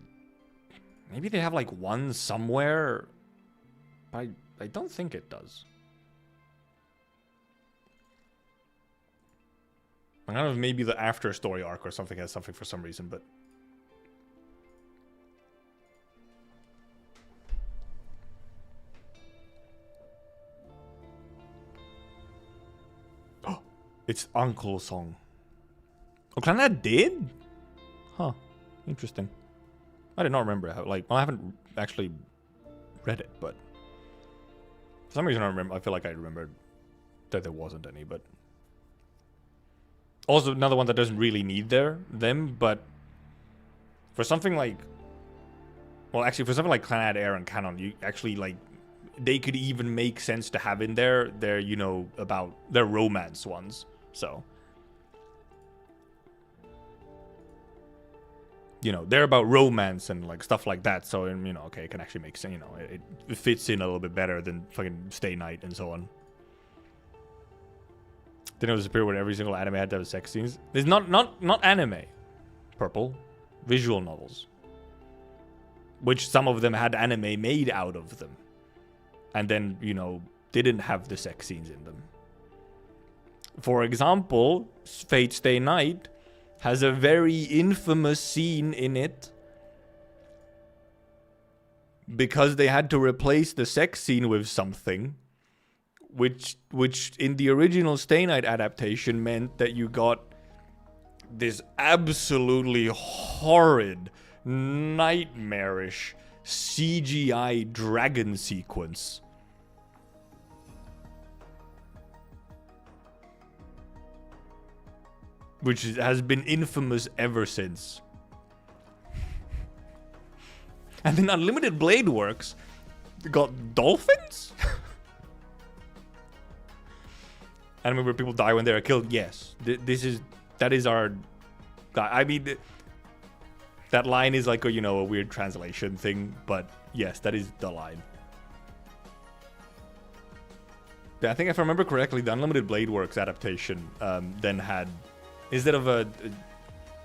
Maybe they have like one somewhere. But I don't think it does. I don't know if maybe the after story arc or something has something for some reason, but... It's Uncle Song. Oh, Clannad did? Huh. Interesting. I did not remember how, like, well, I haven't actually read it, but for some reason I feel like I remembered that there wasn't any, but also another one that doesn't really need them, but for something like, well, actually for something like Clannad Air and Canon, you actually, like, they could even make sense to have in there. They're, you know, about their romance ones, so. You know, they're about romance and like stuff like that. So, you know, okay, it can actually make sense. You know, it fits in a little bit better than fucking Stay Night and so on. Didn't know there was a period where every single anime had to have sex scenes. There's not anime. Purple, visual novels, which some of them had anime made out of them, and then, you know, didn't have the sex scenes in them. For example, Fate Stay Night has a very infamous scene in it because they had to replace the sex scene with something, which in the original Stay Night adaptation meant that you got this absolutely horrid, nightmarish CGI dragon sequence. Which has been infamous ever since. And then Unlimited Blade Works got dolphins? Anime where people die when they are killed? Yes. That is our... I mean, that line is like a, you know, a weird translation thing, but yes, that is the line. I think if I remember correctly, the Unlimited Blade Works adaptation then had... Instead of a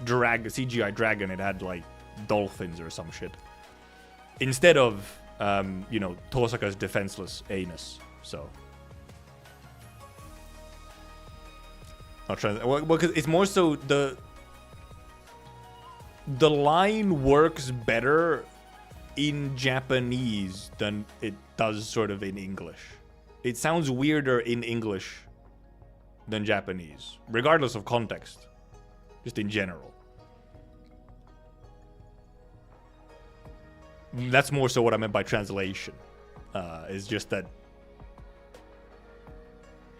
CGI dragon, it had, like, dolphins or some shit. Instead of, you know, Tosaka's defenseless anus. So. Well, because it's more so the line works better in Japanese than it does sort of in English. It sounds weirder in English than Japanese, regardless of context, just in general. That's more so what I meant by translation. Is just that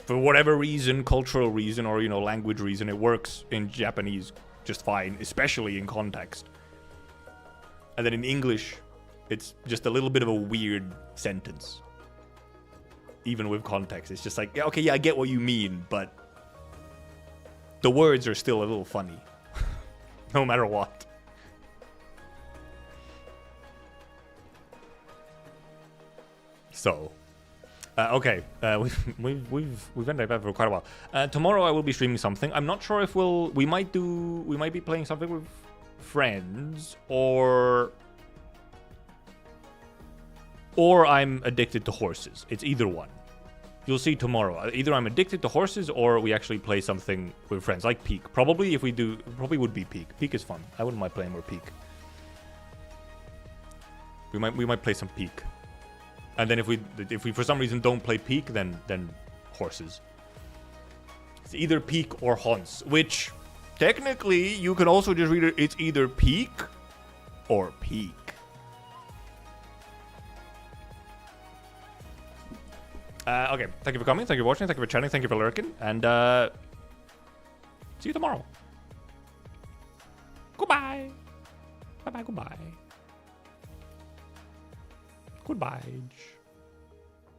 for whatever reason, cultural reason, or, you know, language reason, it works in Japanese just fine, especially in context. And then in English, it's just a little bit of a weird sentence. Even with context, it's just like, okay, yeah, I get what you mean, but the words are still a little funny. No matter what. So, okay, we've ended up for quite a while. Tomorrow I will be streaming something. I'm not sure if we might be playing something with friends, or I'm addicted to horses. It's either one. You'll see tomorrow. Either I'm addicted to horses, or we actually play something with friends, like Peak. Probably if we do, probably would be Peak. Peak is fun. I wouldn't mind playing more Peak. We might play some Peak. And then if we for some reason don't play Peak, then horses. It's either Peak or Haunts, which technically you can also just read it. It's either Peak or Peak. Okay, thank you for coming, thank you for watching, thank you for chatting, thank you for lurking, and see you tomorrow. Goodbye. Bye-bye, goodbye. Goodbye.